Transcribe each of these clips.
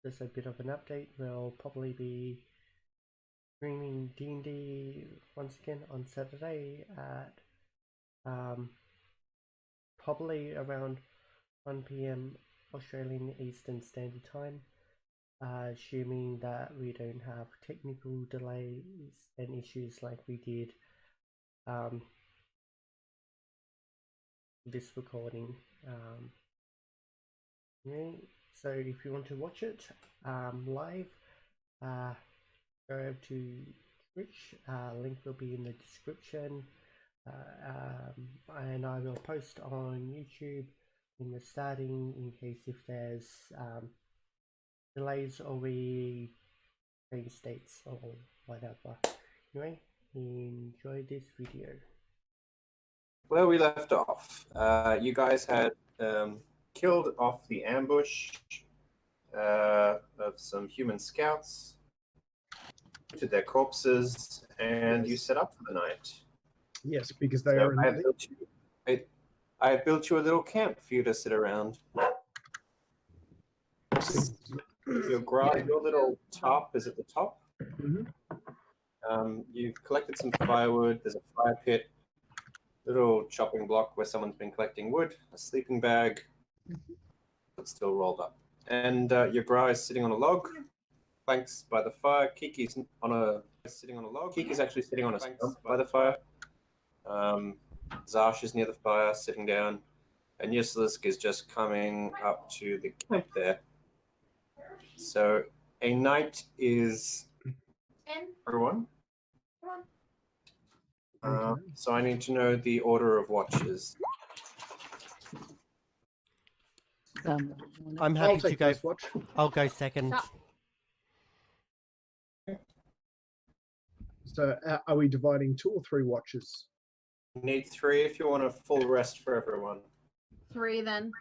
Just a bit of an update. We'll probably be streaming D&D once again on Saturday at probably around 1 p.m. Australian Eastern Standard Time, assuming that we don't have technical delays and issues like we did this recording. So if you want to watch it live, go over to Twitch. Link will be in the description, and I will post on YouTube in the starting in case if there's delays or we change states or whatever. Anyway, enjoy this video. Where we left off, you guys had killed off the ambush of some human scouts, to their corpses, and you set up for the night. Yes, because they are. I have built you a little camp for you to sit around. Your little top is at the top. Mm-hmm. You've collected some firewood. There's a fire pit, little chopping block where someone's been collecting wood, a sleeping bag that's still rolled up, and your gra is sitting on a log, flanks by the fire. Kiki's sitting on a log. Kiki's actually sitting on a stump by the fire. Zarsh is near the fire, sitting down, and Yuslisk is just coming up to the camp there. So a night is everyone. So I need to know the order of watches. I'm happy to go. Watch. I'll go second. So are we dividing 2 or 3 watches? Need 3 if you want a full rest for everyone. 3 then.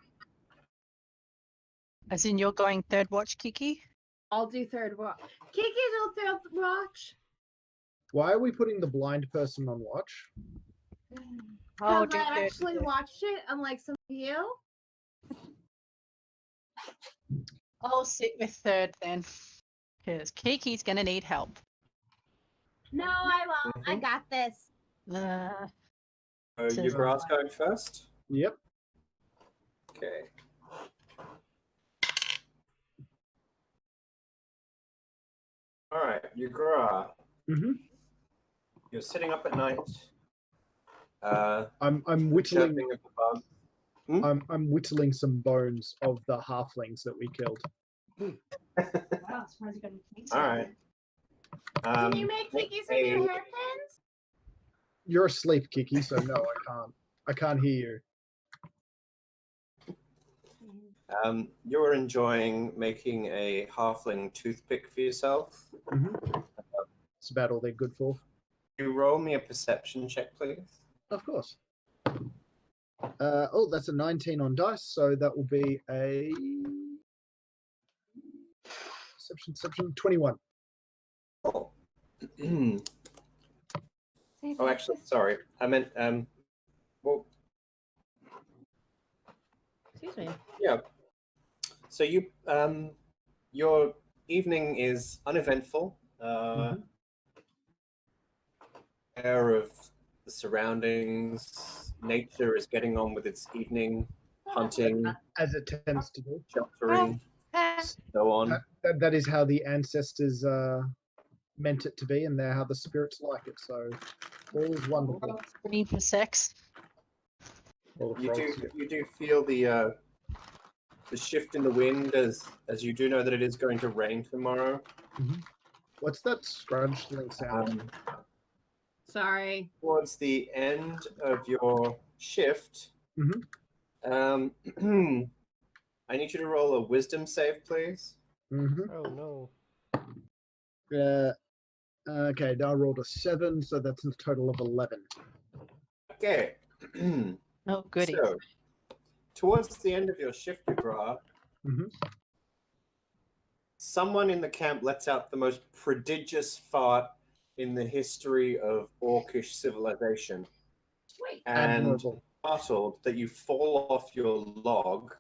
As in you're going third watch, Kiki? I'll do third watch. Kiki will third watch. Why are we putting the blind person on watch? Oh, Because I actually watched it, unlike some of you. I'll sit with third then. Because Kiki's going to need help. No, I won't. I got this. Your gra's going first? Yep. Okay. All right, your gra. Mm-hmm. You're sitting up at night. I'm whittling. Chirping of the bug. I'm whittling some bones of the halflings that we killed. All right. Can you make Kiki some new hairpins? You're asleep, Kiki, so no, I can't. I can't hear you. You're enjoying making a halfling toothpick for yourself. Mm-hmm. It's about all they're good for. You roll me a perception check, please. Of course. That's a 19 on dice, so that will be a perception 21. Oh. Oh, actually, sorry. I meant well. Excuse me. Yeah. So you your evening is uneventful. Air of the surroundings. Nature is getting on with its evening hunting, As it tends to do. sheltering, so on. That is how the ancestors meant it to be, and they're how the spirits like it. So all is wonderful. Green for sex. You do feel the shift in the wind as you do know that it is going to rain tomorrow. Mm-hmm. What's that scrunching sound? Sorry. Towards the end of your shift, Mm-hmm. I need you to roll a wisdom save, please. Mm-hmm. Oh no. Okay, I rolled a 7, so that's a total of 11. Okay. Oh, goody. So, towards the end of your shift, Gra, someone in the camp lets out the most prodigious fart in the history of Orcish civilization. And Admirable. startled that you fall off your log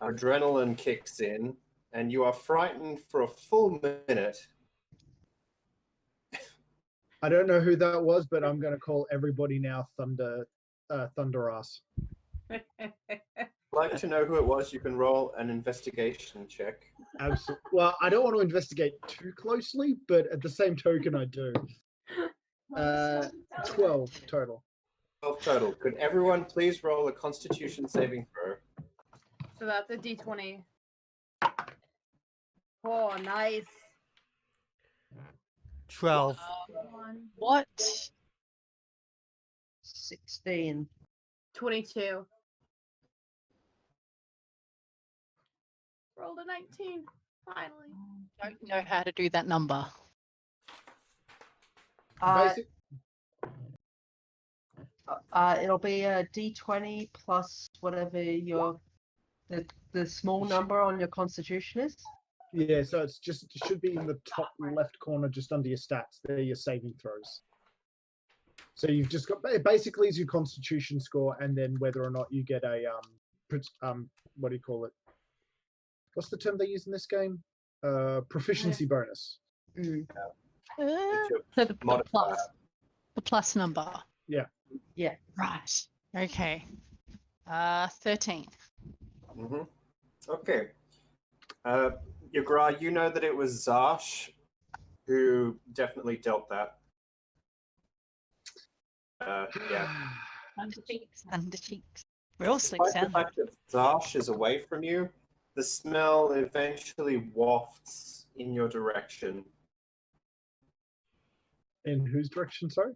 adrenaline kicks in, and you are frightened for a full minute. I don't know who that was, but I'm going to call everybody now Thunder Ass. I'd like to know who it was. You can roll an investigation check. Absolutely. Well, I don't want to investigate too closely, but at the same token, I do. 12 total. 12 total. Could everyone please roll a Constitution saving throw? So that's a D20. Oh, nice. 12. What? 16. 22. Rolled a 19. Finally. Don't know how to do that number. Basic, It'll be a D20 plus whatever the small number on your constitution is. yeah, so it should be in the top left corner, just under your stats. They're your saving throws. So you've just got basically is your Constitution score, and then whether or not you get a what do you call it? What's the term they use in this game? Proficiency bonus. Mm. It's your So the modifier. plus number. Yeah. Yeah. Right. Okay. 13. Mm-hmm. Okay. Yagra, you know that it was Zarsh who definitely dealt that. Yeah. Under cheeks. Under cheeks. We all sleep Despite the soundly. fact that Zarsh is away from you, the smell eventually wafts in your direction. In whose direction? Sorry.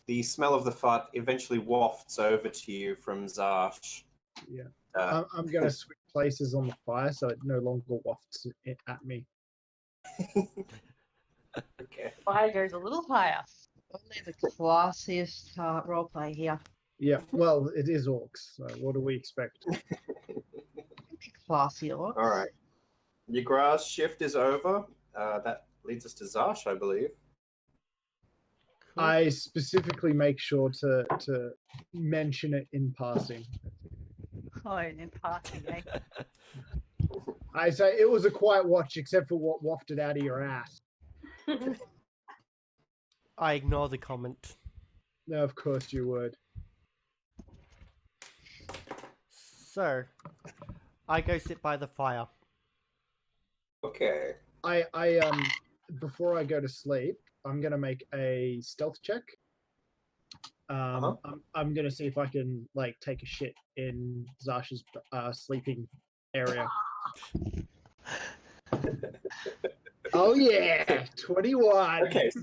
The smell of the fart eventually wafts over to you from Zarsh. Yeah. Uh, I'm going to switch places on the fire so it no longer wafts it at me. okay. Fire goes a little higher. Only the classiest roleplay here. Yeah. Well, it is orcs. So what do we expect? Classy orcs. All right. Yagra's shift is over. That leads us to Zarsh, I believe. I specifically make sure to mention it in passing. Oh, and in passing, eh? I say it was a quiet watch, except for what wafted out of your ass. I ignore the comment. No, of course you would. So, I go sit by the fire. Okay. I before I go to sleep, I'm gonna make a stealth check. I'm gonna see if I can like take a shit in Zarsh's sleeping area. Oh yeah, 21. Okay, so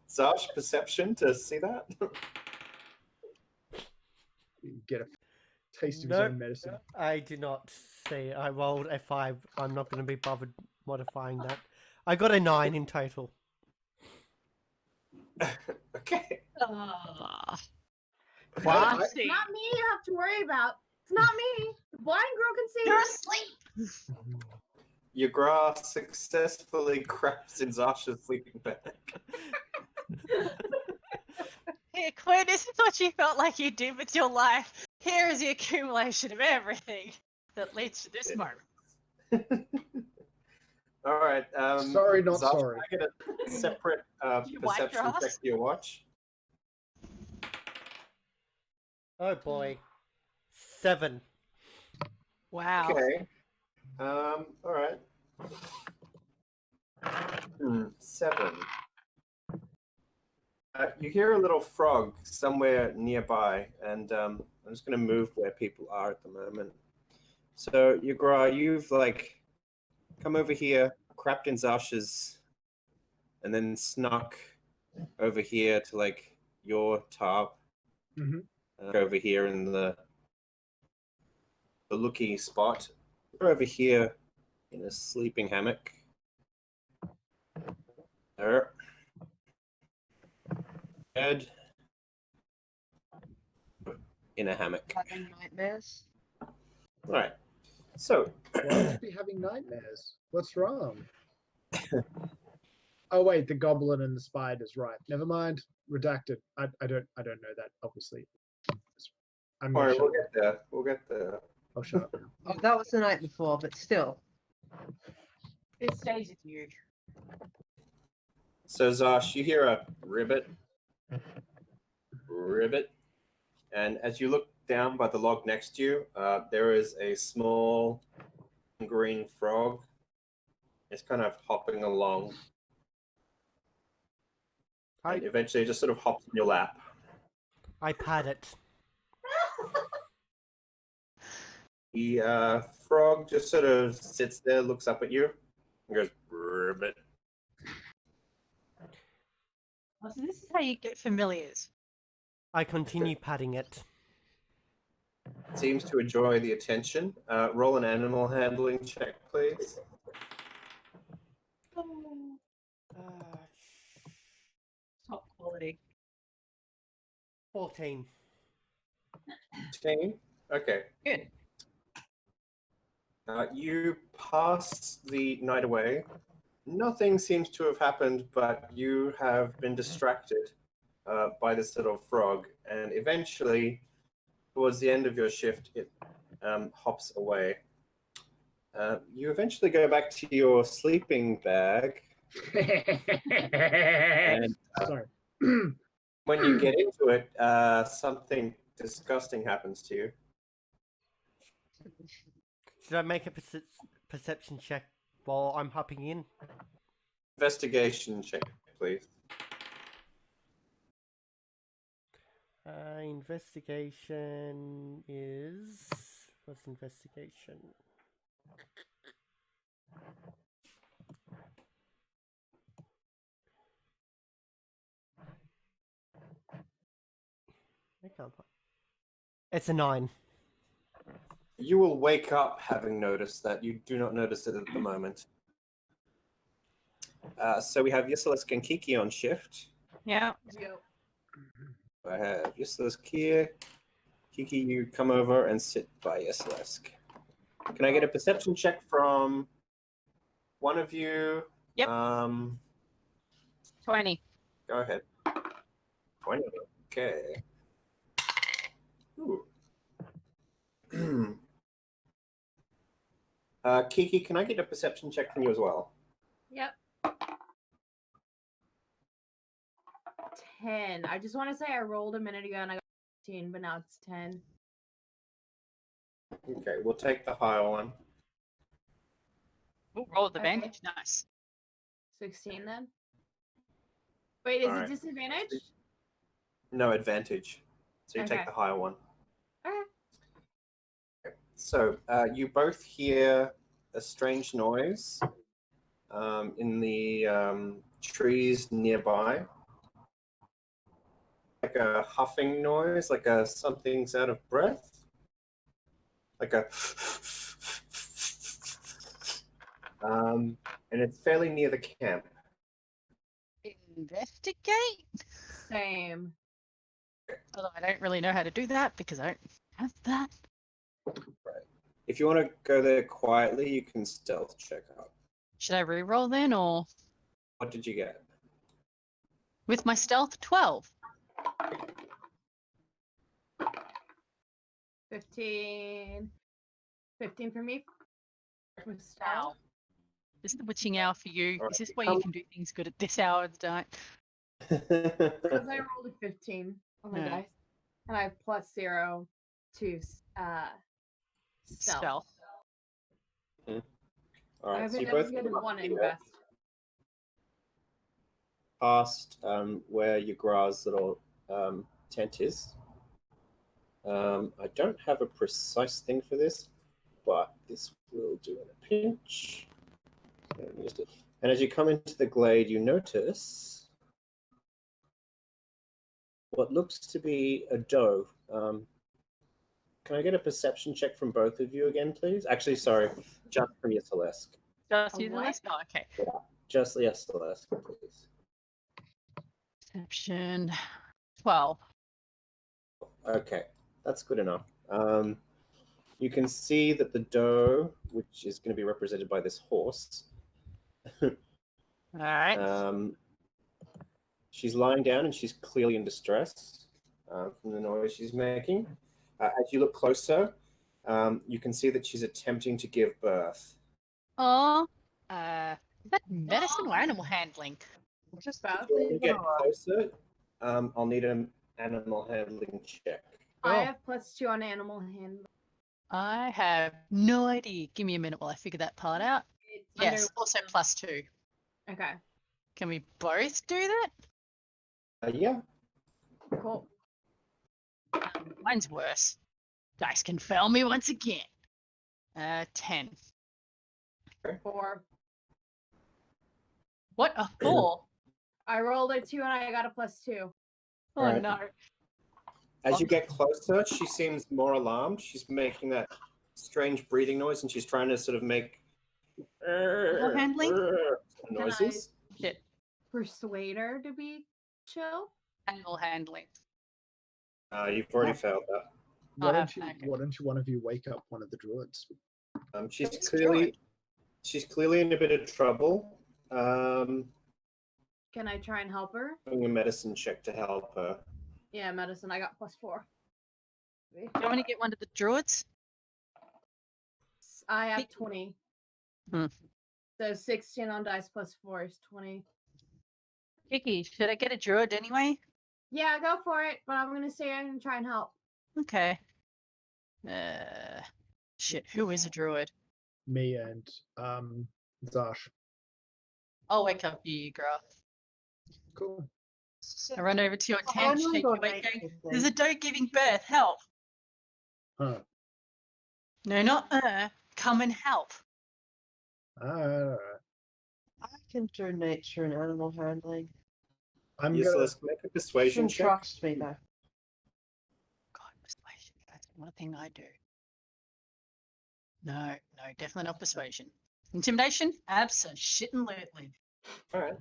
Zarsh perception to see that? Get a taste of his Nope. own medicine. I do not see. I rolled a 5. I'm not going to be bothered modifying that. I got a 9 in total. Okay. Ah. I- Classy. Not me you have to worry about. It's not me. The blind girl can see. You're asleep. Yagra successfully craps in Zarsh's sleeping bag. Here, Quinn, this is what you felt like you did with your life. Here is the accumulation of everything that leads to this moment. All right. Sorry, not Zarsh, sorry. can I get a separate You wipe your perception check ass? to your watch? Oh boy. 7. Wow. Okay. All right. 7. You hear a little frog somewhere nearby, and I'm just going to move where people are at the moment. So, Yagra, you've like come over here, crapped in Zarsh's, and then snuck over here to like your top. Mhm. Over here in the looky spot. You're over here in a sleeping hammock. There. Bed. In a hammock. Having nightmares. Right. So, Why would you be having nightmares? What's wrong? Oh wait, the goblin and the spider's right. Never mind. Redacted. I don't know that, obviously. I'm All gonna right, shut we'll up. get there. We'll get there. I'll shut up now. Oh, that was the night before, but still. It stays with you. So Zosh, you hear a ribbit, ribbit, and as you look down by the log next to you, there is a small green frog. It's kind of hopping along, and eventually it just sort of hops in your lap. I pat it. The frog just sort of sits there, looks up at you, and goes, ribbit. Oh, so this is how you get familiars. I continue patting it. Seems to enjoy the attention. Roll an animal handling check, please. Top quality. 14. 15. Okay. Good. You pass the night away. Nothing seems to have happened, but you have been distracted by this little frog, and eventually, towards the end of your shift, it hops away. You eventually go back to your sleeping bag, and Sorry. when you get into it, something disgusting happens to you. Should I make a perception check while I'm hopping in? Investigation check, please. Investigation is... What's investigation? I can't find... It's a 9. You will wake up having noticed that. You do not notice it at the moment. So we have Yisalisk and Kiki on shift. Yeah. I have Yisalisk here. Kiki, you come over and sit by Yisalisk. Can I get a perception check from one of you? Yep. 20. Go ahead. 20. Okay. Ooh. Kiki, can I get a perception check from you as well? Yep. 10. I just want to say I rolled a minute ago and I got 15, but now it's 10. Okay, we'll take the higher one. Ooh, roll with Okay. advantage. Nice. 16 then? Wait, is Alright. it disadvantage? No advantage. So you Okay. take the higher one. Okay. So you both hear a strange noise in the trees nearby, like a huffing noise, like a something's out of breath, like a and it's fairly near the camp. Investigate? Same. Although I don't really know how to do that because I don't have that. If you want to go there quietly, you can stealth check out. Should I re-roll then, or What did you get? with my stealth 12? 15. 15 for me. With Ow. stealth. This is the witching hour for you. Alright, Is this where you can do things good at this hour of the night? Because I rolled a 15 on my Yeah. dice. And I have +0 to stealth. All I right, have so a you both negative come 1 up in here, best. past where your Gra's little tent is. I don't have a precise thing for this, but this will do in a pinch. And as you come into the glade, you notice what looks to be a doe. Can I get a perception check from both of you again, please? Actually, sorry, just from Yisalisk. Just A use the what? list? Oh, okay. Just Yisalisk, please. Perception 12. Okay, that's good enough. You can see that the doe, which is going to be represented by this horse, Alright. she's lying down and she's clearly in distress from the noise she's making. As you look closer, you can see that she's attempting to give birth. Oh, is that medicine or animal handling? Just Both. When you leave it get alone. closer, I'll need an animal handling check. I Oh. have +2 on animal handling. I have no idea. Give me a minute while I figure that part out. It's Yes, also +2. Okay, Can we both do that? Yeah. cool. Mine's worse. Dice can fail me once again. 10. 4. What? A 4? I rolled a 2 and I got a +2. Oh Alright. no. As you get closer, she seems more alarmed. She's making that strange breathing noise, and she's trying to sort of make handling? noises. Shit. Persuade her to be chill. Animal handling. You've already failed that. Why have don't you? backup. Why don't you one of you wake up one of the druids? She's Who's clearly druid? in a bit of trouble. Can I try and help her? Doing a medicine check to help her. Yeah, medicine. I got +4. Do you want me to get one of the druids? I have 20. Hmm. So 16 on dice +4 is 20. Kiki, should I get a druid anyway? Yeah, go for it. But I'm gonna stay in and try and help. Okay. Shit, who is a druid? Me and Zash. I'll wake up you, girl. Cool. I run over to your Oh, tent, I'm shake you gonna awake, make going, this there's a thing. doe giving birth, help. Huh. No, not come and help. Alright. I can do nature and animal handling. I'm Yes, gonna. let's make a persuasion Shouldn't check. trust me though. God, persuasion, that's one thing I do. No, definitely not persuasion. Intimidation? Absolutely. All right,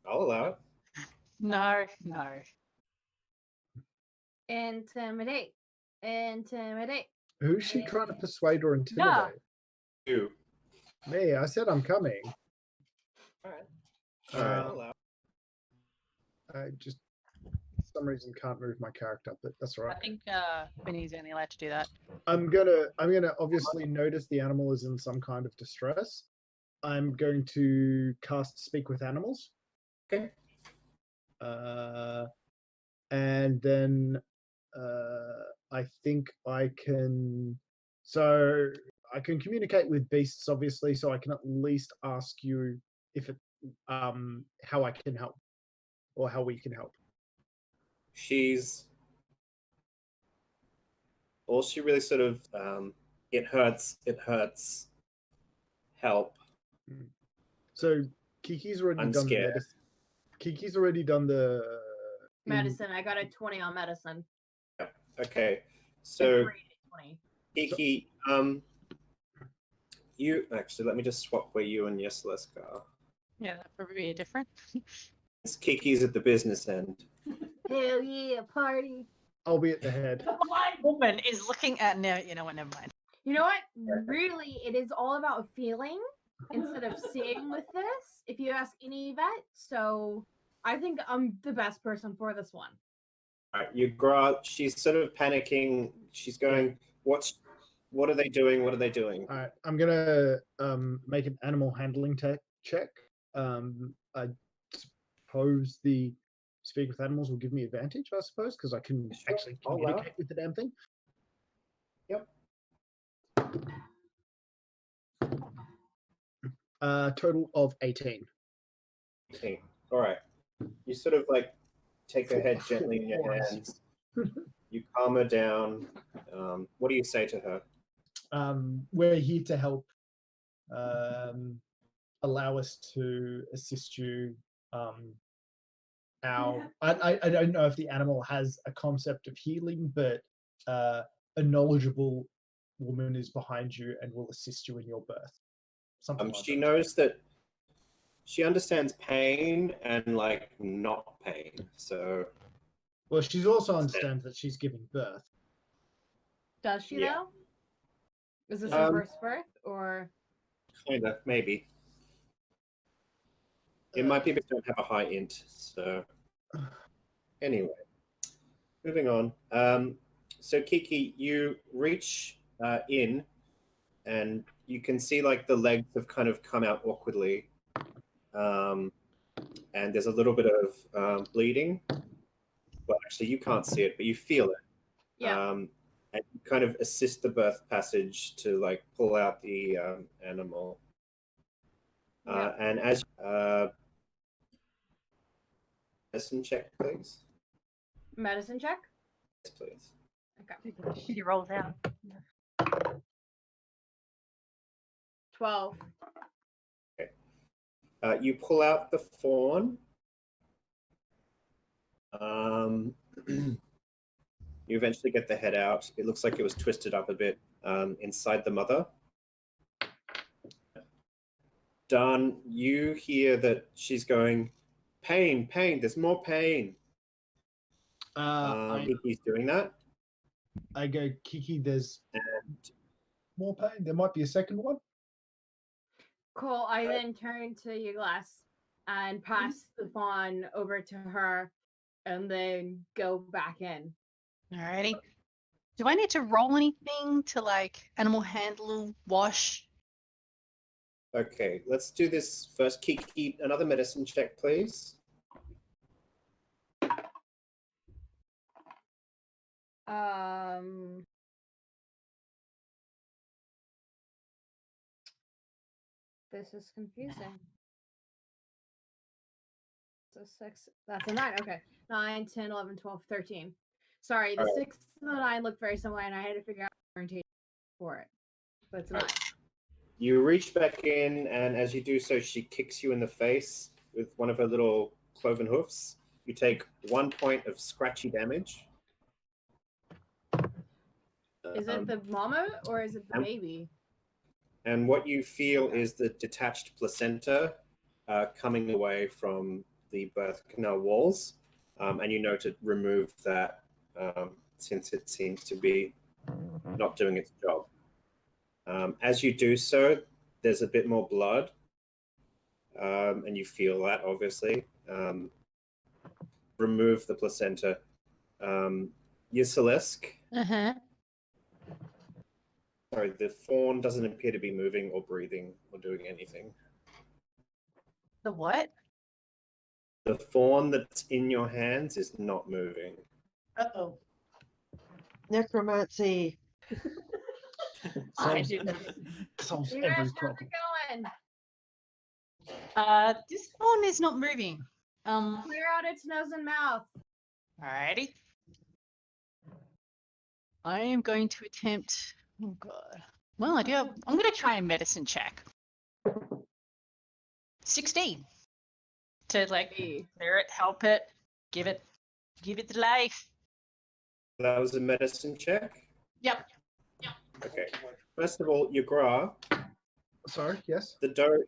I'll allow it. No. Intimidate. Intimidate. Who's she trying to persuade or intimidate? You. Me. I said I'm coming. All right. All right. I'll Um, allow it. I just for some reason can't move my character, but that's all I right. think Vinny's only allowed to do that. I'm gonna obviously notice the animal is in some kind of distress. I'm going to cast Speak with Animals. Okay. And then I think I can. So I can communicate with beasts, obviously. So I can at least ask you if it, how I can help, or how we can help. She's all she really sort of it hurts, help. So Kiki's already I'm done the scared. medicine. Kiki's already done the Medicine. I got a 20 on medicine. Okay, A so great 20. Kiki, you actually let me just swap where you and Yesleska are. Yeah, that'd probably be different. Kiki's at the business end. Hell yeah, party. I'll be at the head. The blind woman is looking at no. You know what? Never mind. You know what? Really, it is all about feeling instead of seeing with this, if you ask any vet. So I think I'm the best person for this one. All right, you grow up. She's sort of panicking. She's going, what are they doing? What are they doing? All right, I'm gonna make an animal handling check. I suppose the Speak with Animals will give me advantage, I suppose, because I can Sure, actually I'll allow communicate with the damn thing. Yep. Total of 18. Okay. All right. You sort of like take her head gently in your Fours. hands. You calm her down. What do you say to her? We're here to help. Allow us to assist you. I don't know if the animal has a concept of healing, but a knowledgeable woman is behind you and will assist you in your birth. Something like She that. knows that she understands pain and like not pain. So Well, she also understands that she's giving birth. Does she Yeah. though? Is this her Um, first birth or? kind of maybe. It might be, but don't have a high int. So anyway, moving on. So Kiki, you reach in, and you can see like the legs have kind of come out awkwardly, and there's a little bit of bleeding. Well, actually, you can't see it, but you feel it. Yeah. And you kind of assist the birth passage to like pull out the animal. Yeah. And as medicine check, please. Medicine check. Yes, please. Okay. She rolls out. 12. You pull out the fawn. You eventually get the head out. It looks like it was twisted up a bit inside the mother. Dan, you hear that she's going, pain, pain, there's more pain. Kiki's doing that. I go, Kiki, there's And more pain. There might be a second one. Cool. I then turn to Yuglas and pass the fawn over to her and then go back in. Alrighty. Do I need to roll anything to like animal handle, wash? okay, let's do this first. Kiki, another medicine check, please. This is confusing. So 6. That's a 9. Okay. 9, 10, 11, 12, 13. Sorry, the Alright. 6 and the 9 look very similar, and I had to figure out the orientation for it. But it's a 9. You reach back in, and as you do so, she kicks you in the face with one of her little cloven hoofs. You take 1 point of scratchy damage. Is it the mama or is it the um, baby? And what you feel is the detached placenta coming away from the birth canal walls, and you know to remove that since it seems to be not doing its job. As you do so, there's a bit more blood, and you feel that obviously. Remove the placenta. Yisalesk, Uh-huh. sorry, the fawn doesn't appear to be moving or breathing or doing anything. The what? The fawn that's in your hands is not moving. Uh-oh. Necromancy. I Solves, do that. solves You guys, every how's problem. it going? This one is not moving. Clear out its nose and mouth. Alrighty. I am going to attempt. Oh god. Well, I do have. I'm going to try a medicine check. 16. To like clear it, help it, give it the life. That was a medicine check. Yep. Okay. First of all, Yagra, Sorry, yes. the doe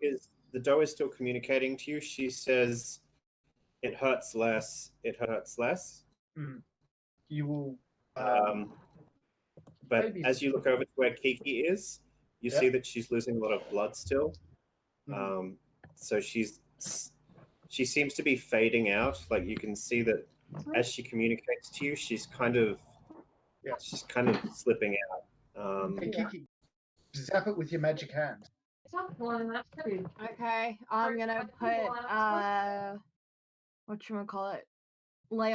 is still communicating to you. She says, "It hurts less. It hurts less." You will. But Maybe. as you look over to where Kiki is, you Yeah. see that she's losing a lot of blood still. So she seems to be fading out. Like you can see that as she communicates to you, she's kind of slipping out. Hey, Kiki, zap it with your magic hand. Okay, I'm gonna put whatchamacallit, lay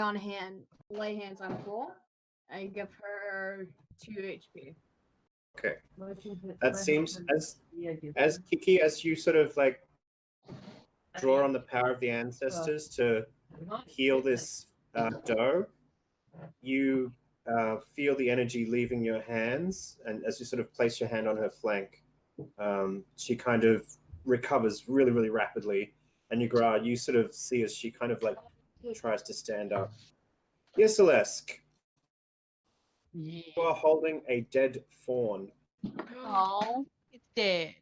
hands on Cool and give her 2 HP. Okay. That seems as Kiki, as you sort of like draw on the power of the ancestors to heal this doe, you feel the energy leaving your hands, and as you sort of place your hand on her flank, she kind of recovers really, really rapidly. And you sort of see as she kind of like tries to stand up. Yisalesk, you are holding a dead fawn. Oh, it's dead.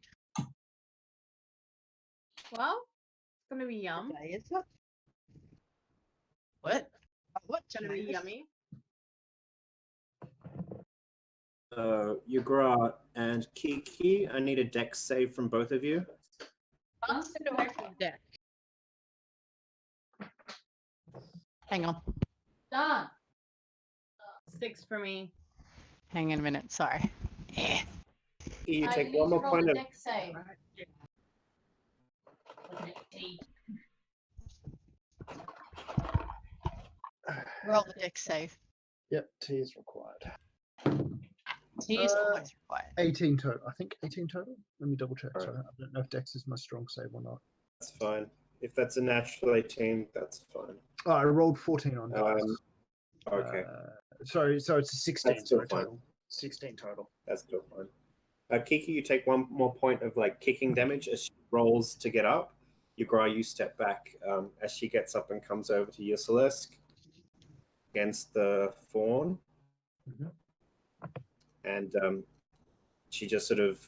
Well, it's gonna be yum. What? What? It's gonna be yummy. Yagra and Kiki, I need a dex save from both of you. I'm stepping away from the deck. Hang on. Done. 6 for me. Hang on a minute. Sorry. Eh. You take one more point of. save. Roll the deck save. Yep, T is required. He is always required. 18 total. I think 18 total. Let me double check. Alright. Sorry, I don't know if Dex is my strong save or not. That's fine. If that's a natural 18, that's fine. Oh, I rolled 14 on dice. Okay, So it's a 16 That's still sorry, fine. total. 16 total. that's still fine. Kiki, you take one more point of like kicking damage as she rolls to get up. Ygritte, you step back as she gets up and comes over to Yusalesk against the fawn. Mhm. And she just sort of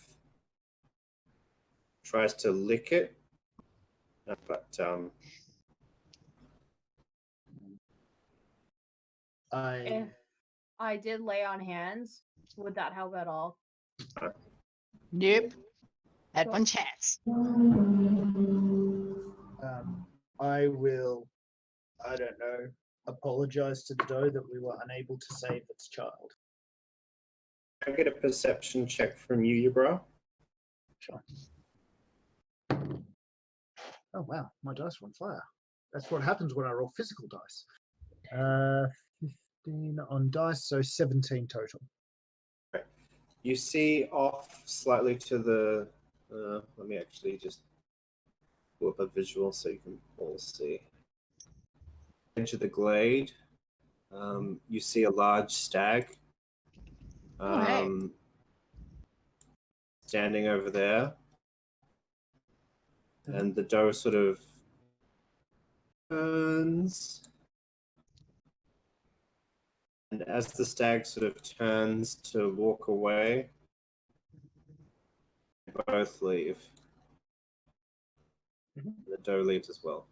tries to lick it, but If I did lay on hands, would that help at all? Nope. Had one chance. I will, I don't know, apologize to the doe that we were unable to save its child. I get a perception check from you, Ygritte. Sure. Oh wow, my dice were on fire. That's what happens when I roll physical dice. 15 on dice, so 17 total. You see off slightly to the. Let me actually just pull up a visual so you can all see. Edge of the glade. You see a large stag. Oh, hey. Standing over there. And the doe sort of turns. And as the stag sort of turns to walk away, they both leave. Mhm. The doe leaves as well.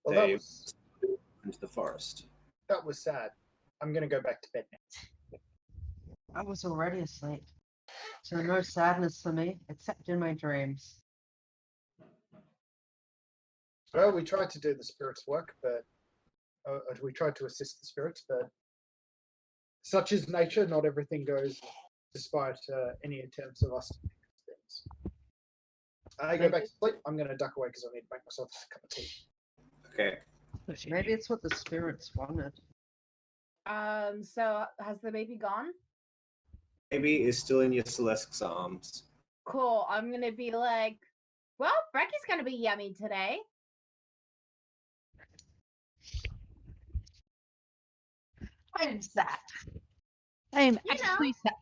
Well, They into the forest. that was sad. I'm gonna go back to bed now. I was already asleep. So no sadness for me, except in my dreams. Well, we tried to do the spirits' work, but we tried to assist the spirits, but such is nature. Not everything goes despite any attempts of us to fix things. I go back to sleep. I'm going to duck away because I need to make myself a cup of tea. Okay. Maybe it's what the spirits wanted. So has the baby gone? Baby is still in your Celeste's arms. Cool. I'm gonna be like, well, Brecky's gonna be yummy today. I'm sad. I am You know. actually sad.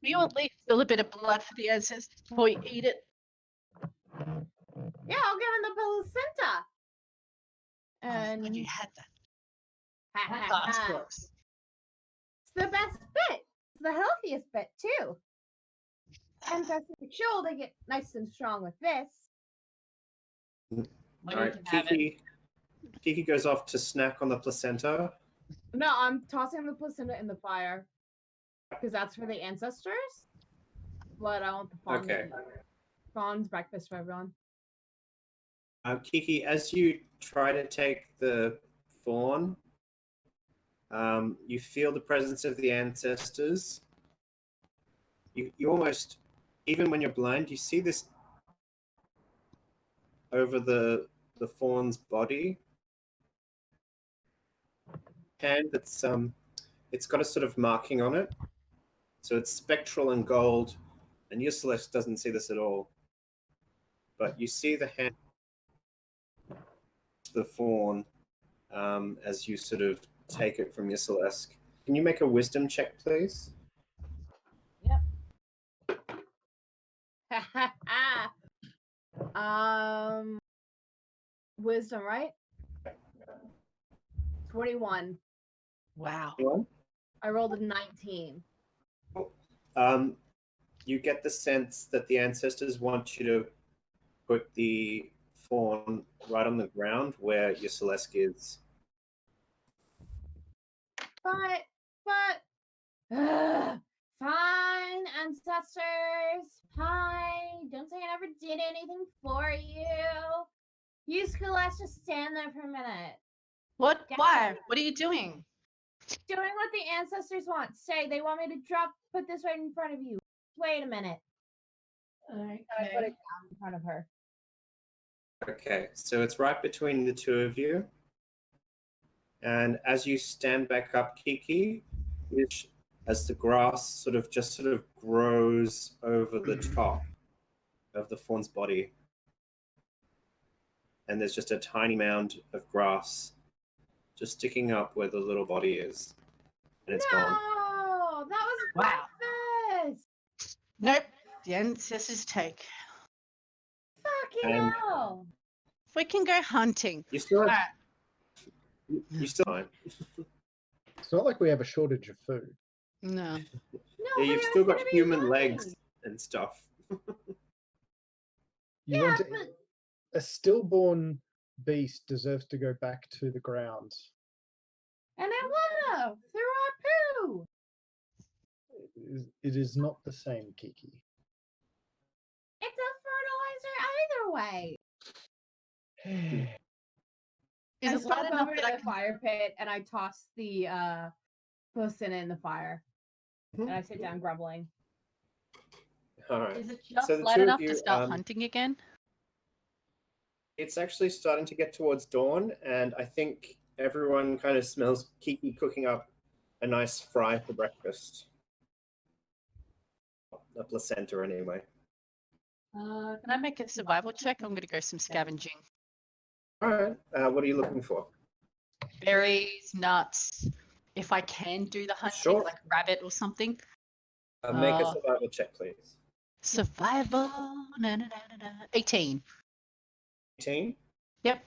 You at least spill a bit of blood for the ancestors before you eat it. Yeah, I'll give him the placenta. And When you had that. ha, ha, Oh, that's ha. gross. It's the best bit. It's the healthiest bit too. And that's sure they get nice and strong with this. Well, All you right, can have it. Kiki goes off to snack on the placenta. No, I'm tossing the placenta in the fire because that's for the ancestors. But I want the fawn. Okay. Fawn's breakfast for everyone. Kiki, as you try to take the fawn, you feel the presence of the ancestors. You almost, even when you're blind, you see this over the fawn's body. Hand that's it's got a sort of marking on it, so it's spectral and gold, and your Celeste doesn't see this at all. But you see the hand, the fawn, as you sort of take it from your Celeste. Can you make a wisdom check, please? Wisdom, right? 21. Wow. Anyone? I rolled a 19. You get the sense that the ancestors want you to put the fawn right on the ground where your Celeste is. But Fine, ancestors. Fine. Don't say I never did anything for you. You Celeste, just stand there for a minute. What? Yeah. Why? What are you doing? Doing what the ancestors want. Say they want me to put this right in front of you. Wait a minute. I put it down in front of her. Okay, so it's right between the two of you. And as you stand back up, Kiki, as the grass sort of grows over the top of the fawn's body. And there's just a tiny mound of grass just sticking up where the little body is. And it's gone. No, that was Wow. breakfast. Nope. The ancestors take. Fucking And- hell. We can go hunting. You still have, Alright. you still fine. It's not like we have a shortage of food. No. No, Yeah, but you've it still was got gonna be human funny. legs and stuff. You Yeah, want to, but a stillborn beast deserves to go back to the ground. and I wanna through our poo. It is not the same, Kiki. It's a fertilizer either way. Is I it stomp light enough over that to I the can... fire pit and I toss the person in the fire. And I sit down grumbling. All right. Is it just So the light two of enough you, to start hunting again? It's actually starting to get towards dawn, and I think everyone kind of smells Kiki cooking up a nice fry for breakfast. A placenta, anyway. Can I make a survival check? I'm going to go some scavenging. All right. What are you looking for? Berries, nuts. If I can do the hunting, Sure. like rabbit or something. Make a survival check, please. Survival. 18. 18. Yep.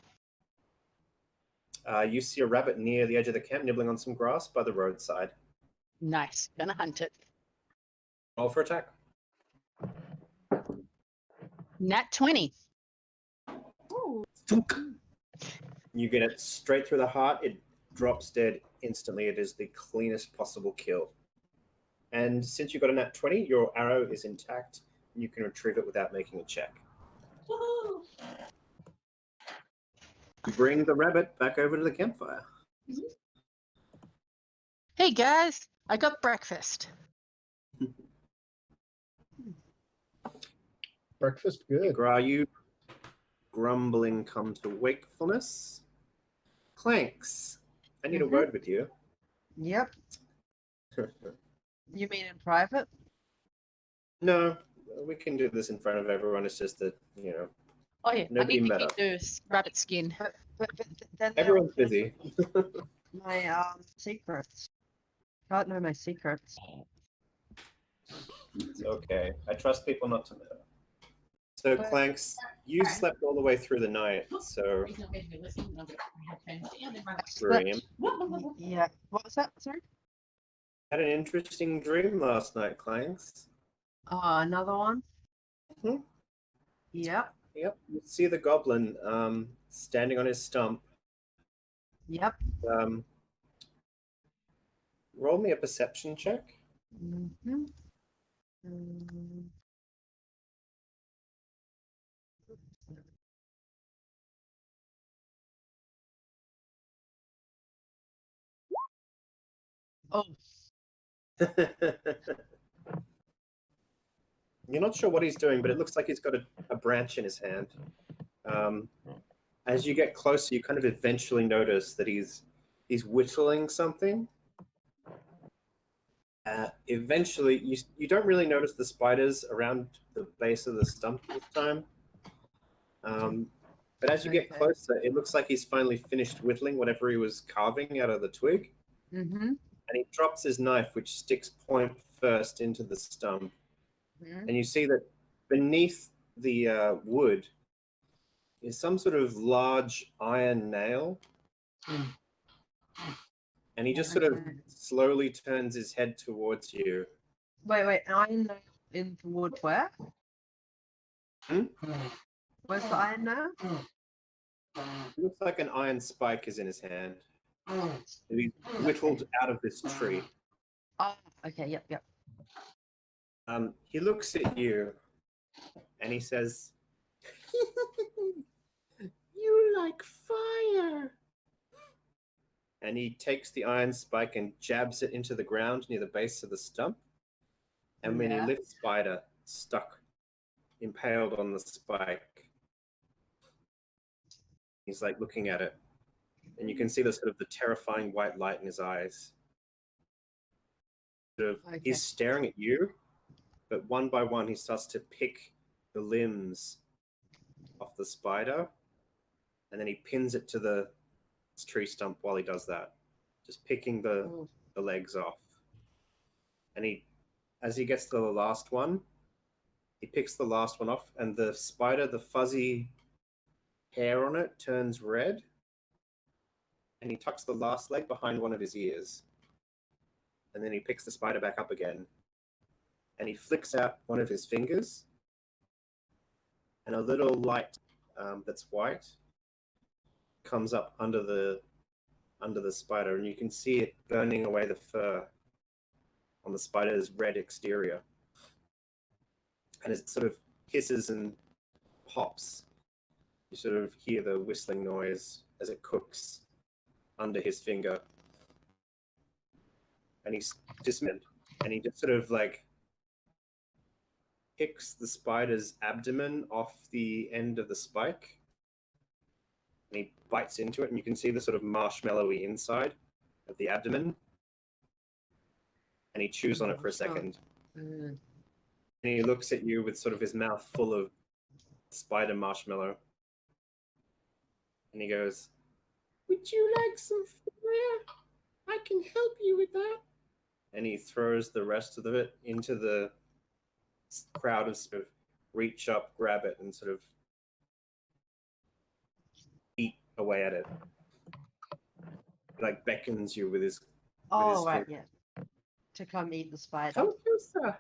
You see a rabbit near the edge of the camp, nibbling on some grass by the roadside. Nice. Gonna hunt it. Roll for attack. Nat 20. Ooh. You get it straight through the heart. It drops dead instantly. It is the cleanest possible kill. And since you got a nat 20, your arrow is intact. You can retrieve it without making a check. Woohoo! You bring the rabbit back over to the campfire. Hey guys, I got breakfast. Breakfast, good. Gra, you grumbling come to wakefulness. Clanks, I need a word with you. Yep. You mean in private? No, we can do this in front of everyone. It's just that, Oh yeah, Nobody I need to met keep up. the rabbit skin. But then there Everyone's are busy. my secrets. Can't know my secrets. It's okay. I trust people not to know. So, But- Clanks, you slept all the way through the night, so dream. Yeah. What was that? Sorry. Had an interesting dream last night, Clanks. Oh, another one. Mhm. Yep. Yep. You see the goblin standing on his stump. Yep. Roll me a perception check. Mm-hmm. Oh, You're not sure what he's doing, but it looks like he's got a branch in his hand. As you get closer, you kind of eventually notice that he's whittling something. Eventually, you don't really notice the spiders around the base of the stump this time. But as you get Okay. closer, it looks like he's finally finished whittling whatever he was carving out of the twig. mm-hmm. And he drops his knife, which sticks point first into the stump. Mm-hmm. And you see that beneath the wood is some sort of large iron nail. And he just sort of slowly turns his head towards you. Wait. Iron nail in the wood where? Hmm? Where's the iron nail? It looks like an iron spike is in his hand. That he's whittled out of this tree. Oh, okay. Yep. He looks at you and he says, "You like fire." And he takes the iron spike and jabs it into the ground near the base of the stump. And when he Yeah. lifts Spider, stuck, impaled on the spike, he's like looking at it. And you can see the sort of the terrifying white light in his eyes. Okay. He's staring at you, but one by one he starts to pick the limbs off the spider, and then he pins it to the tree stump while he does that, just picking the legs off. And as he gets to the last one, he picks the last one off, and the spider, the fuzzy hair on it turns red, and he tucks the last leg behind one of his ears. And then he picks the spider back up again, and he flicks out one of his fingers, and a little light that's white comes up under the spider, and you can see it burning away the fur on the spider's red exterior. And it sort of hisses and pops. You sort of hear the whistling noise as it cooks under his finger. And he's dismayed, and he just sort of like picks the spider's abdomen off the end of the spike, and he bites into it, and you can see the sort of marshmallowy inside of the abdomen, and he chews on it for a second. And he looks at you with sort of his mouth full of spider marshmallow, and he goes, "Would you like some fire? I can help you with that." And he throws the rest of it into the crowd of sort of reach up, grab it, and sort of eat away at it. He like beckons you with his. Oh, right, yeah. To come eat the spider. Come closer.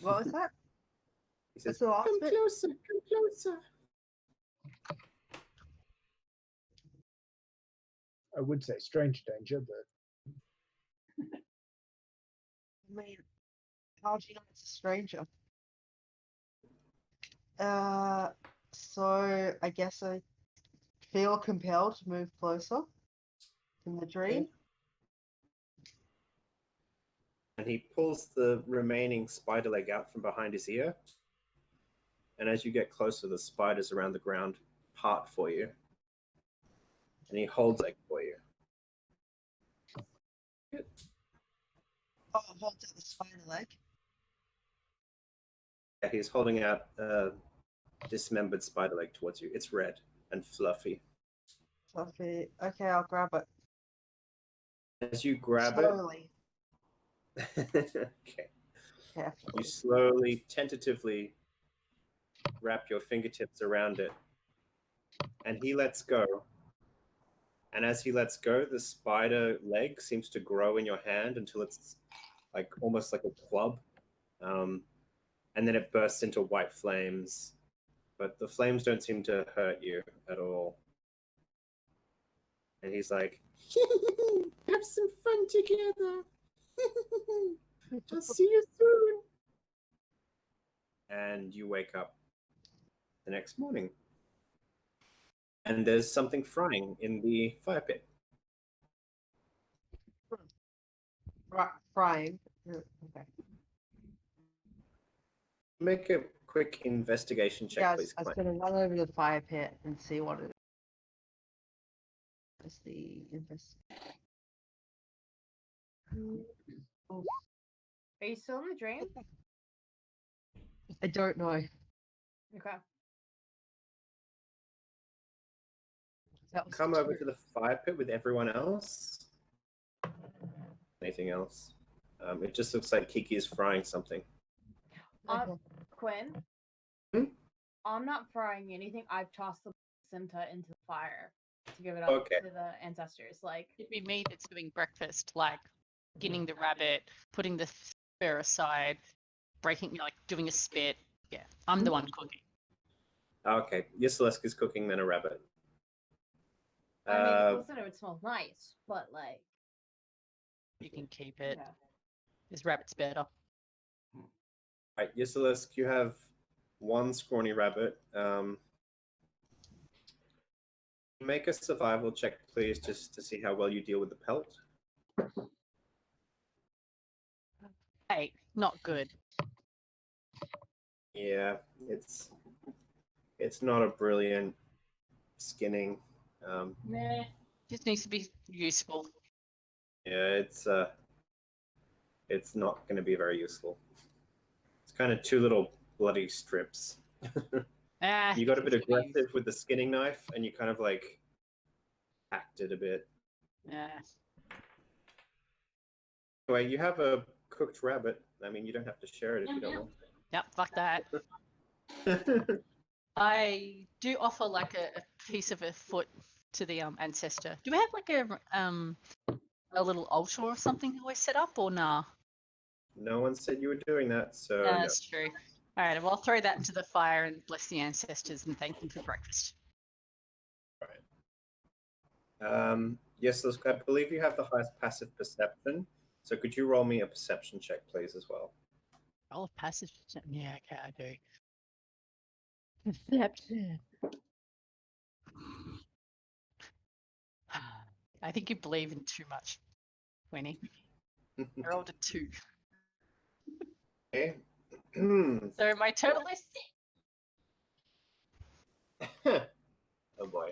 What was that? He says, What's the last "Come bit? closer, come closer." I would say strange danger, but I mean, how do you know it's a stranger? So I guess I feel compelled to move closer in the dream. And he pulls the remaining spider leg out from behind his ear. And as you get closer, the spiders around the ground part for you. And he holds it for you. Oh, holds out the spider leg. Yeah, he's holding out a dismembered spider leg towards you. It's red and fluffy. Fluffy. Okay, I'll grab it. As you grab Slowly. it, okay. Carefully. You slowly, tentatively wrap your fingertips around it, and he lets go. And as he lets go, the spider leg seems to grow in your hand until it's like almost like a club, and then it bursts into white flames. But the flames don't seem to hurt you at all. And he's like, "Have some fun together. I'll see you soon." And you wake up the next morning. And there's something frying in the fire pit. Frying. Okay. Make a quick investigation check, Guys, please. I was Clint. gonna run over to the fire pit and see what it is. The invest. Are you still in the dream? I don't know. Okay. That was Come over two. to the fire pit with everyone else. Anything else? It just looks like Kiki is frying something. Okay. Quinn? Hmm? I'm not frying anything. I've tossed the placenta into the fire to give it up Okay. to the ancestors. Like, It'd be me that's doing breakfast, like skinning the rabbit, putting the fur aside, breaking, like doing a spit. Yeah, I'm the one cooking. Okay, Yasaleska's cooking then a rabbit. I mean, the placenta would smell nice, but like, You can keep it. yeah. This rabbit's better. Right, Yisilisk, you have one scrawny rabbit. Make a survival check, please, just to see how well you deal with the pelt. 8. Not good. Yeah, it's not a brilliant skinning. Nah. Just needs to be useful. Yeah, it's not going to be very useful. It's kind of two little bloody strips. You got a bit it's gonna be aggressive with the skinning knife, and you kind of like hacked it a bit. Yeah. Anyway, you have a cooked rabbit. I mean, you don't have to share it if you don't want. Yep, fuck that. I do offer like a piece of a foot to the ancestor. Do we have like a little altar or something that we set up, or nah? No one said you were doing that, so No, no. that's true. All right, well, I'll throw that into the fire and bless the ancestors and thank them for breakfast. Yes, I believe you have the highest passive perception. So could you roll me a perception check, please, as well? Roll of passive. Yeah, okay, I do. Perception. I think you believe in too much, Winnie. I rolled a 2. Okay. So my total is Oh boy.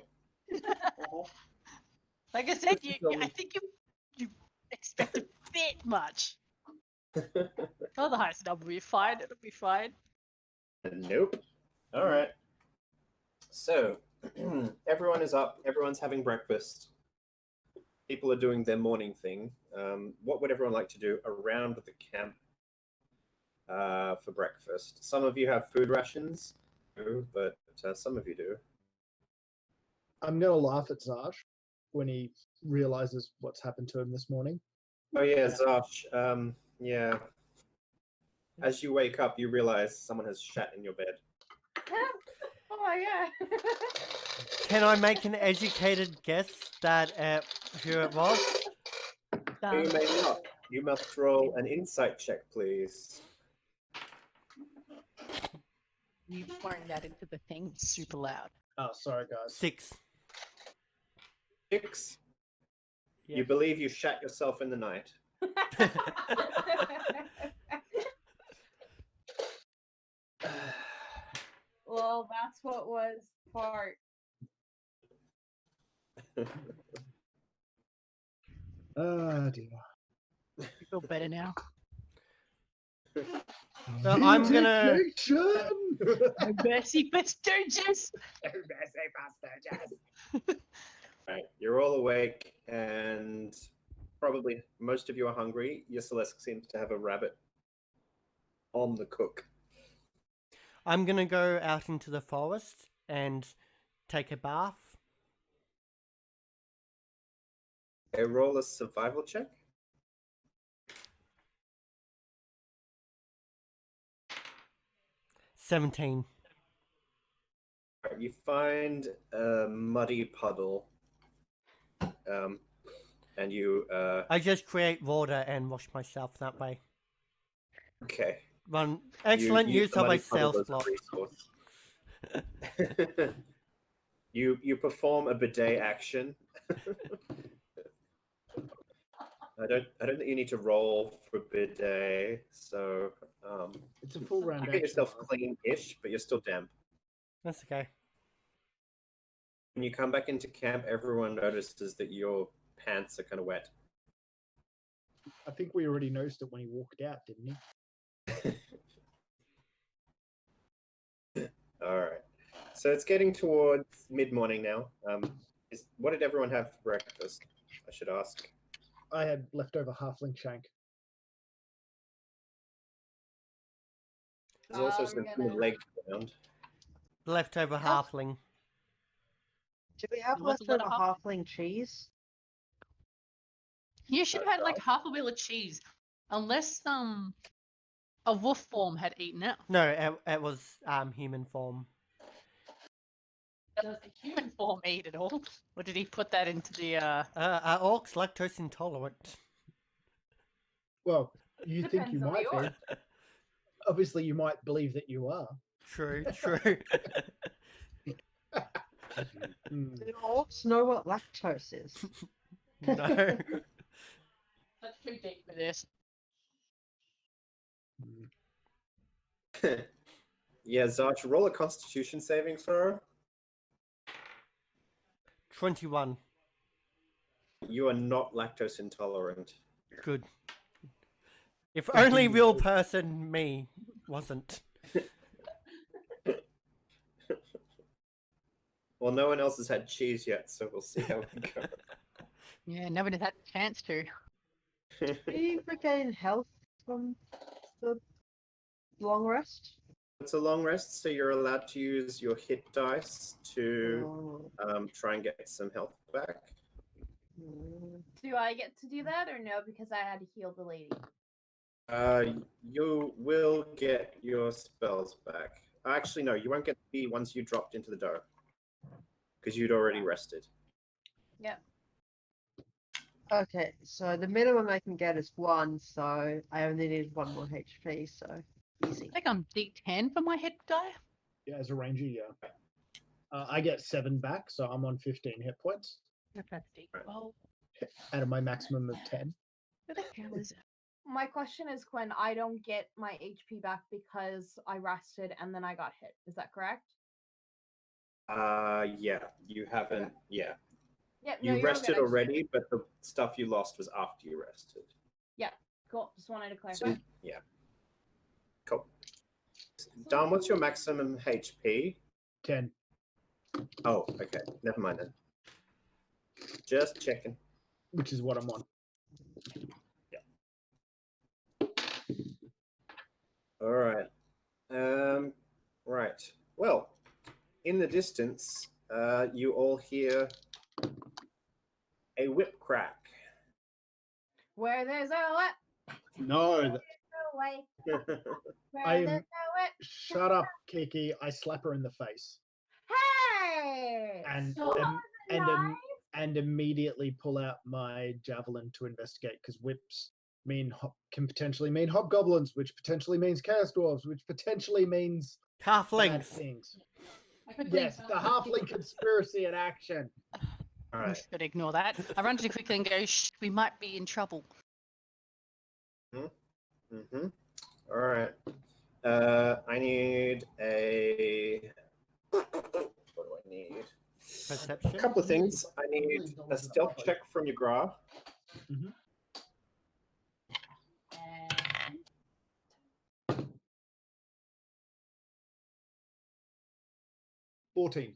6. Like I said, I think you expect a bit much. Oh, the highest number will be fine. It'll be fine. Nope. All right. So everyone is up. Everyone's having breakfast. People are doing their morning thing. What would everyone like to do around the camp for breakfast? Some of you have food rations, but some of you do. I'm gonna laugh at Zarsh when he realizes what's happened to him this morning. Oh yeah, Zosh. Yeah. As you wake up, you realize someone has shat in your bed. Oh my god. Can I make an educated guess that who it was? You may not. You must roll an insight check, please. You pouring that into the thing super loud. Oh, sorry, guys. 6. 6. Yeah. You believe you shat yourself in the night. Well, that's what was part. Oh dear. You feel better now? Well, I'm gonna. Vindication! Mercy Bastards! Right, you're all awake, and probably most of you are hungry. Yisilisk seems to have a rabbit on the cook. I'm gonna go out into the forest and take a bath. Okay, roll a survival check. $17. Right, you find a muddy puddle, and you I just create water and wash myself that way. okay. One excellent You use use the of a muddy puddle stealth as block. resource. You perform a bidet action. I don't think you need to roll for bidet, so It's a full round you action. get yourself guys. clean-ish, but you're still damp. That's okay. When you come back into camp, everyone notices that your pants are kind of wet. I think we already noticed it when he walked out, didn't he? All right. So it's getting towards mid-morning now. What did everyone have for breakfast? I should ask. I had leftover halfling shank. There's also I'm some gonna- legs around. Leftover halfling. Do we have There was a lot leftover of halfling cheese? You should have had like half a wheel of cheese. Unless a wolf form had eaten it. No, it was human form. Does the human form eat it all? Or did he put that into the Are orcs lactose intolerant? Well, You think Depends you on the might be. orc. Obviously, you might believe that you are. True, true. Hmm. Do orcs know what lactose is? No. That's too deep for this. Yeah, Zarch, roll a Constitution saving throw. 21. You are not lactose intolerant. Good. If Continue. only real person me wasn't. Well, no one else has had cheese yet, so we'll see how we go. Yeah, nobody had a chance to. Do you regain health from the long rest? It's a long rest, so you're allowed to use your hit dice to Oh. try and get some health back. Do I get to do that or no? Because I had to heal the lady. You will get your spells back. Actually, no, you won't get the ones you dropped into the dough because you'd already rested. Yep. Okay, so the minimum I can get is 1, so I only need 1 more HP, so easy. I think I'm D10 for my hit die. Yeah, as a ranger, yeah. I get 7 back, so I'm on 15 hit points If that's D12. out of my maximum of 10. Where the hell is it? My question is, Quinn, I don't get my HP back because I rested and then I got hit. Is that correct? Yeah, you haven't. Yeah, Yep. No, you you're rested good. already, but the stuff you lost was after you rested. Cool. Just wanted to clarify. So, yeah. Cool. Dan, what's your maximum HP? 10. Oh, okay. Never mind then. Just checking. Which is what I'm on. All right. Right. Well, in the distance, you all hear a whip crack. Where there's a what? No, No way. Where I there's am- no what? shut up, Kiki. I slap her in the face Hey! and So nice. and immediately pull out my javelin to investigate because whips can potentially mean hobgoblins, which potentially means chaos dwarves, which potentially means bad Halflings. things. I quickly Yes, the halfling conspiracy in action. All I'm right. just gonna ignore that. I run to quickly and go, shh, we might be in trouble. Mm-hmm. All right. I need a. What do I need? Perception. A couple of things. I need a stealth check from your Gra. 14.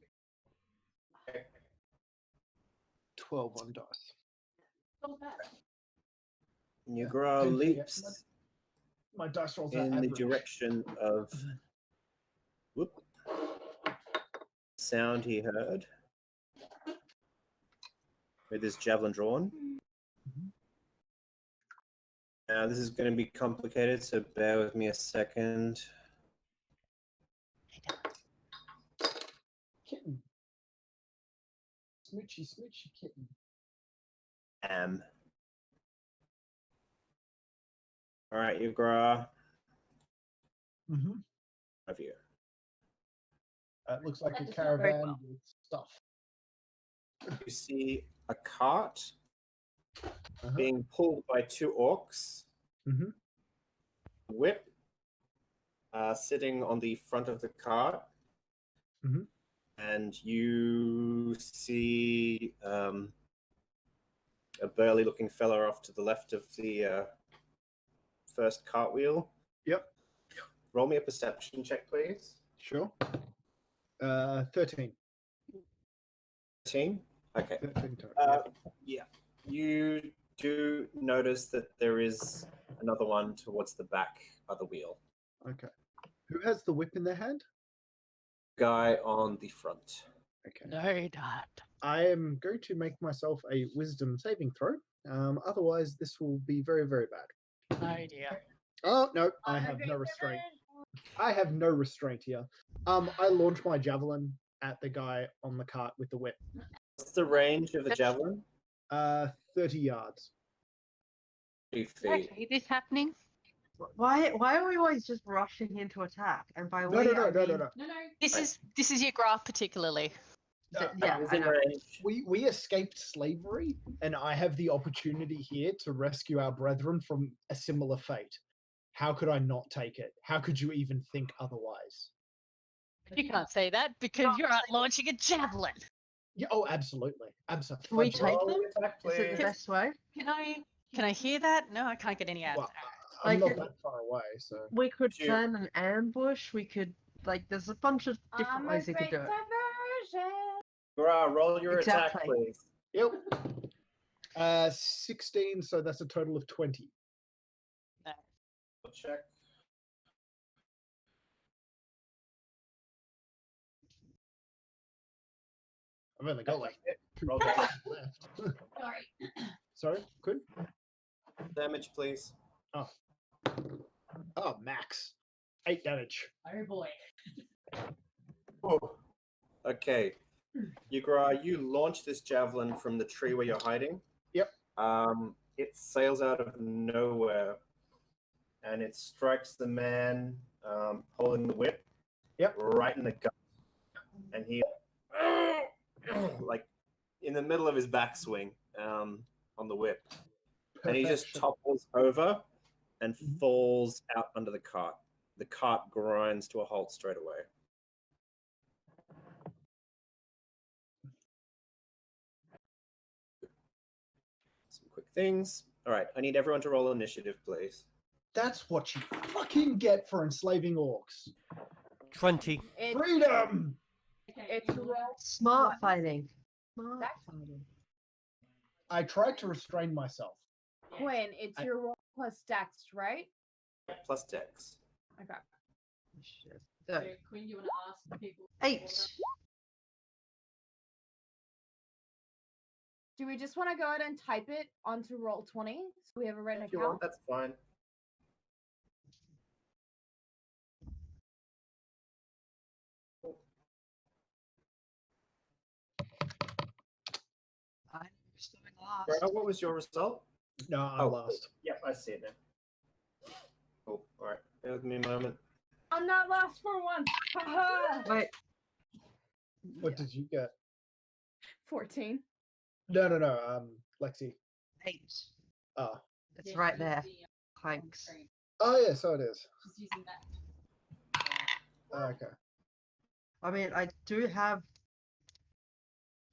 12 on dice. Your Gra Don't forget, leaps My dice rolls are in the average. direction of sound he heard with his javelin drawn. Now this is going to be complicated, so bear with me a second. Kitten. Smoochy, smoochy kitten. All right, you Gra. Mm-hmm. Of you. It looks like That a does not very caravan well. with stuff. You see a cart Uh-huh. being pulled by 2 orcs. Mhm. Whip sitting on the front of the cart. Mhm. And you see a burly looking fella off to the left of the first cartwheel. Yep. Roll me a perception check, please. Sure. 13. 13? Okay. 13 total. Yeah. You do notice that there is another one towards the back of the wheel. Okay. Who has the whip in their hand? Guy on the front. Okay. No, Dad. I am going to make myself a wisdom saving throw. Otherwise, this will be very, very bad. Oh dear. Oh, no. I have no restraint. I have no restraint here. I launch my javelin at the guy on the cart with the whip. What's the range of the javelin? 30 yards. 3 feet. Okay, this happening. Why are we always just rushing into attack? And by No, we, no, I no, no, no, mean, no. No. This is your graph particularly. Yeah, Is I in know. range. We escaped slavery, and I have the opportunity here to rescue our brethren from a similar fate. How could I not take it? How could you even think otherwise? You can't say that because you're out launching a javelin. Yeah, oh, absolutely. Absolutely. Can we take Roll them? the attack, Is it the please. best way? Can I hear that? No, I can't get any out. Well, Like I'm not it- that far away, so. We could Shoot. plan an ambush. We could, like, there's a bunch of different I'm a ways you could great do it. diversion. Gra, roll your attack, Exactly. please. Yep. 16, so that's a total of 20. Check. I've only got like Roll 2 damage. left. Sorry. Sorry, good. Damage, please. Oh, max. 8 damage. Oh boy. Oh. Okay. Yugra, you launch this javelin from the tree where you're hiding. Yep. It sails out of nowhere and it strikes the man holding the whip. Yep. Right in the gut. And he, like, in the middle of his backswing on the whip. And he just Perfection. topples over and falls out under the cart. The cart grinds to a halt straight away. Some quick things. All right, I need everyone to roll initiative, please. That's what you fucking get for enslaving orcs. 20. Freedom! It's roll. Smart What? fighting. Smart That's- fighting. I tried to restrain myself. Quinn, it's your roll plus dex, right? Plus dex. Okay. Shit. So, Quinn, you want to ask people? 8. Do we just want to go ahead and type it onto roll 20 so we have a written If you account? want, that's fine. I'm still in last. Right, what was your result? No, I'm last. Yep, I see it now. Oh, all right. Bear with me a moment. I'm not lost for once. Haha. Wait, What did you get? 14. No, Lexi. 8. Oh. It's right there. Thanks. Oh, yeah, so it is. Just using that. Okay. I mean, I do have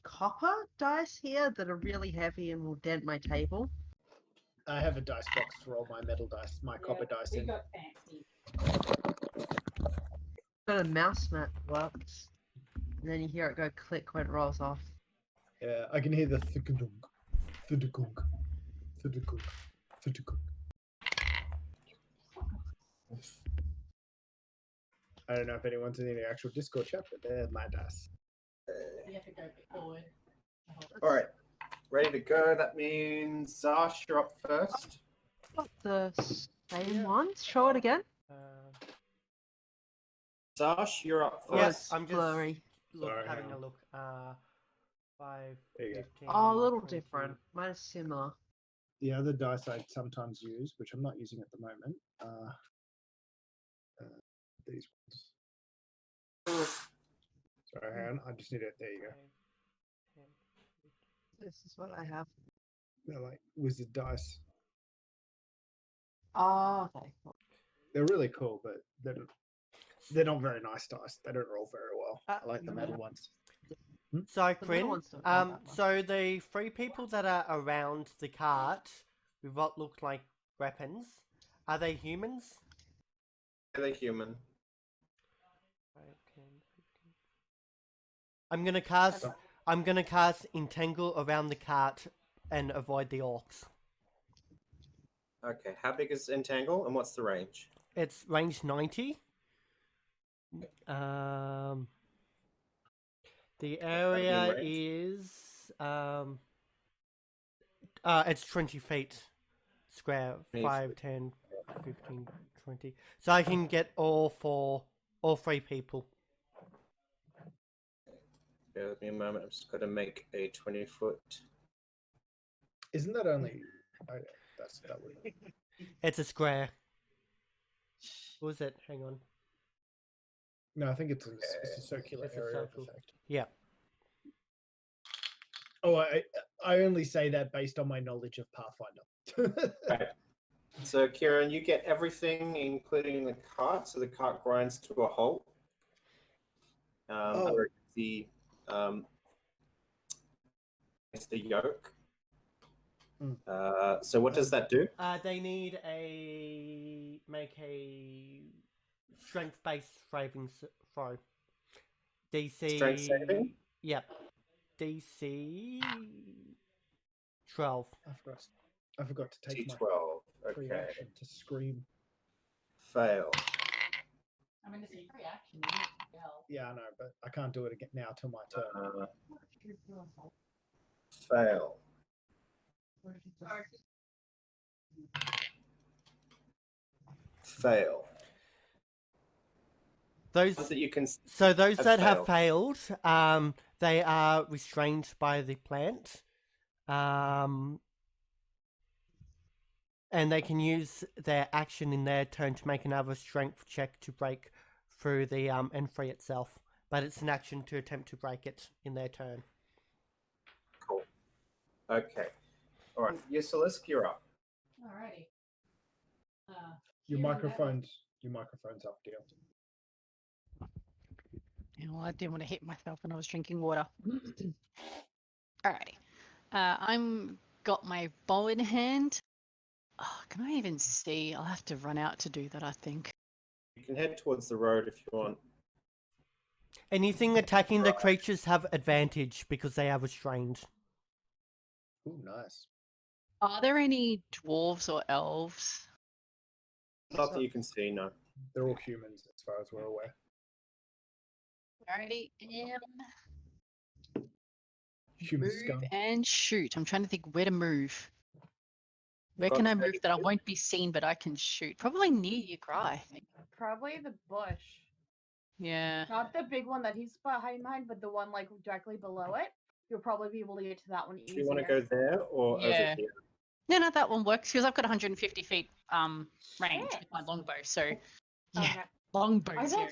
copper dice here that are really heavy and will dent my table. I have a dice box to roll my metal dice, my copper dice We in. got fancy. Got a mouse mat works. And then you hear it go click when it rolls off. Yeah, I can hear the thudunk, thudukunk, thudukunk, thudukunk. I don't know if anyone's in the actual Discord chat, but they're my dice. You have to go a bit forward. All right. Ready to go. That means Zash, you're up first. Got the same ones. Show it again. Zash, you're up Or first. Yes, I'm just blurry. Sorry, having hang a on. look. 5, There you go. 15, Oh, a little 20. different. Mine is similar. The other dice I sometimes use, which I'm not using at the moment, these ones. Sorry, hang on. I just need it. There you go. 5, 10, 15. This is what I have. They're like wizard dice. Oh, okay. They're really cool, but they're not very nice dice. They don't roll very well. I like the metal ones. So, The middle Quinn, ones don't have that much. so the 3 people that are around the cart with what look like weapons, are they humans? They're human. 5, 10, 15. I'm gonna cast Entangle around the cart and avoid the orcs. Okay. How big is Entangle and what's the range? It's range 90. The area range? is it's 20 feet square. 20 5, feet. 10, 15, 20. So I can get all 3 people. Bear with me a moment. I'm just going to make a 20-foot. Isn't that only? Oh, yeah, that would. It's a square. What was it? Hang on. No, I think it's a circular It's a area of circle. effect. Yeah. Oh, I only say that based on my knowledge of Pathfinder. Right. So, Kieran, you get everything, including the cart. So the cart grinds to a halt. Oh. It's the yoke. Mm. So what does that do? They need make a strength-based saving throw. DC. Strength saving? Yep. DC 12. I forgot to take my T12. free Okay. action to scream. Fail. I mean, it's a free action. You need to yell. Yeah, I know, but I can't do it again now till my turn. Fail. Fail. Those Ones that you can. So those have that have failed, they are restrained by the plant, and they can use their action in their turn to make another strength check to break through the Enfrey itself. But it's an action to attempt to break it in their turn. Cool. Okay. All right. Yusilisk, you're up. Alrighty. Your microphone's up, dear. You know, I didn't want to hit myself when I was drinking water. Alrighty. I'm got my bow in hand. Oh, can I even see? I'll have to run out to do that, I think. You can head towards the road if you want. Anything attacking the creatures have advantage because they are restrained. Ooh, nice. Are there any dwarves or elves? Not that you can see, no. They're all humans, as far as we're aware. Alrighty. Human Move scum. and shoot. I'm trying to think where to move. Where Got can I 30 move that I feet. won't be seen, but I can shoot? Probably near you, Gry, I think. Probably the bush. Yeah. Not the big one that he's behind, but the one like directly below it. You'll probably be able to get to that one Do easier. you want to go there or over Yeah. here? No, that one works because I've got 150 feet range Shit. with my longbow. So yeah, Okay. longbow I here.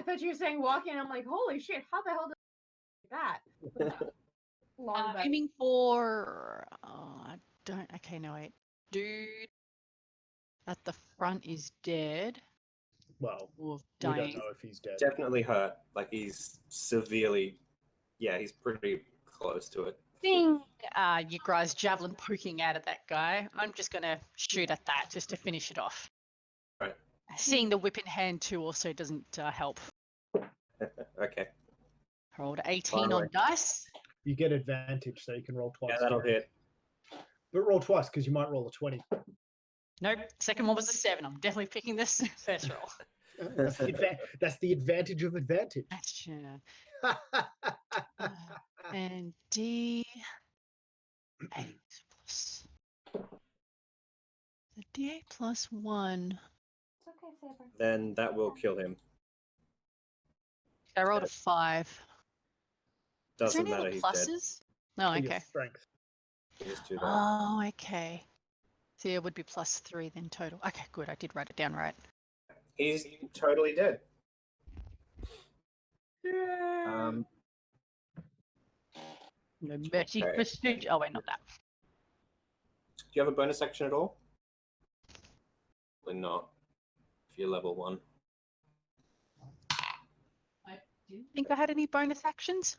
thought you were saying walking. I'm like, holy shit! How the hell did I do that? Long bow. Aiming for. Oh, I don't. Okay, no wait. Dude at the front is dead Well, or we don't dying. know if he's dead. Definitely hurt. Like he's severely. Yeah, he's pretty close to it. Seeing you guys javelin poking out at that guy, I'm just gonna shoot at that just to finish it off. Right. Seeing the whip in hand too also doesn't help. Okay. Rolled 18 Fire on away. dice. You get advantage, so you can roll twice. Yeah, that'll hit. But roll twice, because you might roll a 20. Nope. Second one was a 7. I'm definitely picking this first roll. That's the advantage of advantage. That's and D8 plus the D8 plus 1. It's okay, Saber. Then that will kill him. I rolled a 5. Is there Doesn't any matter. other He's dead. pluses? No, For your okay. strength. Just do that. Oh, okay. So it would be plus 3 then total. Okay, good. I did write it down right. He's totally dead. No mercy Okay. pursuit. Oh wait, not that. Do you have a bonus action at all? Probably not. If you're level 1. I didn't think I had any bonus actions.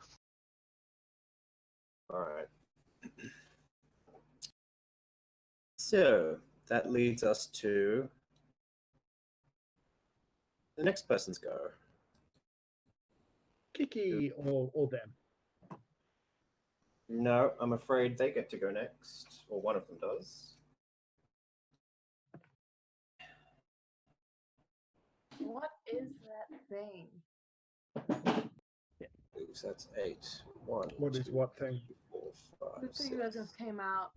Alright. So that leads us to the next person's go. Kiki or them. No, I'm afraid they get to go next, or one of them does. What is that thing? Oops, that's 8. 1. What is 2, what thing? 4, 5, The thing 6. that just came out.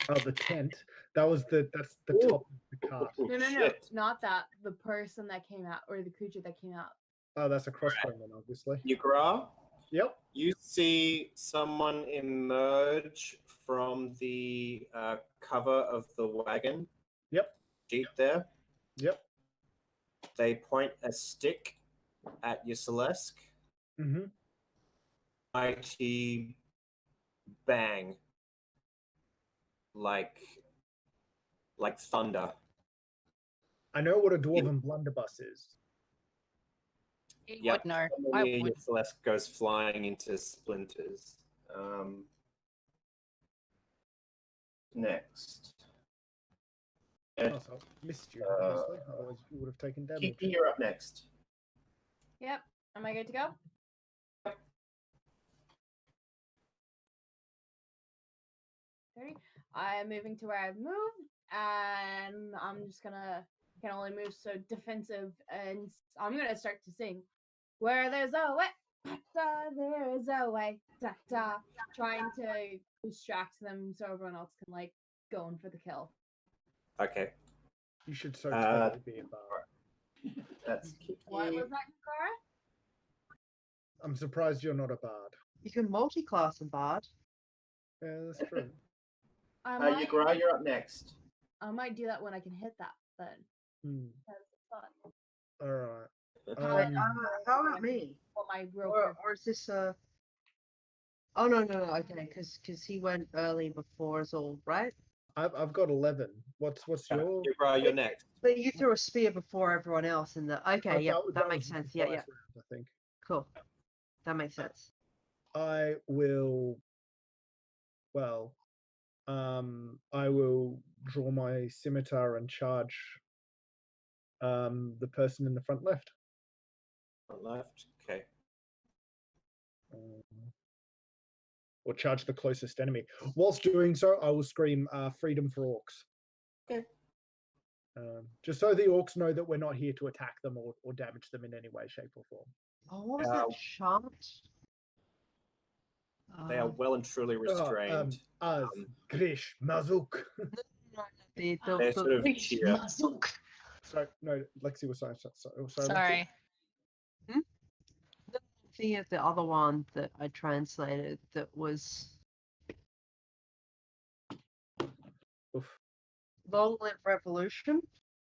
Oh, the tent. That's the Ooh. top of the cart. Ooh, No, shit. not that. The person that came out, or the creature that came out. Oh, that's a crossbowman, obviously. Yugra, Yep. you see someone emerge from the cover of the wagon. Yep. Jeep there. Yep. They point a stick at your Celeste. Mm-hmm. Mighty bang. Like thunder. I know what a dwarven blunderbuss is. You Yep. would know. Somewhere I near would. your Celeste goes flying into splinters. Next. Oh, so I missed you, obviously. Otherwise, you would have taken damage. Kiki, you're up next. Yep. Am I good to go? I'm moving to where I've moved, and I'm just gonna can only move so defensive, and I'm gonna start to sing. Where there's a way, there is a way, trying to distract them so everyone else can like go in for the kill. Okay. You should so totally be a bard. That's Kiki. What was that, Kara? I'm surprised you're not a bard. You can multi-class a bard. Yeah, that's true. Yugara, you're up next. I might do that when I can hit that then. Hmm. That's fun. All right. Wait, how about me? What my real Or is this a? Oh no, okay, because he went early before us all, right? I've got 11. What's your? Yugara, you're next. But you threw a spear before everyone else in the. Okay, yeah, that makes was sense. the Yeah, first round, I think. cool. That makes sense. I will. Well, I will draw my scimitar and charge the person in the front left. Front left. Okay. Or charge the closest enemy. Whilst doing so, I will scream freedom for orcs. Okay. Just so the orcs know that we're not here to attack them or damage them in any way, shape, or form. Oh, what was that chant? They are well and truly restrained. Grish, Mazuk. The They sort of cheer. Sorry, no, Lexi was sorry. Sorry. Thinking of the other one that I translated that was Oof. Long Live Revolution,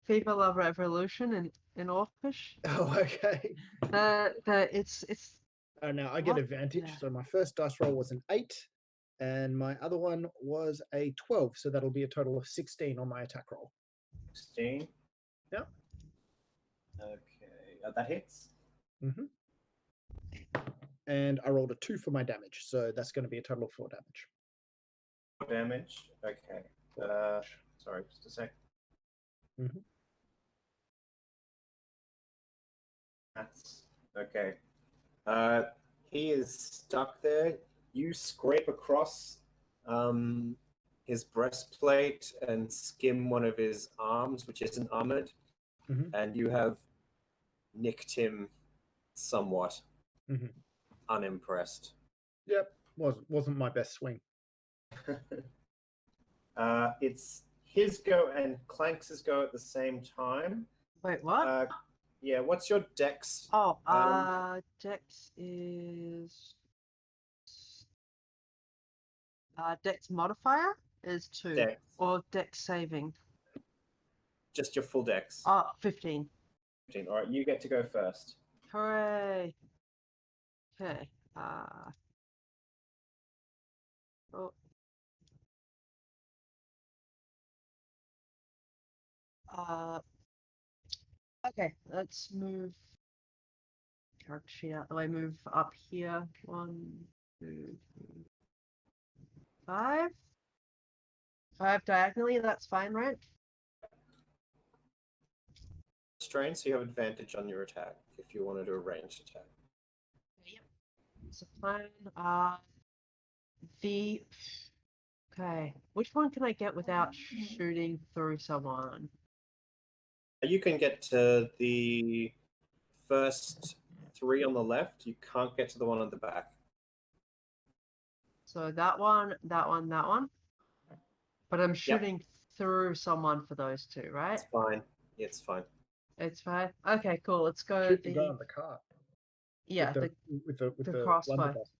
Viva la Revolution in Orcish. Oh, okay. It's Now I get What? advantage. Yeah. So my first dice roll was an 8, and my other one was a 12. So that'll be a total of 16 on my attack roll. 16. Yep. Okay. That hits. Mm-hmm. And I rolled a 2 for my damage, so that's going to be a total of 4 damage. 4 damage. Okay. Sorry, just a sec. Mhm. That's okay. He is stuck there. You scrape across his breastplate and skim one of his arms, which isn't armored, Mhm. and you have nicked him somewhat. Mhm. Unimpressed. Yep, wasn't my best swing. It's his go and Clanks's go at the same time. wait, what? Yeah, what's your dex? Dex is Dex modifier is 2 Dex. or Dex saving. Just your full dex. 15. 15. All right, you get to go first. Hooray! Okay. Oh. Okay, let's move character sheet out the way. Move up here. 1, 2, 3, 5. 5 diagonally. That's fine, right? Strain, so you have advantage on your attack if you want to do a ranged attack. Yep. It's a plan. Okay. Which one can I get without shooting through someone? You can get to the first 3 on the left. You can't get to the one on the back. So that one, that one, that one. But I'm shooting through someone for those 2, right? It's fine. It's fine. It's fine. Okay, cool. Let's go. Shoot the guy on the cart. Yeah, with the crossbow. blunderbuss.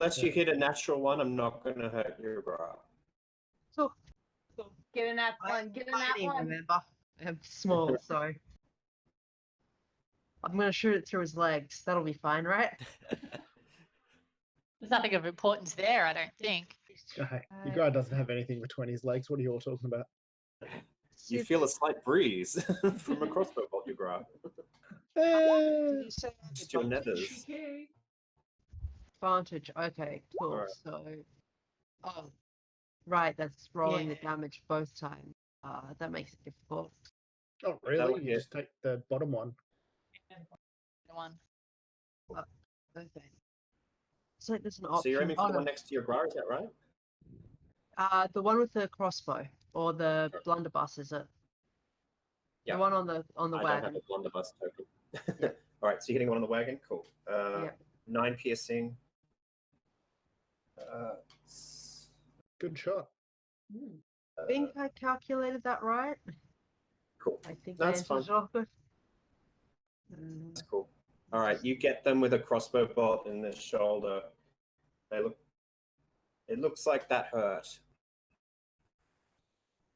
Unless you hit a natural one, I'm not going to hurt your bra. So Get in that one. Get in that one. Remember? I'm small, so I'm gonna shoot it through his legs. That'll be fine, right? There's nothing of importance there, I don't think. Okay. Your guy doesn't have anything between his legs. What are you all talking about? You feel a slight breeze from a crossbow bolt you grab. Did you say Just your nethers. advantage? Okay, cool. Alright. So, oh, right, that's rolling the Yeah. damage both times. That makes it difficult. Oh, That really? would You hit. just take the bottom one. One. Okay. So there's an option. So you're aiming for Oh, the one next to your gra, is that right? the one with the crossbow or the Sure. blunderbuss, is it? Yeah. The one on the I don't have wagon. a blunderbuss token. Yeah. All right, so you're hitting one on the wagon. Cool. Yeah. 9 piercing. Good shot. I think I calculated that right. Cool. I think That's I answered fine. it off good. That's cool. All right, you get them with a crossbow bolt in the shoulder. They look. It looks like that hurt.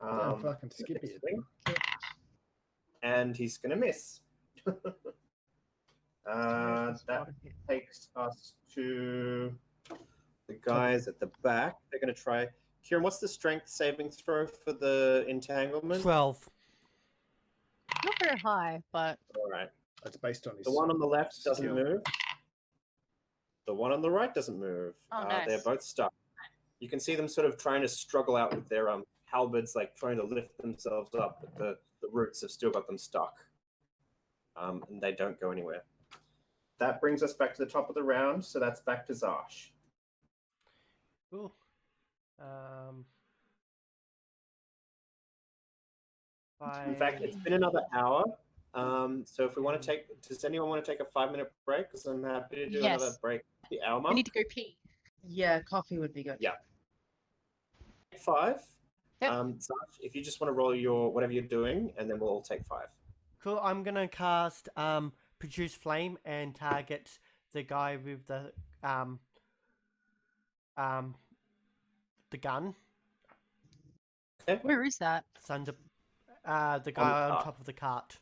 Damn fucking Skippy. Swing. And he's gonna miss. That takes us to the guys at the back. They're gonna try. Kieran, what's the strength saving throw for the entanglement? 12. Not very high, but All right. That's based on his. The one on the left doesn't skill. move. The one on the right doesn't move. Oh, They're nice. both stuck. You can see them sort of trying to struggle out with their halberds, like trying to lift themselves up, but the roots have still got them stuck. And they don't go anywhere. That brings us back to the top of the round, so that's back to Zash. Cool. In fact, it's been another hour. So if we want to take, does anyone want to take a 5-minute break? Because I'm happy to do another Yes. break at the hour mark. we need to go pee. Yeah, coffee would be good. Yeah. 5. Yep. Zash, if you just want to roll your whatever you're doing, and then we'll all take 5. Cool. I'm gonna cast produce flame and target the guy with the gun. Okay. Where is that? It's under the guy on cart. top of the cart.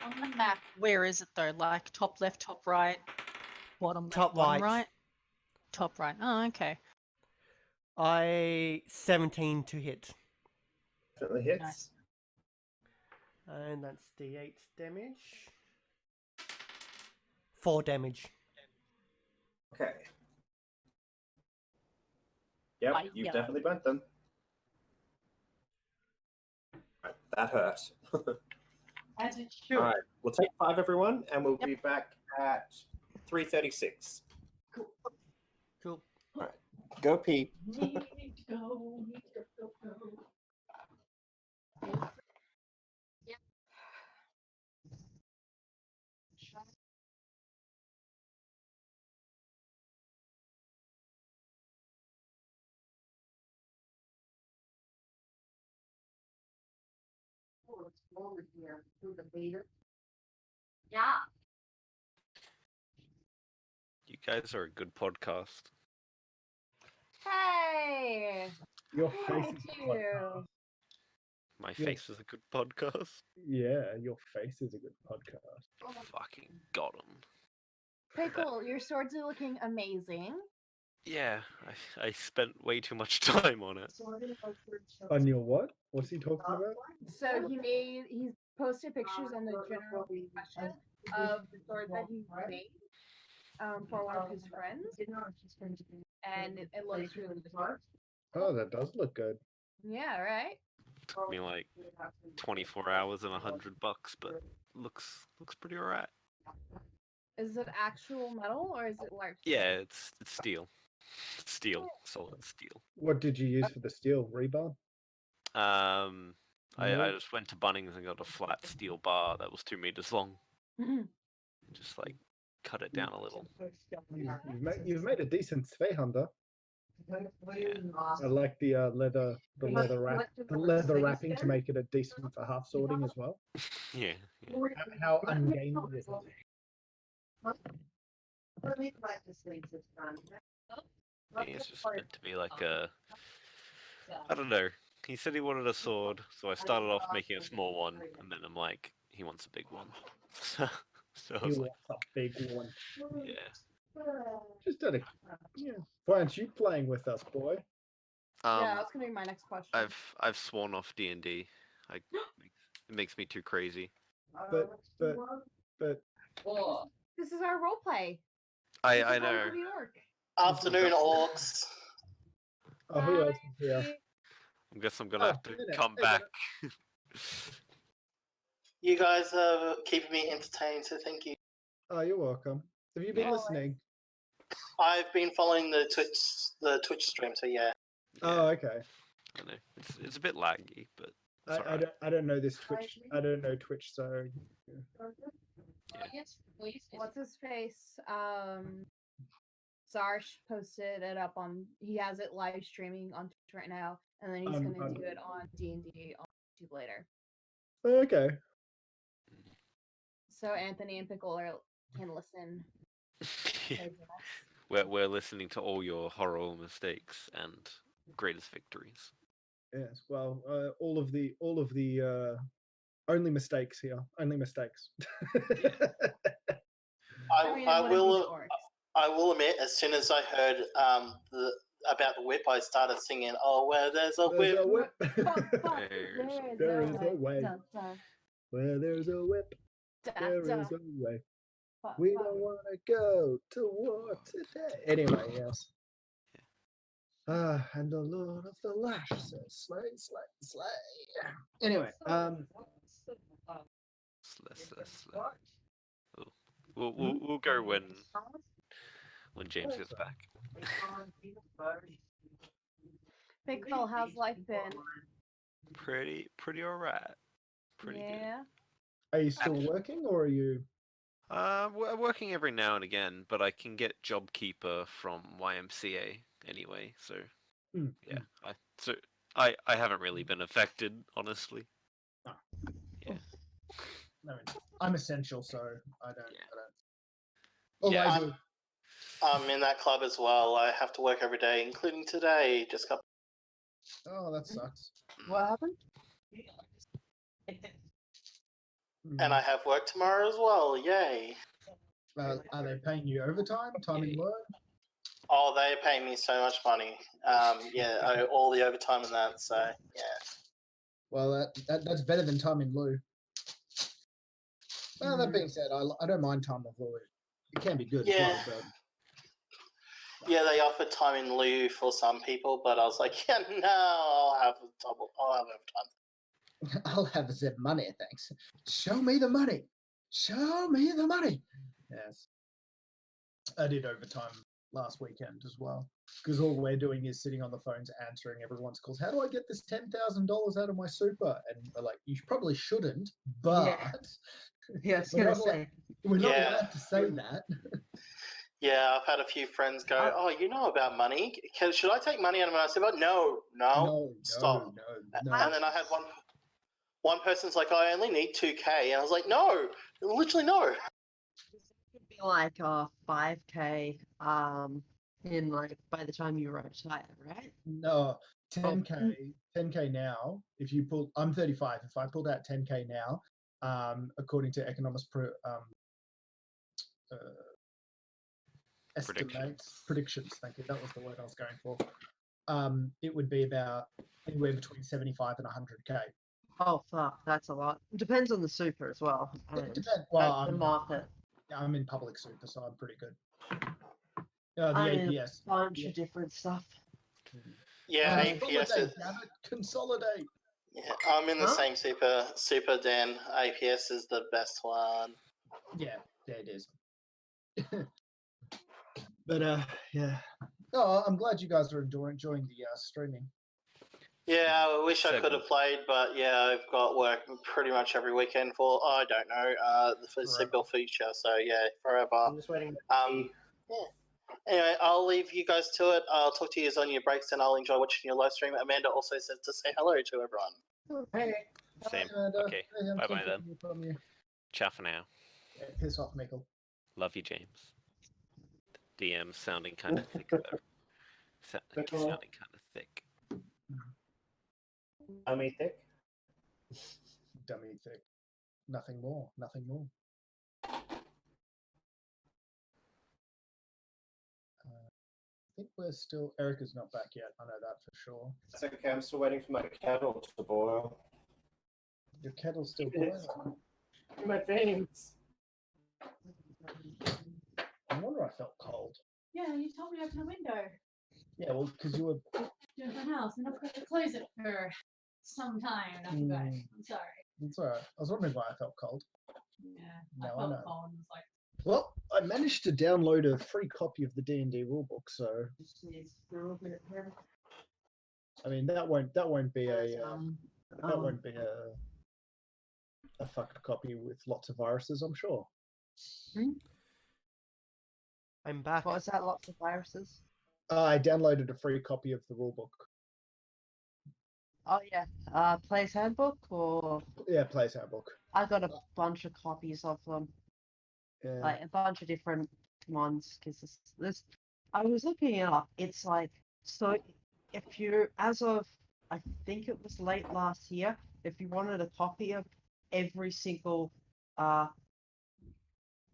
On the map. Where is it though? Like top left, top right, bottom left, Top bottom right. right? Top right. Oh, okay. 17 to hit. Definitely hits. Nice. And that's D8 damage. 4 damage. Okay. Yep, Bye, you've yeah. definitely burnt them. Right, that hurt. As it should. All right, we'll take 5, everyone, and we'll be back at 3:36. Cool. Go pee. Yeah. You guys are a good podcast. Hey, Your face thank is a you. podcast. My Yes. face is a good podcast. Yeah, your face is a good podcast. Fucking got him. Pretty cool. Your swords are looking amazing. Yeah, I spent way too much time on it. On your what? What's he talking about? So he posted pictures on the general question of the sword that he made for one of his friends, and it looks really good. Oh, that does look good. Yeah, right. Took me like 24 hours and $100, but looks pretty alright. Is it actual metal or is it large? Yeah, it's steel. It's steel, solid steel. What did you use for the steel? Rebar? I No. just went to Bunnings and got a flat steel bar that was 2 meters long. Just like cut it down a little. You've made a decent Spey Hunter. Yeah. I like the leather wrapping to make it a decent for half sorting as well. Yeah. How ungainly is it? It's just meant to be like a, I don't know, He said he wanted a sword, so I started off making a small one, and then I'm like, he wants a big one. So I He was like, wants a big one. yeah. Just out of yeah. Why aren't you playing with us, boy? Yeah, that's gonna be my next question. I've sworn off D&D. It makes me too crazy. But This is our role play. I know. New York. Afternoon, orcs. oh, who else is here? I guess I'm gonna have to Minute. come Hey, back. You guys are keeping me entertained, so thank you. Oh, you're welcome. Have you been Yeah. listening? I've been following the Twitch stream, so yeah. Oh, okay. I know. It's a bit laggy, but it's I alright. don't know this Twitch. I don't know Twitch, so What's his face? Sarsh posted it up on. He has it live streaming on Twitch right now, and then he's gonna do it on D&D on YouTube later. okay. So Anthony and Pickle can listen. Yeah. We're listening to all your horrible mistakes and greatest victories. Yes. Well, all of the only mistakes here. Only mistakes. I will admit, as soon as I heard about the whip, I started singing, "Oh, where there's a There's whip." a whip. There is a way. Where there's a whip, there is a way. We don't want to go to war today. Anyway, yes. And the Lord of the Lash says, "Slay, slay, slay." Anyway, Slay. We'll go when James gets back. Pickle, how's life been? Pretty alright. Pretty Yeah. are you still working, or are you? We're working every now and again, but I can get JobKeeper from YMCA anyway, so yeah. I haven't really been affected, honestly. Oh. Yeah. No, I'm essential, so I don't. Yeah. I do. I'm in that club as well. I have to work every day, including today. Just got. Oh, that sucks. What happened? And I have work tomorrow as well. Yay! Are they paying you overtime, time and low? Oh, they're paying me so much money. All the overtime and that. So yeah. Well, that's better than time in lieu. Well, that being said, I don't mind time in lieu. It can be good Yeah. as well, Yeah, they offered time in lieu for some people, but I was like, yeah, no, I'll have overtime. but I'll have the money, thanks. Show me the money. Show me the money. Yes. I did overtime last weekend as well, because all we're doing is sitting on the phones answering everyone's calls. How do I get this $10,000 out of my super? And we're like, you probably shouldn't, but Yeah, I was gonna say. we're not allowed to say that. Yeah, I've had a few friends go, "Oh, you know about money? Should I take money out of my?" I said, "No, stop." No. And then I had one person's like, "I only need 2K," and I was like, "No, literally no." It could be like 5K in like by the time you retire, right? No, 10K now. If you pull, I'm 35. If I pulled out 10K now, according to economics predictions. Thank you. That was the word I was going for. It would be about anywhere between 75 and 100K. Oh fuck, that's a lot. It depends on the super as well. It depends. Well, the market. I'm in public super, so I'm pretty good. The I'm in APS. a bunch of different stuff. Yeah, APS. Consolidate. Yeah, I'm in the same super. Dan. APS is the best one. Yeah, it is. But yeah. Oh, I'm glad you guys are enjoying the streaming. Yeah, I wish I could have played, but yeah, I've got work pretty much every weekend for, I don't know, the foreseeable future. So yeah, forever. I'm just waiting. Yeah. Anyway, I'll leave you guys to it. I'll talk to you on your breaks, and I'll enjoy watching your live stream. Amanda also says to say hello to everyone. Hey. Same. Okay. Bye then. Ciao for now. Yeah, piss off, Michael. Love you, James. DM sounding kind of thick though. Sounding kind of thick. Dummy thick. Dummy thick. Nothing more. Nothing more. I think we're still. Erica's not back yet. I know that for sure. That's okay. I'm still waiting for my kettle to boil. Your kettle's still It is. boiling. In my veins. No wonder I felt cold. Yeah, you told me to open the window. Yeah, well, because you were. Doing something else, and I forgot to close it for some time. And I forgot. I'm sorry. It's alright. I was wondering why I felt cold. Yeah, Now I I felt know. cold and was like, Well, I managed to download a free copy of the D&D rulebook, so I mean that won't be a fucked copy with lots of viruses, I'm sure. I'm back. What was that? Lots of viruses? I downloaded a free copy of the rulebook. Oh yeah. Player's handbook or Yeah, Player's Handbook. I got a bunch of copies of them. Yeah. Like a bunch of different ones because this I was looking it up. It's like so if you as of I think it was late last year, if you wanted a copy of every single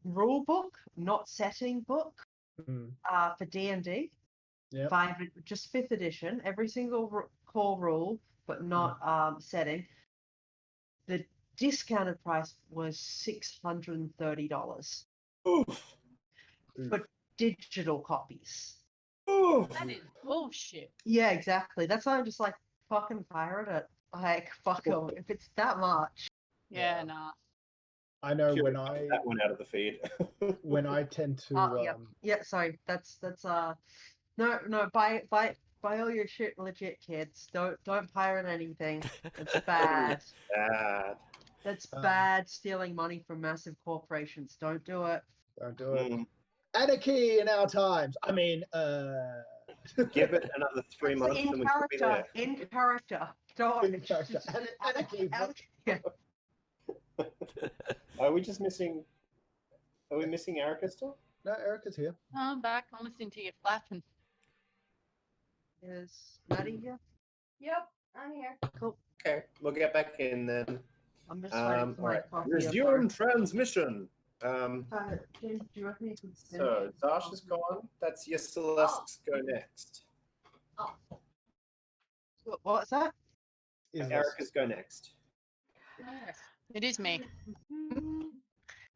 rule book, not setting book, for D&D, Yeah. just 5th edition, every single core rule, but not setting. The discounted price was $630 Oof. for digital copies. Oof. that is bullshit. Yeah, exactly. That's why I'm just like fucking pirate it. Like fuck 'em. If it's that much. Yeah, Yeah. nah. I know Pure when cut I that one out of the feed. when I tend to Yep. Yeah, sorry. That's no buy all your shit legit, kids. Don't pirate anything. It's bad. Bad. That's bad stealing money from massive corporations. Don't do it. don't do it. Mm. Anarchy in our times. I mean, Give it another 3 months and we could be there. In character. Don't. In character. Anarchy. Yeah. Are we just missing? Are we missing Erica still? No, Erica's here. I'm back. I'm listening to you flapping. Is Maddie here? Yep, I'm here. Cool. Okay, we'll get back in then. I'm just waiting for my Alright. coffee. Resume transmission. James, do you reckon you can send So me Zash is gone. That's your Celeste's go next. What's that? Erica's go next. It is me.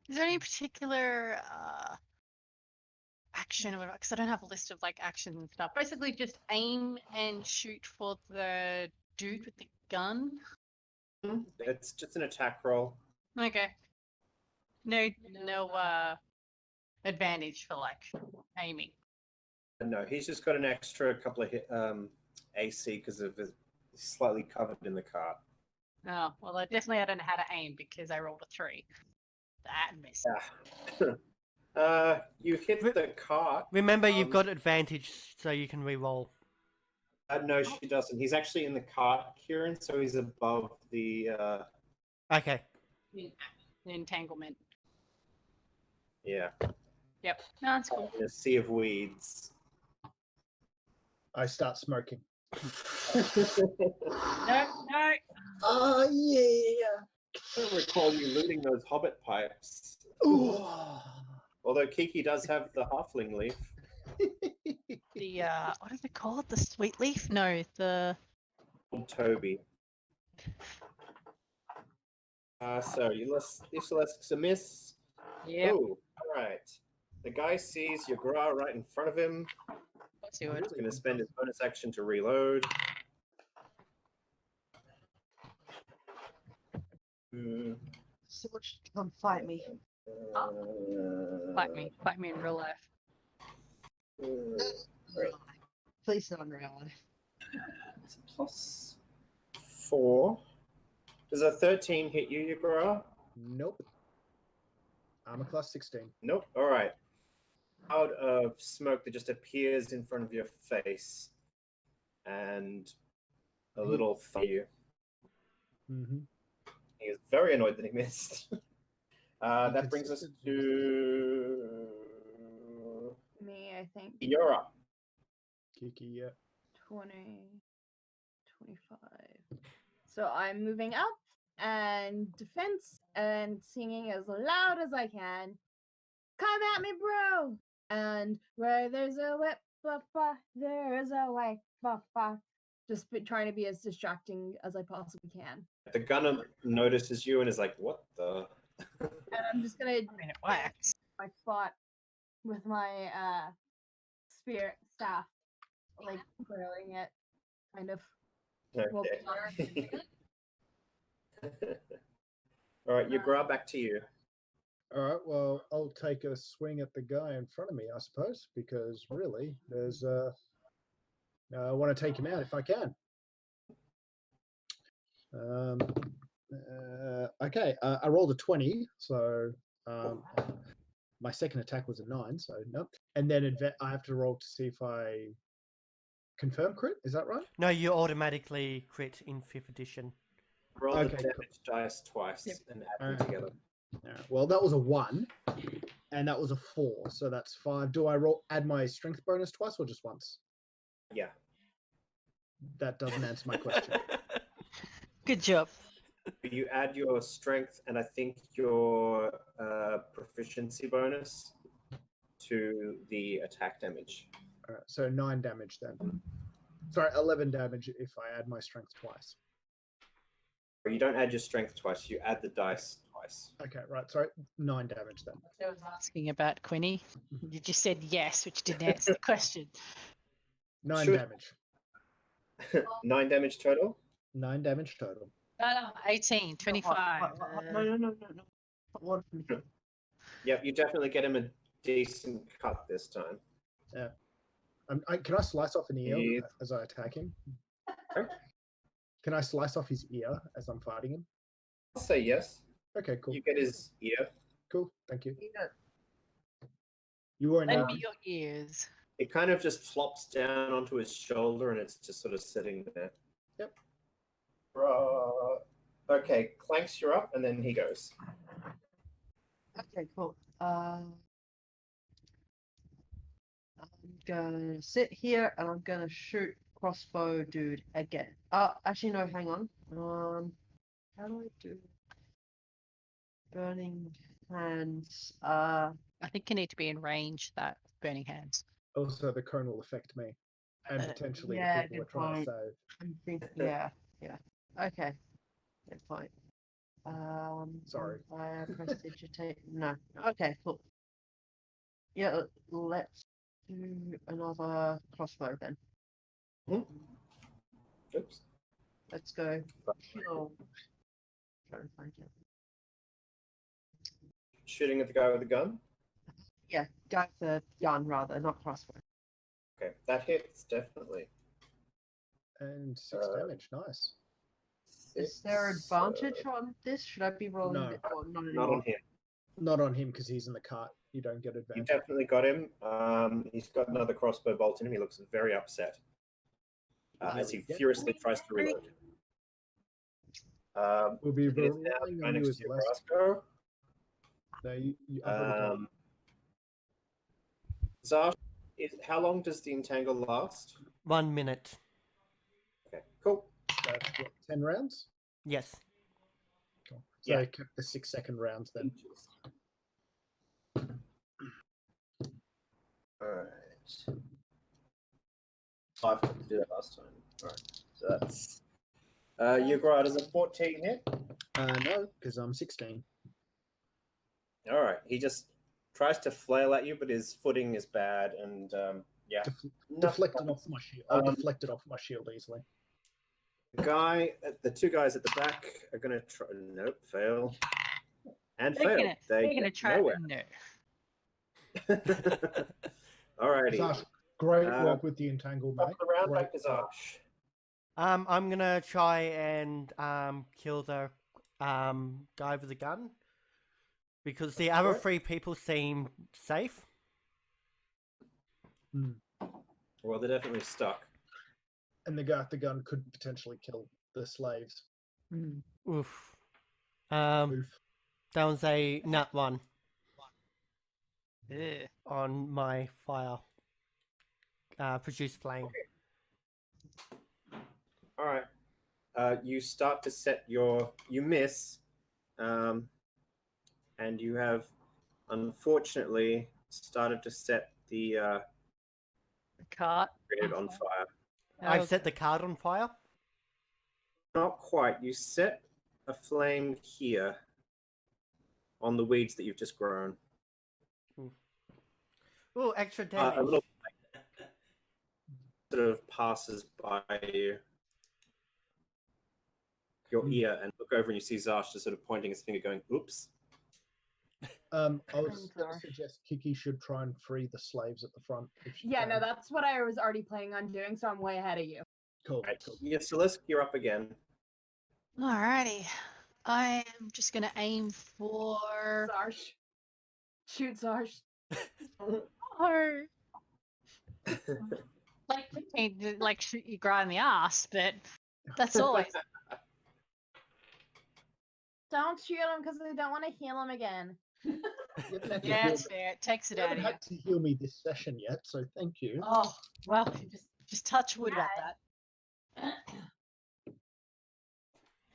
Is there any particular action or because I don't have a list of like actions and stuff. Basically, just aim and shoot for the dude with the gun. It's just an attack roll. Okay. No advantage for like aiming. No, he's just got an extra couple of hit, AC because of his slightly covered in the cart. Oh well, I definitely don't know how to aim because I rolled a 3. That missed. You hit the cart. Remember, you've got advantage, so you can re-roll. No, she doesn't. He's actually in the cart, Kieran, so he's above the. Okay. Entanglement. Yeah. Yep. No, that's cool. In a sea of weeds. I start smoking. No. Oh yeah. I don't recall you looting those hobbit pipes. Ooh. Although Kiki does have the halfling leaf. The what is it called? The sweet leaf? No, the Old Toby. So your Celeste's a miss. yeah. Oh, alright. The guy sees your Gra right in front of him. Let's do it. He's going to spend his bonus action to reload. So much to come fight me. Fight me in real life. Please not in real life. It's a +4. Does a 13 hit you, Gra? Nope. I'm a class 16. Nope. All right. Cloud of smoke that just appears in front of your face, and a little fire. Mm-hmm. He is very annoyed that he missed. That brings us to Me, I think. you're up. Kiki, yeah. 20, 25. So I'm moving up and defense and singing as loud as I can. Come at me, bro! And where there's a whip, there is a way, just trying to be as distracting as I possibly can. The gunner notices you and is like, "What the?" And I'm just gonna I mean, it works. my spot with my spirit staff, like whirling it, kind of. Okay. All right, you grab back to you. All right. Well, I'll take a swing at the guy in front of me, I suppose, because really, there's I want to take him out if I can. Okay. I rolled a 20, so my second attack was a 9, so no. And then I have to roll to see if I confirm crit. Is that right? No, you automatically crit in 5th edition. Roll the Okay, damage dice twice and add them Alright. together. Well, that was a 1, and that was a 4, so that's 5. Do I add my strength bonus twice or just once? Yeah. That doesn't answer my question. Good job. You add your strength and I think your proficiency bonus to the attack damage. All right, so 9 damage then. Sorry, 11 damage if I add my strength twice. You don't add your strength twice, you add the dice twice. Okay, right. Sorry, 9 damage then. I was asking about Quinny. You just said yes, which didn't answer the question. 9 Should- damage. 9 damage total? 9 damage total. No, 18, 25. No. What? Yep, you definitely get him a decent cut this time. Can I slice off an ear Yeah. as I attack him? Sorry? Can I slice off his ear as I'm fighting him? I'll say yes. Okay, cool. You get his ear. Cool, thank you. You were in Lend me your ears. It kind of just flops down onto his shoulder and it's just sort of sitting there. Yep. Okay, Clanks, you're up, and then he goes. Okay, cool. I'm gonna sit here and I'm gonna shoot crossbow dude again. Actually no, hang on. How do I do burning hands? I think you need to be in range, that burning hands. Also, the cone will affect me. And potentially yeah, the people we're good trying to point. save. I'm thinking, yeah. Okay. Good point. Sorry. Fire, prestidigitate. No. Okay, cool. Yeah, let's do another crossbow then. Oops. Let's go. Kill. Trying to find it. Shooting at the guy with the gun? Yeah, go for gun rather, not crossbow. Okay, that hits, definitely. And 6 damage, nice. Is there advantage on this? Should I be rolling? No. Or not Not anymore? on him. Not on him because he's in the cart. You don't get You advantage. definitely got him. He's got another crossbow bolt in him. He looks very upset as he Yep. furiously tries to reload. We'll be it is now relying right on you next as to your less. crossbow. No, I've already got it. Zash, how long does the entangle last? 1 minute. Okay, cool. That's what, 10 rounds? Yes. Cool. So Yeah. I kept the 6-second rounds then. Alright. I forgot to do that last time. Alright, so that's... Yugra, does a 14 hit? No, because I'm 16. Alright, he just tries to flail at you, but his footing is bad, and yeah. Deflected off my shield. I deflected off my shield easily. The two guys at the back are going to try... Nope, fail. And fail. They're gonna try. nowhere. No. Alrighty. Zash, great work with the entangle, Top mate. of the round, Great back to work. Zash. I'm gonna try and kill the guy with the gun because the other Alright. 3 people seem safe. Well, they're definitely stuck. And the guy with the gun could potentially kill the slaves. Oof. Oof. That was a nat 1 Ugh. on my fire. Produce flame. Alright. you start to set you miss, and you have unfortunately started to set the Cart. grid on fire. I've set the card on fire. Not quite. You set a flame here on the weeds that you've just grown. Oh, extra A damage. little sort of passes by your ear and look over and you see Zarsh just sort of pointing his finger going, oops. I was going Sorry. to suggest Kiki should try and free the slaves at the front. If she Yeah, can. no, that's what I was already planning on doing, so I'm way ahead of you. Cool. Right. cool. Yeah, Celeste, you're up again. Alrighty. I am just gonna aim for. Zarsh. Shoot Zarsh. Oh. Like shoot you guy in the ass, but that's always. Don't shoot him because I don't want to heal him again. You haven't had to Yeah, heal it's me- fair. It takes it you out haven't of you. had to heal me this session yet, so thank you. Oh well, just touch wood about that.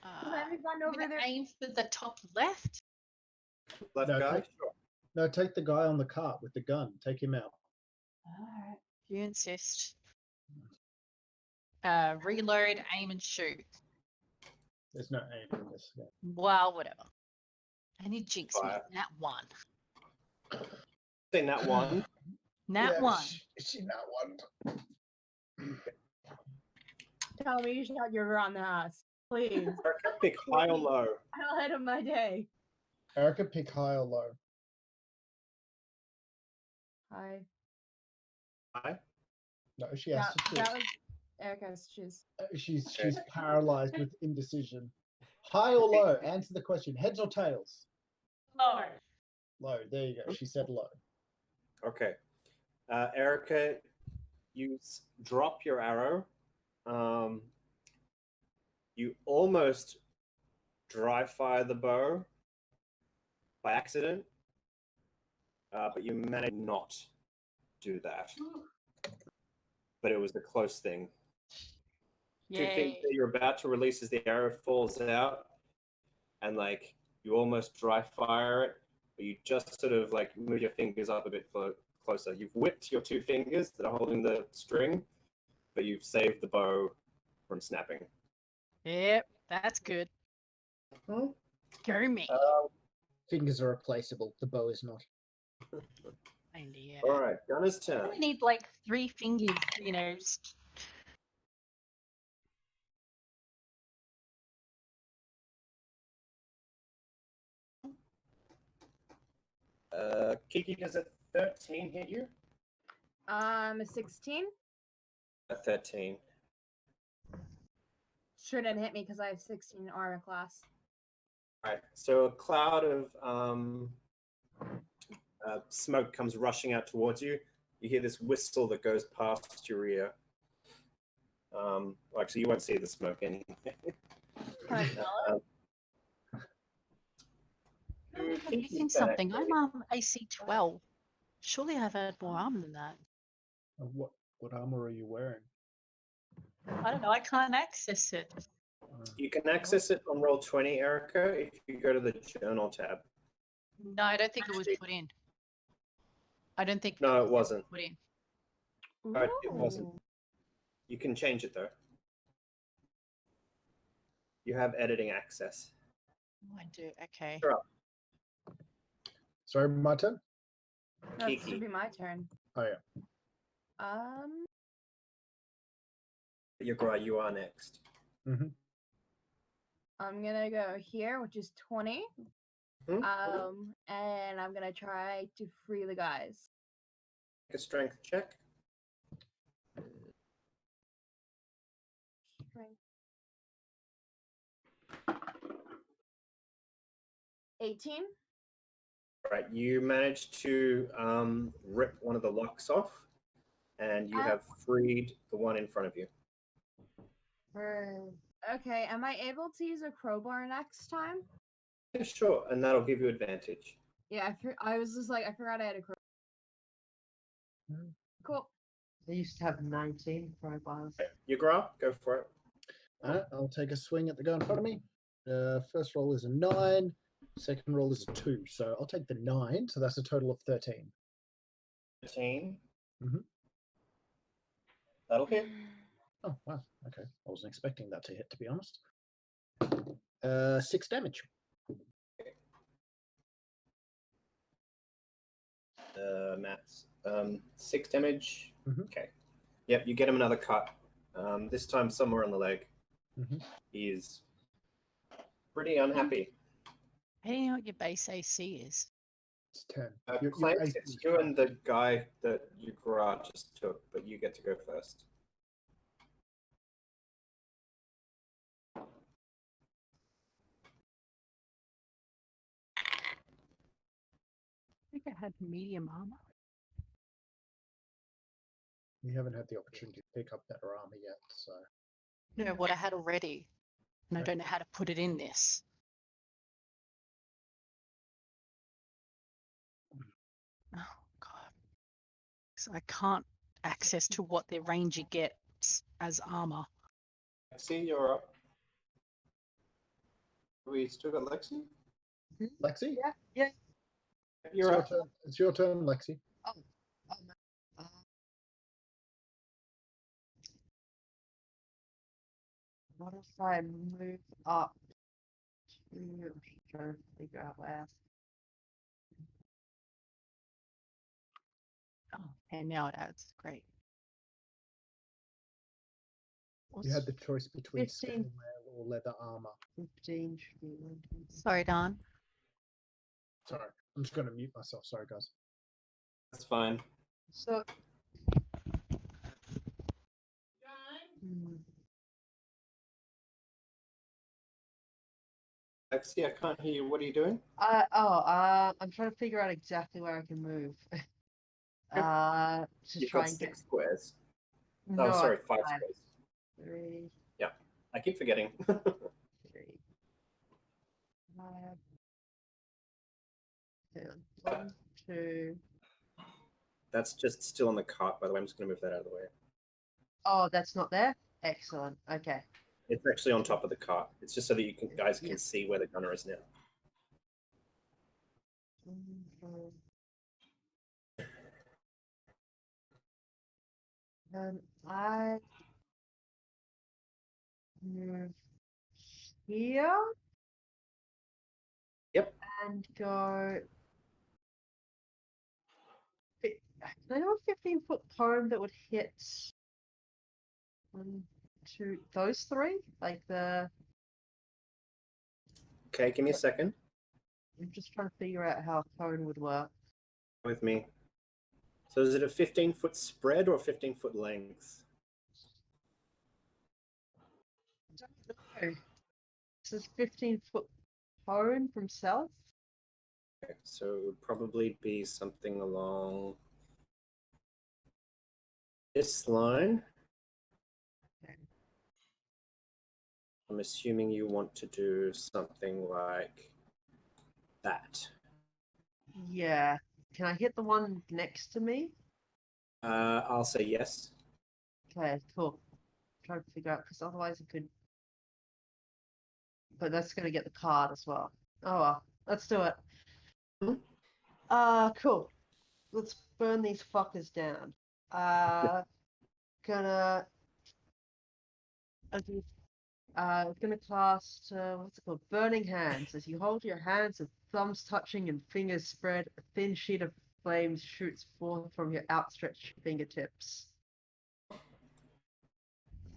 I've gone I'm over gonna there. aim for the top left. Left No, guy? take- No, take the guy on the cart with the gun. Take him out. Alright, if you insist. Reload, aim, and shoot. There's no aim in this. Yeah. Well, whatever. And you jinx me. Fire. Nat 1. Saying that one. Nat 1. She not one. Tell me you shot your on the ass. Please. Pick high or low. Highlight of my day. Erica, pick high or low. Hi. High? No, she has That, to choose. that was Erica's choose. She's paralyzed with indecision. High or low? Answer the question. Heads or tails? Low. Low. There you go. She said low. Okay. Erica, you drop your arrow. You almost dry fire the bow by accident, but you managed not do that. But it was a close thing. 2 feet Yay. that you're about to release as the arrow falls out, and like you almost dry fire it, but you just sort of like move your fingers up a bit closer. You've whipped your 2 fingers that are holding the string, but you've saved the bow from snapping. Yep, that's good. Hmm? Go me. Fingers are replaceable. The bow is not. Yeah. All right, Gunner's I turn. only need like 3 fingers, you know. Kiki, does a 13 hit you? A 16. A 13. Shouldn't hit me because I have 16 armor class. All right, so a cloud of smoke comes rushing out towards you. You hear this whistle that goes past your ear. Well, actually, you won't see the smoke anyway. Can I smell it? I'm missing something. I'm AC 12. Surely I've had more armor than that. What armor are you wearing? I don't know. I can't access it. You can access it on Roll20, Erica, if you go to the Journal tab. No, I don't think it was put in. I don't think. No, it wasn't. Put in. Alright, it wasn't. Ooh. You can change it, though. You have editing access. Oh, I do. Okay. You're up. Sorry, my turn? No, it Kiki. should be my turn. Oh, yeah. You are next. Mm-hmm. I'm gonna go here, which is 20. Hmm? And I'm gonna try to free the guys. Make a strength check. Strength. 18. Right, you managed to rip one of the locks off, and you have freed the one in front of you. Okay, am I able to use a crowbar next time? Yeah, sure, and that'll give you advantage. Yeah, I was just like, I forgot I had a crowbar. Cool. They used to have 19 crowbars. You grow up, go for it. I'll take a swing at the guy in front of me. First roll is a 9. Second roll is a 2. So I'll take the 9. So that's a total of 13. 13. Mhm. That'll hit. Oh, wow. Okay. I wasn't expecting that to hit, to be honest. 6 damage. Maths. 6 damage. Mhm. Okay. Yep, you get him another cut. This time somewhere on the leg. Mhm. He is pretty unhappy. I don't know what your base AC is. It's 10. Clanks, AC it's is you 5. and the guy that you just took, but you get to go first. I think I had medium armor. You haven't had the opportunity to pick up better armor yet, so. No, what I had already. And I Okay. don't know how to put it in this. Oh, God. So I can't access to what their ranger gets as armor. Lexi, you're up. We still got Lexi? Lexi? Yeah. You're up. Turn. It's your turn, Lexi. Oh, no. What if I move up to, I'm just trying to figure out where. Oh, and now it adds. Great. You had the choice between 15. mail or leather armor. 15 should be 1, 2, 3. Sorry, Don. Sorry, I'm just going to mute myself. Sorry, guys. That's fine. So, Lexi, I can't hear you. What are you doing? I'm trying to figure out exactly where I can move. To You've try got and 6 squares. No, Oh, sorry, 5 5. squares. 3, I keep forgetting. 3, 5. 1, 2. That's just still on the cart, by the way. I'm just going to move that out of the way. Oh, that's not there? Excellent. Okay. It's actually on top of the cart. It's just so that you guys can Yeah. see where the gunner is now. I move here. Yep. And go. Can I do a 15-foot cone that would hit 1, 2, those 3? Like the. Okay, give me a second. I'm just trying to figure out how a cone would work. With me. So is it a 15-foot spread or a 15-foot length? I don't know. It says 15-foot cone from south. Okay, so it would probably be something along this line. Okay. I'm assuming you want to do something like that. Yeah. Can I hit the one next to me? I'll say yes. Okay, cool. Trying to figure out because otherwise it could. But that's gonna get the card as well. Oh well, let's do it. Cool. Let's burn these fuckers down. Gonna. Gonna cast what's it called? Burning Hands. As you hold your hands with thumbs touching and fingers spread, a thin sheet of flames shoots forth from your outstretched fingertips.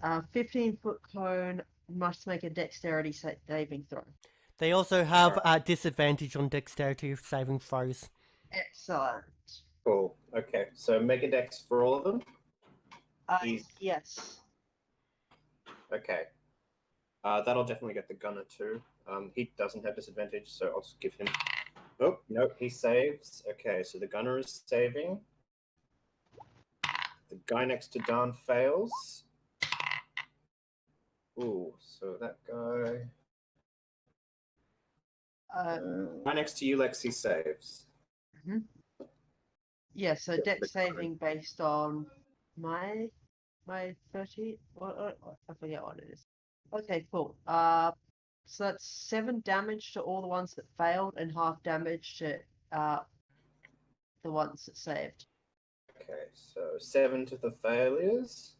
15-foot cone must make a dexterity saving throw. They also have disadvantage on dexterity saving throws. Excellent. Cool. Okay, so make a dex for all of them. Yes. Okay. That'll definitely get the gunner too. He doesn't have disadvantage, so I'll just give him. Oh, no, he saves. Okay, so the gunner is saving. The guy next to Dan fails. Ooh, so that guy. Guy next to you, Lexi, saves. Yeah, so Yeah, dex the saving based on my 30. What I forget what it is. Okay, cool. So that's 7 damage to all the ones that failed, and half damage to the ones that saved. Okay, so 7 to the failures.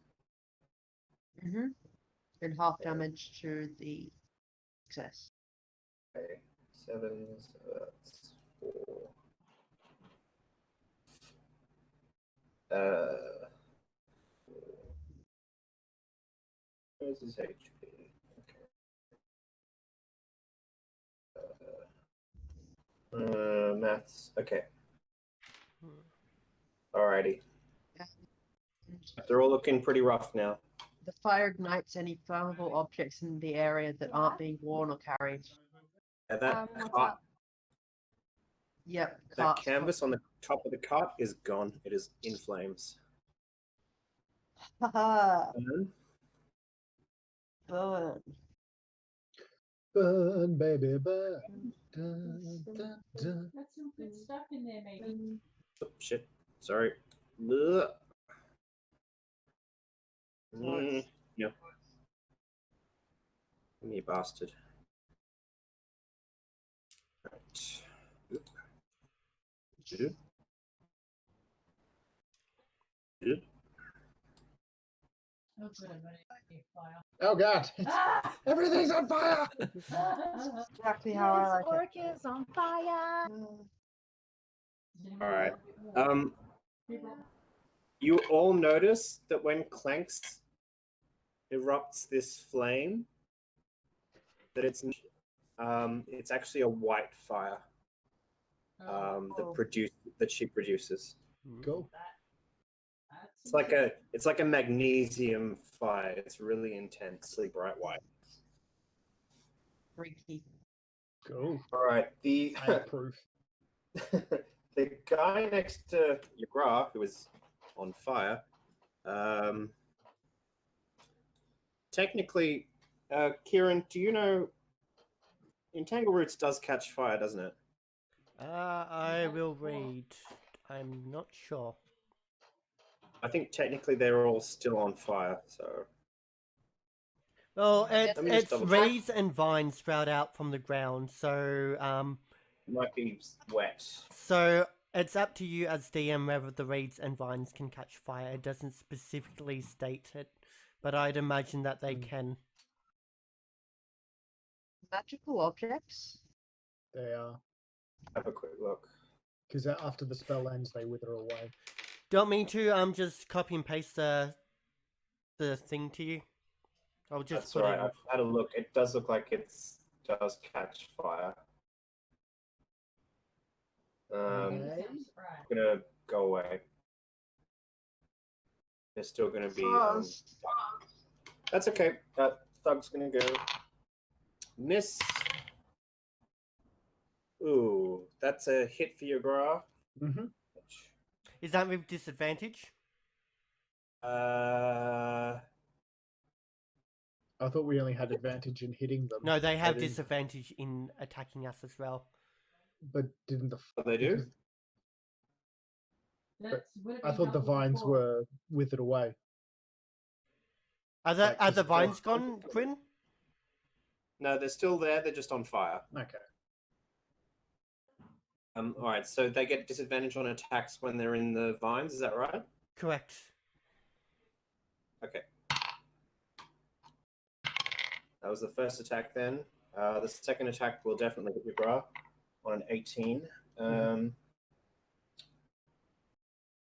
Mm-hmm. And half damage to the success. Okay, 7, so that's 4. Where's his HP? Okay. Maths. Okay. Alrighty. They're all looking pretty rough now. The fire ignites any flammable objects in the area that aren't being worn or carried. And that What's cart, up? Yep. that carts. canvas on the top of the cart is gone. It is in flames. Haha. And Burn. Burn, baby, burn. Dun, dun, dun. Got some good stuff in there, maybe. oh, shit. Sorry. Ugh. Yeah. You bastard. Right. Oop. Oop. Oop. Oh, good, I'm ready to fire. Oh god, Ah! everything's on fire! Exactly how I This like orc is on fire. it. All right. You all notice that when Clanks erupts this flame, that it's actually a white fire that she produces. Go. It's like a magnesium fire. It's really intensely bright white. Freaky. Go. All right. I approve. The guy next to Yagra, who is on fire, technically, Kieran, do you know Entangle Roots does catch fire, doesn't it? I will read. I'm not sure. I think technically they're all still on fire, so Well, Let me just it's double check. reeds and vines sprout out from the ground, so it might be wet. so it's up to you as DM whether the reeds and vines can catch fire. It doesn't specifically state it, but I'd imagine that they can. Magical objects? They are. Have a quick look. Because after the spell ends, they wither away. Don't mean to just copy and paste the thing to you. I'll just That's put all right. it. I've had a look. It does look like it does catch fire. Okay. I'm surprised. Gonna go away. They're still gonna be. That's okay. Thug's gonna go. Miss. Ooh, that's a hit for your Gra. Mm-hmm. Is that with disadvantage? I thought we only had advantage in hitting them. No, they have didn't- disadvantage in attacking us as well. But didn't the? What they do? because Would have I been thought the helpful vines before. were withered away. Are Like, the just vines for- gone, Quinn? No, they're still there. They're just on fire. Okay. All right. So they get disadvantage on attacks when they're in the vines. Is that right? Correct. Okay. That was the first attack then. The second attack will definitely hit your Gra on an 18.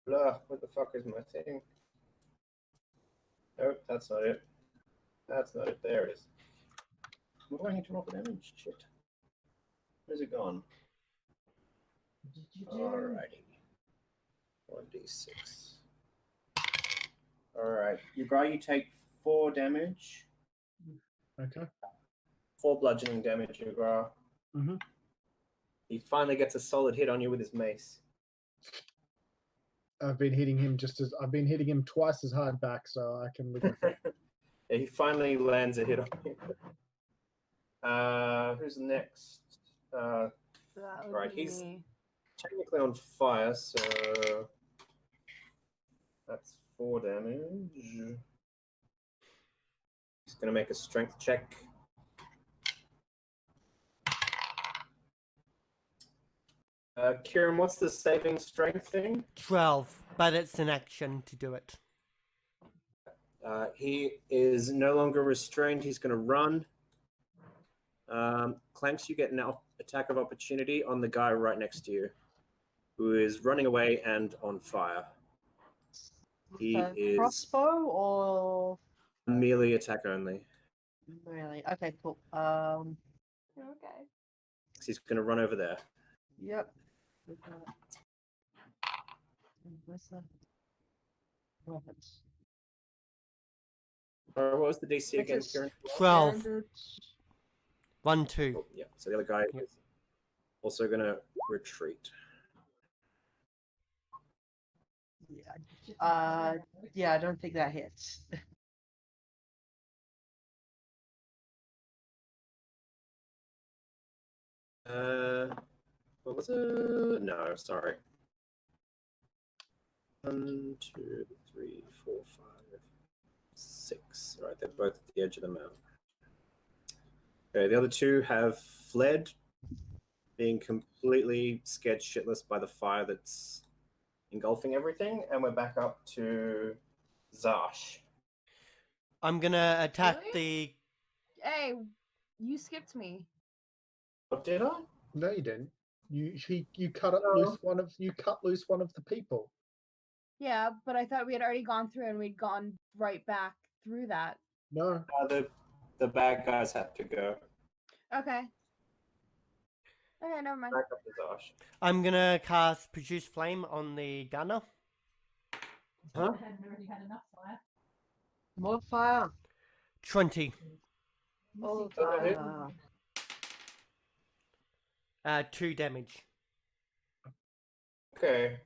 Blah, what the fuck is my thing? Nope, that's not it. That's not it. There it is. What do I need to roll for damage? Shit. Where's it gone? Alrighty. 1d6. Alright. You take 4 damage. Okay. 4 bludgeoning damage, Yugra. Mhm. He finally gets a solid hit on you with his mace. I've been hitting him twice as hard back, so I can live with it. Yeah, he finally lands a hit on you. Who's next? That would Right, be he's- me. Technically on fire, so that's 4 damage. He's going to make a strength check. Kieran, what's the saving strength thing? 12, but it's an action to do it. He is no longer restrained. He's going to run. Clanks, you get an attack of opportunity on the guy right next to you, who is running away and on fire. He is crossbow or melee attack only. really? Okay, cool. Okay. So he's going to run over there. Yep. Where's the weapons? What was the DC again, Which is Kieran? 12. Standard. 1, 2. Oh, yeah. So the other guy Yep. is also going to retreat. Yeah, I don't think that hits. What was it? No, sorry. 1, 2, 3, 4, 5, 6. All right, they're both at the edge of the map. Okay, the other two have fled, being completely scared shitless by the fire that's engulfing everything, and we're back up to Zash. I'm gonna attack Really? Hey, you skipped me. What did I? No, you didn't. You cut up No. loose one of the people. Yeah, but I thought we had already gone through and we'd gone right back through that. No. The bad guys have to go. Okay. Okay, never mind. Back up to Zash. I'm gonna cast Produce Flame on the gunner. Huh? I hadn't already had enough fire. More fire. 20. More Okay. fire. 2 damage. Okay.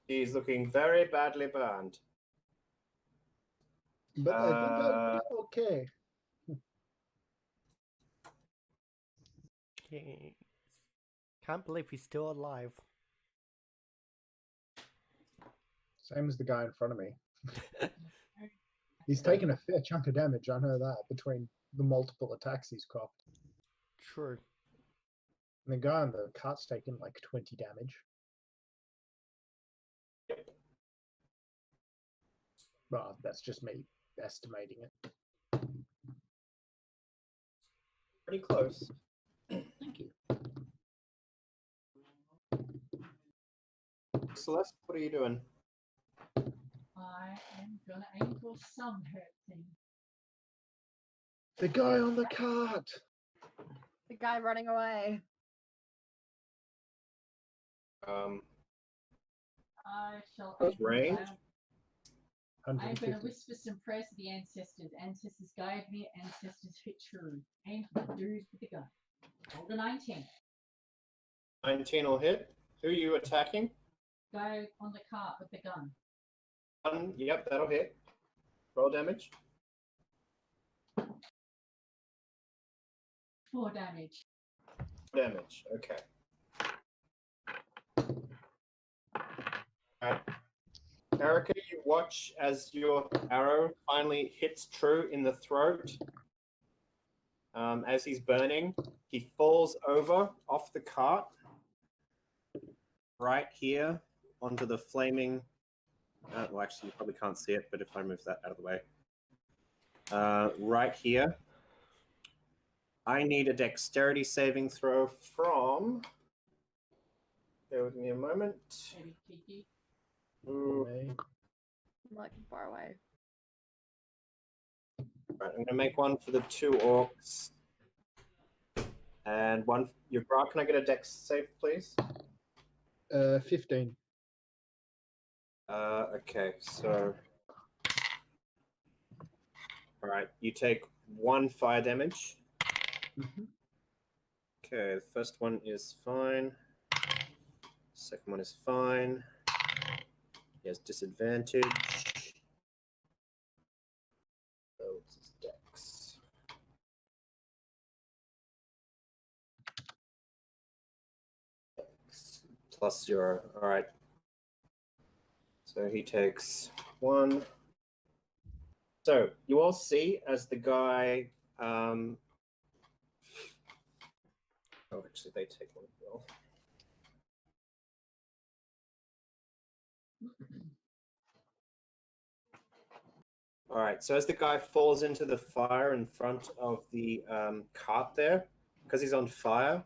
He's looking very badly burned. But I think I'll be okay. Okay. Can't believe he's still alive. Same as the guy in front of me. He's taken a fair chunk of damage, I know that, between the multiple attacks he's copped. True. And the guy on the cart's taken like 20 damage. Well, that's just me estimating it. Pretty close. Thank you. Celeste, what are you doing? I am gonna aim for some hurt thing. The guy on the cart! The guy running away. Um, I shall What's aim for range? I'm going to 150. whisper some prayers to the ancestors. Ancestors guide me, ancestors hit true. Aim for the dudes with the gun. Roll a 19. 19 will hit. Who are you attacking? Go on the cart with the gun. Yep, that'll hit. Roll damage. 4 damage. Damage. Okay. Alright. Erica, you watch as your arrow finally hits True in the throat. As he's burning, he falls over off the cart right here onto the flaming. Well, actually, you probably can't see it, but if I move that out of the way. Right here. I need a dexterity saving throw from. Bear with me a moment. Maybe Kiki. Ooh. I'm like far away. Right, I'm going to make one for the 2 orcs. And one. Your bra, can I get a dex save, please? 15. Okay, so. Alright, you take 1 fire damage. Mhm. Okay, the first one is fine. Second one is fine. He has disadvantage. So it's his dex. Dex plus 0. Alright. So he takes 1, So you all see as the guy. Oh, actually, they take one as well. All right. So as the guy falls into the fire in front of the cart there, because he's on fire,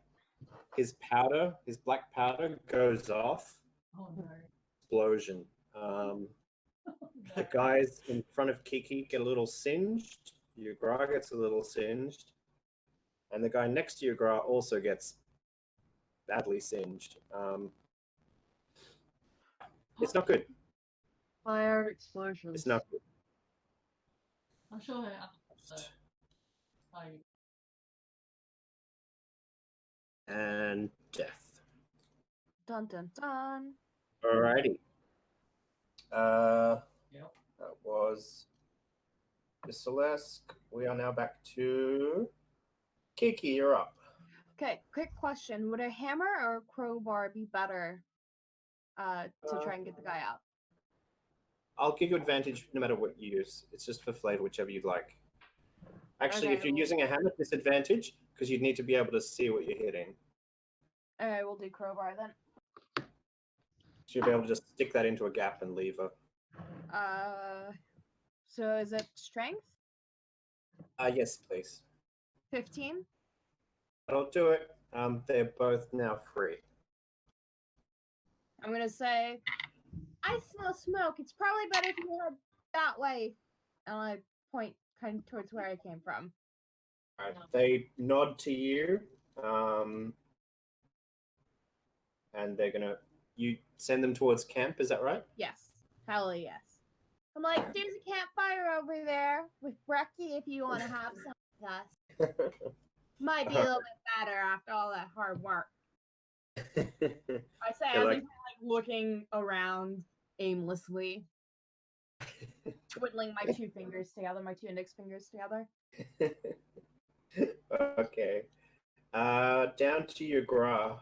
his powder, his black powder, goes off. Oh no. Explosion. The guys in front of Kiki get a little singed. Yugra gets a little singed. And the guy next to Yugra also gets badly singed. It's not good. Fire explosions. It's not good. I'm sure I And death. Dun dun dun. Alrighty. Yep. That was Celeste. We are now back to Kiki. You're up. Okay, quick question. Would a hammer or a crowbar be better to try and get the guy out? I'll give you advantage no matter what you use. It's just for flavor, whichever you'd like. Actually, Okay, if you're well- using a hammer, disadvantage, because you'd need to be able to see what you're hitting. Alright, we'll do crowbar then. So you'll be able to just stick that into a gap and lever. So is it strength? Yes, please. 15? That'll do it. They're both now free. I'm gonna say, I smell smoke. It's probably better if you head that way. And I point kind of towards where I came from. All right. They nod to you, and they're gonna. You send them towards camp. Is that right? Yes. Hell yes. I'm like, there's a campfire over there with Brecky if you want to have some with us. Might be a little bit better after all that hard work. I say You're as like- I'm looking around aimlessly, twiddling my two fingers together, my two index fingers together. Okay. Down to your gra.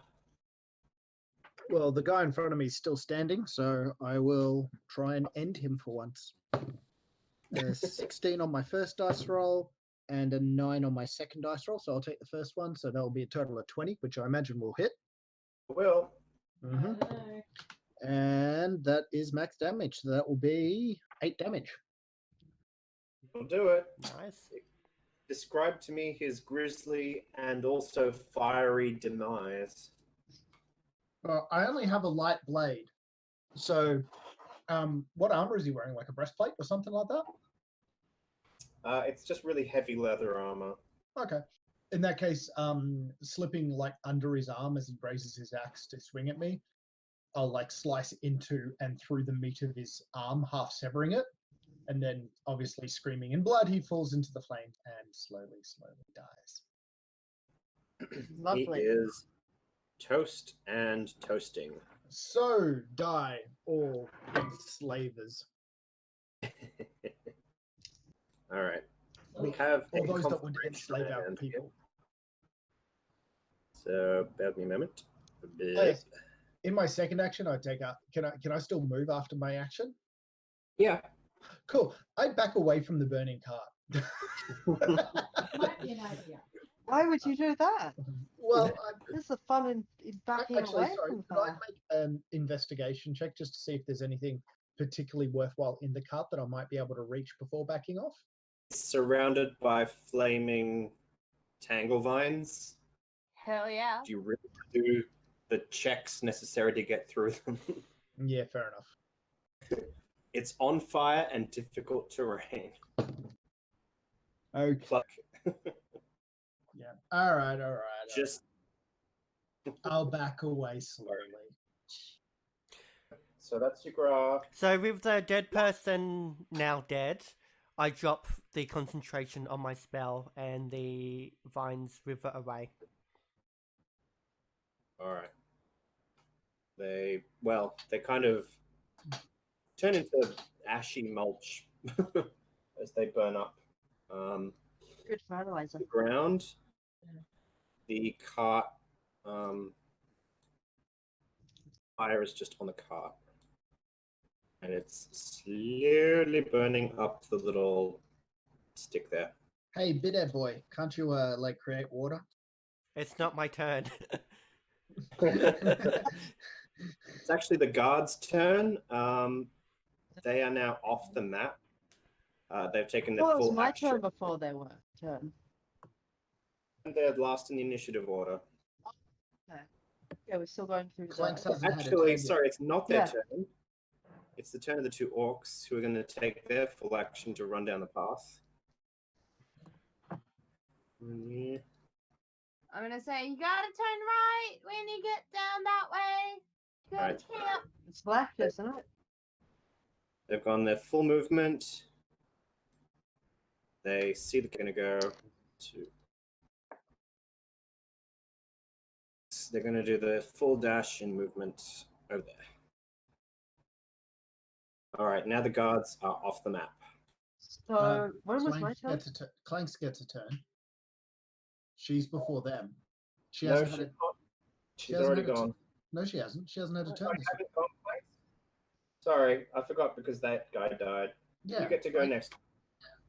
Well, the guy in front of me is still standing, so I will try and end him for once. 16 on my first dice roll and a 9 on my second dice roll, so I'll take the first one. So that'll be a total of 20, which I imagine will hit. Will. Mhm. I don't know. And that is max damage. So that will be 8 damage. Will do it. Nice. Describe to me his grisly and also fiery demise. I only have a light blade. So what armor is he wearing? Like a breastplate or something like that? It's just really heavy leather armor. Okay. In that case, slipping like under his arm as he raises his axe to swing at me, I'll like slice into and through the meat of his arm, half severing it. And then obviously screaming in blood, he falls into the flames and slowly dies. Lovely. He is toast and toasting. So die all enslavers. All right. We have Or a those that would confirmation enslave our hand here. people. So bear with me a moment. Yes. In my second action, I take out. Can I still move after my action? Yeah. Cool. I back away from the burning cart. Might be an idea. Why would you do that? Well, There's the fun in backing actually, away sorry. from Could I fire. make an investigation check just to see if there's anything particularly worthwhile in the cart that I might be able to reach before backing off? Surrounded by flaming tangle vines. Hell yeah. Do you really do the checks necessary to get through them? Yeah, fair enough. It's on fire and difficult terrain. Okay. Pluck. Yeah. All right. Just I'll back away slowly. so that's your graph. So with the dead person now dead, I drop the concentration on my spell and the vines wither away. All right. They kind of turn into ashy mulch as they burn up. Good fertilizer. The ground, the cart, fire is just on the cart, and it's slowly burning up the little stick there. Hey, Bidhead boy, can't you like create water? It's not my turn. It's actually the guards' turn. They are now off the map. They've taken their Well, it was full my action. turn before they were turn. And they're last in the initiative order. Yeah, we're still going through Clanks the... hasn't had a Actually, turn sorry, it's not their Yeah. turn. It's the turn of the two orcs who are going to take their full action to run down the path. Yeah. I'm gonna say you gotta turn right when you get down that way. Go Right. to camp. It's left, isn't it? They've gone their full movement. They see they're going to go to. They're going to do the full dash in movement over there. All right, now the guards are off the map. So, when was my turn? Clanks gets a turn. She's before them. She No, hasn't she's had a. not. She's hasn't already had a gone. No, she hasn't. She hasn't had a No, turn. I This haven't gone twice. Sorry, I forgot because that guy died. Yeah. You get to go next.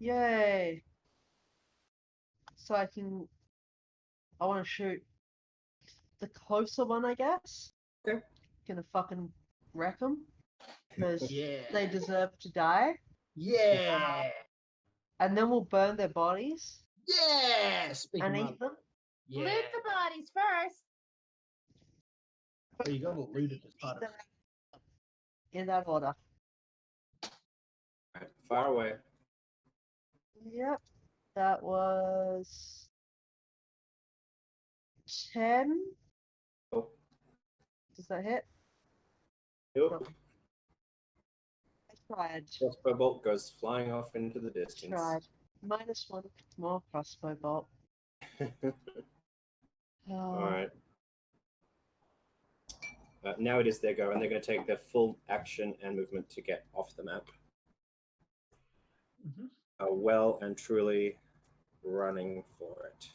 Yay! So I want to shoot the closer one, I guess. Okay. Gonna fucking wreck them. Because Yeah. they deserve to die. Yeah. And then we'll burn their bodies Yes. Big and mum. eat them. Yeah. Loot the bodies first. Oh, you got to loot it as part of it. In that order. All right, far away. Yep. That was 10. Oh, Does that hit? nope. I tried. Crossbow bolt goes flying off into the distance. Tried. -1 more crossbow bolt. All right. Now it is their go, and they're going to take their full action and movement to get off the map. Mhm. Well and truly running for it.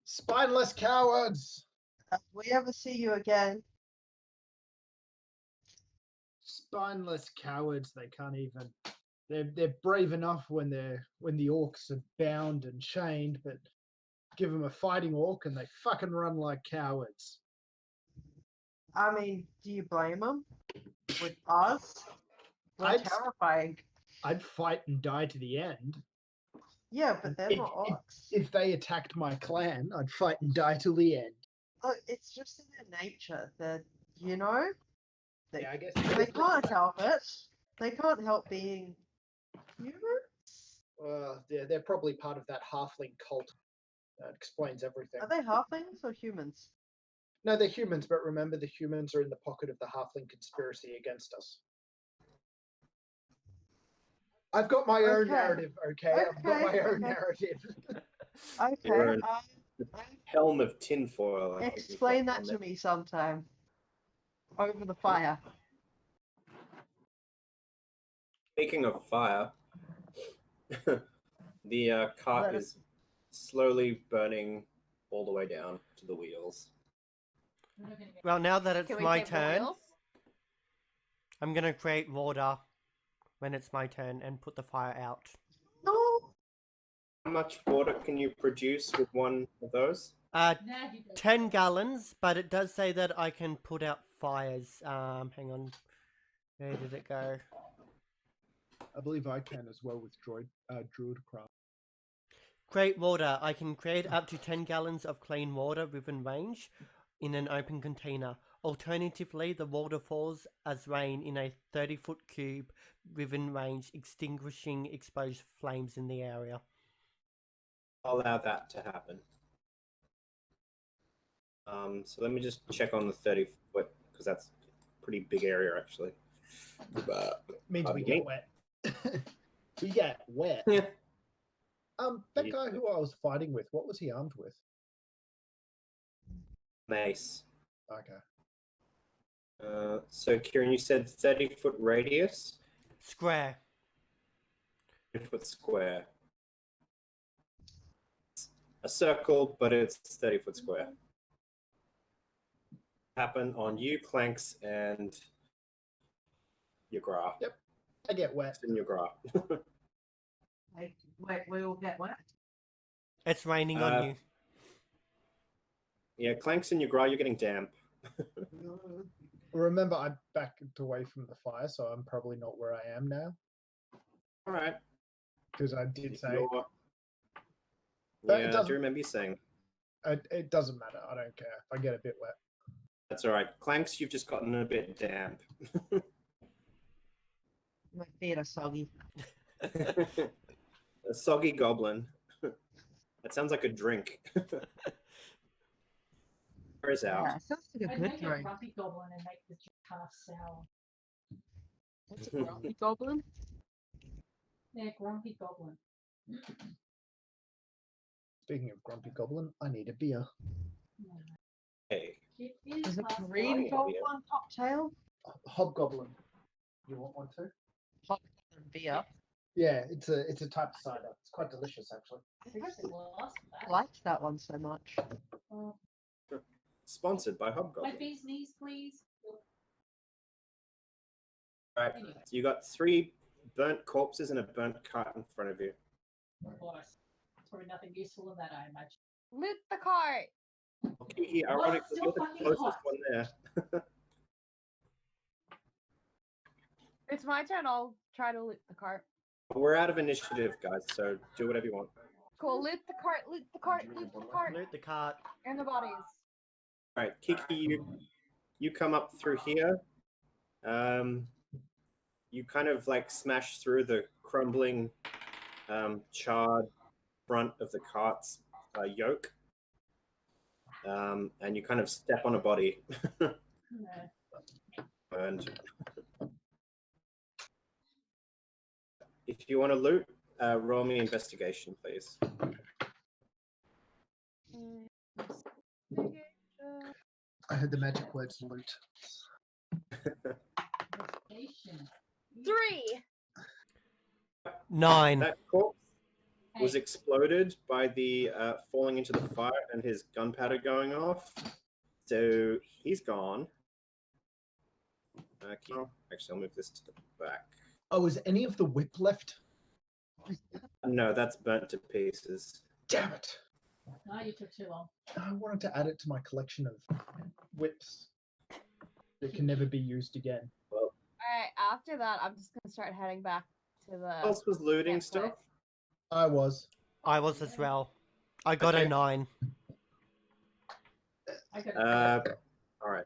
Spineless cowards. If we ever see you again, Spineless cowards. They can't even. They're brave enough when the orcs are bound and chained, but give them a fighting orc and they fucking run like cowards. I mean, do you blame them? With us? We're I'd- terrifying. I'd fight and die to the end. Yeah, but they're not orcs. If they attacked my clan, I'd fight and die till the end. Oh, it's just in their nature that, you know, they, Yeah, I guess they can't help it. They can't help being humans. They're probably part of that halfling cult. That explains everything. Are they halflings or humans? No, they're humans, but remember the humans are in the pocket of the halfling conspiracy against us. I've got my own Okay. narrative, okay? I've got my own Okay. narrative. Okay, You're an helm of tinfoil. I think we explain got that on to there. me sometime. Over the fire. Speaking of fire, the cart Let is slowly burning all the way down to the wheels. Well, now that it's Can we my save the turn, wheels? I'm gonna create water when it's my turn and put the fire out. No. How much water can you produce with one of those? 10 gallons, but it does say that I can put out fires. Hang on. Where did it go? I believe I can as well with Druidcraft. Create water. I can create up to 10 gallons of clean water within range in an open container. Alternatively, the water falls as rain in a 30-foot cube within range, extinguishing exposed flames in the area. I'll allow that to happen. So let me just check on the 30-foot, because that's a pretty big area, actually. Means we Pardon me? get wet. We get wet. Yeah. That Yeah. guy who I was fighting with, what was he armed with? Mace. Okay. So Kieran, you said 30-foot radius, Square. 30-foot square. A circle, but it's 30-foot square. Happen on you, Clanks, and your Gra. Yep. I get wet. in your gra. We all get wet. It's raining Uh, on you. Yeah, Clank's in your gra. You're getting damp. Remember, I backed away from the fire, so I'm probably not where I am now. All right. Because I did If say you're- But it Yeah, I doesn't- do remember you saying. it doesn't matter. I don't care if I get a bit wet. That's all right. Clanks, you've just gotten a bit damp. My feet are soggy. A soggy goblin. That sounds like a drink. Where's out? Yeah, sounds like a I'd good make a drink. grumpy goblin and make the half sour. What's a grumpy goblin? Yeah, grumpy goblin. Speaking of grumpy goblin, I need a beer. Hey. It is Is a half green sour. goblin cocktail? Hobgoblin. You want one too? Hot beer. Yeah, it's a type of cider. It's quite delicious, actually. I think I lost I that. liked that one so much. Sponsored by My Hobgoblin. bee's knees, please. All right. Anyway. So you got 3 burnt corpses and a burnt cart in front of you. Of course. There's probably nothing useful in that, I imagine. Loot the cart. Okay, Well, ironically, it's still you're the fucking closest hot. one there. It's my turn. I'll try to loot the cart. We're out of initiative, guys, so do whatever you want. Cool. Loot the cart. Loot the cart. Loot the cart. Loot the cart. And the bodies. All right, Kiki, you come up through here. You kind of like smash through the crumbling, charred front of the cart's yoke, and you kind of step on a body. And if you want to loot, roll me investigation, please. I heard the magic words loot. Station. 3. 9. That corpse was Hey, exploded by the falling into the fire and his gunpowder going off. So he's gone. Actually, I'll move this to the back. Oh, is any of the whip left? No, that's burnt to pieces. Damn it! no, you took too long. I wanted to add it to my collection of whips that can never be used again. Alright, after that, I'm just gonna start heading back to the. Who else was looting Yeah, stuff? I was. I was as well. I got Okay. a 9. I got All right.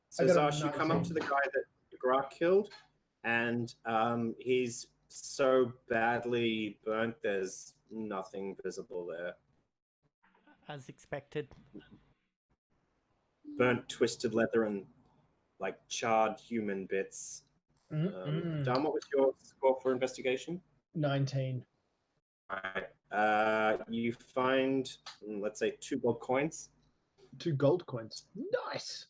So I got a Zash, you come up 19. to the guy that Gra killed, and he's so badly burnt. There's nothing visible there. As expected. Burnt, twisted leather, and like charred human bits. Dan, what was your score for investigation? 19. All right. You find, let's say, 2 gold coins. 2 gold coins. Nice.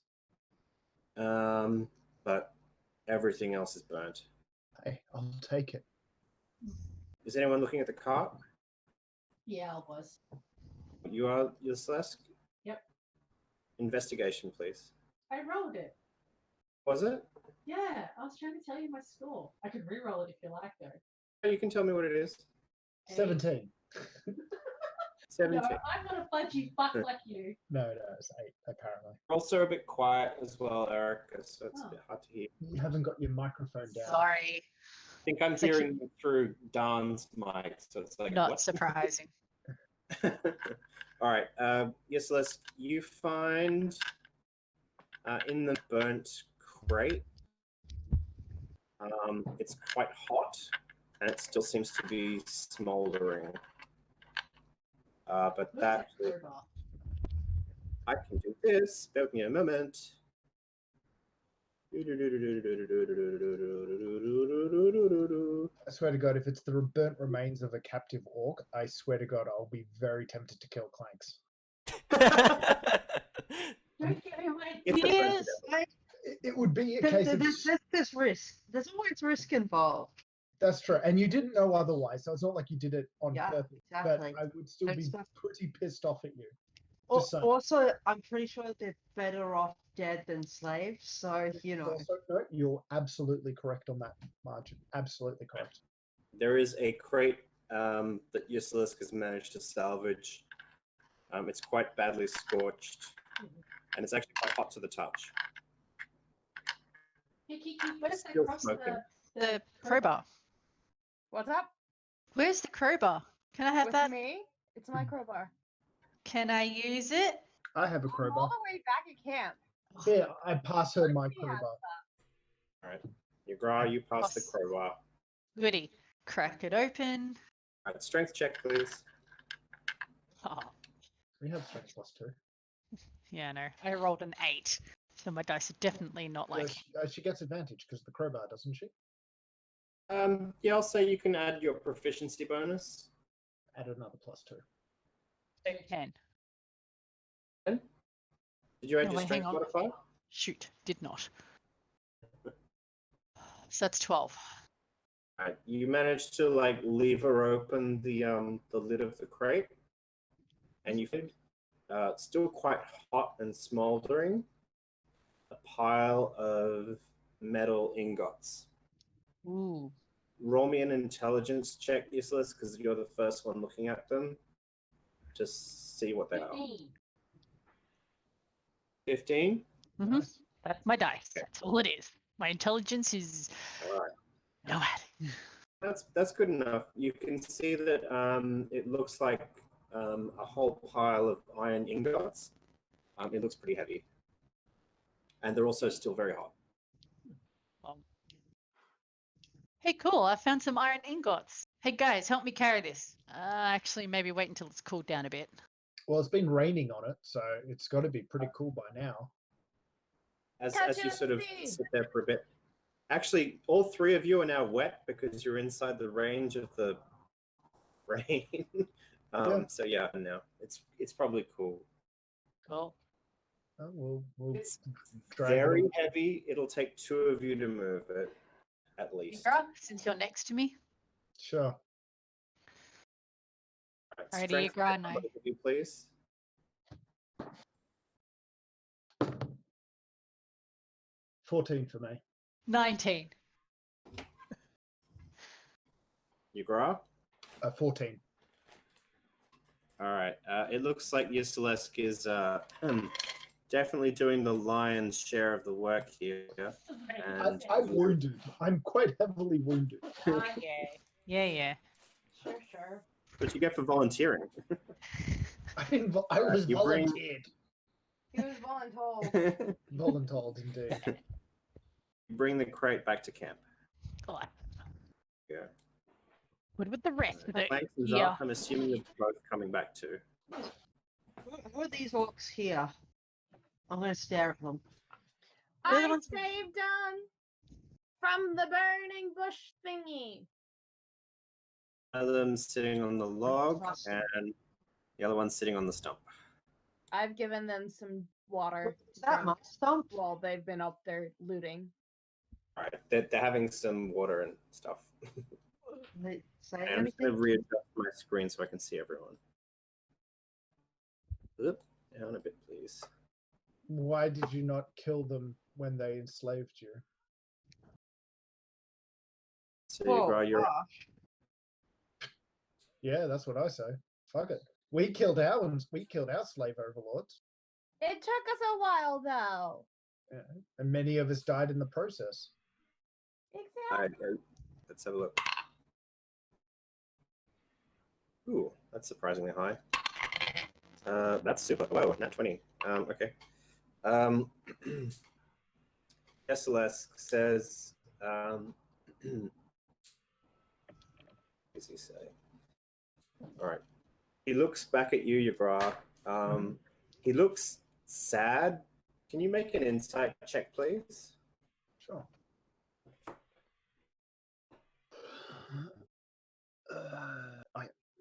But everything else is burnt. Hey, I'll take it. Is anyone looking at the cart? Yeah, I was. You're Celeste? Yep. Investigation, please. I rolled it. Was it? Yeah, I was trying to tell you my score. I could re-roll it if you like, though. You can tell me what it is. 17. 17. No, I'm not a fudgy fuck like you. No, it's 8, apparently. Also a bit quiet as well, Eric, so it's a Oh. bit hard to hear. You haven't got your microphone down. Sorry, I think I'm It's like hearing you through Dan's mic, so it's like not what? surprising. All right. Yes, Celeste, you find in the burnt crate, it's quite hot, and it still seems to be smoldering. But Where's that crowbar? I can do this. Bear with me a moment. I swear to God, if it's the burnt remains of a captive orc, I swear to God, I'll be very tempted to kill Clanks. Don't give him my It's a burnt Yes, together. It would be a case of... There's risk. There's always risk involved. That's true. And you didn't know otherwise, so it's not like you did it on Yeah, purpose. exactly. But I would still Don't be stop. pretty pissed off at you. Just saying. Also, I'm pretty sure they're better off dead than slaves. So you know. Also, no, you're absolutely correct on that margin. Absolutely correct. There is a crate that Yusilisk has managed to salvage. It's quite badly scorched, and it's actually quite hot to the touch. Hey, Kiki, where's Still across smoking. The crowbar. What's up? Where's the crowbar? Can I have With that? me? It's my crowbar. Can I use it? I have a I'm all crowbar. the way back at camp. Yeah, I pass her my Yeah. crowbar. All right, Yagra, you pass the crowbar. Goody. Crack it open. All right, strength check, please. Oh, We have strength +2. yeah, no. I rolled an 8. So my dice are definitely not like. She gets advantage because the crowbar, doesn't she? Yeah, I'll say you can add your proficiency bonus. Add another +2. 10. Did you add No, your wait, strength hang on. modifier? Shoot, did not. So that's 12. All right, you managed to like lever open the lid of the crate, and you find still quite hot and smoldering, a pile of metal ingots. Ooh. Roll me an intelligence check, useless, because you're the first one looking at them. Just see what they are. 15? Mm-hmm. Nice. That's my dice. That's all it is. My intelligence is All right. no adding. That's good enough. You can see that it looks like a whole pile of iron ingots. It looks pretty heavy. And they're also still very hot. Hey, cool. I found some iron ingots. Hey, guys, help me carry this. Actually, maybe wait until it's cooled down a bit. Well, it's been raining on it, so it's got to be pretty cool by now. As Touch you and sort of see. sit there for a bit. Actually, all three of you are now wet because you're inside the range of the rain. Yeah. So yeah, no, it's probably cool. Cool. Oh, we'll It's drag it very on. heavy. It'll take 2 of you to move it, at least. Mira, since you're next to me. Sure. Right, Alrighty, strength Yagra, check, no. both of you, please. 14 for me. 19. Yagra? 14. All right. It looks like Yusilisk is definitely doing the lion's share of the work here. And I'm wounded. I'm quite heavily wounded. Yeah. Sure. what you get for volunteering? I was You bring- volunteered. He was voluntold. Voluntold, indeed. You bring the crate back to camp. Cool. Yeah. What with the rest of it? Planks and Yeah. Zark, I'm assuming you're both coming back too. Who are these orcs here? I'm gonna stare at them. They're the I ones- saved them from the burning bush thingy. One of them sitting on the log, Awesome. and the other one sitting on the stump. I've given them some water. Is that my stump? While they've been up there looting. All right, they're having some water and stuff. They say And I'm just anything? going to readjust my screen so I can see everyone. Oop, down a bit, please. Why did you not kill them when they enslaved you? So Whoa, Yagra, you're Yeah, that's what I say. Fuck it. We killed our slave overlords. It took us a while though. Yeah. And many of us died in the process. Exactly. let's have a look. Ooh, that's surprisingly high. That's super. Whoa, nat 20. Okay. Yusilisk says, what does he say? All right. He looks back at you, Yagra. He looks sad. Can you make an insight check, please? Sure.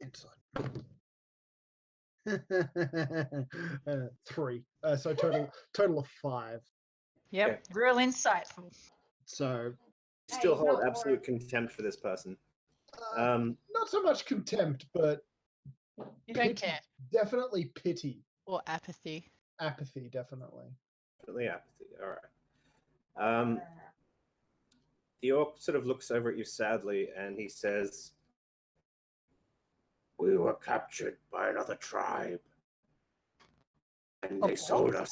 Inside. 3. So total of 5. Yep. Okay. Real insightful. So Still Hey, hold not absolute contempt for this person. not so much contempt, but You don't care. definitely pity Or apathy. Apathy, definitely. Definitely apathy. All right. The orc sort of looks over at you sadly, and he says, "We were captured by another tribe, and they sold us."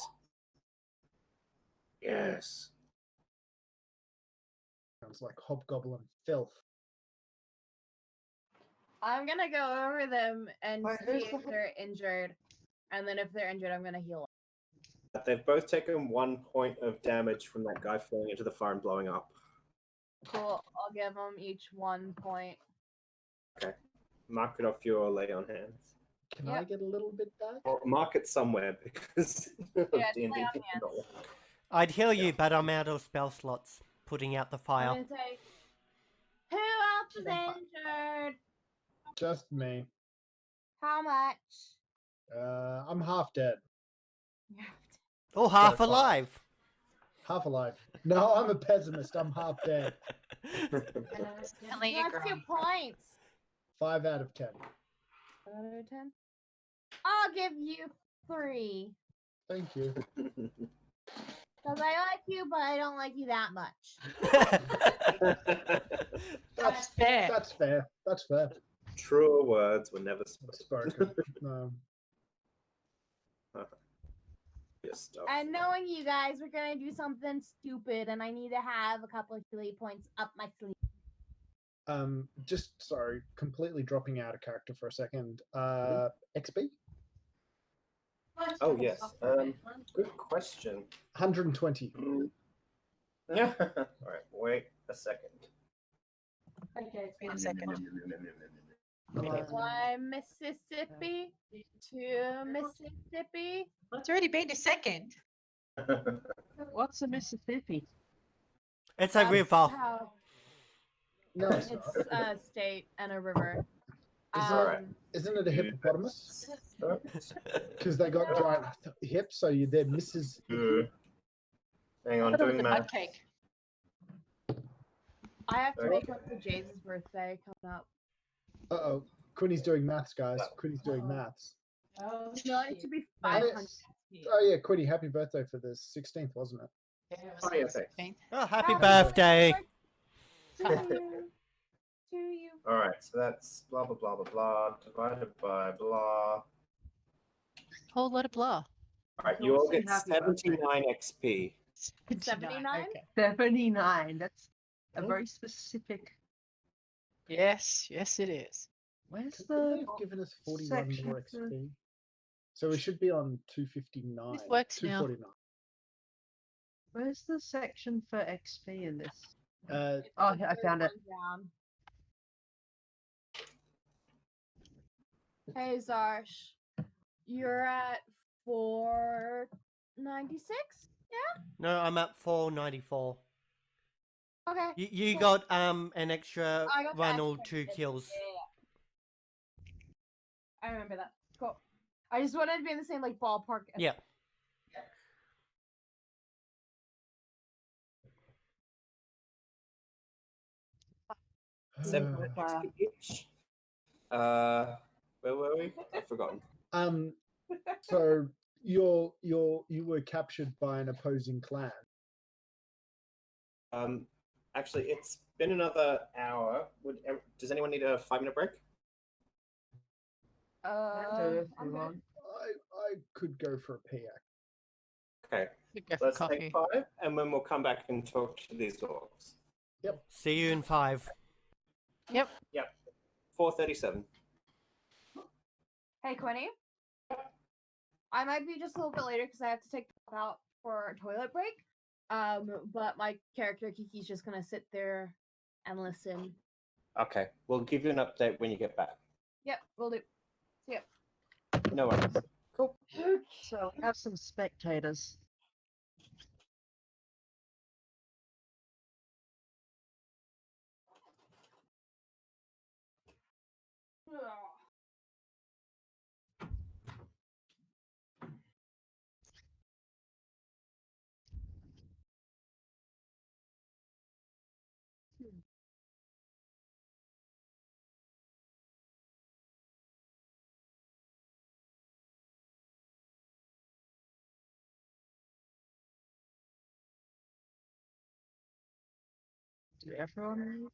Yes. Sounds like hobgoblin filth. I'm gonna go over them and Wait, see who's if the- they're injured, and then if they're injured, I'm gonna heal. They've both taken 1 point of damage from that guy falling into the fire and blowing up. Cool. I'll give them each 1 point. Mark it off your lay on hands. Can Yep. I get a little bit back? Or mark it somewhere because of Yeah, D&D. lay on people hands. don't work. I'd heal you, but I'm out of spell slots. Putting out the I'm fire. gonna say, who else is injured? Just me. How much? I'm half dead. Yeah. Oh, half So far. alive. Half alive. No, I'm a pessimist. I'm half dead. Only you What's your grown. points? 5 out of 10. 1 out of 10? I'll give you 3. Thank you. Because I like you, but I don't like you that much. That's fair. That's fair. That's fair. Truer words were never spoken. Spoken. No. Your stuff. And knowing you guys, we're gonna do something stupid, and I need to have a couple of silly points up my sleeve. Just sorry, completely dropping out of character for a second. XP? Oh, yes. Good question. 120. Yeah. All right, wait a second. Okay, Wait a second. 1 Mississippi, 2 Mississippi. Well, it's already been a second. What's a Mississippi? It's a That's river. how- No, it's not. It's a state and a river. Isn't it a hippopotamus? Because they got giant hips, so they're Mrs. Hang on, I thought it was doing a math. mud cake. I have to make up for James' birthday coming up. Uh-oh. Quinny's doing maths, guys. Quinny's doing maths. Oh, No, it should be Oh, 500. yeah. Oh, yeah, Quinny, happy birthday for the 16th, wasn't it? Yeah, it was Oh, yeah, the thanks. 16th. Oh, happy Happy birthday. To you. To you. All right, so that's blah, blah, blah, blah, blah, divided by blah. Whole lot of blah. All right, You you all also get happy birthday. 79 XP. 79? Okay. 79. That's a Oh. very specific. Yes, yes, it is. Where's Could they the have given us 41 section more for- XP? So we should be on 259. This works now. 249. Where's the section for XP in this? Uh, Oh, I found it. Down. Hey, Zarsh. You're at 496? No, I'm at 494. Okay. You Cool. got an extra I got the one or extra 2 bit. kills. Yeah. I remember that. Cool. I just wanted to be in the same like ballpark. as- Yeah. Seven XP each. Where were we? I've forgotten. so you were captured by an opposing clan. Actually, it's been another hour. Does anyone need a 5-minute break? If I'm you good. want. I could go for a pee. Okay, We go for let's coffee. take 5, and then we'll come back and talk to these orcs. See you in 5. 4:37. Hey, Quinny. I might be just a little bit later because I have to take the dog out for a toilet break. But my character Kiki's just gonna sit there and listen. Okay, we'll give you an update when you get back. Yep, we'll do. No worries. Cool. So we have some spectators. Did everyone?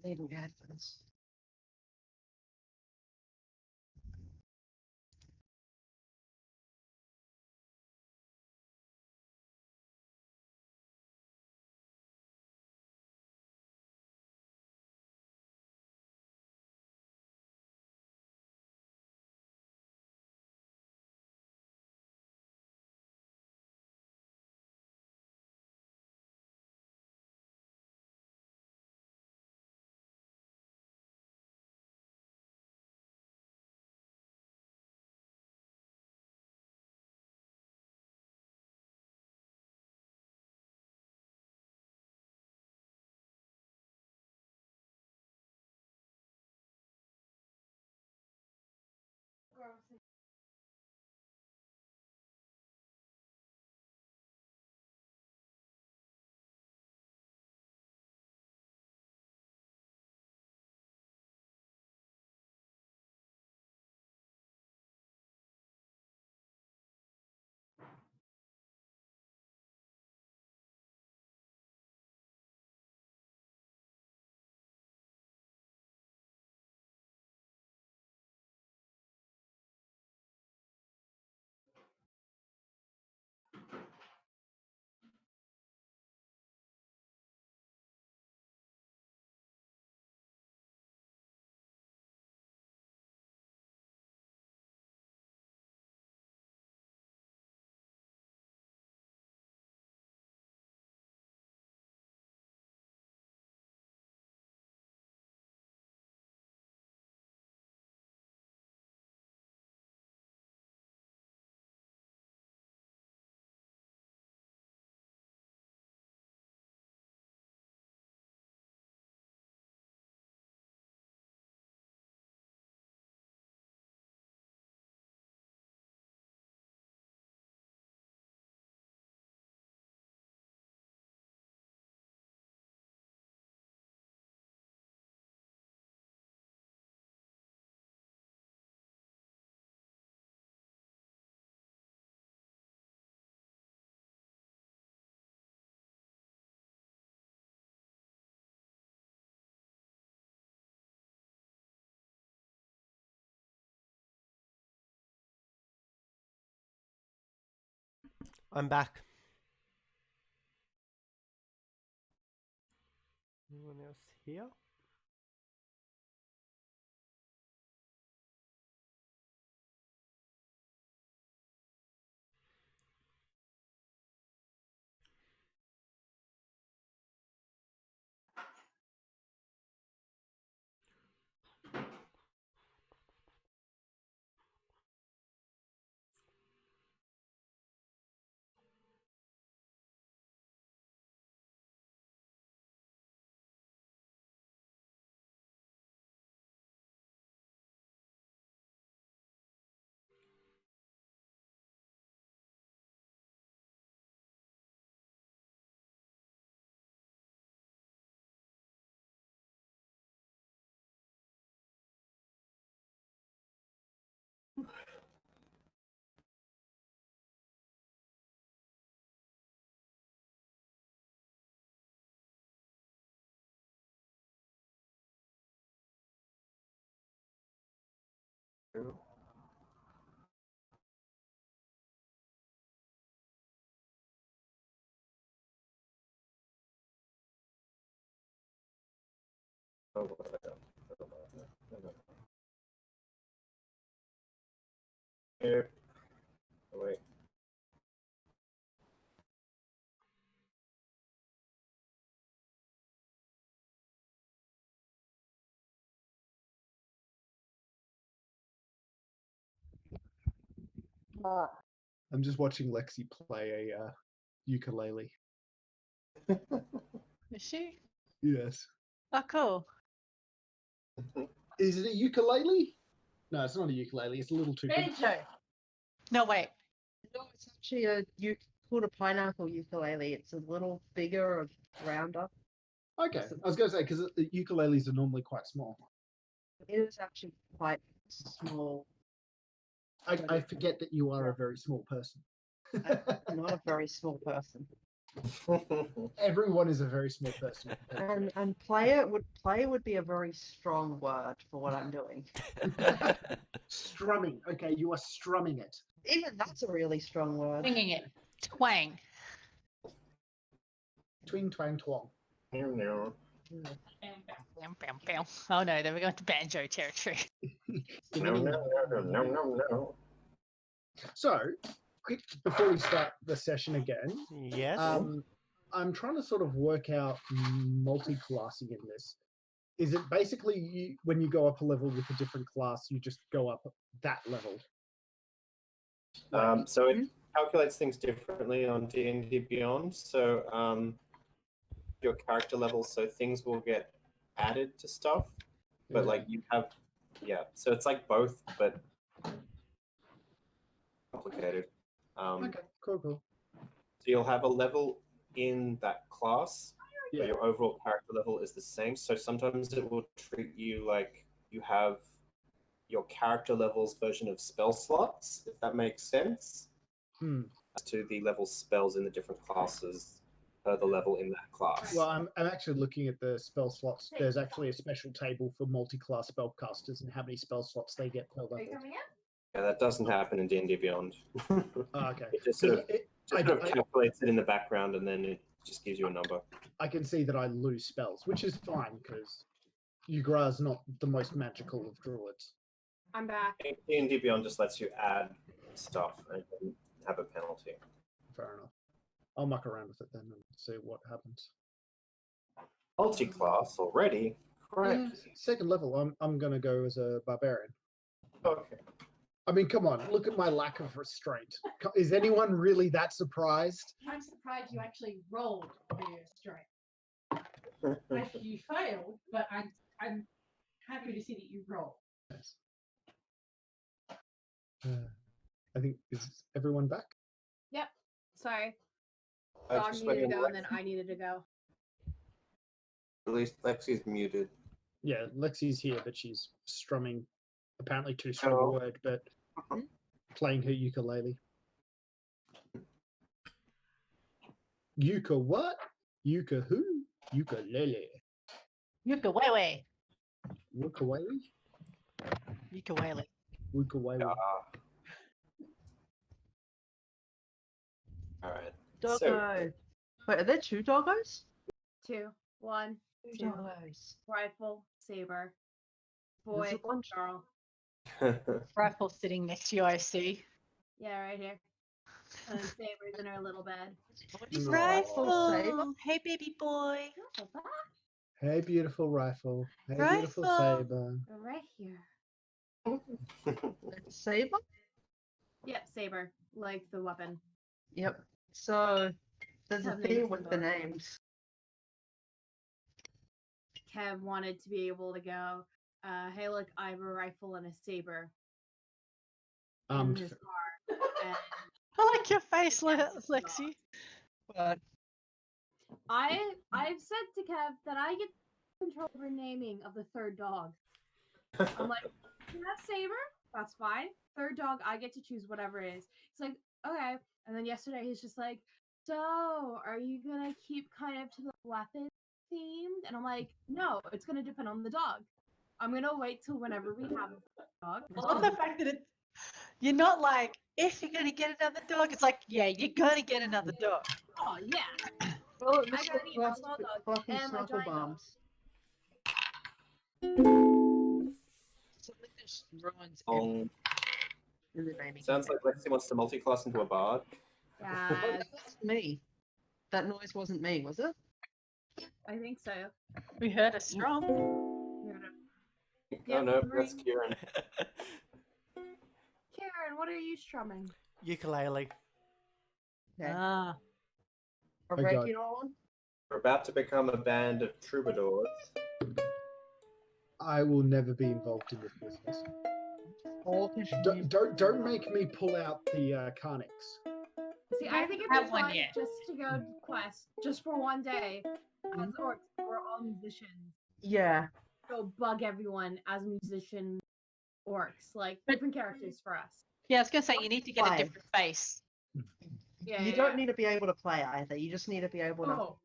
Needing headphones. I'm back. Anyone else here? Here. Oh, wait. I'm just watching Lexi play a ukulele. Is she? Yes. Oh, cool. Is it a ukulele? No, it's not a ukulele. It's a little too big. Banjo. No, wait. No, it's actually called a pineapple ukulele. It's a little bigger or rounder. Okay, I was going to say because ukuleles are normally quite small. It is actually quite small. I forget that you are a very small person. I'm not a very small person. Everyone is a very small person. And play would be a very strong word for what I'm doing. Strumming. Okay, you are strumming it. Even that's a really strong word. Swinging it. Twang. Twing, twang, twang. Bam, bam, bam. Oh no, then we're going to banjo territory. No. So, quick before we start the session again, Yes. I'm trying to sort of work out multi-classing in this. Is it basically when you go up a level with a different class, you just go up that level? So it calculates things differently on D&D Beyond. So your character levels, so things will get added to stuff, but like you have, so it's like both, but complicated. Okay, cool. So you'll have a level in that class, but your overall character level is the same. So sometimes it will treat you like you have your character level's version of spell slots, if that makes sense, as to the level spells in the different classes per the level in that class. Well, I'm actually looking at the spell slots. There's actually a special table for multi-class spellcasters and how many spell slots they get per level. Are you coming in? Yeah, that doesn't happen in D&D Beyond. Okay. It just sort of calculates it in the background and then it just gives you a number. I can see that I lose spells, which is fine because Ugra is not the most magical of druids. I'm back. D&D Beyond just lets you add stuff and have a penalty. Fair enough. I'll muck around with it then and see what happens. Multi-class already? Correct. Yeah, second level, I'm going to go as a barbarian. Okay. I mean, come on, look at my lack of restraint. Is anyone really that surprised? I'm surprised you actually rolled for your strength. You failed, but I'm happy to see that you rolled. Yes. I think, is everyone back? Yep. Sorry. I Dog just needed to went in go, and then I needed to go. At least Lexi's muted. Yeah, Lexi's here, but she's strumming. Apparently too strong a word, but playing her ukulele. Yuka what? Yuka who? Ukulele. Ukulele. Ukulele? Ukulele. Ukulele. Alright. Doggo. So, Wait, are there two doggos? 2, 1, Two 2. doggos. Rifle, saber. There's Boy, a bunch. girl. Rifle sitting next to you, I see. Yeah, right here. And then saber's in her little bed. No. Rifle saber. Hey, baby boy. What's that? Hey, beautiful rifle. Hey, beautiful Rifle. saber. They're right here. It's saber? Yep, saber. Like the weapon. Yep. So there's a Have theme names with for the both. names. Kev wanted to be able to go, hey, look, I have a rifle and a saber in his car. And I like your face, Lexi. But I've said to Kev that I get control over naming of the third dog. I'm like, you have saber? That's fine. Third dog, I get to choose whatever it is. It's like, okay. And then yesterday he's just like, so are you gonna keep kind of to the weapon themed? And I'm like, no, it's gonna depend on the dog. I'm gonna wait till whenever we have a dog. I love the fact that you're not like, if you're gonna get another dog, it's like, yeah, you're gonna get another dog. Oh yeah, Well, I this gotta need my small dog fluffy and my snuggle giant dog. bums. Something just ruins Um, in the naming. sounds like Lexi wants to multi-class into a bard. Oh, Yes, that was me. That noise wasn't me, was it? I think so. We heard a strum. Oh Yep, no, ring. that's Kieran. Karen, what are you strumming? Ukulele. Okay. Ah. A I got- regular one? We're about to become a band of troubadours. I will never be involved in this business. Orcish Don't make me pull out the Carnix. See, You I don't think it'd have be one fun yet. just to go to quest just for one day. As orcs, we're all musicians. Yeah. Go bug everyone as musician orcs, like different characters for us. Yeah, I was gonna say you need to get a Why? different face. Yeah, You yeah, don't yeah. need to be able to play either. You just need to be able to. Oh,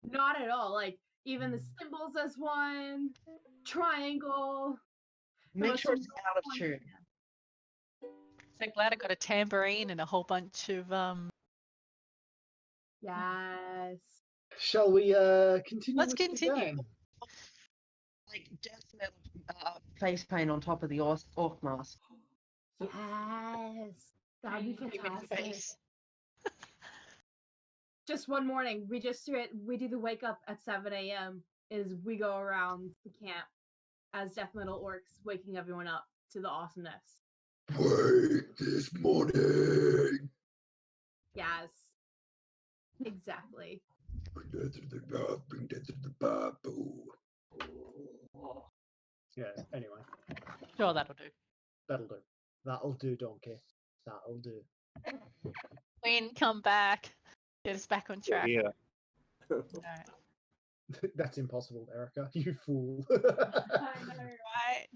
not at all. Like even the symbols as one, triangle. Make most sure it's annoying out of one. tune. So glad I got a tambourine and a whole bunch of Yes. Shall we continue? Let's with the continue. game? Like death metal face paint on top of the orc mask. Yes. That'd be human fantastic. face. Just one morning, we do the wake up at 7 a.m. is we go around the camp as death metal orcs, waking everyone up to the awesomeness. Wake this morning. Yes. Exactly. Bring that to the bath. Bring that to the babu. Yeah. Anyway, Sure, that'll do. that'll do. That'll do, donkey. That'll do. Queen, come back. Get us back on track. Yeah. Alright. That's impossible, Erica. You fool. I know, right?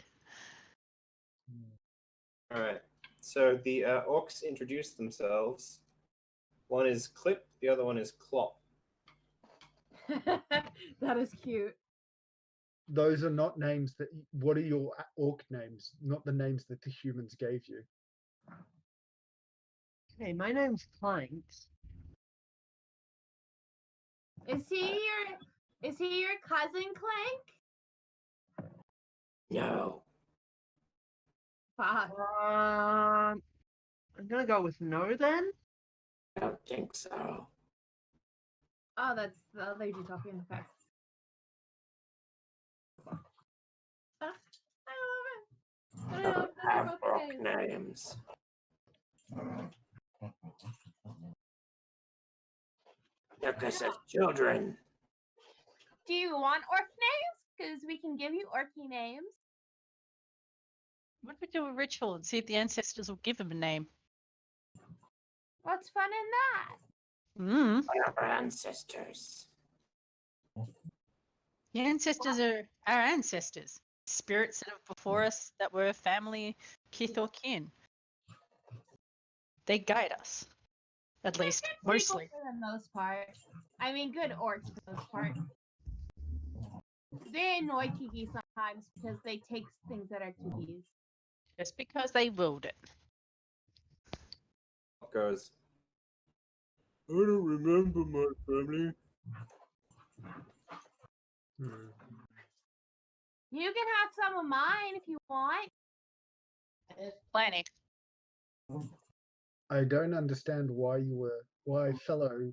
All right. So the orcs introduce themselves. One is Clip, the other one is Clop. That is cute. Those are not names that. What are your orc names? Not the names that the humans gave you. Hey, my name's Clanks. Is he your cousin Clank? No. Fuck. I'm gonna go with no then. I don't think so. Oh, that's the other dude talking. Okay. Ah, I love it. I don't know if those are both names. names. They're because of children. Do you want orc names? Because we can give you orky names. What if we do a ritual and see if the ancestors will give him a name? What's fun in that? Mm. Our ancestors. The ancestors are our ancestors. Spirits that have before us that were family, kith or kin. They guide us. At least, Good people mostly. for the most part. I mean, good orcs for the most part. They annoy Kiki sometimes because they take things that are Kiki's. Just because they willed it. Goes. I don't remember my family. You can have some of mine if you want. Plenty. I don't understand why fellow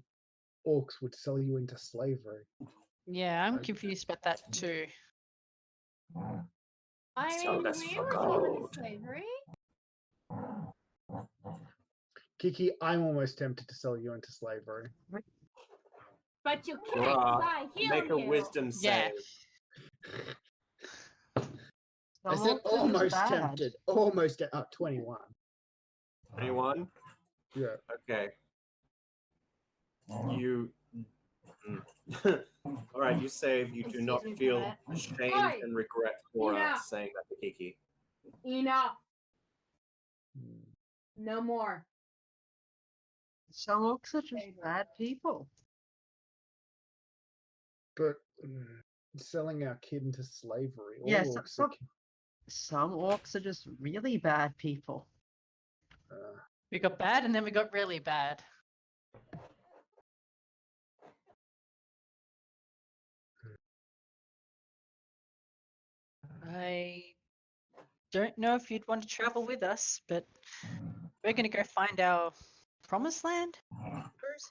orcs would sell you into slavery. Yeah, I'm confused about that too. I mean, Sold us we for were sold into gold. slavery. Kiki, I'm almost tempted to sell you into slavery. But you can't, 'cause I healed Make a you. wisdom Yeah. save. I The said Hawks are just almost bad. tempted. Almost 21. 21? Yeah. Okay. You. All right, you save. You do Excuse not me for feel that. ashamed Oi! and regret for Enough. saying that to Kiki. Enough. No more. Some orcs are just bad people. But selling our kid into slavery. All Yes, orcs are some orcs are just really bad people. We got bad and then we got really bad. I don't know if you'd want to travel with us, but we're going to go find our promised land. Bruce?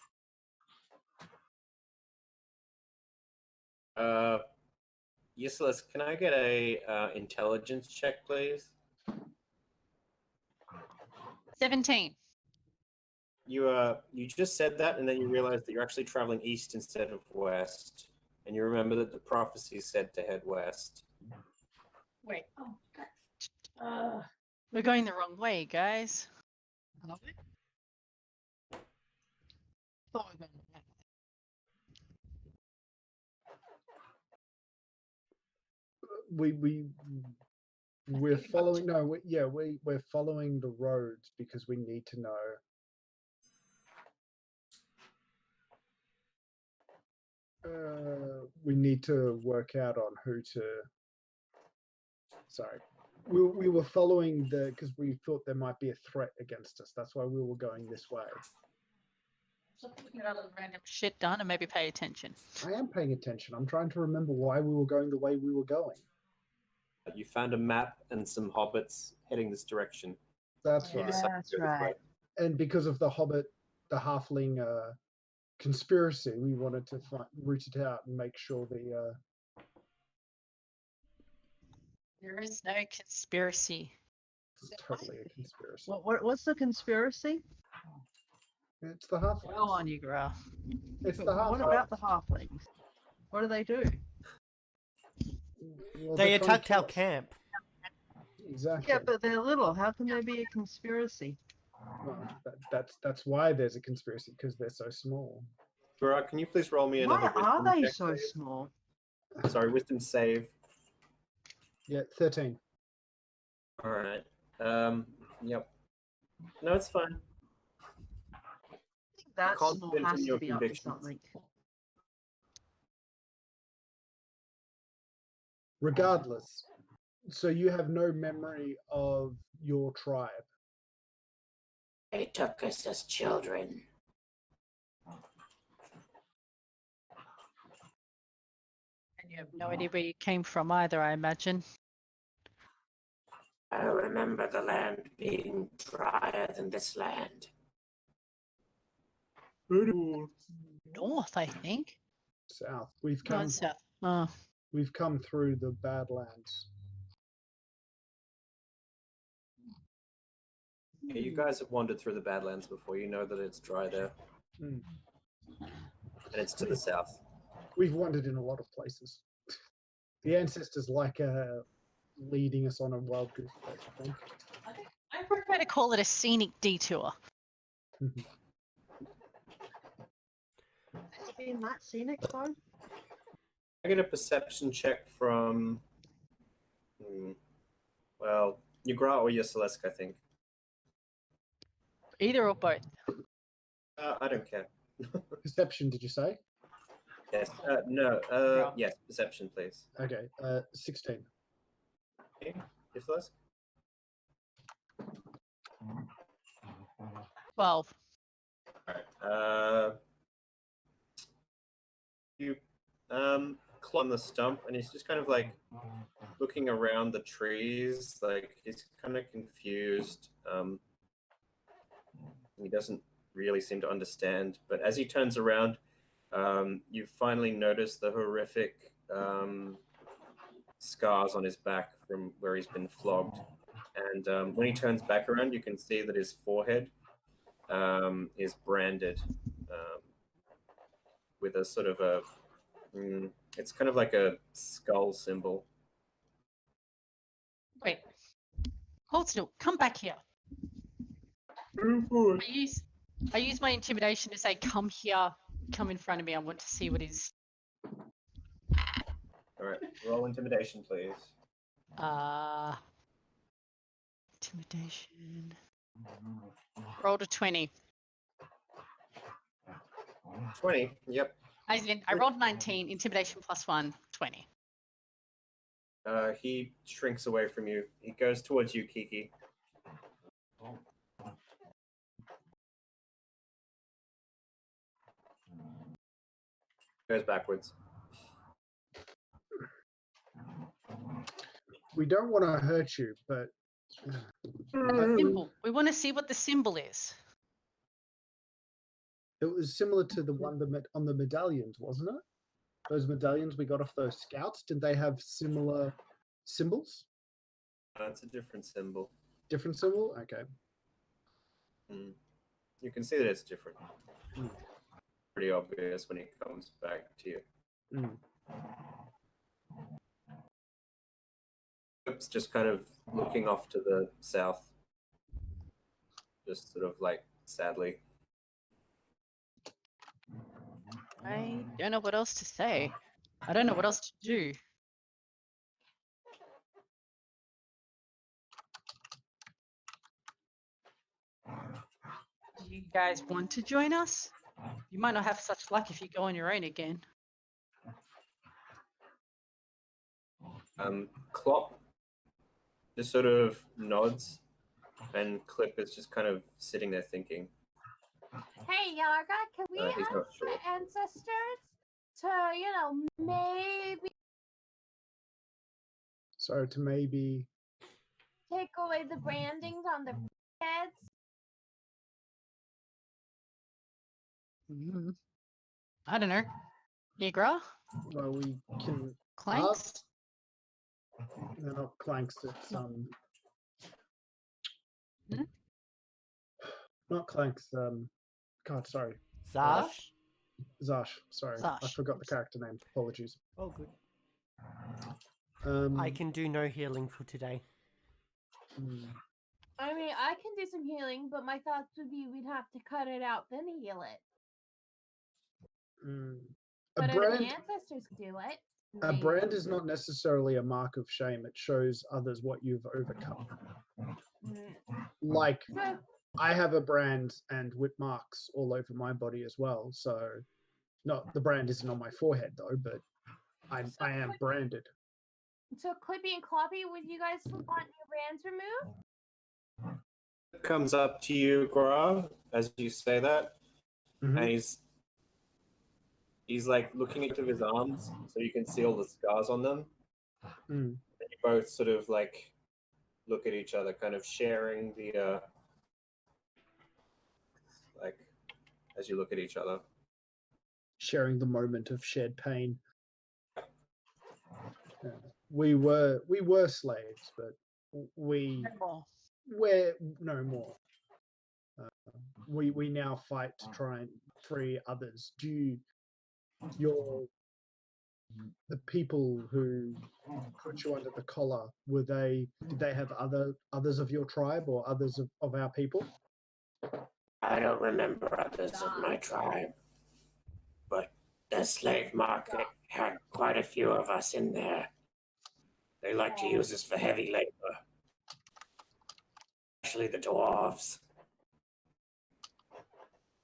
Useless. Can I get a intelligence check, please? 17. You just said that, and then you realize that you're actually traveling east instead of west, and you remember that the prophecy said to head west. Wait, Oh, we're going the wrong way, guys. Are we? Thought we were going that we we're following we're following the roads because we need to know we need to work out on who to we were following because we thought there might be a threat against us. That's why we were going this way. Get a little random shit done and maybe pay attention. I am paying attention. I'm trying to remember why we were going the way we were going. You found a map and some hobbits heading this direction. That's You right. decided That's to go this way. right. And because of the hobbit, the halfling conspiracy, we wanted to root it out and make sure the There is no conspiracy. it's totally a conspiracy. What's the conspiracy? It's the halflings. Go on, you girl. It's the What halflings. about the halflings? What do they do? Well, They they're trying to attacked kill our us. camp. Exactly. Yeah, but they're little. How can there be a conspiracy? Well, that's why there's a conspiracy, because they're so small. Gerard, can you please roll me another Why are wisdom they check, so please? small? Sorry, wisdom save. Yeah, 13. All right. Yep. No, it's fine. I think that small Confident has in to your be up to convictions. something. Regardless, so you have no memory of your tribe. They took us as children. And you have no idea where you came from either, I imagine. I remember the land being drier than this land. North, I think. South. We've No, come. it's south. Oh. We've come through the Badlands. Yeah, you guys have wandered through the Badlands before. You know that it's dry there. Mm. And it's to the south. We've wandered in a lot of places. The ancestors like leading us on a wild goose chase, I think. I prefer to call it a scenic detour. Has it been that scenic though? I get a perception check from, well, Yugra or Yasalesk, I think. Either or both. I don't care. Perception, did you say? Yes. No. No. Yes. Perception, please. Okay. 16. Okay. Yasalesk? 12. All right. You climb the stump, and he's just kind of like looking around the trees, like he's kind of confused. He doesn't really seem to understand. But as he turns around, you finally notice the horrific scars on his back from where he's been flogged. And when he turns back around, you can see that his forehead is branded with a sort of a it's kind of like a skull symbol. Wait. Hold still. Come back here. I use my intimidation to say, come here, come in front of me. I want to see what is. All right, roll intimidation, please. Intimidation. Rolled a 20. 20. Yep. I rolled 19, intimidation +1, 20. He shrinks away from you. He goes towards you, Kiki. Goes backwards. We don't want to hurt you, but Symbol. We want to see what the symbol is. it was similar to the one on the medallions, wasn't it? Those medallions we got off those scouts, did they have similar symbols? It's a different symbol. Different symbol? Okay. You can see that it's different. Mm. Pretty obvious when he comes back to you. It's just kind of looking off to the south. Just sort of like sadly. I don't know what else to say. I don't know what else to do. Do you guys want to join us? You might not have such luck if you go on your own again. Klopp just sort of nods, and Clip is just kind of sitting there thinking. Hey, Yarga, can we He's ask not the sure. ancestors to, maybe So to maybe take away the brandings on the heads? I don't know. Nigra? well, we can Clanks? they're not clanks, it's not clanks, God, sorry. Zash? Zash, sorry. I Zash. forgot the character name. Apologies. Oh, good. Um, I can do no healing for today. I mean, I can do some healing, but my thoughts would be we'd have to cut it out, then heal it. A But if the brand, ancestors do it, a brand is not necessarily a mark of shame. It shows others what you've overcome. Like, So, I have a brand and whip marks all over my body as well. So, not the brand isn't on my forehead though, but I am branded. so Clippy and Cloppy, would you guys want your brands removed? Comes up to you, Gra, as you say that, and he's like looking into his arms, so you can see all the scars on them. And you both sort of like look at each other, kind of sharing the like as you look at each other, sharing the moment of shared pain. We were slaves, but we're no more. We now fight to try and free others. The people who put you under the collar, did they have others of your tribe or others of our people? I don't remember others of my tribe, but the slave market had quite a few of us in there. They like to use us for heavy labor, especially the dwarves.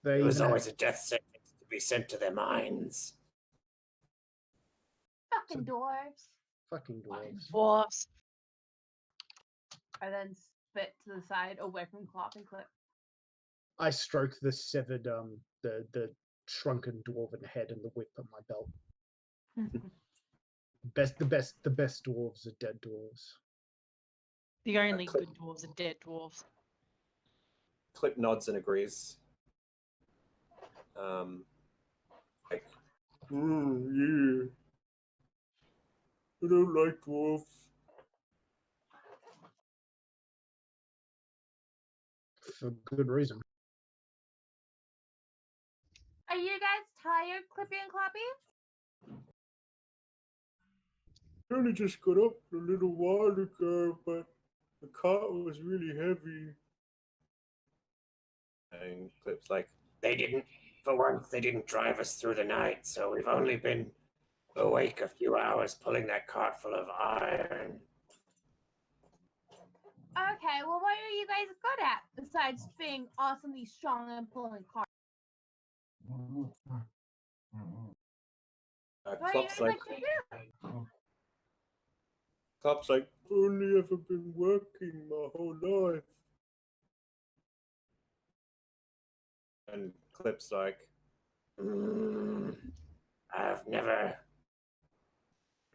It was always a death sentence to be sent to their mines. Fucking dwarves. Fucking dwarves. Dwarves. I then spit to the side away from Clop and Clip. I stroke the severed, the shrunken dwarven head and the whip on my belt. The best dwarves are dead dwarves. The only good dwarves are dead dwarves. Clip nods and agrees. Like, yeah. I don't like dwarves. For good reason. Are you guys tired, Clippy and Cloppy? I only just got up a little while ago, but the cart was really heavy. And Clip's like, For once, they didn't drive us through the night, so we've only been awake a few hours pulling that cart full of iron. Okay, well, what are you guys good at besides being awesomely strong and pulling carts? What do you Klopp's guys like, like to do? Klopp's like, only ever been working my whole life. And Clip's like, I've never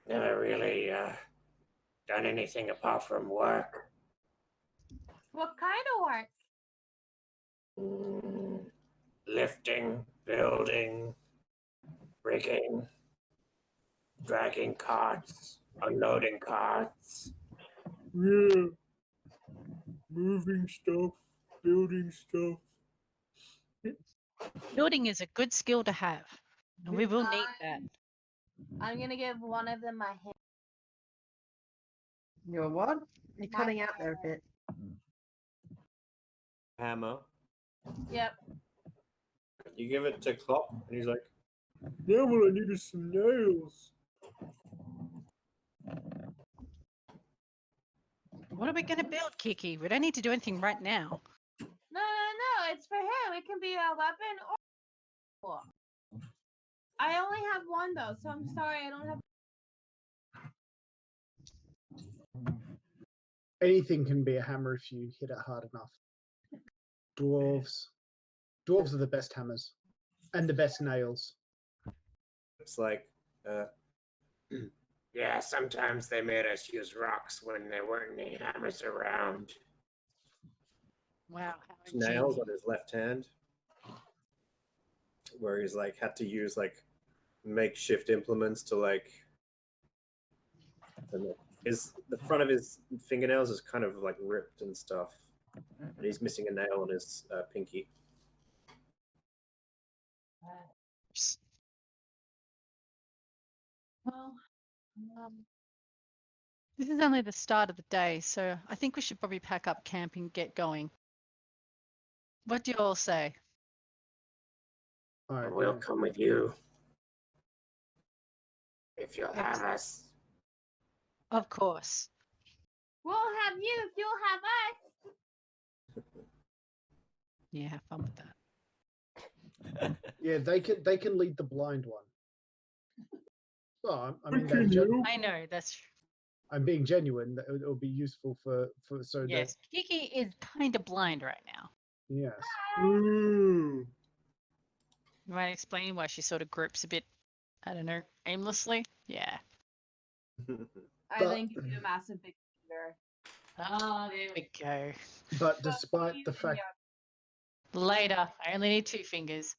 really done anything apart from work. What kind of work? Lifting, building, rigging, dragging carts, unloading carts. yeah, moving stuff, building stuff. Building is a good skill to have, and we will need that. I'm gonna give one of them my hand. You're what? You're My cutting out there a bit. Hammer. Yep. You give it to Klopp, and he's like, now all I need is some nails. What are we going to build, Kiki? We don't need to do anything right now. No, it's for him. It can be a weapon or. I only have one though, so I'm sorry I don't have. Anything can be a hammer if you hit it hard enough. Dwarves are the best hammers and the best nails. It's like, Yeah, sometimes they made us use rocks when there weren't any hammers around. Wow. How nails ingenious. on his left hand, where he's like had to use like makeshift implements to like. The front of his fingernails is kind of like ripped and stuff, and he's missing a nail on his pinky. Well, this is only the start of the day, so I think we should probably pack up camp and get going. What do you all say? I We'll agree. come with you. If you'll have us. Of course. We'll have you if you'll have us. Yeah, have fun with that. Yeah, they can lead the blind one. Well, I mean, I know, that's true. I'm being genuine. That it'll be useful for so Yes, Kiki is kind of blind right now. that yes. Mm. You might explain why she sort of gropes a bit, I don't know, aimlessly? Yeah. I think you do a massive big finger. Oh, there we go. But despite the fact Later. I only need 2 fingers.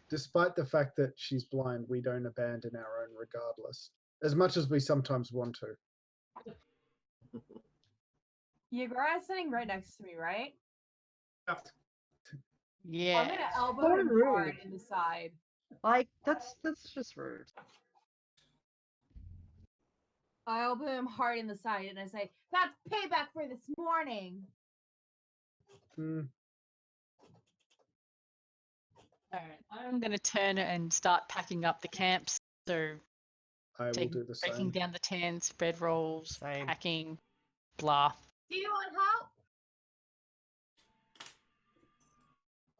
that she's blind, we don't abandon our own regardless. As much as we sometimes want to. Yagura's sitting right next to me, right? Yeah. I'm gonna elbow him hard in the side. Like that's just rude. I elbow him hard in the side and I say, "That's payback for this morning." Alright, I'm gonna turn and start packing up the camps. So I will do the breaking same. down the tents, bedrolls, Same. packing, blah. Do you want help?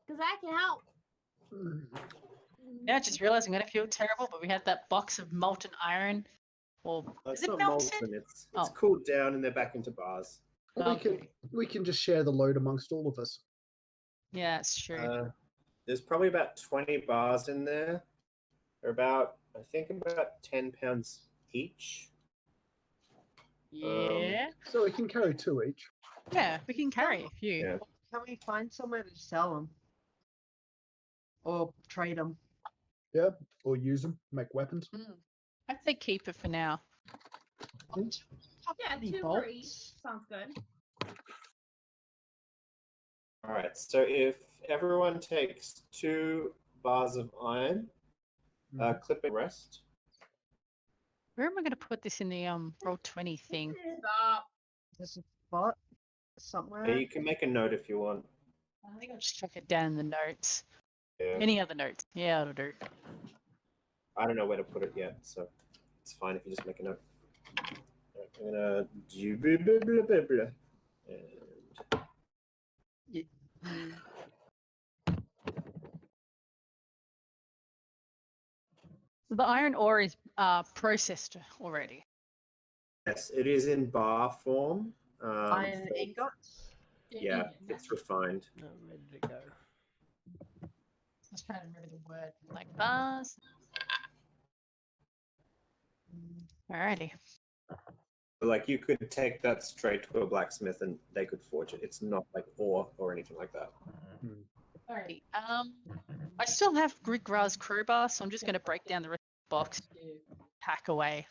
Because I can help. Now I just realized I'm gonna feel terrible, but we had that box of molten iron. Well, It's is it not melted? molten. It's Oh. cooled down, and they're back into bars. We can just share the load amongst all of us. Yeah, it's true. There's probably about 20 bars in there. They're about, I think, about 10 pounds each. Yeah. So we can carry 2 each. Yeah, we can carry a few. Yeah. Can we find somewhere to sell them? Or trade them? Yeah, or use them, make weapons. I'd say keep it for now. Yeah, Any 2 for bolts? each. Sounds good. All right. So if everyone takes 2 bars of iron, clipping rest. Where am I gonna put this in the Roll20 thing? Stop. There's a spot somewhere. You can make a note if you want. I think I'll just chuck it down in the notes. Yeah. Any other notes? Yeah, it'll do. I don't know where to put it yet, so it's fine if you just make a note. I'm gonna do blah, blah, blah, blah, blah. And The iron ore is processed already. Yes, it is in bar form. Iron ingots. Yeah, it's refined. I'm ready to go. Let's try to remember the word like bars. Alrighty. Like you could take that straight to a blacksmith and they could forge it. It's not like ore or anything like that. Alrighty. I still have Grigraz's crowbar, so I'm just going to break down the rest of the box, pack away.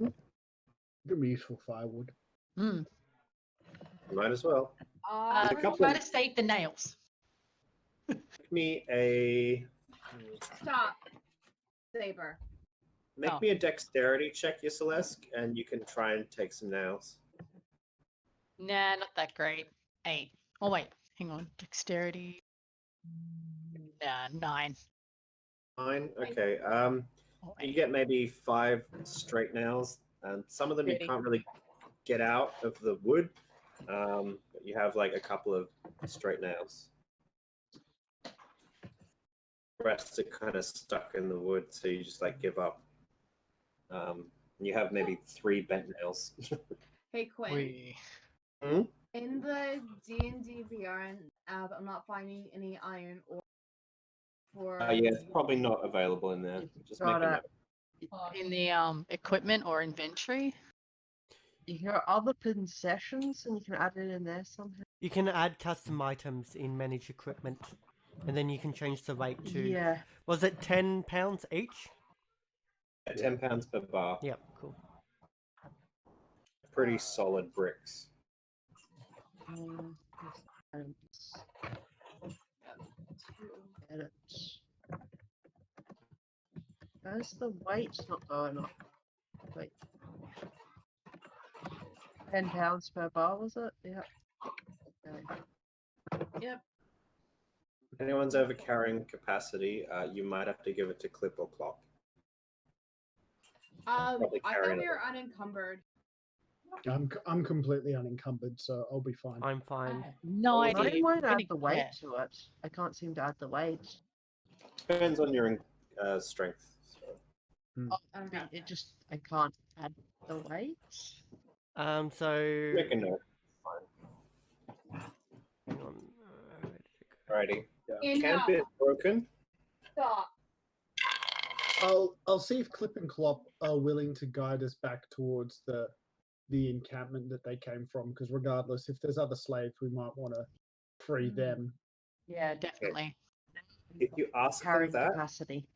Could be useful firewood. Hmm. Might as well. Uh, a couple Try of- to save the nails. Make me a stop. Saber. Oh. me a dexterity check, Yisalesk, and you can try and take some nails. Nah, not that great. 8. Oh wait, hang on. Dexterity. Nah, 9. 9. Okay. Oh, You 8. get maybe 5 straight nails, and some of them you Pretty. can't really get out of the wood. But you have like a couple of straight nails. The rest are kind of stuck in the wood, so you just like give up. You have maybe 3 bent nails. Hey Quinn. Wee. In the D&D VR app, I'm not finding any iron ore for. Yeah, it's probably not available in there. Just make a Got note. In the equipment or inventory. Your other possessions, and you can add it in there somehow. You can add custom items in manage equipment, and then you can change the rate to. Yeah. Was it £10 each? £10 per bar. Yep, cool. Pretty solid bricks. Edit. Where's the weight not going up? Wait. £10 per bar, was it? Yeah. Okay. Yep. If anyone's over carrying capacity, you might have to give it to Clip or Clock. Probably I carry thought we it. were unencumbered. I'm completely unencumbered, so I'll be fine. I'm fine. No I idea. won't add Really the weight care. to it. I can't seem to add the weight. Depends on your strength. So. It just I can't add the weight. So. Make a note. Hang on. Alrighty. Enough. Camp is broken. Stop. I'll see if Clip and Clop are willing to guide us back towards the encampment that they came from, because regardless, if there's other slaves, we might want to free them. Yeah, definitely. If you ask them Carrying that, capacity.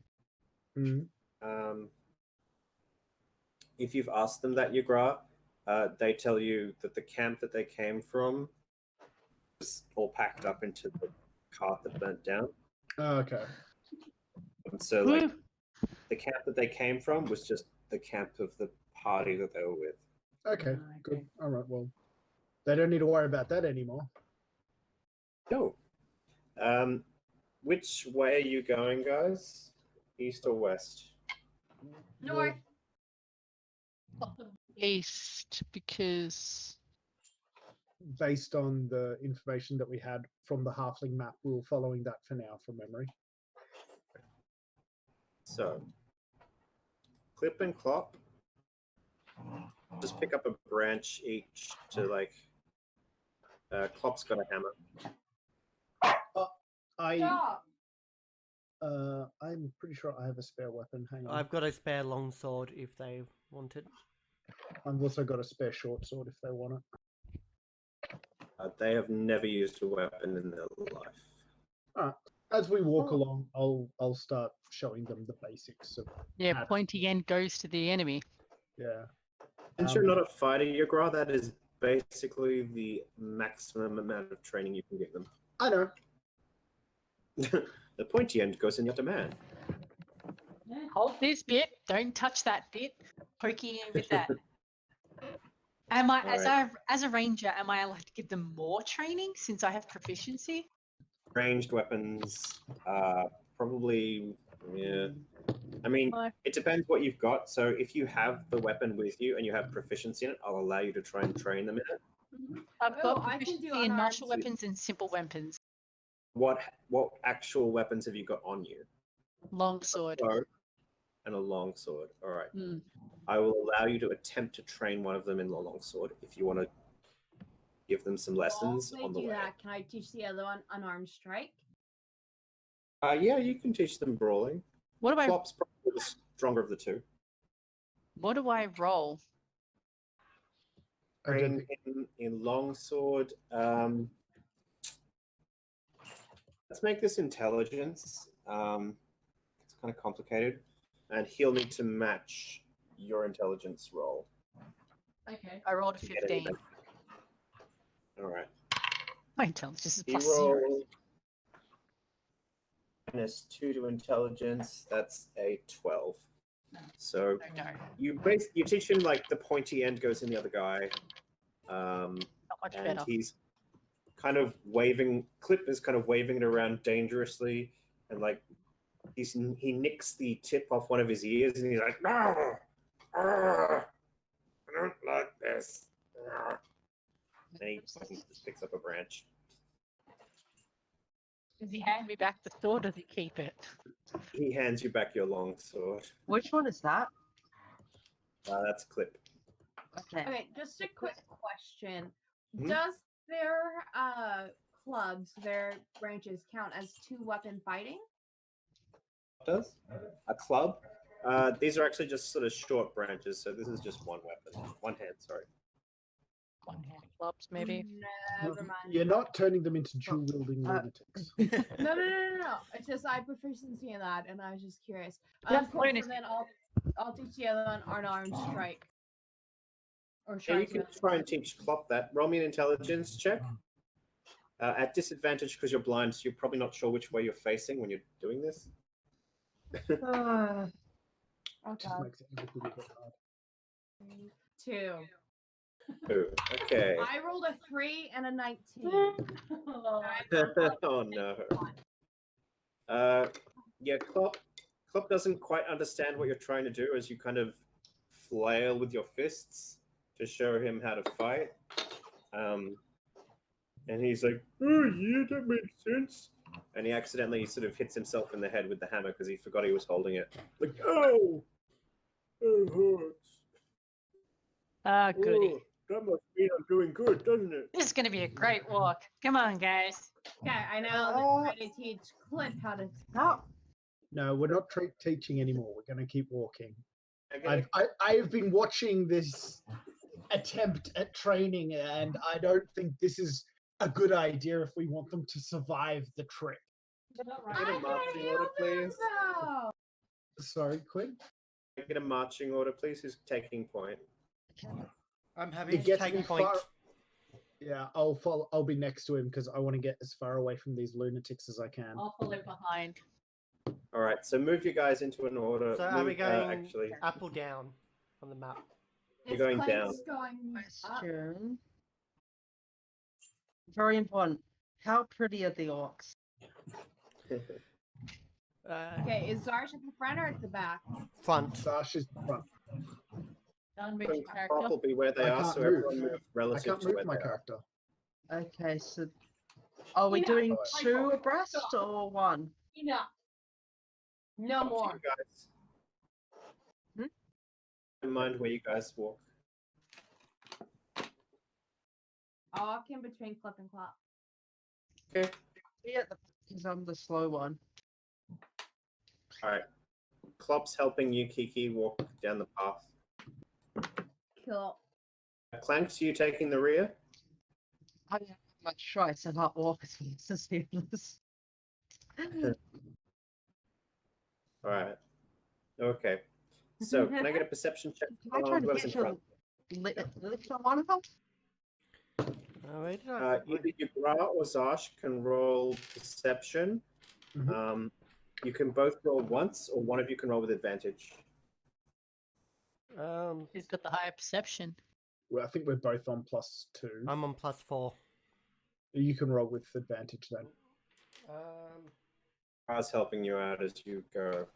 if you've asked them that, Yagra, they tell you that the camp that they came from was all packed up into the cart that burnt down. Oh, okay. And so, like, the camp that they came from was just the camp of the party that they were with. Okay, good. All right, well, they don't need to worry about that anymore. No. Which way are you going, guys? East or west? North. East, because Based on the information that we had from the halfling map, we were following that for now from memory. So, Clip and Clop, just pick up a branch each to, like, Clop's got a hammer. Stop. I'm pretty sure I have a spare weapon. Hang on. I've got a spare longsword if they want it. I've also got a spare short sword if they want it. They have never used a weapon in their life. All right. As we walk along, I'll start showing them the basics of. yeah, how to- pointy end goes to the enemy. Yeah. Since you're not a fighter, Yagra, that is basically the maximum amount of training you can give them. I know. The pointy end goes in the other man. Hold this bit. Don't touch that bit. Poking in with that. Am I as a ranger? Am I allowed to give them more training since I have proficiency? Ranged weapons, probably, yeah. I mean, it depends what you've got. So if you have the weapon with you and you have proficiency in it, I'll allow you to try and train them in it. I've got I can do proficiency in martial unarmed. weapons and simple weapons. What actual weapons have you got on you? Longsword. So, and a longsword. All right. Hmm. I will allow you to attempt to train one of them in the longsword if you want to give them some lessons While on they the do way. that, can I teach the other one unarmed strike? Yeah, you can teach them brawling. What do I Klopp's probably the stronger of the two. roll? I don't Train think in longsword. Let's make this intelligence. It's kind of complicated, and he'll need to match your intelligence roll. Okay. I rolled a to get any 15. benefit. All right. My intelligence is He plus 0. rolled -2 to intelligence. That's a 12. So No, you teach him like the pointy end goes in the other guy, not much and better. he's kind of waving. Clip is kind of waving it around dangerously, and like he nicks the tip off one of his ears, and he's like, "No, I don't like this." And he just picks up a branch. Does he hand me back the sword or does he keep it? He hands you back your long sword. Which one is that? That's Clip. Okay. Okay, just a quick question. Mhm. Does their clubs, their branches, count as 2-weapon fighting? Does a club? These are actually just sort of short branches, so this is just one weapon, one hand. Sorry. One-hand clubs, maybe. Never mind. you're not turning them into dual wielding lunatics. No. It's just I have proficiency in that, and I was just curious. That's Cool, bonus. so then I'll teach the other one unarmed strike. Or Yeah, you strike. can try and teach Klopp that. Roll me an intelligence check. At disadvantage because you're blind, so you're probably not sure which way you're facing when you're doing this. Uh, Oh Just god. makes it everything a bit hard. 2. Ooh, okay. I rolled a 3 and a 19. Oh no. Yeah, Klopp doesn't quite understand what you're trying to do as you kind of flail with your fists to show him how to fight. And he's like, "Oh yeah, that makes sense." And he accidentally sort of hits himself in the head with the hammer because he forgot he was holding it. Like, oh, it hurts. Ah, goody. Oh, that must mean I'm doing good, doesn't it? This is going to be a great walk. Come on, guys. Okay, I know that I to teach Clint how to. how? No, we're not teaching anymore. We're going to keep walking. Okay. I've been watching this attempt at training, and I don't think this is a good idea if we want them to survive the trip. You're not Can I get a right. marching order, please? No. Sorry, Quinn. Can I get a marching order, please? Who's taking point? I'm happy It to gets take me point. far. Yeah, I'll follow. I'll be next to him because I want to get as far away from these lunatics as I can. I'll follow behind. All right, so move you guys into an order. So are we Move, going actually, up or down on the map? You're going Clint's going up. Question. Very important. How pretty are the orcs? Okay, is Zarsh at the front or at the back? Front. Sash is front. Don't move your Top character. will be where they I are, can't so move. everyone move I relative can't to move where my they are. character. Okay, so are we doing two abreast or one? Enough. No Up to more. you guys. Don't mind where you guys walk. I'll walk in between Clip and Clop. Okay. Yeah, because I'm the slow one. All right. Klopp's helping you, Kiki, walk down the path. Cool. Clanks, you taking the rear? I don't have much choice. I can't walk as fast as Seamless. All right. Okay. So, can I get a perception check Can I try to whoever's in get your front? lift on one of them? Where did I put my- Either Yugra or Zash can roll perception. Mhm. You can both roll once, or one of you can roll with advantage. Who's got the higher perception? Well, I think we're both on +2. I'm on +4. You can roll with advantage then. I was helping you out as you go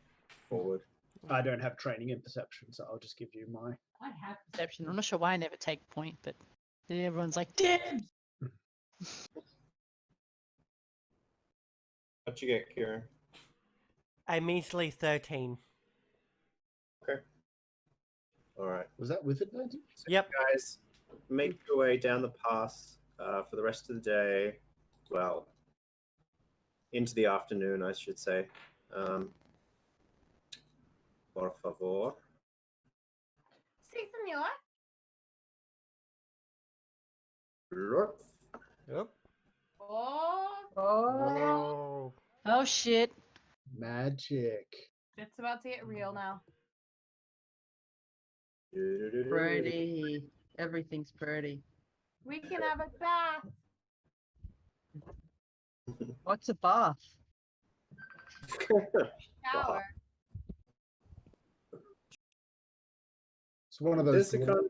forward. I don't have training in perception, so I'll just give you my. I have Perception. I'm not sure why I never take point, but everyone's like, damn! What'd you get, Kieran? a measly 13. All right. Was that with advantage? So Yep. you guys make your way down the path for the rest of the day. Well, into the afternoon, I should say. Por favor. Sí, senor. Look. Yep. Oh, Oh, Oh shit. Magic. it's about to get real now. pretty. Everything's pretty. We can have a bath. What's a bath? Shower. It's one of This those. economy.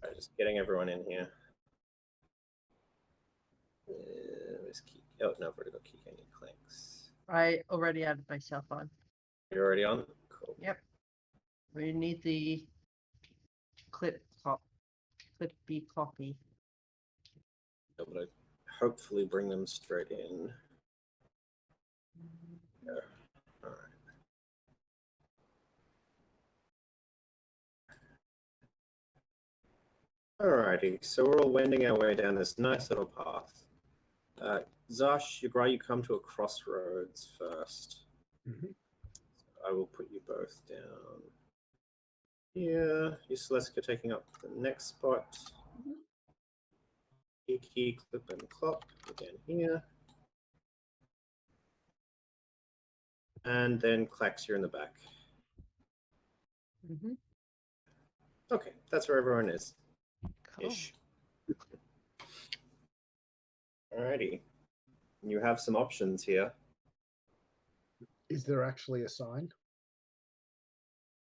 Right, just getting everyone in here. Where's key? Oh no, I've already got key. I need clanks. I already added myself on. You're already on? Cool. Yep. We need the clippy copy. Able to hopefully bring them straight in. Yeah. All right. Alrighty, so we're all wending our way down this nice little path. Zosh, you come to a crossroads first. Mhm. I will put you both down here. Celestica taking up the next spot. Key, clip, and clop again here. And then Clax, you're in the back. Mm-hmm. Okay, that's where everyone is. Cool. Ish. Alrighty. You have some options here. Is there actually a sign?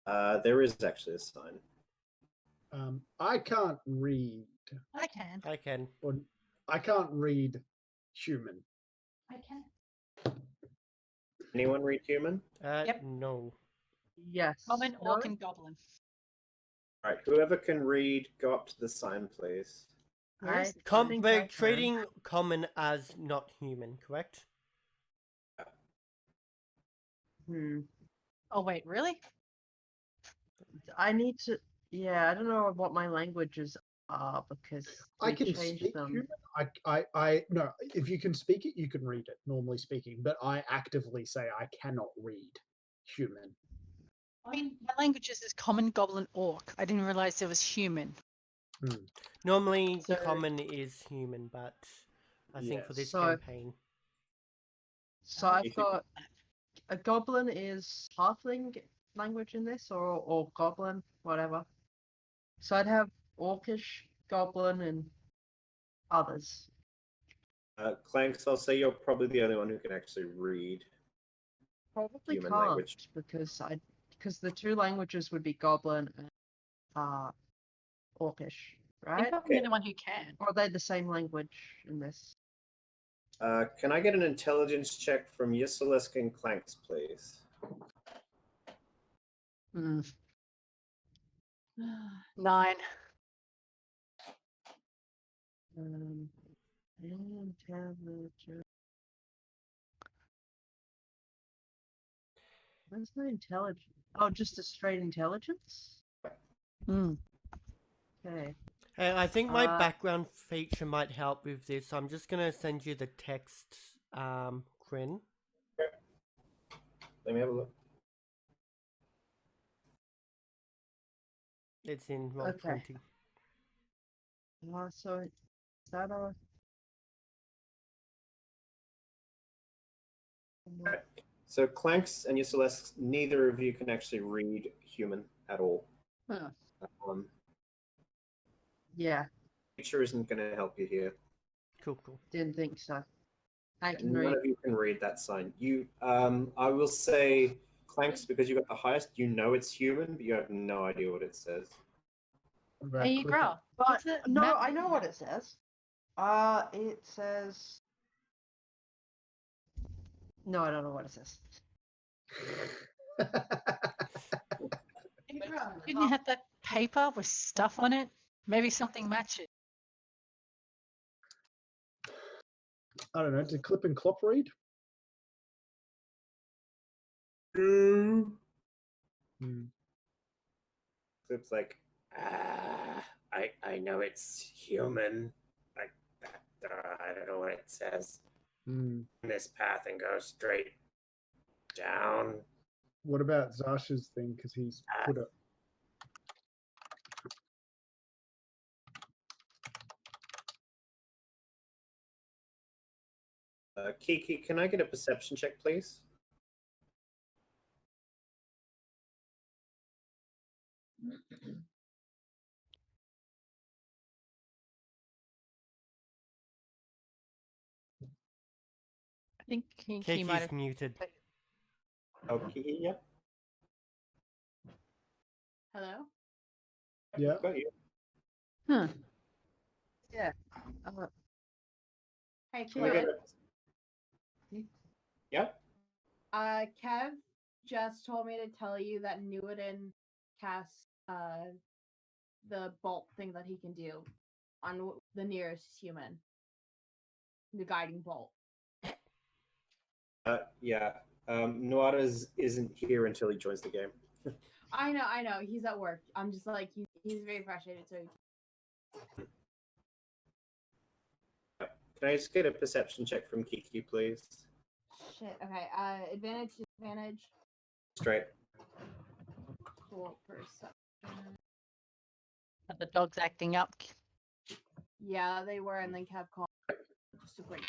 There is actually a sign. I can't read. I can. I can. Or I can't read human. I can. Anyone read human? Yep. No. Yes. Common, No? orc, and goblin. All right, whoever can read, go up to the sign, please. I Yes. think We're I can. treating common as not human, correct? Hmm. Oh wait, really? I need to. Yeah, I don't know what my languages are because I we can changed speak them. human. I no. If you can speak it, you can read it. Normally speaking, but I actively say I cannot read human. I mean, my languages is common, goblin, orc. I didn't realize there was human. Normally, So- common is human, but I think for Yes. this So- campaign, So I've got a goblin is halfling language in this, or goblin, whatever. So I'd have orcish, goblin, and others. Clanks, I'll say you're probably the only one who can actually read. Probably Human can't language. because the two languages would be goblin and orcish, I think right? I'm the only one who can. Or are they the same language in this? Can I get an intelligence check from Yisalisk and Clanks, please? Hmm. 9. Intelligence. Where's my intelligence? Oh, just a straight intelligence? Hmm. Okay. hey, I think my Uh, background feature might help with this. So I'm just gonna send you the text, Kryn. Let me have a look. It's in roll Okay. 20. So is that a... So Clanks and Yisalisk, neither of you can actually read human at all. Huh. Yeah, Feature isn't going to help you here. Cool, cool. didn't think so. I can None read. of you can read that sign. I will say, Clanks, because you got the highest, you know it's human, but you have no idea what it says. About Hey, you click- grow. But What's the no, map? I know what it says. It says. No, I don't know what it says. Didn't you have that paper with stuff on it? Maybe something matches. I don't know. Did Clip and Clop read? Clip's like, I know it's human. I don't know what it says. This path and go straight down. What about Zasha's thing? Because he's put it. Kiki, can I get a perception check, please? I think he might Kiki's have. muted. Oh, Kiki, yeah. Hello? Yeah. I've got you. Huh. Yeah. Hey, Can we get Clint. a... Yeah? Kev just told me to tell you that Newton cast the bolt thing that he can do on the nearest human. The guiding bolt. Yeah. Nuada's isn't here until he joins the game. I know. He's at work. I'm just like he's very frustrated. So Can I just get a perception check from Kiki, please? shit. Okay. Advantage. Straight. Cool. Perception. Are the dogs acting up? Yeah, they were, and then Kev called. Just a break.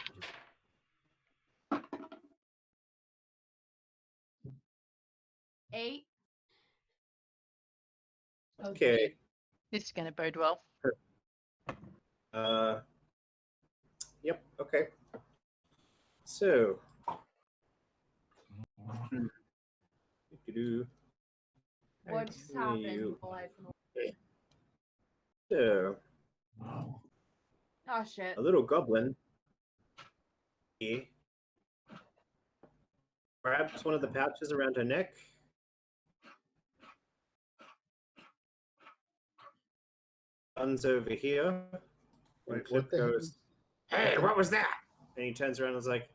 Eight. Okay. This is going to bode well. Yep. Okay. So. What's happened? So, Oh shit. a little goblin. He grabs one of the pouches around her neck. Runs over here. And Wait, Clip what the hell? goes, Hey, what was that? and he turns around and is like,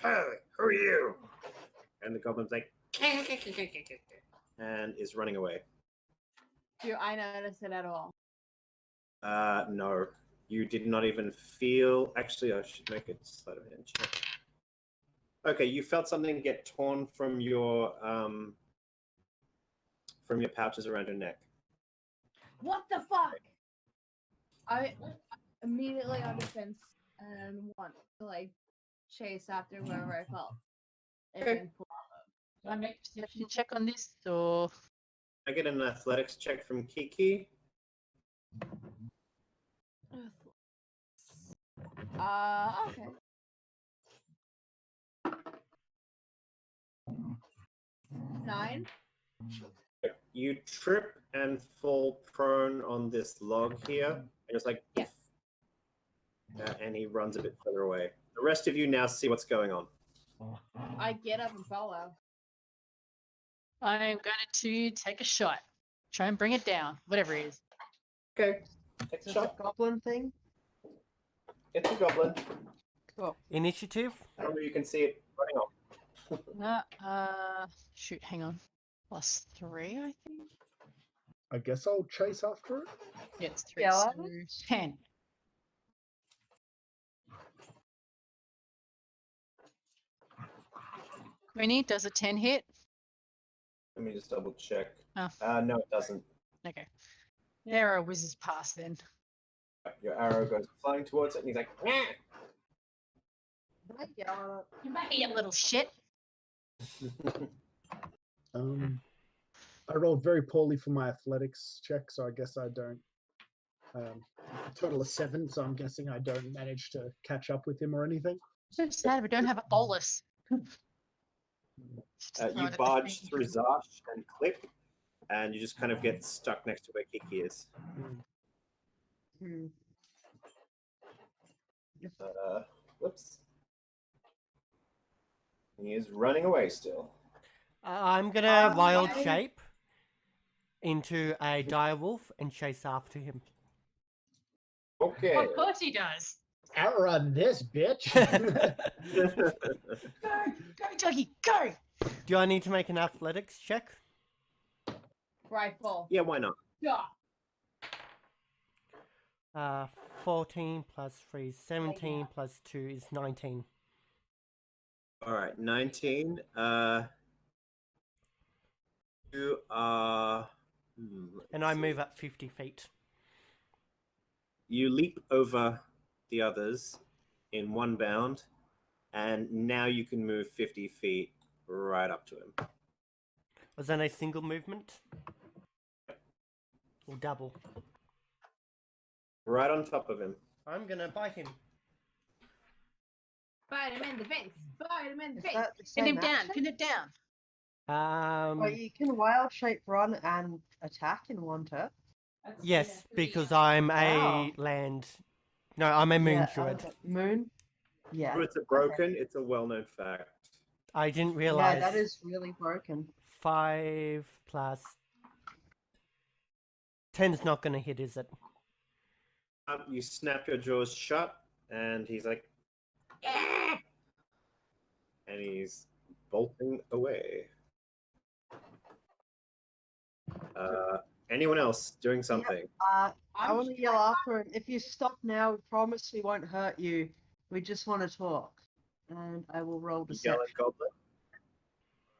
Hey, who are you? and the goblin's like, and is running away. Do I notice it at all? No, you did not even feel. Actually, I should make it sleight of hand check. Okay, you felt something get torn from your pouches around your neck. What the fuck? I immediately on defense and want to like chase after wherever I felt. Okay. And pull off. Do I make a perception check on this, or I get an athletics check from Kiki. Okay. Nine. You trip and fall prone on this log here. And it's like, Yes. And he runs a bit further away. The rest of you now see what's going on. I get up and follow. I am going to take a shot. Try and bring it down, whatever it is. Okay. Take Is a this shot. a goblin thing? It's a goblin. Cool. Initiative? Remember, you can see it running off. Shoot, hang on. +3, I think. I guess I'll chase after it. Yeah, it's 3, Yeah, so well, 10. Queenie, does a 10 hit? Let me just double check. Oh. No, it doesn't. Okay. The arrow whizzes past then. Your arrow goes flying towards it, and he's like, "Nah." Yeah. Come back here, you little shit. I rolled very poorly for my athletics check, so I guess I don't. Total of 7, so I'm guessing I don't manage to catch up with him or anything. So sad we don't have a bolus. You barge through Zash and Clip, and you just kind of get stuck next to where Kiki is. Whoops. He is running away still. I'm gonna wild shape into a direwolf and chase after him. Okay. Of course he does. Outrun this bitch! Go, go, doggy, go! Do I need to make an athletics check? Rifle. Yeah, why not? Yeah. 14 plus 3 is 17 plus 2 is 19. All right, 19. You are. And I move up 50 feet. You leap over the others in one bound, and now you can move 50 feet right up to him. Was that a single movement? Or double? Right on top of him. I'm gonna bite him. Bite him in the face. Bite him in the Is face. that the Pin same him down. action? Pin it down. Well, you can wild shape run and attack in one turn. Yes, because I'm Wow. a land. No, I'm a moon druid. Moon? Yeah. Druids are broken. It's a well-known fact. I didn't Yeah, realize. that is really broken. 5 plus 10's not gonna hit, is it? You snap your jaws shut, and he's like, "Ah!" And he's bolting away. Anyone else doing something? I I'm want to yell after him. If you stop now, we promise we won't hurt you. We just want to talk. And I will roll You deception. yell at Goblin.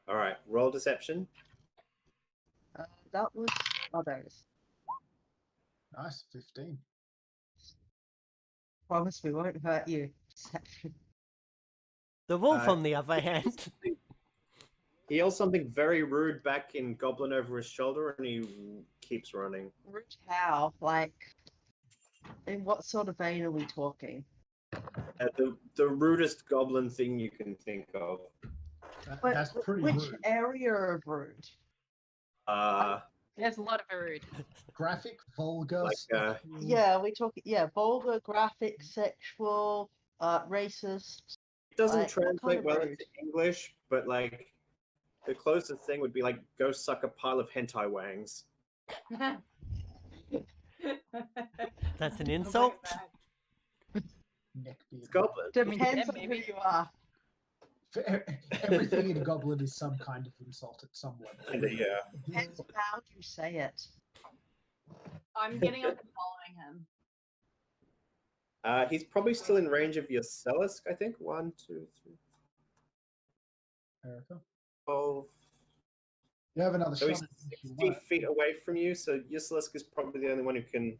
All right, roll deception. That was others. Nice, 15. Promise we won't hurt you. Deception. The wolf, on the other hand. He yells something very rude back in Goblin over his shoulder, and he keeps running. Rude how? Like, in what sort of vein are we talking? The rudest Goblin thing you can think of. But That's pretty which rude. area of rude? There's a lot of rude. Graphic, vulgar. Like, sexual. Yeah, we talk. Yeah, vulgar, graphic, sexual, racist. It doesn't Like, what kind translate of well rude? into English, but like the closest thing would be like go suck a pile of hentai wangs. That's an insult. Neckbeard. It's Goblin. Depends on who maybe. you are. Everything in Goblin is some kind of insult at some level. Yeah. Depends how you say it. I'm getting up and following him. He's probably still in range of your Cellisk, I think. 1, 2, 3, Erica. 12. You have another So shot. he's 60 feet away from you, so your Cellisk is probably the only one who can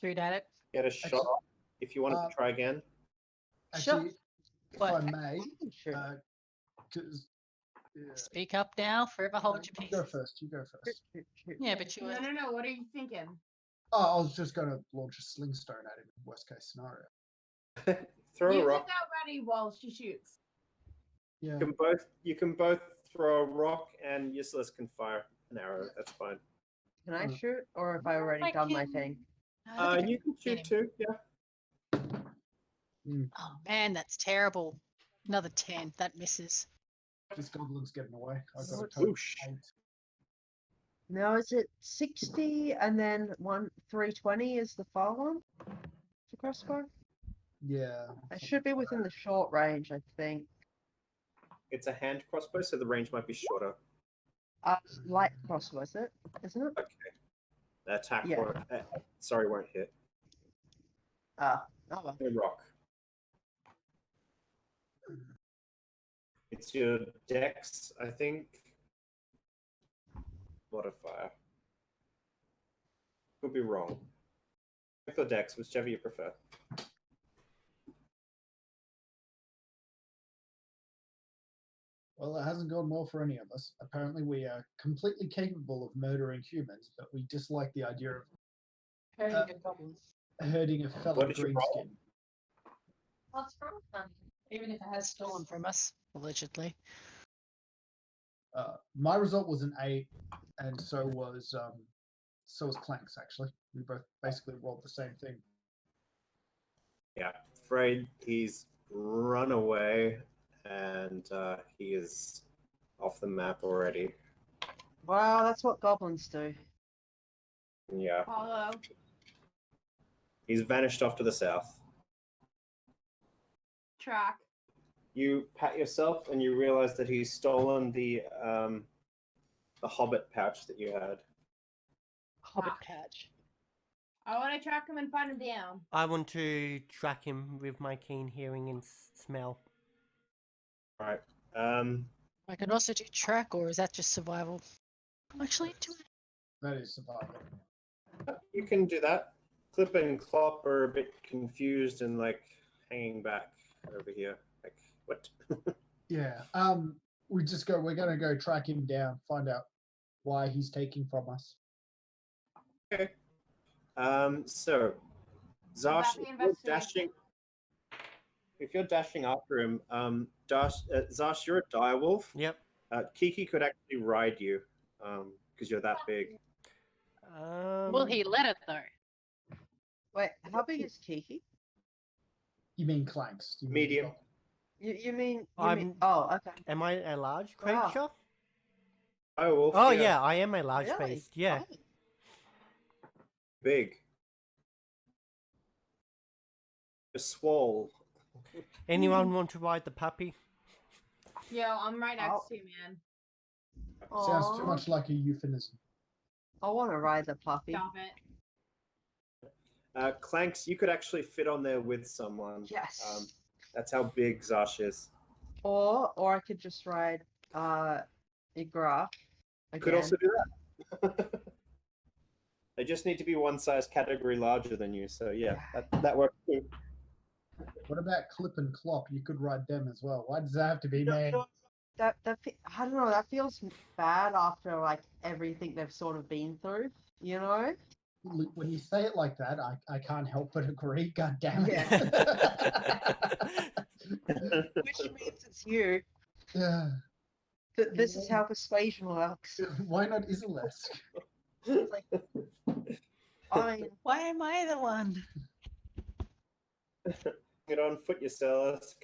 Shoot at it. get a shot off. If you wanted to try again. Actually, if What? I may, Sure. 'cause, Speak up now. Forever hold your you peace. go first. You go first. Yeah, but you were. No. What are you thinking? Oh, I was just going to launch a sling stone at him. Worst case scenario. Throw Use a it rock. that ready while she shoots. Yeah. You can both throw a rock, and Useless can fire an arrow. That's fine. Can I shoot, or have I already I done my can- thing? You can shoot too. Yeah. Oh man, that's terrible. Another 10. That misses. This goblin's getting away. I've got a Whoosh. total Whoosh. 8. Now is it 60 and then 320 is the far one? The crossbow? Yeah. I should be within the short range, I think. It's a hand crossbow, so the range might be shorter. Light crossbow, is it? Isn't it? Okay. The attack Yeah. won't hit. Oh well. A rock. It's your dex, I think. Modifier. Could be wrong. Dex or dex, whichever you prefer. Well, it hasn't gone well for any of us. Apparently, we are completely capable of murdering humans, but we dislike the idea of Hurting a goblin. hurting a fellow What did you roll? greenskin. What's wrong? Even if it has stolen from us, allegedly. My result was an 8, and so was Clank's. Actually, we both basically rolled the same thing. Yeah. Afraid he's run away, and he is off the map already. Wow, that's what goblins do. Yeah. Follow. He's vanished off to the south. Track. You pat yourself and you realize that he's stolen the hobbit pouch that you had. Hobbit Ah. pouch. I want to track him and find him down. I want to track him with my keen hearing and smell. All right. I can also do track, or is that just survival? Actually, do it. That is survival. You can do that. Clip and Clop are a bit confused and like hanging back over here. Like what? Yeah. We're gonna go track him down, find out why he's taking from us. Okay. So About Zash, the if you're investigation. dashing after him, Zash, you're a direwolf. Yep. Kiki could actually ride you, because you're that big. Will he let it though? Wait, how big is Kiki? You mean Clanks? You mean Medium. dog. You mean? I'm- Oh, okay. Am I a large Wow. creature? Direwolf. Oh yeah, I am a large Really? beast. Yeah. Oh. Big. A swole. Anyone want to ride the puppy? Yo, I'm right next Oh. to you, man. Sounds too Aw, much like a euphemism. I want to ride the puppy. Stop it. Clanks, you could actually fit on there with someone. Yes. That's how big Zash is. Or I could just ride Igra. You could also do that. They just need to be one size category larger than you. So yeah, that works too. What about Clip and Clop? You could ride them as well. Why does that have to be No, me? no, I don't know. That feels bad after like everything they've sort of been through. You know. When you say it like that, I can't help but agree. God damn it. Which means it's you. Yeah. This is how persuasion works. Why not Isalesk? It's like, I mean, Why am I the one? Get on foot yourselves.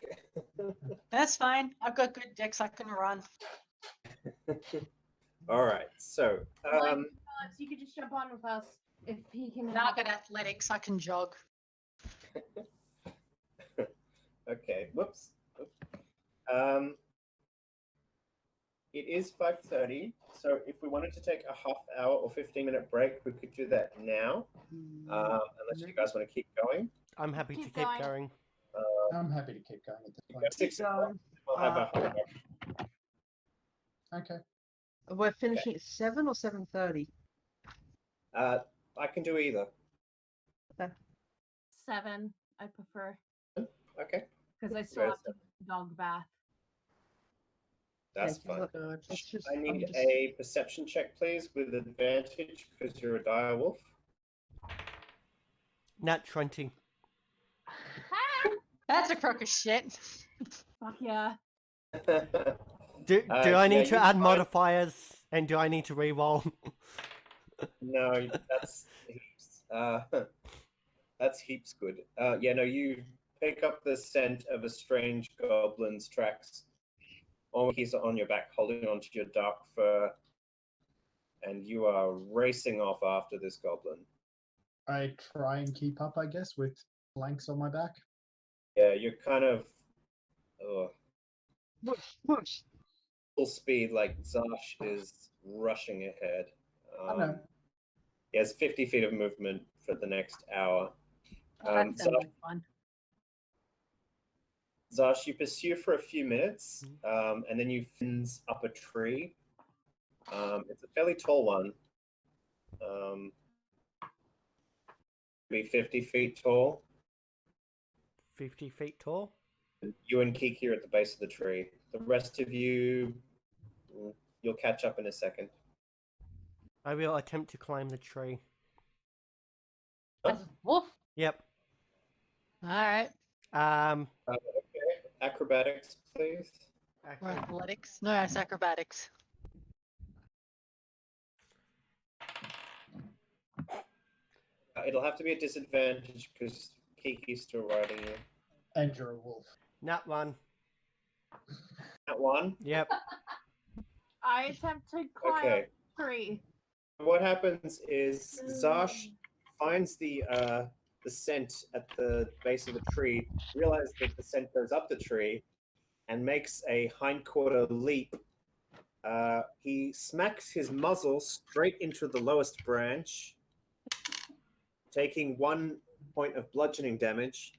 That's fine. I've got good decks. I can run. All right. So Alex, you could just jump on with us if he can. Now I've got athletics. I can jog. okay. Whoops. It is 5:30. So if we wanted to take a half hour or 15-minute break, we could do that now. Unless you guys want to keep going. I'm happy to Keep keep going. going. I'm happy to keep going at this Go point. 6 o'clock. We'll have a half hour. Okay. we're finishing at 7 or 7:30. I can do either. 7, I prefer. Okay. Because I still have to dog bath. That's Okay, fine. look, let's just, I I'm need just- a perception check, please, with advantage because you're a direwolf. Nat 20. That's a crock of shit. Fuck yeah. Do Yeah, I need to you add find- modifiers and do I need to re-roll? No, that's heaps. That's heaps good. Yeah, no, you pick up the scent of a strange goblin's tracks. He's on your back, holding onto your dark fur, and you are racing off after this goblin. I try and keep up, I guess, with flanks on my back. Yeah, you're kind of Push. full speed, like Zash is rushing ahead. I know. He has 50 feet of movement for the next hour. Oh, that sounds like fun. Zash, you pursue for a few minutes, and then you fins up a tree. It's a fairly tall one. Maybe 50 feet tall. 50 feet tall? You and Kiki are at the base of the tree. The rest of you, you'll catch up in a second. I will attempt to climb the tree. As a wolf. Yep. All right. Okay. Acrobatics, please. Or athletics. No, it's acrobatics. It'll have to be a disadvantage because Kiki's still riding you. And you're a wolf. Nat 1. That one. Yep. I attempt to climb Okay. a tree. What happens is Zash finds the scent at the base of the tree, realizes that the scent goes up the tree, and makes a hindquarter leap He smacks his muzzle straight into the lowest branch, taking 1 point of bludgeoning damage.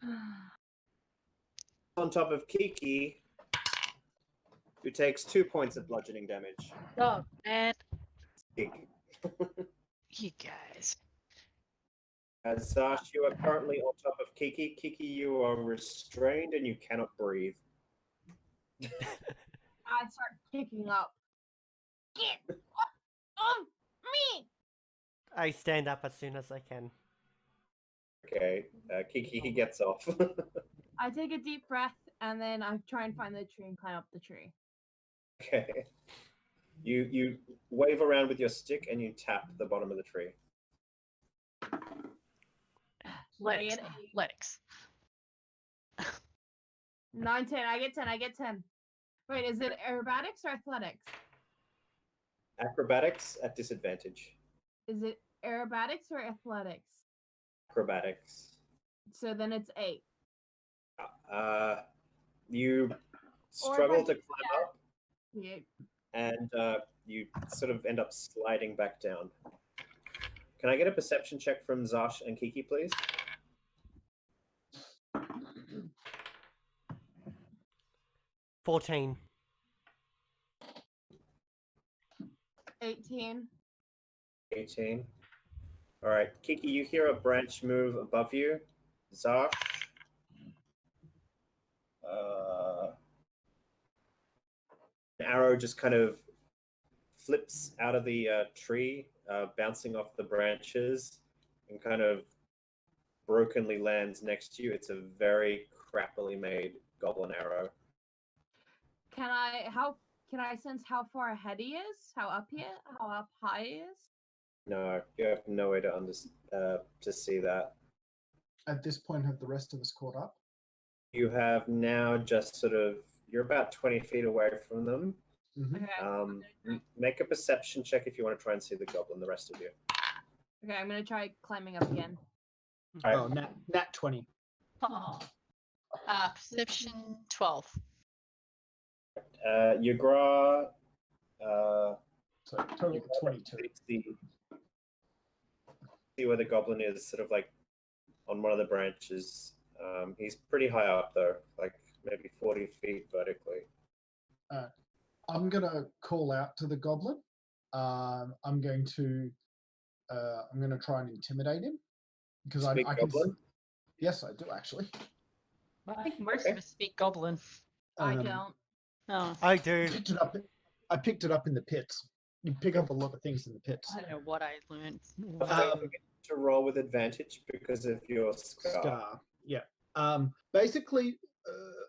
On top of Kiki, who takes 2 points of bludgeoning damage. Oh, man. Big. You guys. As Zash, you are currently on top of Kiki. Kiki, you are restrained and you cannot breathe. I start kicking up. Get off me! I stand up as soon as I can. Okay, Kiki gets off. I take a deep breath and then I try and find the tree and climb up the tree. Okay. You wave around with your stick and you tap the bottom of the tree. Athletics. Athletics. 9, 10. I get 10. I get 10. Wait, is it aerobatics or athletics? Acrobatics at disadvantage. Is it aerobatics or athletics? Acrobatics. So then it's 8. You struggle to climb up, Yeah. and you sort of end up sliding back down. Can I get a perception check from Zash and Kiki, please? 14. 18. 18. All right, Kiki, you hear a branch move above you. Zash. An arrow just kind of flips out of the tree, bouncing off the branches, and kind of brokenly lands next to you. It's a very crappily made goblin arrow. Can I sense how far ahead he is? How up high he is? No, you have no way to see that. At this point, have the rest of us caught up? You have now just you're about 20 feet away from them. Mm-hmm. Okay. Make a perception check if you want to try and see the goblin, the rest of you. Okay, I'm gonna try climbing up again. All right. Oh, nat 20. Oh. Perception 12. Yagra. So total 22. See where the goblin is, sort of like on one of the branches. He's pretty high up though, like maybe 40 feet vertically. I'm gonna call out to the goblin. I'm going to try and intimidate him because I can. Goblin? Yes, I do actually. I think most of us speak goblin. I don't. Oh. I do. I picked it up in the pits. You pick up a lot of things in the pits. I don't know what I learned. Don't forget to roll with advantage because of your scar. Yeah. Basically,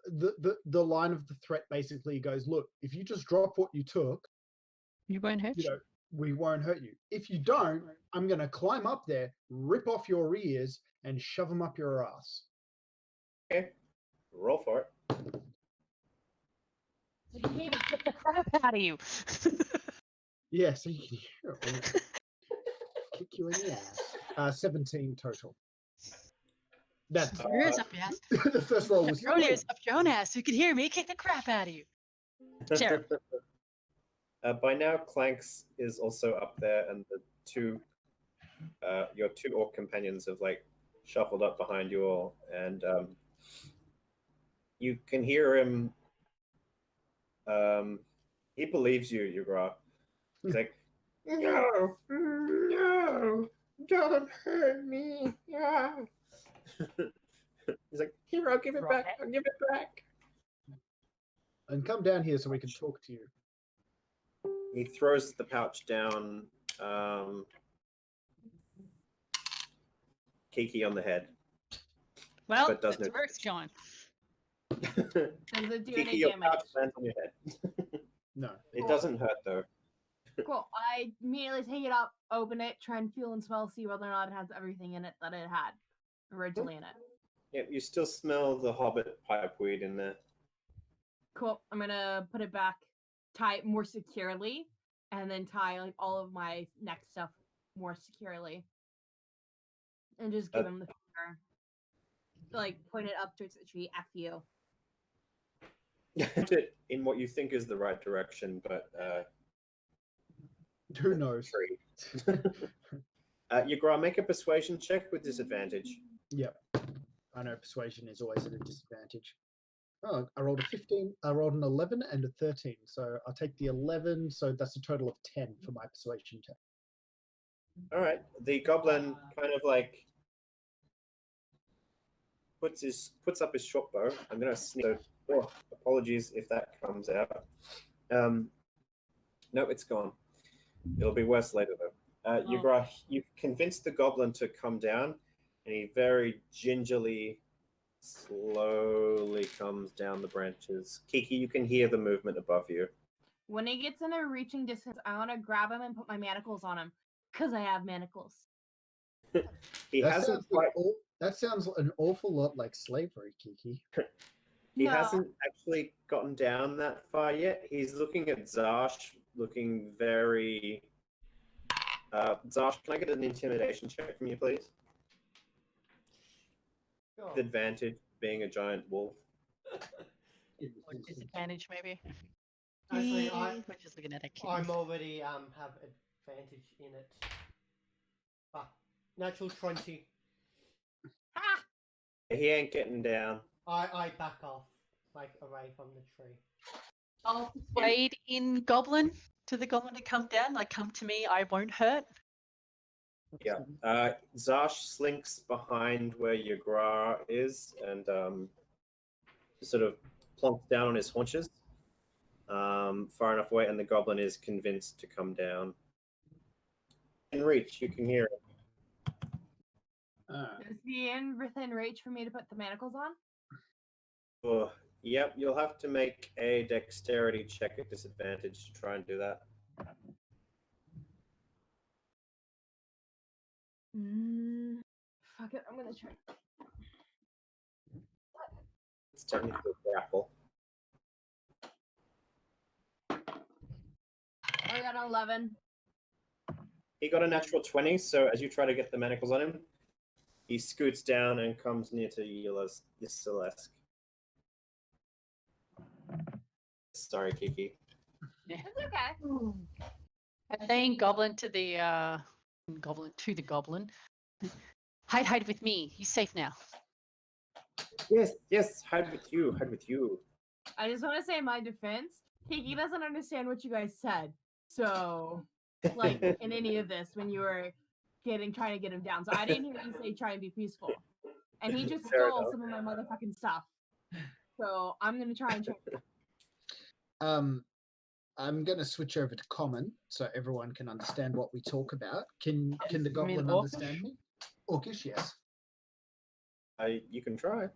the line of the threat basically goes, look, if you just drop what you took, you won't hurt you. We won't hurt you. If you don't, I'm going to climb up there, rip off your ears, and shove them up your ass. Okay. Roll for it. So you need to get the crap out of you. Yeah, so you can hear it. Kick you in the ass. 17 total. That's Your ears up your ass. the first roll was Your own ears up your own ass. You can hear me. Kick the crap out of you. Sheriff. By now, Clanks is also up there, and your two orc companions have shuffled up behind you all, and you can hear him. He believes you, Yugra. He's like, no, don't hurt me. Yeah. He's like, here, I'll give it back. I'll give it back. And come down here so we can talk to you. He throws the pouch down. Kiki on the head. Well, but does that's where it's going. Does it do Kiki, any your damage? pouch lands on your head. No. It doesn't hurt though. Cool. I immediately take it up, open it, try and feel and smell, see whether or not it has everything in it that it had originally in it. Yeah, you still smell the hobbit pipeweed in there. Cool. I'm gonna put it back, tie it more securely, and then tie all of my neck stuff more securely, and just give him the finger, point it up towards the tree. F you. In what you think is the right direction, but Who knows? Tree. Yagra, make a persuasion check with disadvantage. Yep. I know persuasion is always at a disadvantage. Oh, I rolled a 15. I rolled an 11 and a 13. So I'll take the 11. So that's a total of 10 for my persuasion check. All right. The goblin kind of like puts up his short bow. I'm gonna sneak. Oh, apologies if that comes out. No, it's gone. It'll be worse later though. Yagra, you've convinced the goblin to come down, and he very gingerly, slowly comes down the branches. Kiki, you can hear the movement above you. When he gets in a reaching distance, I want to grab him and put my manacles on him, because I have manacles. He That hasn't sounds quite. that sounds an awful lot like slavery, Kiki. He No. hasn't actually gotten down that far yet. He's looking at Zarsh, looking very. Zarsh, can I get an intimidation check from you, please? Sure. With advantage, being a giant wolf. Or disadvantage, maybe. Actually, We're just looking at a kid. I'm already have advantage in it. Natural 20. Ha! He ain't getting down. I back off, like away from the tree. I'll persuade in goblin to the goblin to come down. Like, come to me, I won't hurt. Yeah. Zarsh slinks behind where Yagra is and sort of plonks down on his haunches far enough away, and the goblin is convinced to come down. In reach, you can hear it. Is he within reach for me to put the manacles on? Oh, yep, you'll have to make a dexterity check at disadvantage to try and do that. Fuck it, I'm gonna try. It's technically a grapple. I got an 11. He got a natural 20, so as you try to get the manacles on him, he scoots down and comes near to Ysilesk. Sorry, Kiki. It's okay. I'm saying goblin to the goblin. Hide with me. He's safe now. Yes, hide with you. I just want to say in my defense, Kiki doesn't understand what you guys said. So, like, in any of this, when you were trying to get him down. So I didn't hear you say try and be peaceful. And he just Fair stole enough. some of my motherfucking stuff. So I'm going to try and check. I'm going to switch over to common so everyone can understand what we talk about. Can the mean goblin Orcish? understand me? Orcish, yes. You can try.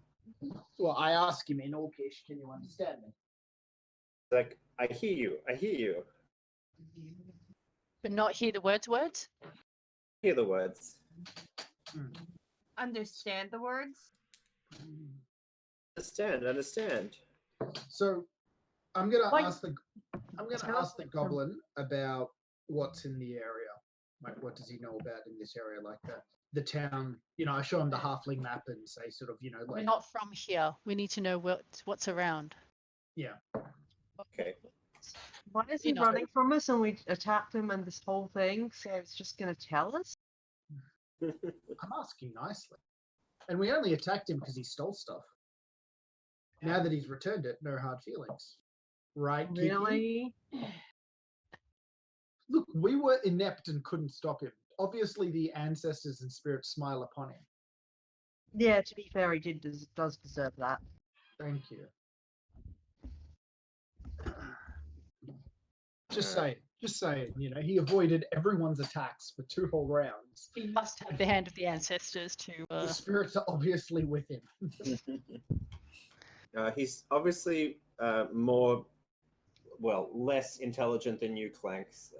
Well, I ask him in Orcish, can you understand me? Like, I hear you. But not hear the words. Hear the words. Understand the words? Understand. So I'm going to Like- ask the goblin about what's in the area. Like, what does he know about in this area? Like the town, I show him the halfling map and say sort of, We're like, not from here. We need to know what's around. yeah. Okay. Why is he You know. running from us and we attacked him and this whole thing? So it's just going to tell us? I'm asking nicely. And we only attacked him because he stole stuff. Now that he's returned it, no hard feelings. Right, Kiki? Really? Look, we were inept and couldn't stop him. Obviously, the ancestors and spirits smile upon him. Yeah, to be fair, he does deserve that. Thank you. Just saying, he avoided everyone's attacks for 2 whole rounds. He must have the hand of the ancestors to. The spirits are obviously with him. He's obviously less intelligent than you, Clanks,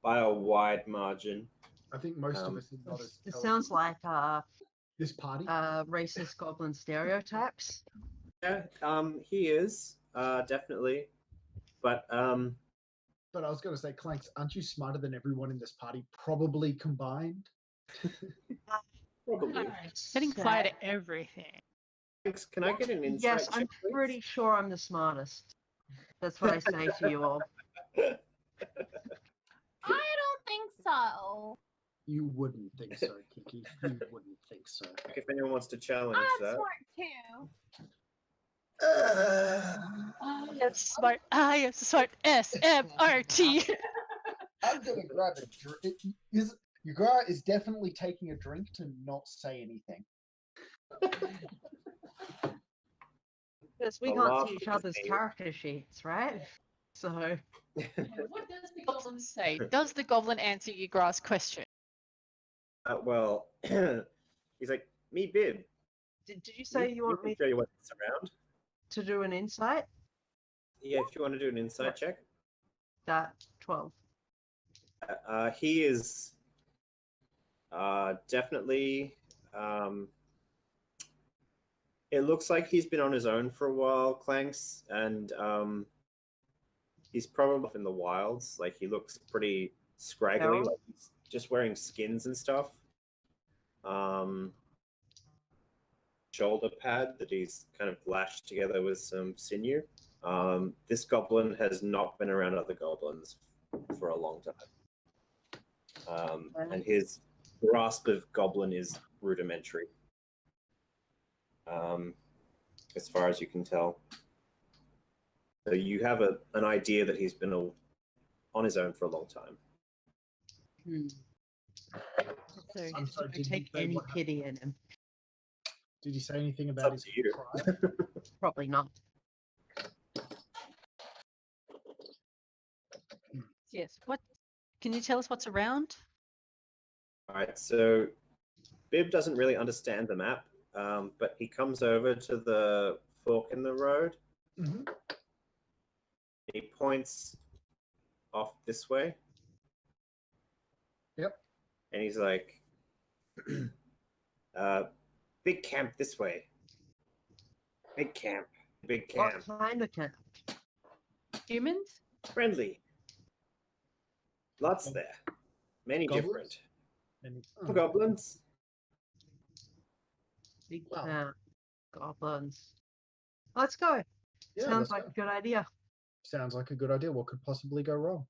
by a wide margin. I think most of us are not as It sounds like this party. racist goblin stereotypes. Yeah, he is definitely, but But I was going to say, Clanks, aren't you smarter than everyone in this party, probably combined? probably. Setting fire to everything. Clanks, can I get an insight Yes, check, I'm please? pretty sure I'm the smartest. That's what I say to you all. so. You wouldn't think so, Kiki. You wouldn't think so. If anyone wants to challenge I'm that. smart too. I am smart. I am smart. SMRT. I'm gonna grab a drink. Ygara is definitely taking a drink to not say anything. Because we The can't last see each of other's the- character sheets, right? So Yeah, what does the Goblin goblin say? Does the goblin answer your grass question? Well, he's like, me bib. did you say you want can me show you what's around. to do an insight? Yeah, if you want to do an insight check. That 12. He is definitely. It looks like he's been on his own for a while, Clanks, and he's probably in the wilds. Like he looks pretty scraggly, Feral? like he's just wearing skins and stuff. Shoulder pad that he's kind of lashed together with some sinew. This goblin has not been around other goblins for a long time. And his grasp of goblin is rudimentary, as far as you can tell. So you have an idea that he's been on his own for a long time. So I'm sorry, don't did you take say any what happened? pity in him. Did you say anything It's about up his to you. tribe? Probably not. Yes. What? Can you tell us what's around? All right, so Bib doesn't really understand the map, but he comes over to the fork in the road. Mhm. He points off this way. Yep. And he's like, big camp this way. Big camp. Big camp. What kind of camp? Humans? Friendly. Lots there. Many Goblins? different. And Some goblins. Big Wow. camp. Goblins. Let's go. yeah, Sounds let's like go. a good idea. Sounds like a good idea. What could possibly go wrong?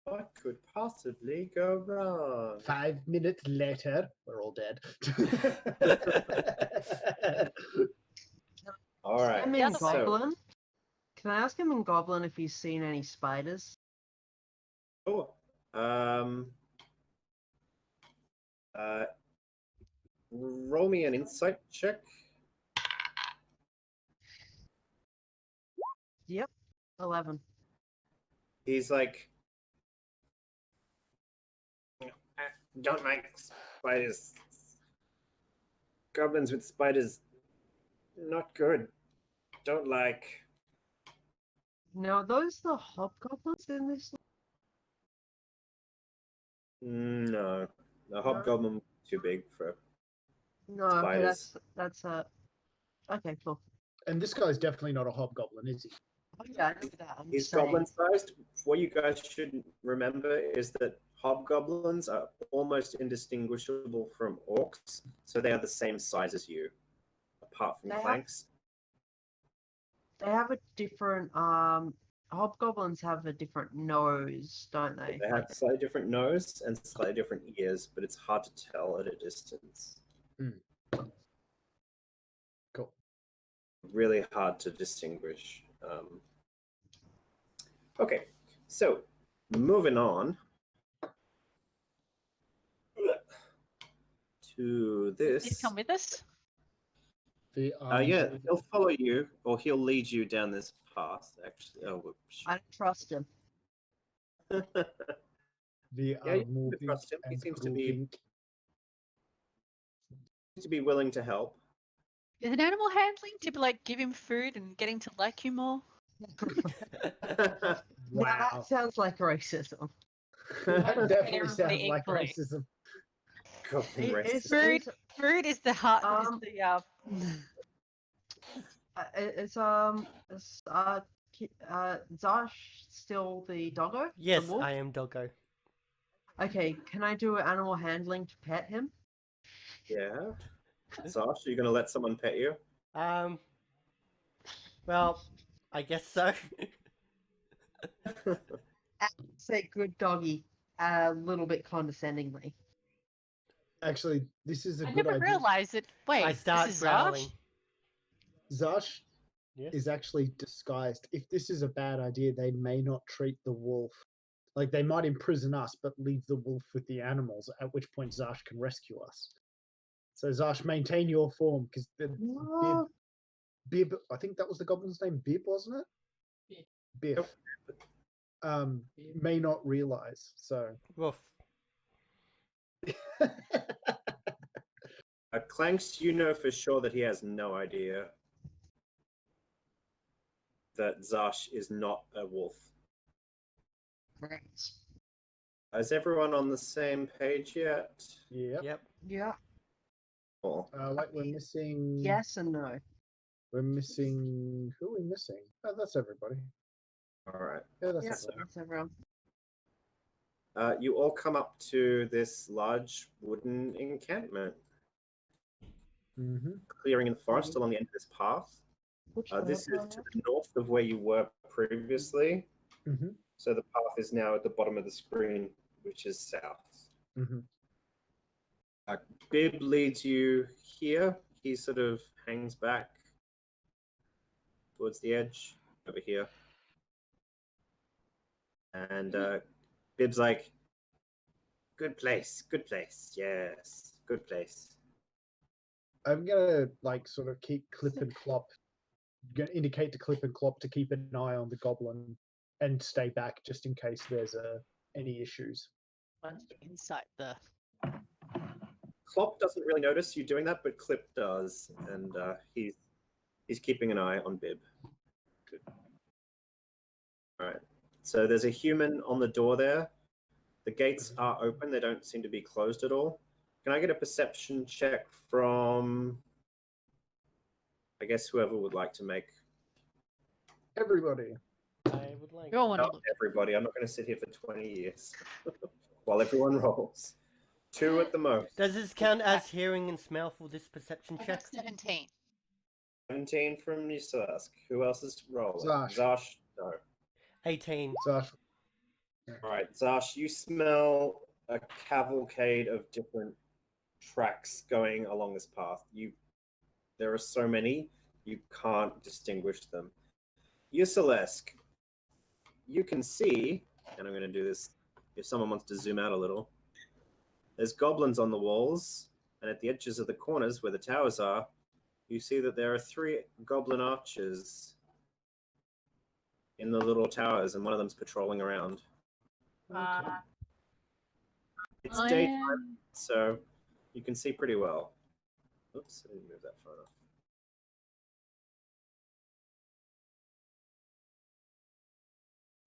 What could possibly go wrong? 5 minutes later, we're all dead. All right. I'm The in other way. Goblin. Can I ask him in Goblin if he's seen any spiders? Oh, roll me an insight check. Yep. 11. He's like, I don't like spiders. Goblins with spiders, not good. Don't like. Now, are those the hobgoblins in this? No, the hobgoblin too big for. No, okay, Spiders. that's okay, cool. And this guy's definitely not a hobgoblin, is he? Oh, yeah, I know that. I'm He's just saying. goblin sized. What you guys should remember is that hobgoblins are almost indistinguishable from orcs, so they are the same size as you, apart from They have- Clanks. They have a different hobgoblins have a different nose, don't they? They have slightly different nose and slightly different ears, but it's hard to tell at a distance. Cool. Really hard to distinguish. Okay, so moving on to Please this. come with us. The, Yeah, he'll follow you, or he'll lead you down this path. Actually, oh, whoops. I don't trust him. The Yeah, you can moving trust him. He and seems to be grooving. willing to help. Is it animal handling to like give him food and get him to like you more? Now, Wow. that sounds like racism. That definitely Everybody sounds like equally. racism. Goblin race. Food. Food is the heart. Is Um, the Zosh still the doggo? Yes, the wolf? I am Doggo. Okay, can I do animal handling to pet him? Yeah. Sash, are you going to let someone pet you? Well, I guess so. Say good doggy a little bit condescendingly. Actually, this is a I good never idea. realized it. Wait, I start this is growling. Zash Yes. is actually disguised. If this is a bad idea, they may not treat the wolf. Like, they might imprison us, but leave the wolf with the animals, at which point Zash can rescue us. So, Zash, maintain your form, because Bib, I think that was the goblin's name, Bib, wasn't it? Biff. May not realize, so. Woof. Clanks, you know for sure that he has no idea that Zash is not a wolf. Right. Is everyone on the same page yet? Yep. Yeah. Cool. Like, we're missing. Yes and no. We're missing. Who are we missing? Oh, that's everybody. All right. Yeah, that's Yeah, everybody. that's everyone. You all come up to this large wooden encampment, Mm-hmm. clearing in the forest along the end of this path. This is to the north of where you were previously. Mm-hmm. So the path is now at the bottom of the screen, which is south. Mm-hmm. Bib leads you here. He sort of hangs back towards the edge over here. And Bib's like, good place, yes, good place. I'm gonna like sort of keep Clip and Clop. Gonna indicate to Clip and Clop to keep an eye on the goblin and stay back just in case there's any issues. Inside the. Clop doesn't really notice you doing that, but Clip does, and he's keeping an eye on Bib. Good. All right. So there's a human on the door there. The gates are open; they don't seem to be closed at all. Can I get a perception check from, I guess, whoever would like to make? Everybody. I would like. You all want to Not look. everybody. I'm not going to sit here for 20 years while everyone rolls. 2 at the most. Does this count as hearing and smell for this perception I check? got 17. 17 from Yusask. Who else is rolling? Zash. Zash, no. 18. Zash. All right, Zash, you smell a cavalcade of different tracks going along this path. There are so many, you can't distinguish them. Yusalesk, you can see, and I'm going to do this if someone wants to zoom out a little. There's goblins on the walls, and at the edges of the corners where the towers are, you see that there are 3 goblin archers in the little towers, and one of them's patrolling around. It's daytime, so you can see pretty well. Oops, I didn't move that far enough.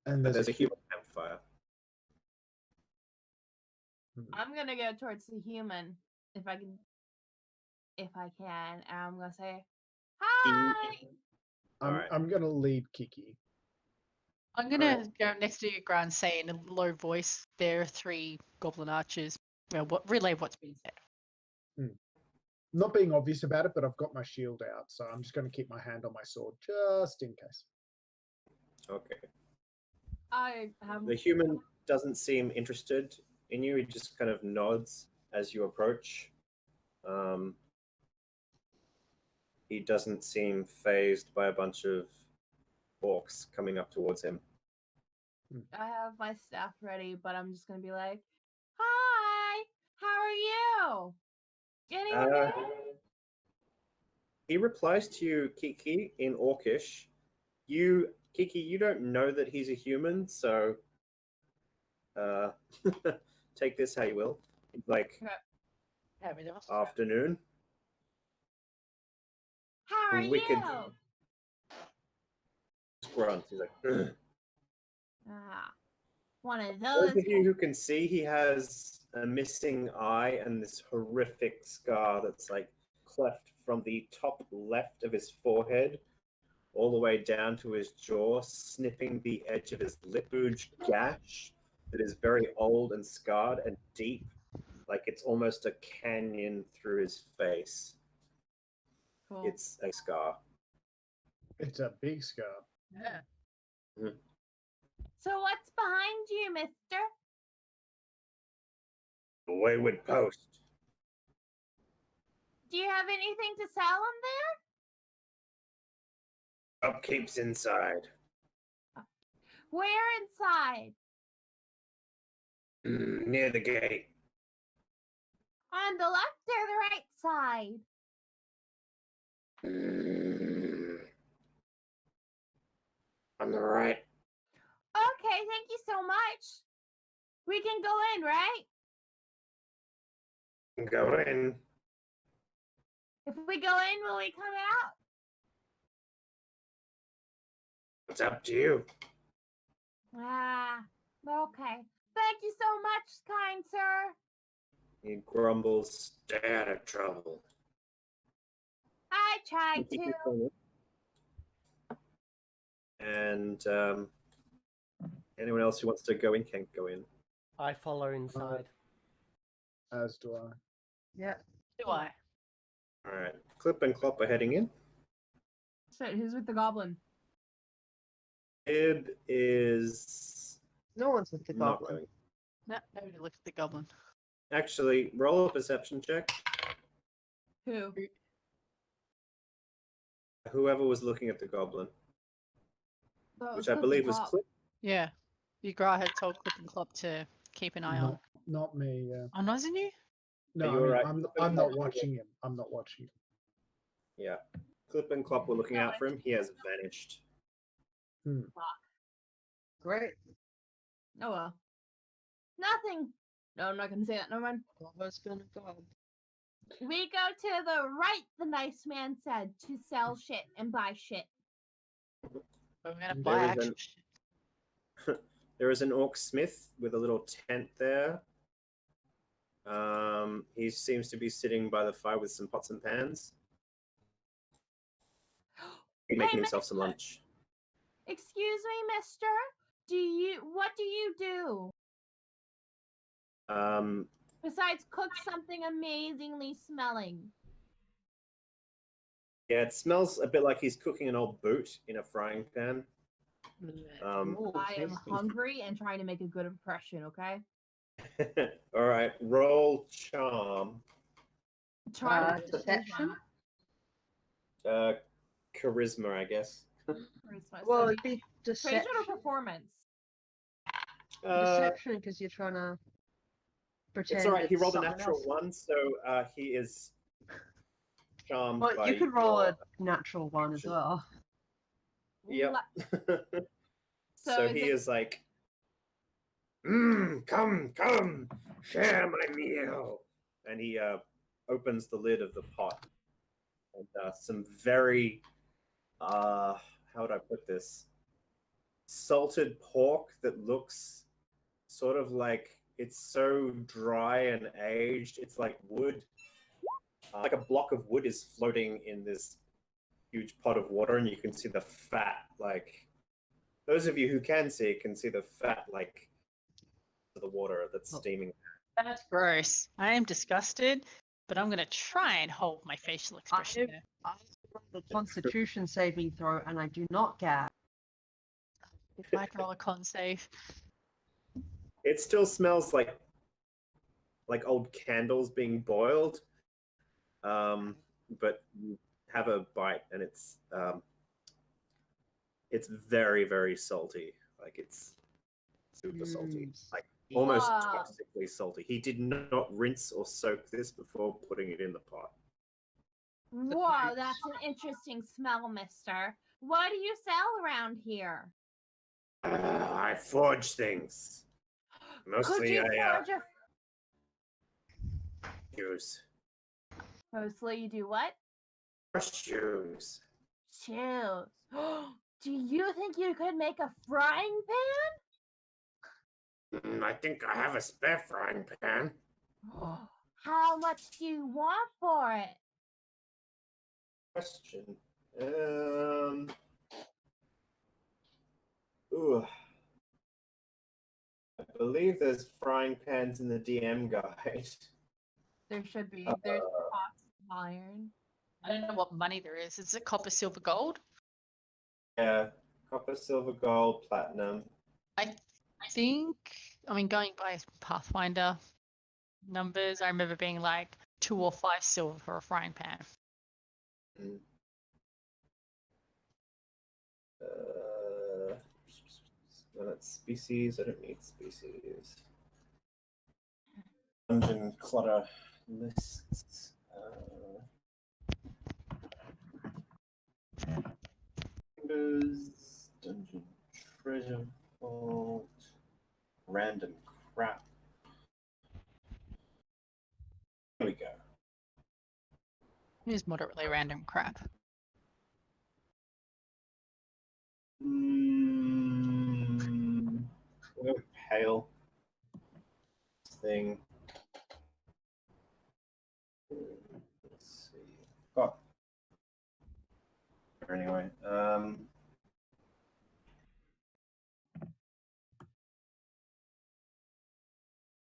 And There's a human campfire. I'm gonna go towards the human if I can. And I'm gonna say, "Hi." I'm gonna lead Kiki. I'm gonna go next to you, Grant, and say in a low voice, there are 3 goblin archers. Well, relay what's been said. Not being obvious about it, but I've got my shield out, so I'm just going to keep my hand on my sword just in case. Okay. I have. The human doesn't seem interested in you. He just kind of nods as you approach. He doesn't seem phased by a bunch of orcs coming up towards him. I have my staff ready, but I'm just gonna be like, "Hi, how are you? Anyone there?" He replies to you, Kiki, in Orcish. Kiki, you don't know that he's a human, so take this how you will. He's like, afternoon. How are Wicked. you? Grunt. He's like, ugh. One of Those those. of you who can see, he has a missing eye and this horrific scar that's like cleft from the top left of his forehead all the way down to his jaw, snipping the edge of his lip gash that is very old and scarred and deep, like it's almost a canyon through his face. Cool. It's a scar. It's a big scar. Yeah. Mhm. So what's behind you, mister? The Wayward Post. Do you have anything to sell in there? Upkeep's inside. Where inside? Near the gate. On the left or the right side? On the right. Okay, thank you so much. We can go in, right? Go in. If we go in, will we come out? It's up to you. Ah, okay. Thank you so much, kind sir. He grumbles. Stay out of trouble. I tried to. And anyone else who wants to go in can go in. I follow inside. As do I. Yeah. Do I? All right. Clip and Clop are heading in. Shit, who's with the goblin? Ib is No one's with the not goblin. going. No, nobody looked at the goblin. Actually, roll a perception check. Who? Whoever was looking at the goblin, That which was I Clip believe and was Clop. Clip. Yeah. Ygritte had told Clip and Clop to keep an eye on. Not me. Yeah. Oh, wasn't you? No, you're right. I'm not watching him. I'm not watching him. Yeah. Clip and Clop were looking out for him. He has vanished. Great. Oh well. Nothing. No, I'm not gonna say that. No mind. Almost been a god. We go to the right, the nice man said, to sell shit and buy shit. We're gonna There buy is actual an- shit. There is an orc smith with a little tent there. He seems to be sitting by the fire with some pots and pans. He's making himself some lunch. Excuse me, mister? What do you do? Besides cook something amazingly smelling. Yeah, it smells a bit like he's cooking an old boot in a frying pan. Ooh, I am tasty. hungry and trying to make a good impression, okay? All right, roll charm. Try to Deception? Charisma, I guess. Well, it'd be persuasion deception. or performance? Deception, because you're trying to pretend. It's all right. He rolled a something natural else. one, so he is charmed Well, by you could roll your- a natural one as well. Yep. So he it- is like, Come, share my meal. and he opens the lid of the pot, and some very, how would I put this? Salted pork that looks sort of like it's so dry and aged. It's like wood, like a block of wood is floating in this huge pot of water, and you can see the fat. Like those of you who can see it can see the fat, like the water that's steaming. That's gross. I am disgusted, but I'm gonna try and hold my facial expression there. I rolled the Constitution saving throw, and I do not gag. If I roll a con save. It still smells like old candles being boiled, but you have a bite, and it's very, very salty. Like it's super salty, like almost Wow. toxically salty. He did not rinse or soak this before putting it in the pot. Whoa, that's an interesting smell, mister. What do you sell around here? I forge things. Could Mostly you I forge a... use Mostly you do what? shoes. Shoes. Do you think you could make a frying I think I have a spare frying pan. pan? How much do you want for it? Question. Ooh. I believe there's frying pans in the DM guide. There should be. There's pots of iron. I don't know what money there is. Is it copper, silver, gold? Yeah, copper, silver, gold, platinum. I think, I mean, going by Pathfinder numbers, I remember being like 2 or 5 silver for a frying pan. Well, that's species. I don't need species. Dungeon clutter lists. Members, dungeon treasure vault, random crap. Here we go. It is moderately random crap. We'll go with pale thing. Let's see. Got anyway.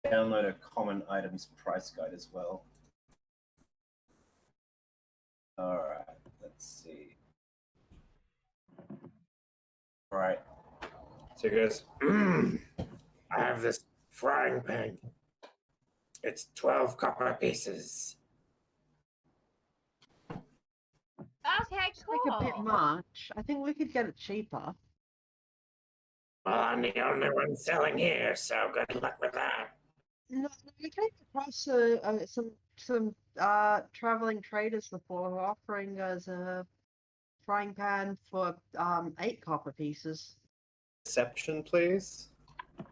Download a common items price guide as well. All right. Let's see. All right. So he goes, I have this frying pan. It's 12 copper pieces. Okay, It's like a bit cool. much. I think we could get it cheaper. Well, I'm the only one selling here, so good luck with that. No, we came across some traveling traders before who are offering us a frying pan for 8 copper pieces. Deception, please. I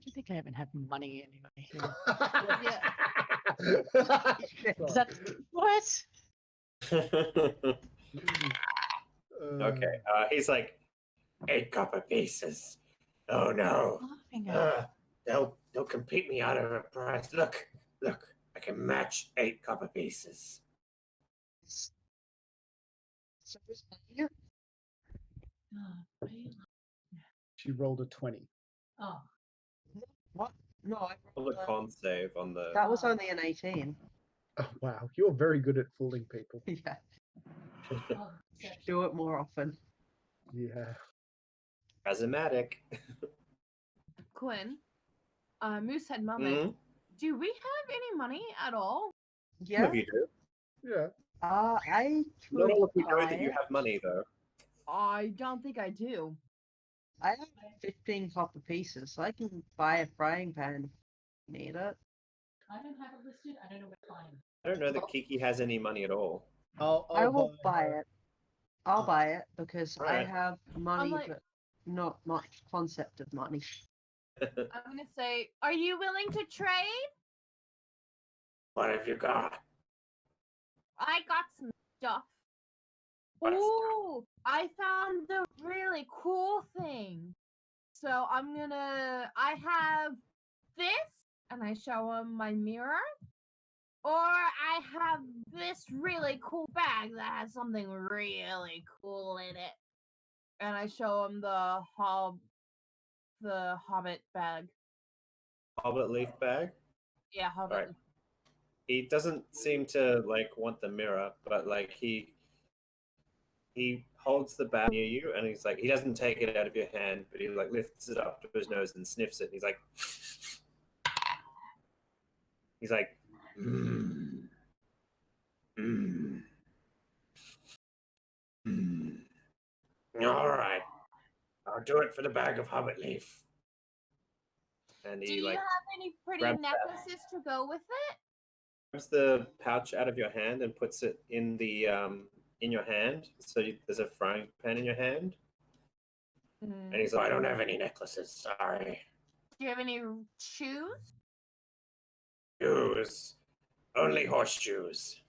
don't think I even have money anyway here. Is Sorry. that what? Okay. He's like, 8 copper pieces. Oh no. Laughing at? They'll compete me out of a price. Look, I can match 8 copper pieces. So who's paying it? Oh, really? She rolled a 20. Oh, What? No, I roll rolled a con save on the. that was only an 18. Oh, wow. You're very good at fooling people. Yeah, oh, do it more often. Yeah. Charismatic. Quinn, Moosehead Moment, Mhm. do we have any money at all? Some Yeah. of you do. Yeah. I Not could all of you know buy that you it. have money, though. I don't think I do. I have 15 copper pieces, so I can buy a frying pan if you need it. I don't have it listed. I don't know where to find it. I don't know that Kiki has any money at all. I will buy her. it. I'll Oh. buy it because I Alright. have money, like- but not much concept of money. I'm gonna say, are you willing to trade? What have you got? I got some stuff. What stuff? Ooh, I found the really cool thing. So I have this, and I show him my mirror. Or I have this really cool bag that has something really cool in it. And I show him the Hobbit bag. Hobbit leaf bag. Yeah, Hobbit. Alright. He doesn't seem to like want the mirror, but like he holds the bag near you, and he's like, he doesn't take it out of your hand, but he like lifts it up to his nose and sniffs it. And he's like, Mm. Mm. Mm. All right. I'll do it for the bag of hobbit leaf. and Do he you like have any pretty grabs that. necklaces to go with it? grabs the pouch out of your hand and puts it in the in your hand. So there's a frying pan in your hand, and he's I like, don't have any necklaces. Sorry. Do you have any shoes? Shoes. Only horseshoes.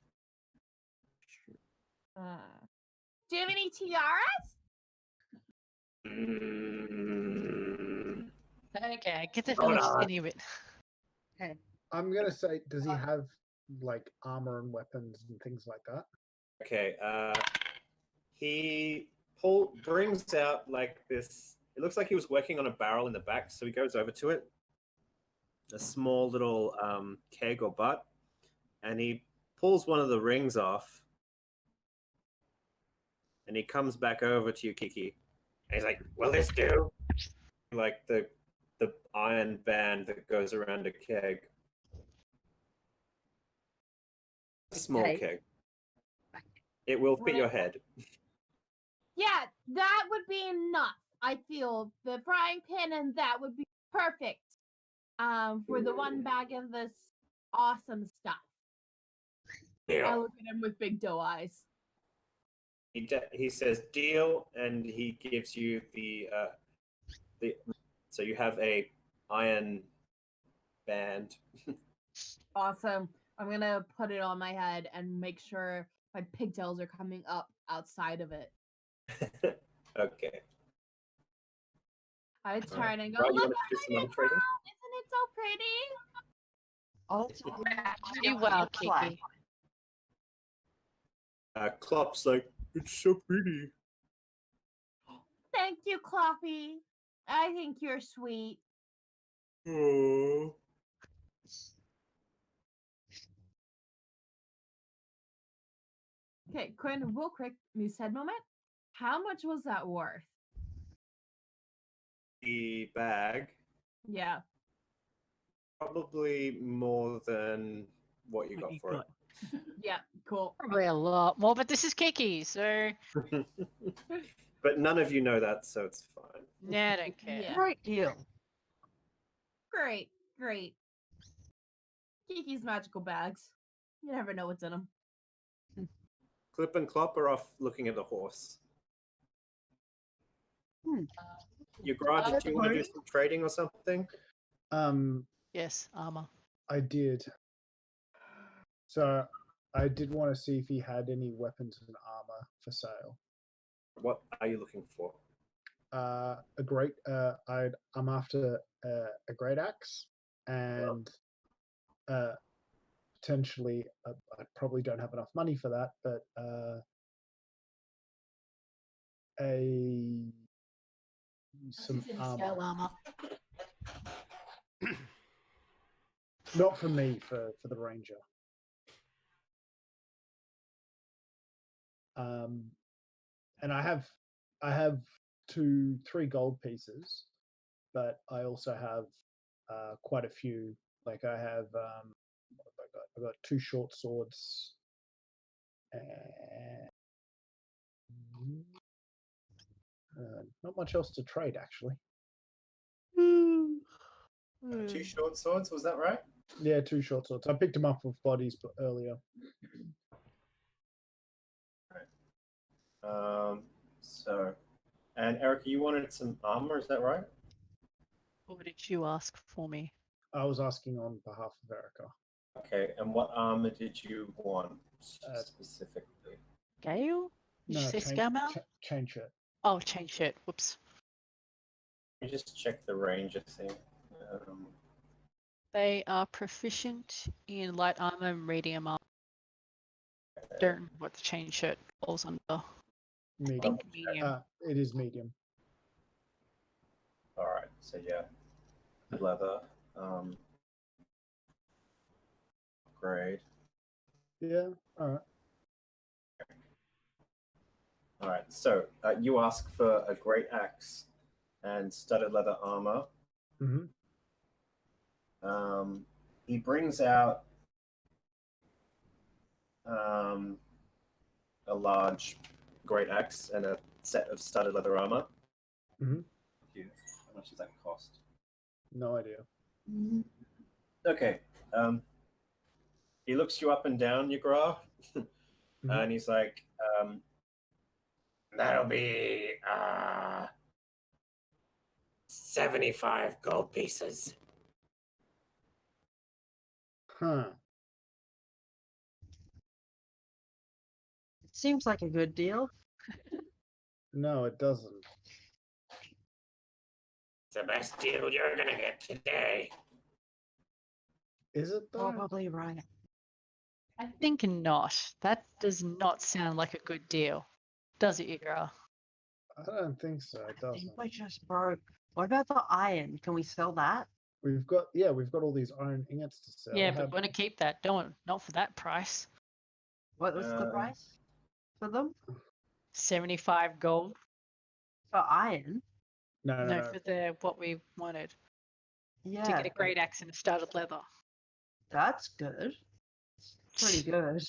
Do you have any tiaras? Mm. Okay, I get the Hold feeling she's on. getting a bit. Okay. I'm going to say, does he have like armor and weapons and things like that? okay. He brings out like this. It looks like he was working on a barrel in the back, so he goes over to it, a small little keg or butt, and he pulls one of the rings off, and he comes back over to you, Kiki, And he's like, "Will this do?" Like the iron band that goes around a keg. A small Okay. keg. It will fit your head. Yeah, that would be enough. I feel the frying pan and that would be perfect. For the one bag of this awesome stuff. I Deal. look at him with big doe eyes. He says deal, and he gives you the so you have a iron band. Awesome. I'm gonna put it on my head and make sure my pigtails are coming up outside of it. Okay. I turn and go, Right, you look want to do some other trading? isn't it so pretty? Oh, Do well, Kiki. Klopp's like, it's so pretty. Thank you, Cloppy. I think you're sweet. Oh. Okay, Quinn, real quick, news head moment. How much was that worth? The bag, Yeah. probably more than what you got for it. Yeah, cool. Probably a lot more, but this is Kiki, so But none of you know that, so it's fine. nah, I don't care. Yeah. Great deal. Great, great. Kiki's magical bags. You never know what's in them. Clip and Clop are off looking at the horse. You did you want to do some trading or something? Yes, armor. I did. So I did want to see if he had any weapons and armor for sale. What are you looking for? A great. I'm after a great axe and potentially. I probably don't have enough money for that, but some armor. armor. Not for me, for the ranger. And I have 3 gold pieces, but I also have quite a few. Like I have, what have I got? I've got 2 short swords, and not much else to trade actually. 2 short swords, was that right? Yeah, 2 short swords. I picked them up with bodies earlier. So, and Erica, you wanted some armor, is that right? What did you ask for me? I was asking on behalf of Erica. Okay, and what armor did you want specifically? Gale? Did you say Scammell? Chain shirt. Oh, chain shirt. Whoops. Let me just check the ranger thing. They are proficient in light armor and medium armor. Don't remember what the chain shirt falls under. Medium. I think medium. It is medium. All right, so yeah, leather, grade. Yeah. All right. All right, so you ask for a great axe and studded leather armor. Mm-hmm. He brings out a large great axe and a set of studded leather armor. Mm-hmm. How much does that cost? No idea. Okay. He looks you up and down, Yagra, and he's like, That'll be 75 gold pieces. Huh. It seems like a good deal. No, it doesn't. It's the best deal you're gonna get today. Is it though? Probably right. I think not. That does not sound like a good deal. Does it, Igra? I don't think so. It I doesn't. think we just broke. What about the iron? Can we sell that? We've got all these iron ingots to sell. Yeah, but we're going to keep that. Don't, not for that price. What was the price for them? 75 gold. For iron? No, no, No, no. for the what we wanted Yeah. to get a great axe and a studded leather. That's good. It's pretty good.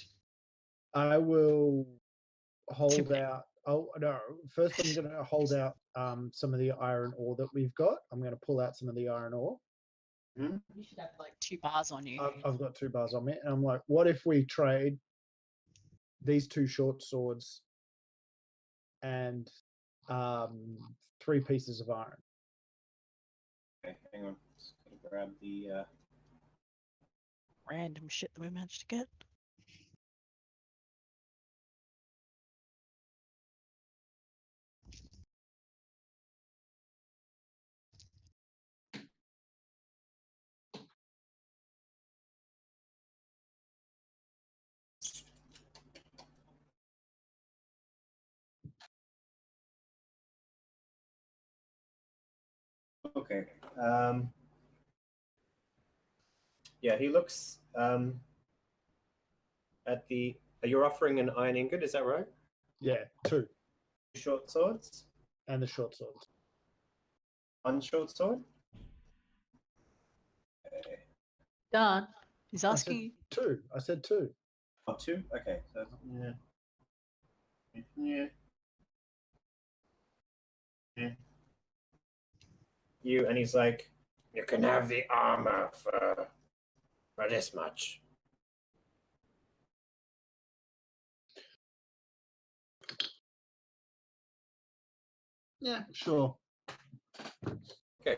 I will hold bad. out. Oh no! First, I'm going to hold out some of the iron ore that we've got. I'm going to pull out some of the iron ore. You should have like 2 bars on you. I've got 2 bars on me, and I'm like, what if we trade these 2 short swords and 3 pieces of iron? Okay, hang on. Just gonna grab the. Random shit that we managed to get. Okay. Yeah, he looks at the. You're offering an iron ingot, is that right? Yeah, 2, Short swords? and the short swords. 1 short sword? Okay. Done. He's I said asking you. 2. I said 2. Oh, 2? Okay. So, yeah. Yeah. Yeah. You, and he's like, You can have the armor for this much. Yeah, sure. okay.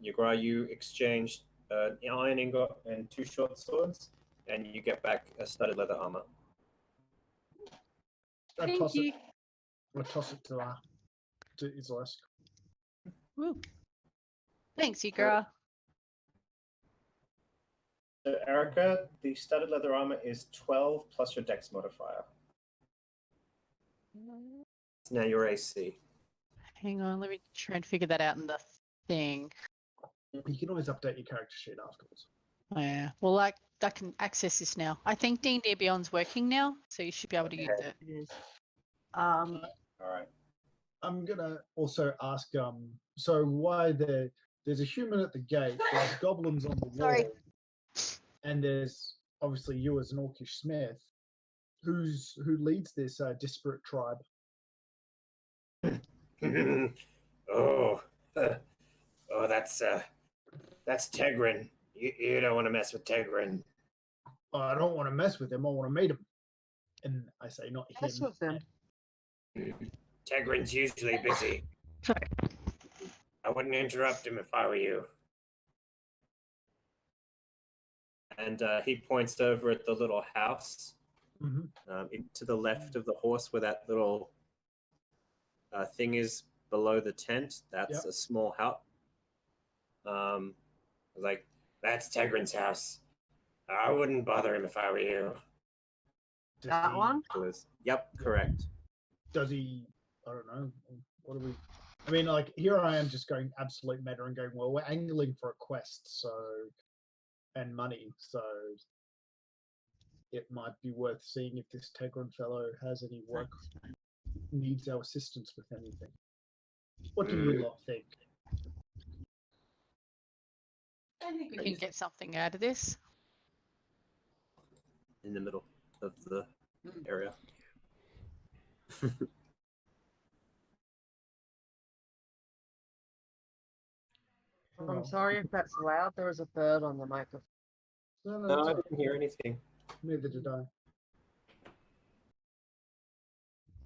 Yagra, you exchanged an iron ingot and 2 short swords, and you get back a studded leather armor. I Thank toss you. it. I toss it to Islesk. Woo. Thanks, Ikra. So, Erica, the studded leather armor is 12 plus your dex modifier. It's now your AC. Hang on, let me try and figure that out in the thing. You can always update your character sheet afterwards. Oh, yeah. Well, I can access this now. I think D&D Beyond's working now, so you should be able to use it. It is. All right. I'm gonna also ask. So why there's a human at the gate, there's goblins on the wall, Sorry. and there's obviously you as an orcish smith. Who leads this disparate tribe? Oh, that's Tegrin. You don't want to mess with Tegrin. I don't want to mess with him. I want to meet him. And I say not Mess him. with them. Tegrin's usually busy. Sorry. I wouldn't interrupt him if I were you. And he points over at the little house Mhm. To the left of the horse where that little thing is below the tent. That's Yep. a small hut. Like, that's Tegrin's house. I wouldn't bother him if I were you. Does That he- one? Yep, correct. Does he? I don't know. What do we? I mean, like here I am just going absolute meta and going, well, we're angling for a quest, so and money, so it might be worth seeing if this Tegrin fellow has any work, needs our assistance with anything. What do you lot think? I think we can get something out of this. In the middle of the area. I'm sorry if that's loud. There was a bird on the microphone. No, No, it's I all right. didn't hear anything. Neither did I.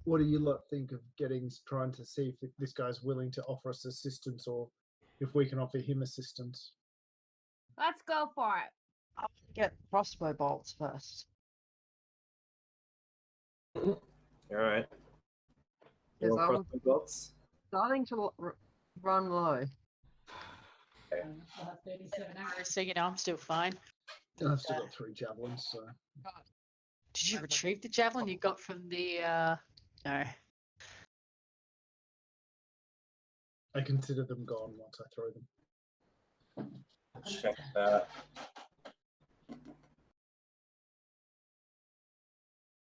What do you lot think of trying to see if this guy's willing to offer us assistance, or if we can offer him assistance? Let's go for it. I want to get crossbow bolts first. All right. You Because want I'm crossbow bolts? starting to run low. I'll have 37 hours. So, I'm still fine. I've still got 3 javelins, so Did you retrieve the javelin you got from the, no. I consider them gone once I throw them. Check that.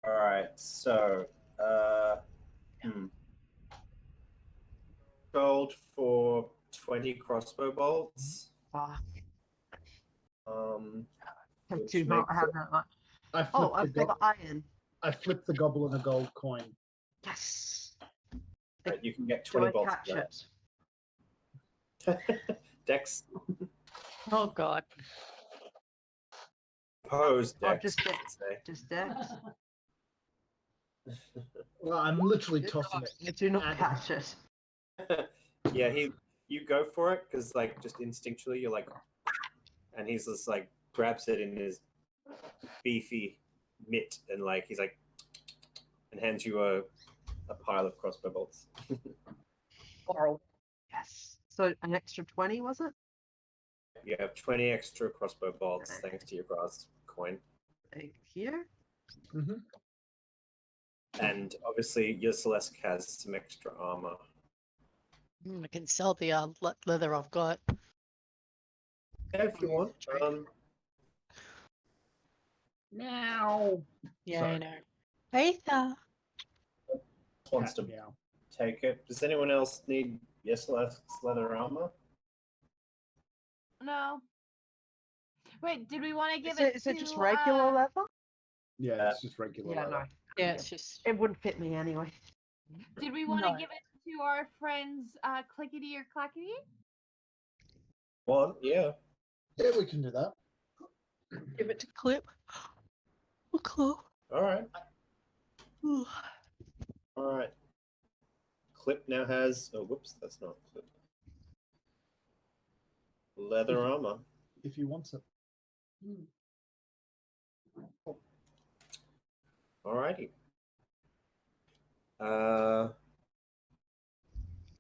All right. So, 20 crossbow bolts. Fuck. I Which do not makes have it- that much. I Oh, flipped, I've got iron. I flipped the goblin a gold coin. Yes. Right, you can get Do 20 I bolts. catch for it? that. Dex. Oh god. Pose Oh, Dex. just I Dex. should say. Just Dex. Well, I'm literally tossing it. I do not at catch him. it. Yeah, you go for it because like just instinctually you're like, and he's just like grabs it in his beefy mitt and like he's like, and hands you a pile of crossbow bolts. Yes. So an extra 20, was it? You have 20 extra crossbow bolts Nice. thanks to your grass coin, Thank you. Mm-hmm. and obviously your Celeste has some extra armor. I can sell the leather I've got. Yeah, if you want. Meow. Yeah, Sorry. I know. Aether. Wants to Meow. take it. Does anyone else need Celeste's leather armor? No. Wait, did we want to give Is it just to, regular leather? Yeah, it's just regular Yeah, leather. no. Yeah, it's just It wouldn't fit me anyway. Did we want to No. give it to our friends Clickety or Clackety? One, yeah. Yeah, we can do that. give it to Clip. Oh, Clip. All right. Ooh. All right. Clip now has. Oh, whoops, that's not Clip. Leather armor. If you want it. Alrighty.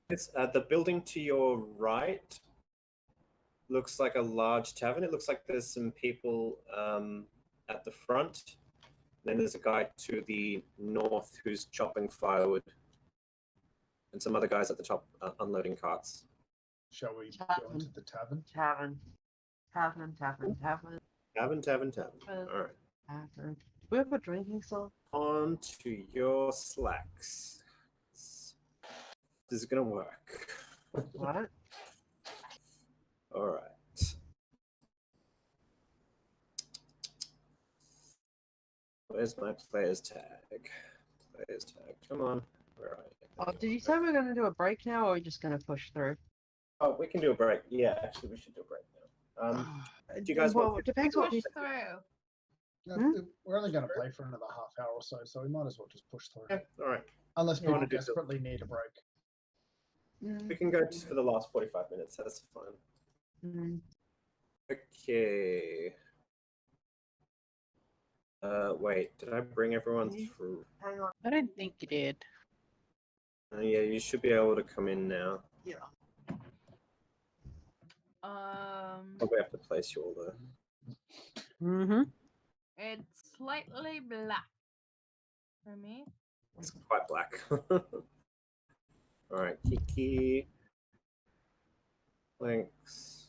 It's the building to your right looks like a large tavern. It looks like there's some people at the front. Then there's a guy to the north who's chopping firewood, and some other guys at the top unloading carts. Shall we go Tavern. into the tavern? Tavern. Tavern. Tavern. All right. Tavern. We have a drinking song. On to your slacks. This is gonna work. What? All right. Where's my player's tag? Player's tag. Come on. Where are you? Oh, did you say we're going to do a break now, or are we just going to push through? Oh, we can do a break. Yeah, actually, we should do a break now. Do you guys well, want it depends what Push you... through. We're only going to play for another half hour or so, so we might as well just push through. Yeah, all right. Unless You people wanna do so. desperately need a break. We can go just for the last 45 minutes. That's fine. Okay. Wait, did I bring everyone through? Hang on. I don't think you did. Yeah, you should be able to come in now. Yeah. Probably have to place you all there. Mm-hmm. It's slightly black for me. It's quite black. All right, Kiki. Thanks.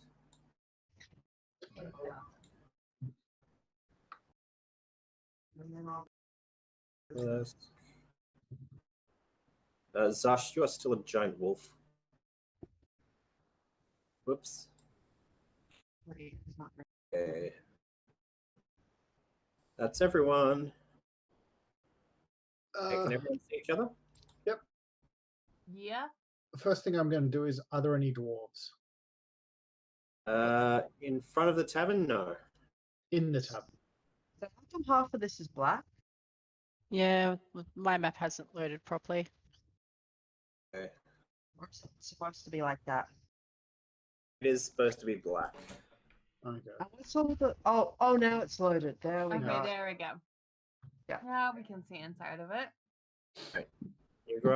Yes. Zash, you are still a giant wolf. Whoops. Okay. That's everyone. Hey, can everyone see each other? Yeah. The first thing I'm going to do is, are there any dwarves In front of the tavern? No. in the tavern? So how come half of this is black? Yeah, my map hasn't loaded properly. Okay. Or is it supposed to be like that? It is supposed to be black. Okay. Oh, it's all the... Oh, now it's loaded. There we Okay, go. there we go. Yeah. Now we can see inside of it.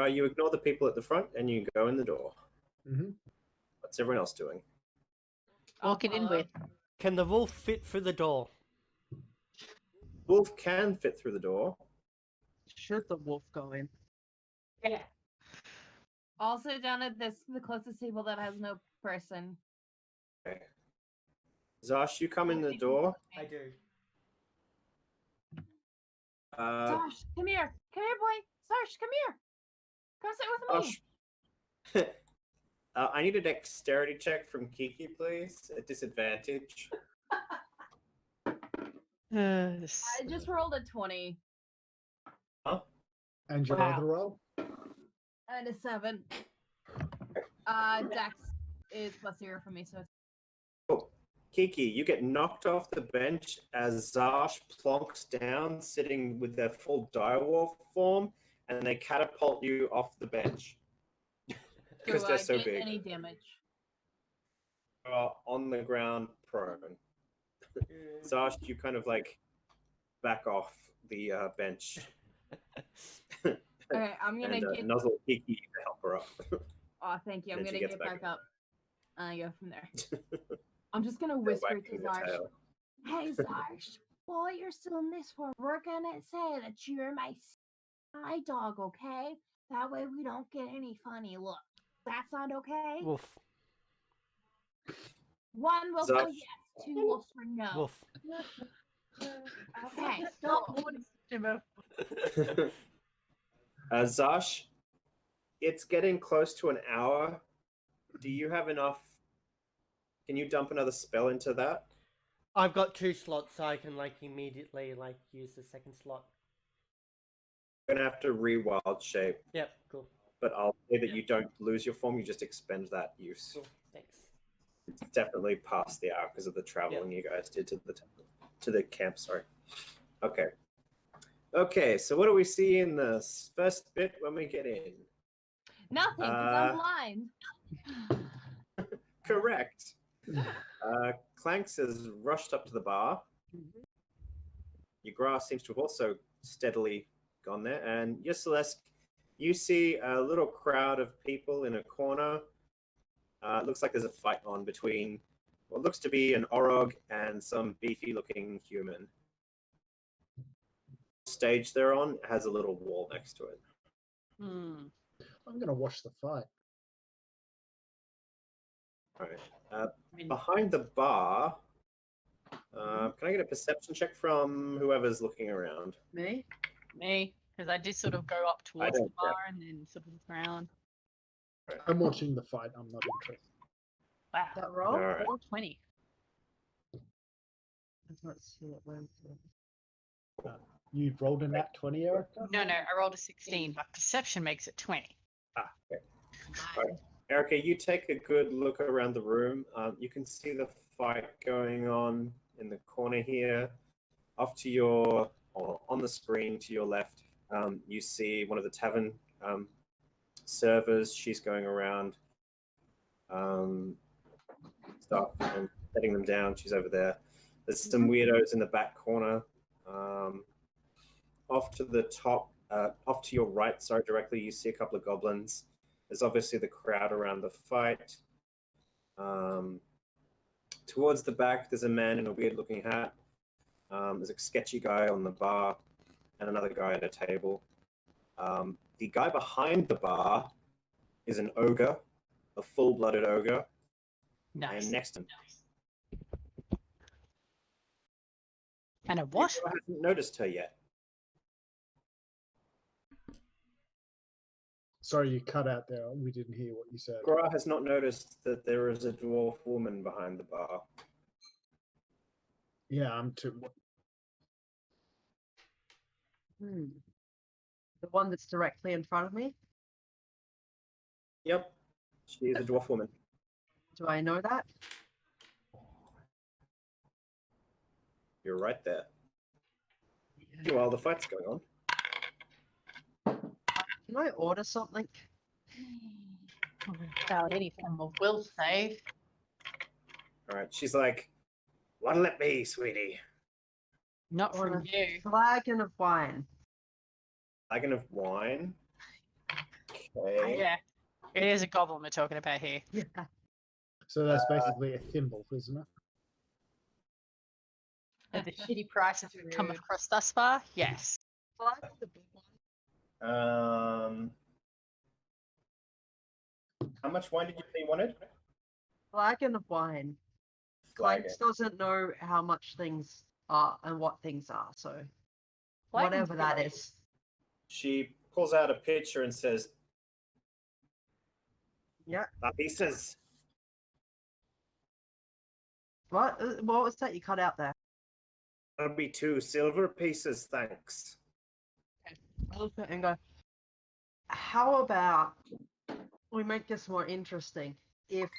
You ignore the people at the front and you go in the door. Mm-hmm. What's everyone else doing? Walking in with. Can the wolf fit through the door? Wolf can fit through the door. Should the wolf go in? Yeah. Also down at this, the closest table that has no person. Okay. Zash, you come in the door. I do. Sarsh, come here. Come here, boy. Sarsh, come here. Come sit with me. I need a dexterity check from Kiki, please. At disadvantage. I just rolled a 20 Huh? And your Wow. other roll? and a 7. Dex is +0 for me, so it's Oh, Kiki, you get knocked off the bench as Zarsh plonks down, sitting with their full direwolf form, and they catapult you off the bench. Because do they're I so get big. any damage? On the ground, prone. Zarsh, you kind of like back off the bench. Okay, I'm gonna and get. nuzzle Kiki to help her up. Oh, thank you. I'm then she gonna gets get back back up. I go from there. I'm just gonna They're whisper to wagging the Zarsh. tail. Hey Zarsh, while you're still in this one, we're gonna say that you're my dog, okay? That way we don't get any funny looks. That sound okay? Woof. 1 will Zarsh. for yes, 2 will for no. Woof. Okay, Stop cool. warning Jimbo. Zarsh, it's getting close to an hour. Do you have enough? Can you dump another spell into that? I've got 2 slots, so I can like immediately like use the second slot. You're gonna have to re-wild shape, Yep, cool. but I'll say that you don't lose your form. You just expend that use. Cool. Thanks. It's definitely past the hour because of the traveling you guys did to the camp. Sorry. Okay. Okay. So what do we see in the first bit when we get in? Nothing, because I'm blind. Correct. Clanks has rushed up to the bar. Your grass seems to have also steadily gone there. And yes, Celeste, you see a little crowd of people in a corner. It looks like there's a fight on between what looks to be an Orog and some beefy-looking human. Stage they're on has a little wall next to it. Hmm. I'm going to watch the fight. All right. Behind the bar, can I get a perception check from whoever's looking around? Me? Me, because I did sort of go up towards the don't bar and then sort of look around. I'm watching the fight. I'm not interested. Wow. That roll? All right. Roll 20. Let's see what went through. You've rolled a nat 20, Erica? No, I rolled a 16, but perception makes it 20. Okay. All right. Erica, you take a good look around the room. You can see the fight going on in the corner here. Off to your, or on the screen to your left, you see one of the tavern servers. She's going around stuff and setting them down. She's over there. There's some weirdos in the back corner. Off to the top, off to your right, sorry, directly, you see a couple of goblins. There's obviously the crowd around the fight. Towards the back, there's a man in a weird-looking hat. There's a sketchy guy on the bar and another guy at a table. The guy behind the bar is an ogre, a full-blooded ogre. Nice. And next to him, And a what? I haven't noticed her yet. Sorry, you cut out there. We didn't hear what you said. Gra has not noticed that there is a dwarf woman behind the bar. Yeah, I'm too. The one that's directly in front of me? Yep, she is a dwarf woman. Do I know that? You're right there. While the fight's going on. Can I order something? Without any form of will save. All right, she's like, "What'll it be, sweetie?" Not Order from you. flagon of wine. Flagon of wine. Okay. Yeah. It is a goblin we're talking about here. Yeah. So that's basically a thimble, isn't it? At the shitty prices we've come across thus far, yes. Flagon the big one. How much wine did you say you wanted? Flagon of wine. Flagon. Clanks doesn't know how much things are and what things are, so Flagon's whatever that good. is. She pulls out a pitcher and says, Yeah. Pieces. What? What was that you cut out there? That'll be 2 silver pieces, thanks. I look at it and go, how about we make this more interesting? If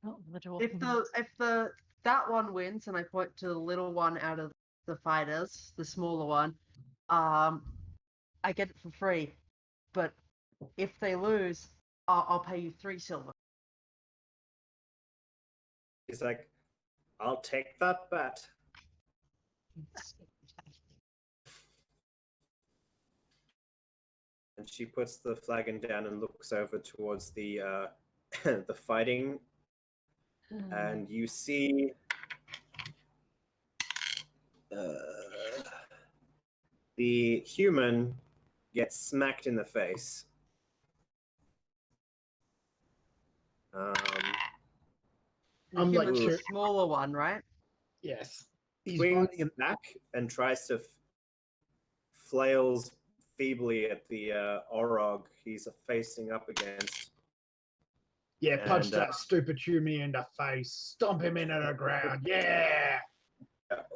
Oh, little if the that one wins and I point to the little one out of the fighters, the smaller one, I get it for free. But if they lose, I'll pay you 3 silver. He's like, I'll take that bet. And she puts the flagon down and looks over towards the the fighting, and you see the human gets smacked in the face. I'm like, Human's the shoot. smaller one, right? Yes. He's Swings fighting him. back and tries to flails feebly at the Orog he's facing up against. Yeah, punch And, that stupid human in the face. Stomp him into the ground. Yeah.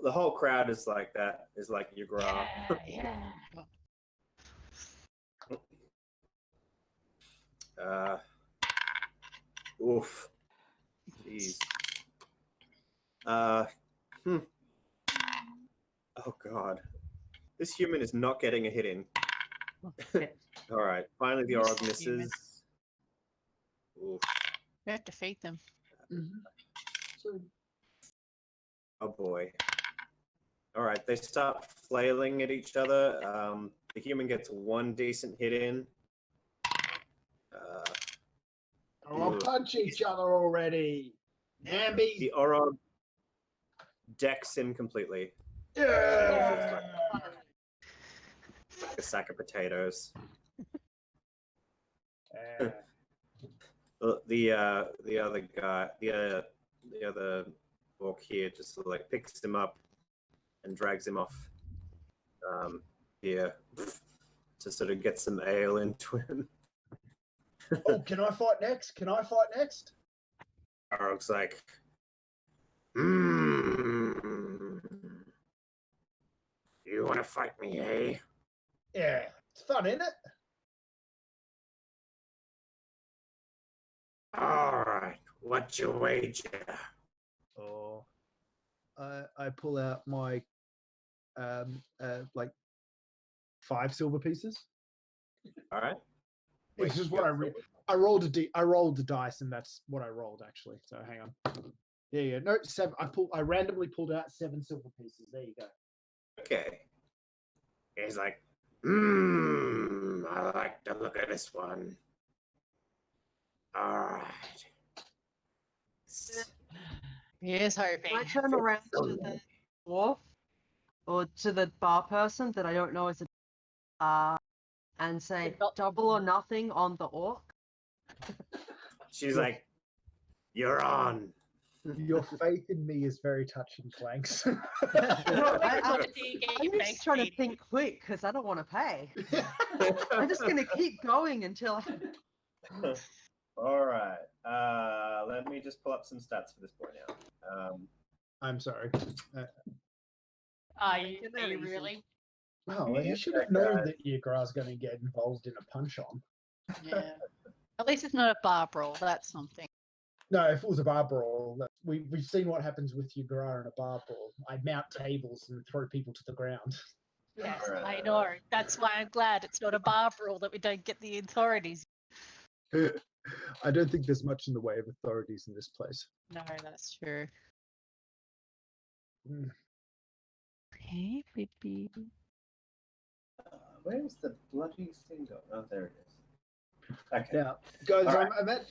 The whole crowd is like that. Is like Yugra. Oof. Jeez. Oh god. This human is not getting a hit in. All right. Finally, the Orog misses. Oof. We have to feed them. Oh boy. All right. They start flailing at each other. The human gets 1 decent hit in. Oh, punch each other already. Namby. The Orog decks him completely. Yeah. Like a sack of potatoes. Uh, The other guy, the other orc here, just sort of like picks him up and drags him off. Here to sort of get some ale into him. oh, can I fight next? Can I fight next? Arog's like, you want to fight me, eh? Yeah. It's fun, isn't it? All right, what's your wager? Oh, I pull out my like 5 silver pieces. All right. It's just what I rolled I rolled a dice, and that's what I rolled actually. So hang on. Yeah. No, 7. I randomly pulled out 7 silver pieces. There you go. Okay. He's like, I like the look of this one. All right. Here's hoping. I turn around to the dwarf or to the bar person that I don't know is a and say double or nothing on the orc. She's like, you're on. Your faith in me is very touching, Clanks. I'm just trying to think quick because I don't want to pay. I'm just going to keep going until All right. Let me just pull up some stats for this boy now. I'm sorry. Are you really? Oh, well, you should have known that Yugra's going to get involved in a punch-on. Yeah. At least it's not a bar brawl. That's something. No, if it was a bar brawl, we've seen what happens with Yugra in a bar brawl. I mount tables and throw people to the ground. Yes, I know. That's why I'm glad it's not a bar brawl that we don't get the authorities. I don't think there's much in the way of authorities in this place. No, that's true. Mm. Hey, baby. Where's the bloody thing going? Oh, there it is. Okay. Now, guys, All right.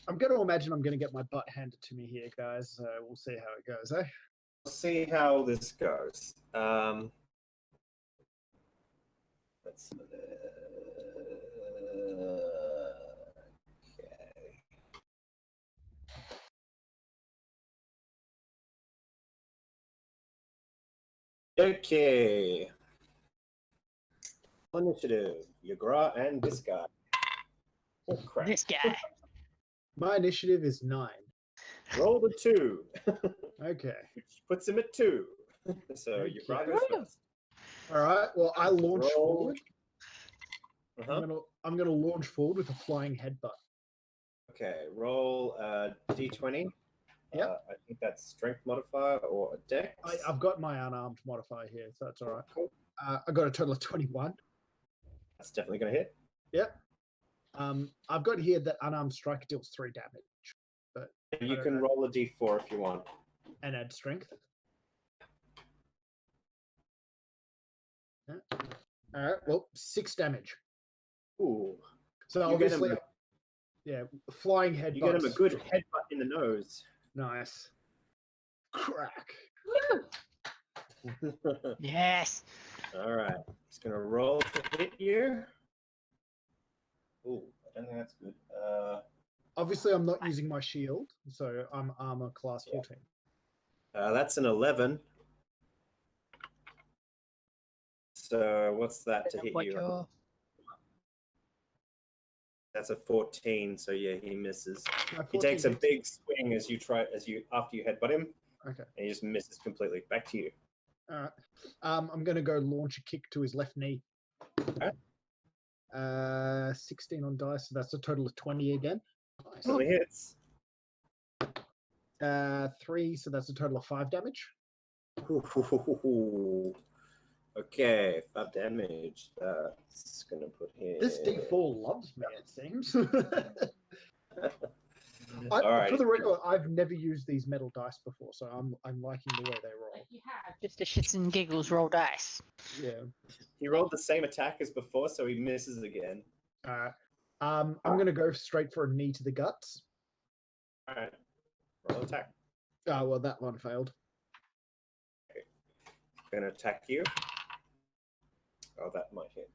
I'm going to imagine I'm going to get my butt handed to me here, guys. We'll see how it goes, eh? We'll see how this goes. Let's. Okay. Initiative. Yugra and this guy. Oh crap. This guy. My initiative is 9. Roll the 2. Okay. Which puts him at 2. So you Okay. goes first. All right. Well, I launch Roll. forward. Uh-huh. I'm gonna launch forward with a flying headbutt. Okay, roll d20. Yep. I think that's strength modifier or a dex. I've got my unarmed modifier here, so that's all right. Cool. I got a total of 21. That's definitely going to hit. Yep. I've got here that unarmed strike deals 3 damage, but You can roll a d4 if you want. and add strength. Yeah. All right. Well, 6 damage. Ooh. So You get him obviously, yeah, flying headbutt. You get him a good headbutt in the nose. Nice. Crack. Yes. All right. He's going to roll to hit you. Ooh, I don't think that's good. Obviously, I'm not using my shield, so I'm armor class 14. That's an 11. So what's that to hit What you? your- That's a 14. So yeah, he misses. No, He takes a 14 hits. big swing after you headbutt him, Okay. and he just misses completely. Back to you. All right. I'm going to go launch a kick to his left knee. Okay. 16 on dice, so that's a total of 20 again. Nice. Only hits. 3, so that's a total of 5 damage. Ooh. Okay, 5 damage. That's gonna put him. This D4 loves me, it seems. All right. For the record, I've never used these metal dice before, so I'm liking the way they roll. You have. Just a shits and giggles roll dice. Yeah. He rolled the same attack as before, so he misses again. I'm going to go straight for a knee to the guts. All right. Roll attack. Oh, well, that one failed. Gonna attack you. Oh, that might hit.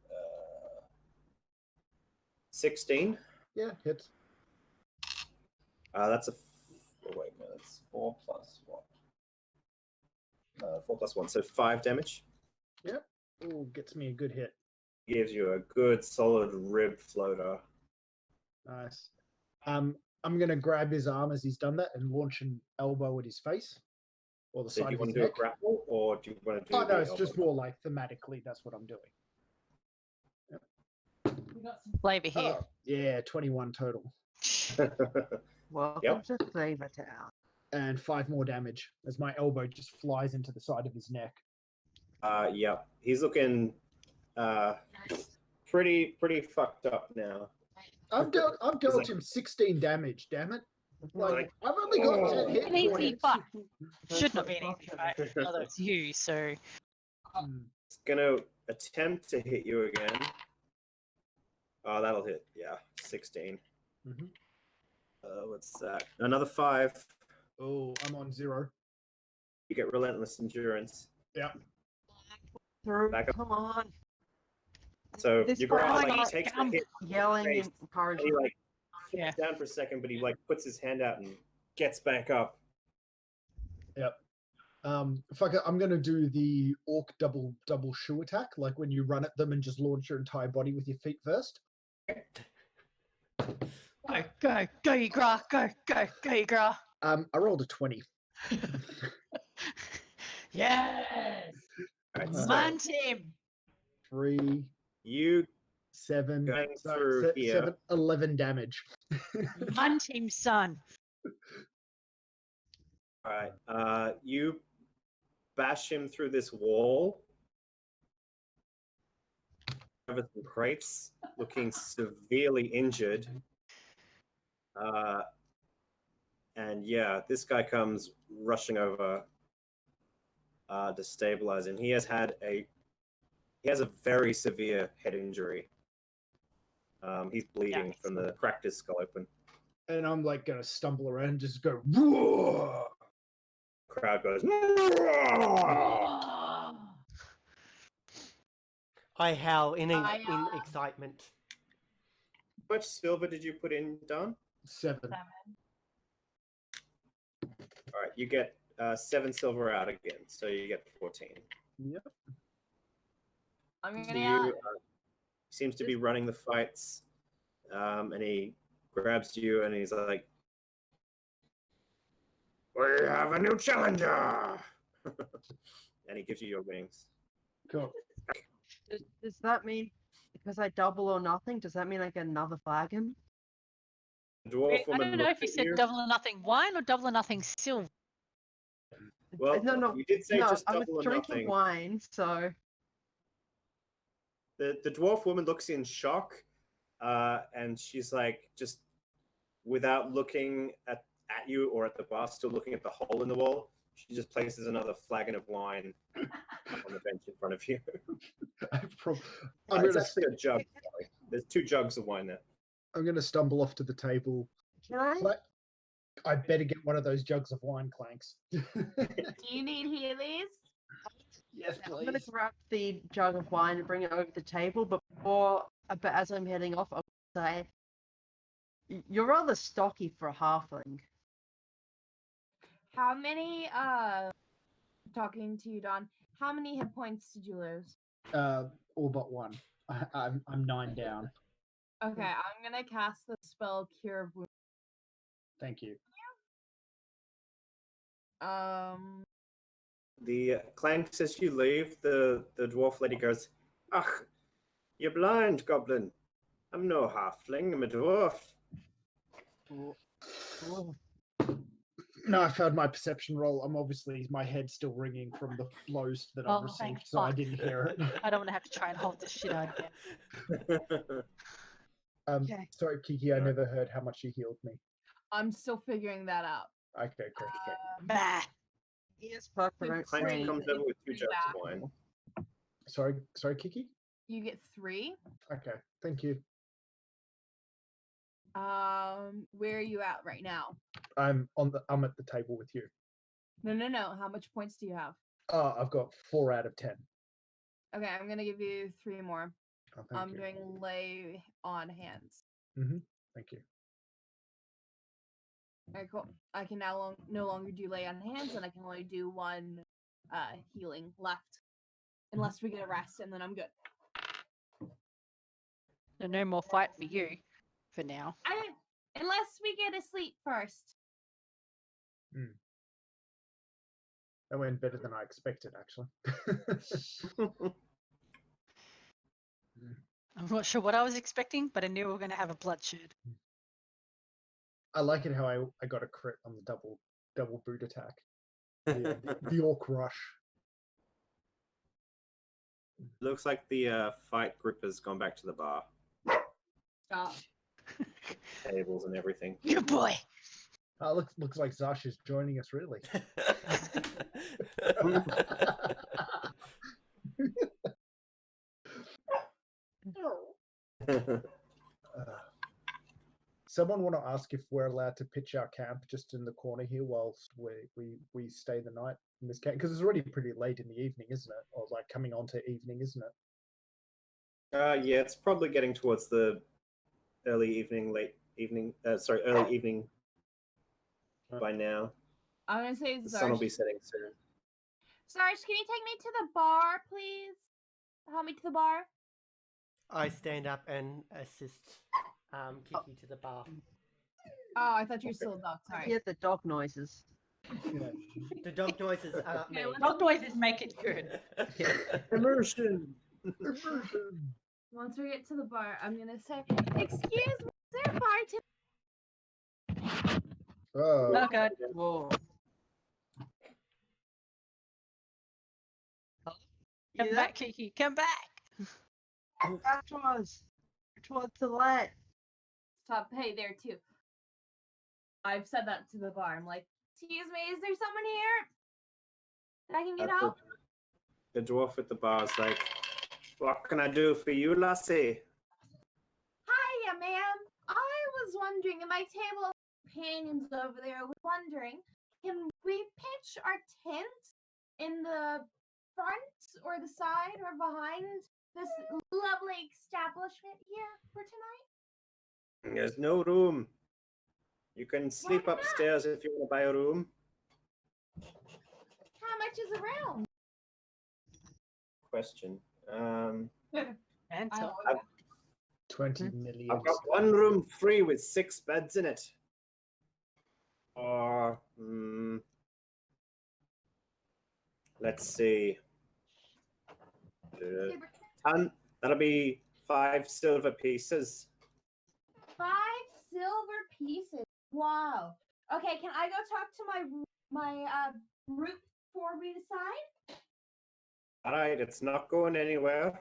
16. Yeah, hits. That's a. Oh, wait, no, that's 4 plus 1. 4 plus 1, so 5 damage. Yep. Ooh, gets me a good hit. Gives you a good solid rib floater. Nice. I'm going to grab his arm as he's done that and launch an elbow at his face. Or the So do side you of want his to do a neck. grapple, or do you want to do? Oh, no, the it's just elbow? more like thematically, that's what I'm doing. We got some Flavor here. Oh, yeah, 21 total. Welcome Yep. to Flavor Town. And 5 more damage as my elbow just flies into the side of his neck. Yeah, he's looking pretty fucked up now. I've dealt him 16 damage, damn it. Like, I've only got 10 hit An easy points. fight. Should not be an easy fight. Although it's you, so He's gonna attempt to hit you again. Oh, that'll hit. Yeah, 16. Mhm. What's that? Another 5. Oh, I'm on 0. You get relentless endurance. Yeah. Through, Back up. come on. So This your guy guy's like like takes the hit, yelling face, and and encouraging. he like Yeah. falls down for a second, but he like puts his hand out and gets back up. Yep. Fuck it, I'm gonna do the orc double shoe attack, like when you run at them and just launch your entire body with your feet first. go, you gra, go, you gra. I rolled a 20. Yes, All right, so man him. 3, you 7, Going so through here. 7, 11 damage. Man him, son. all right. You bash him through this wall. Over some crates, looking severely injured. And yeah, this guy comes rushing over, destabilizing. He has a very severe head injury. He's bleeding from the cracked his skull open. And I'm like gonna stumble around and just go, "Whoa!" Crowd goes. I howl in I, excitement. How much silver did you put in, Don? 7. All right, you get 7 silver out again, so you get 14. Yep. I'm So gonna you seems to be running the fights, and he grabs you and he's like, We have a new challenger. And he gives you your rings. Cool. Does that mean because I double or nothing? Does that mean I get another flagon? The dwarf Wait, I woman don't know looks if you at said you. double or nothing wine or double or nothing silver. Well, no, you did say no. just I was double or drinking nothing. wine, so The dwarf woman looks in shock, and she's like, just without looking at you or at the bar, still looking at the hole in the wall. She just places another flagon of wine on the bench in front of you. I'm It's gonna actually a jug. Sorry. There's 2 jugs of wine there. I'm gonna stumble off to the table. can I? I better get one of those jugs of wine, Clanks. Do you need Heelys? Yes, I'm gonna please. grab the jug of wine and bring it over the table. But as I'm heading off, I would say you're rather stocky for a halfling. How many talking to you, Don, how many hit points did you lose? All but one. I'm 9 down. Okay, I'm gonna cast the spell Cure Wounds. Thank you. The Clanks, as you leave, the dwarf lady goes, "Ach, you're blind, goblin. I'm no halfling, I'm a dwarf." Oh, No, I failed my perception roll. My head's still ringing from the blows that I've Oh, thank received, so I fuck. didn't hear it. I don't want to have to try and hold this shit out again. Okay. Sorry, Kiki, I never heard how much you healed me. I'm still figuring that out. Okay, great. Bah. Yes, Parker, don't Clanks say comes over with 2 Three jugs back. of wine. Sorry, Kiki. You get 3. Okay, thank you. Where are you at right now? I'm at the table with you. No. How much points do you have? Oh, I've got 4 out of 10. Okay, I'm gonna give you 3 more. Oh, thank I'm you. doing lay on hands. Thank you. Alright, cool. I can now no longer do lay on hands, and I can only do 1 healing left. Unless we get a rest, and then I'm good. So no more fight for you for now. Unless we get a sleep first. That went better than I expected, actually. I'm not sure what I was expecting, but I knew we were going to have a bloodshed. I like it how I got a crit on the double boot attack. The orc rush. Looks like the fight group has gone back to the bar. Stop. Tables and everything. Good boy. Looks like Zash is joining us, really. Someone want to ask if we're allowed to pitch our camp just in the corner here whilst we stay the night in this camp? Because it's already pretty late in the evening, isn't it? Or like coming on to evening, isn't it? Yeah, it's probably getting towards the early evening by now. I'm gonna say The sun will Zarsh. be setting soon. Zarsh, can you take me to the bar, please? Help me to the bar. I stand up and assist Kiki to the bar. Oh, I thought you were still a dog. I Sorry. hear the dog noises. The dog noises are not me. Dog noises make it good. Immersion. Once we get to the bar, I'm gonna say, "Excuse me, is there a bar to?" Oh god. Whoa. Come Yeah? back, Kiki. Come back. Back towards the light. Stop. Hey there too. I've said that to the bar. I'm like, "Excuse me, is there someone here that I can get help?" The dwarf at the bar is like, "What can I do for you, lassie?" Hiya, ma'am. I was wondering, at my table of companions over there, I was wondering, can we pitch our tent in the front or the side or behind this lovely establishment here for tonight? There's no room. You can sleep Why not? upstairs if you want to buy a room. How much is around? Question. Answer. 20 million. I've got one room free with 6 beds in it. Or let's see. That'll be 5 silver pieces. 5 silver pieces. Wow. Okay, can I go talk to my root before we decide? All right, it's not going anywhere.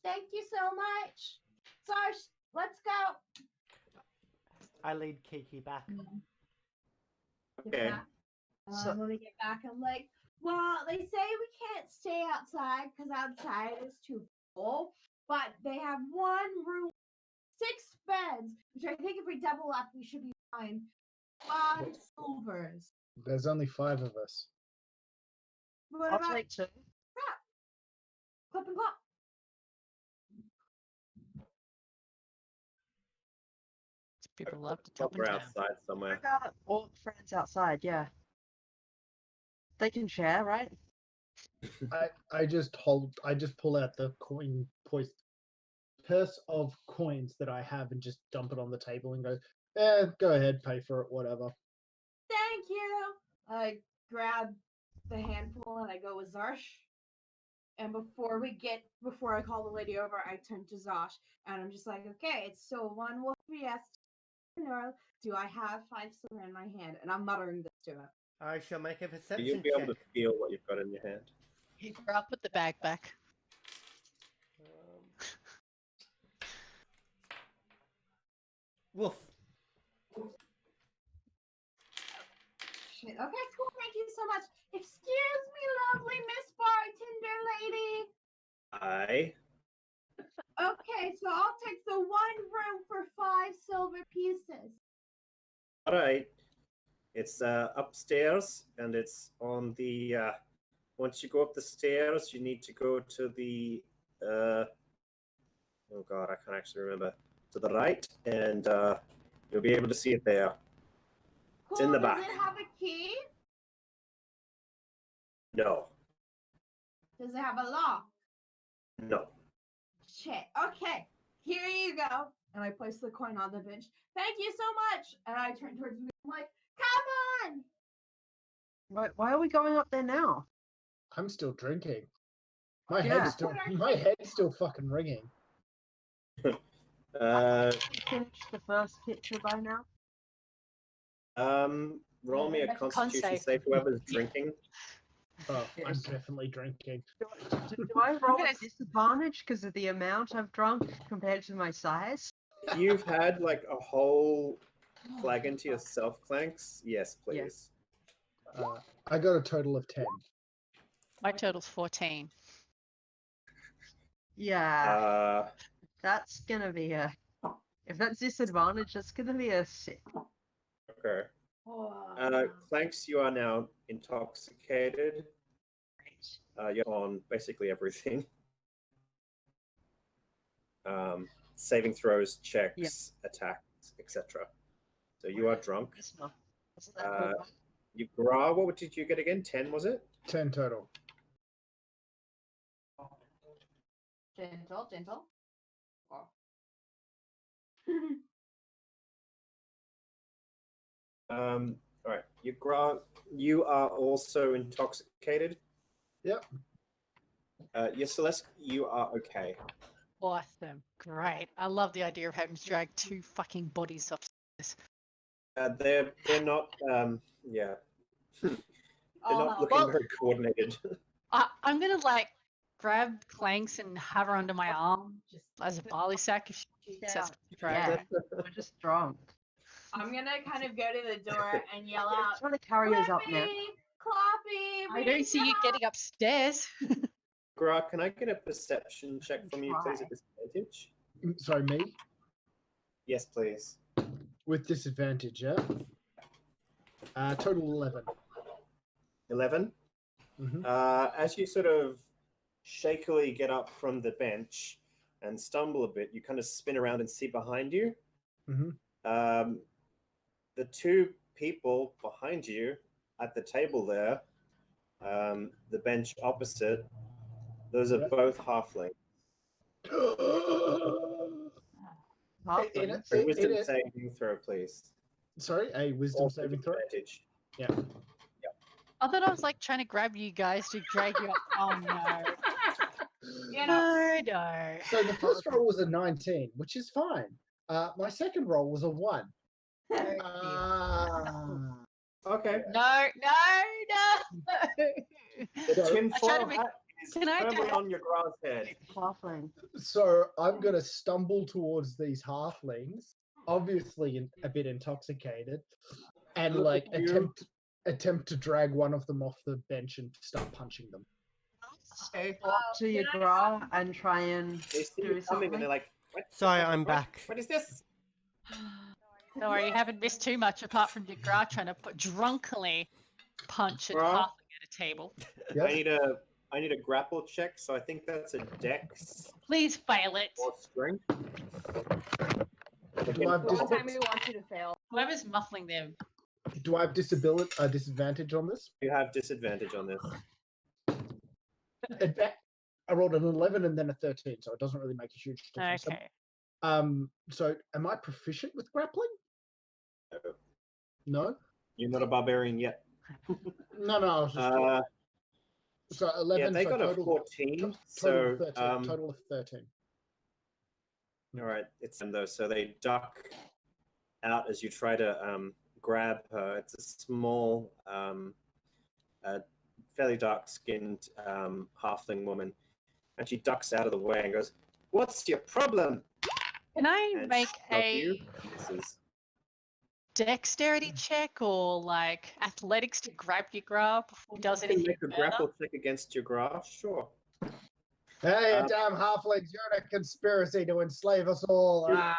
Thank you so much. Sarge, let's go. I lead Kiki back. Okay. When we get back, I'm like, well, they say we can't stay outside because outside is too full, but they have 1 room, 6 beds, which I think if we double up, we should be fine. 5 silvers. There's only 5 of us. What I'll about take 2. Clip and Clop? People love to top We're and down. outside somewhere. I got all friends outside, yeah. They can share, right? I just pull out the purse of coins that I have and just dump it on the table and go, go ahead, pay for it, whatever. Thank you. I grab the handful and I go with Zarsh. And before I call the lady over, I turn to Zosh and I'm just like, okay, it's so 1 wolf yes. Do I have 5 silver in my hand? And I'm muttering this to him. I shall make a perception You'll be check. able to feel what you've got in your hand. I'll put the bag back. Wolf. Shit. Okay, cool. Thank you so much. Excuse me, lovely Miss Bartender lady. Aye. Okay, so I'll take the 1 room for 5 silver pieces. All right. It's upstairs, and it's on the. Once you go up the stairs, you need to go to the. Oh God, I can't actually remember. To the right, and you'll be able to see it there. Cool. It's in the back. Does it have a key? No. Does it have a lock? No. Shit. Okay. Here you go. And I place the coin on the bench. Thank you so much. And I turn towards me. I'm like, come on. Why are we going up there now? I'm still drinking. My Yeah. head's still fucking ringing. Finished the first picture by now. Roll me a Make a con Constitution save. save. Whoever's drinking. Oh, I'm Yes. definitely drinking. Do I roll a disadvantage because of the amount I've drunk compared to my size? If you've had like a whole flagon to yourself, Clanks, yes, please. I got a total of 10. My total's 14. Yeah, that's gonna be a. If that's disadvantage, that's gonna be a 6. Okay. Clanks, you are now intoxicated. You're on basically everything. Saving throws, checks, attacks, etc. So you are drunk. You Gra, what did you get again? 10, was it? 10 total. Gentle. Oh. All right. You Gra, you are also intoxicated. Yep. Yes, Celeste, you are okay. Awesome. Great. I love the idea of having to drag 2 fucking bodies upstairs. They're not yeah. They're not looking very coordinated. I'm gonna like grab Clanks and have her under my arm just as a barley sack if she says to drag. We're just drunk. I'm gonna kind of go to the door and yell I out, just want to carry us up now. Cloppy, I don't see you getting upstairs. Gra, can I get a perception check from you, please, at disadvantage? Sorry, me? Yes, please. With disadvantage, yeah? Total 11. 11? Mm-hmm. As you sort of shakily get up from the bench and stumble a bit, you kind of spin around and see behind you. Mm-hmm. The 2 people behind you at the table there, the bench opposite, those are both halflings. Halflings. Wisdom saving throw, please. Sorry, a wisdom Also saving throw. disadvantage. Yeah. I thought I was like trying to grab you guys to drag you up. Oh no. You know, No. So the first roll was a 19, which is fine. My second roll was a 1. Okay. No. The So- tin I try to foil make- hat is Can I firmly do- on your grass head. Halfling. So I'm going to stumble towards these halflings, obviously a bit intoxicated, and Look like at you. attempt to drag one of them off the bench and start punching them. Go up to your gra and try and They see do you coming something. and they're like, what? Sorry, I'm back. What is this? Don't worry, you haven't missed too much apart from your gra trying to drunkenly punch a Gra? halfling at a table. I need a grapple check, so I think that's a dex Please fail it. or strength. Do I have one time we want you to fail. Whoever's muffling them. Do I have disadvantage on this? You have disadvantage on this. I rolled an 11 and then a 13, so it doesn't really make a huge difference. Okay. So am I proficient with grappling? No. No? You're not a barbarian yet. No, I was just so 11. Yeah, they so got total, a 14. total So, of 13. Total of 13. all right, it's them though. So they duck out as you try to grab her. It's a small, fairly dark-skinned halfling woman, and she ducks out of the way and goes, "What's your problem?" Can I And make she got you. a This is dexterity check or like athletics to grab your gra before he does you can anything make a further? grapple check against your grass. Sure. Hey, Um, damn halflings, you're in a conspiracy to enslave us all. You- Ah.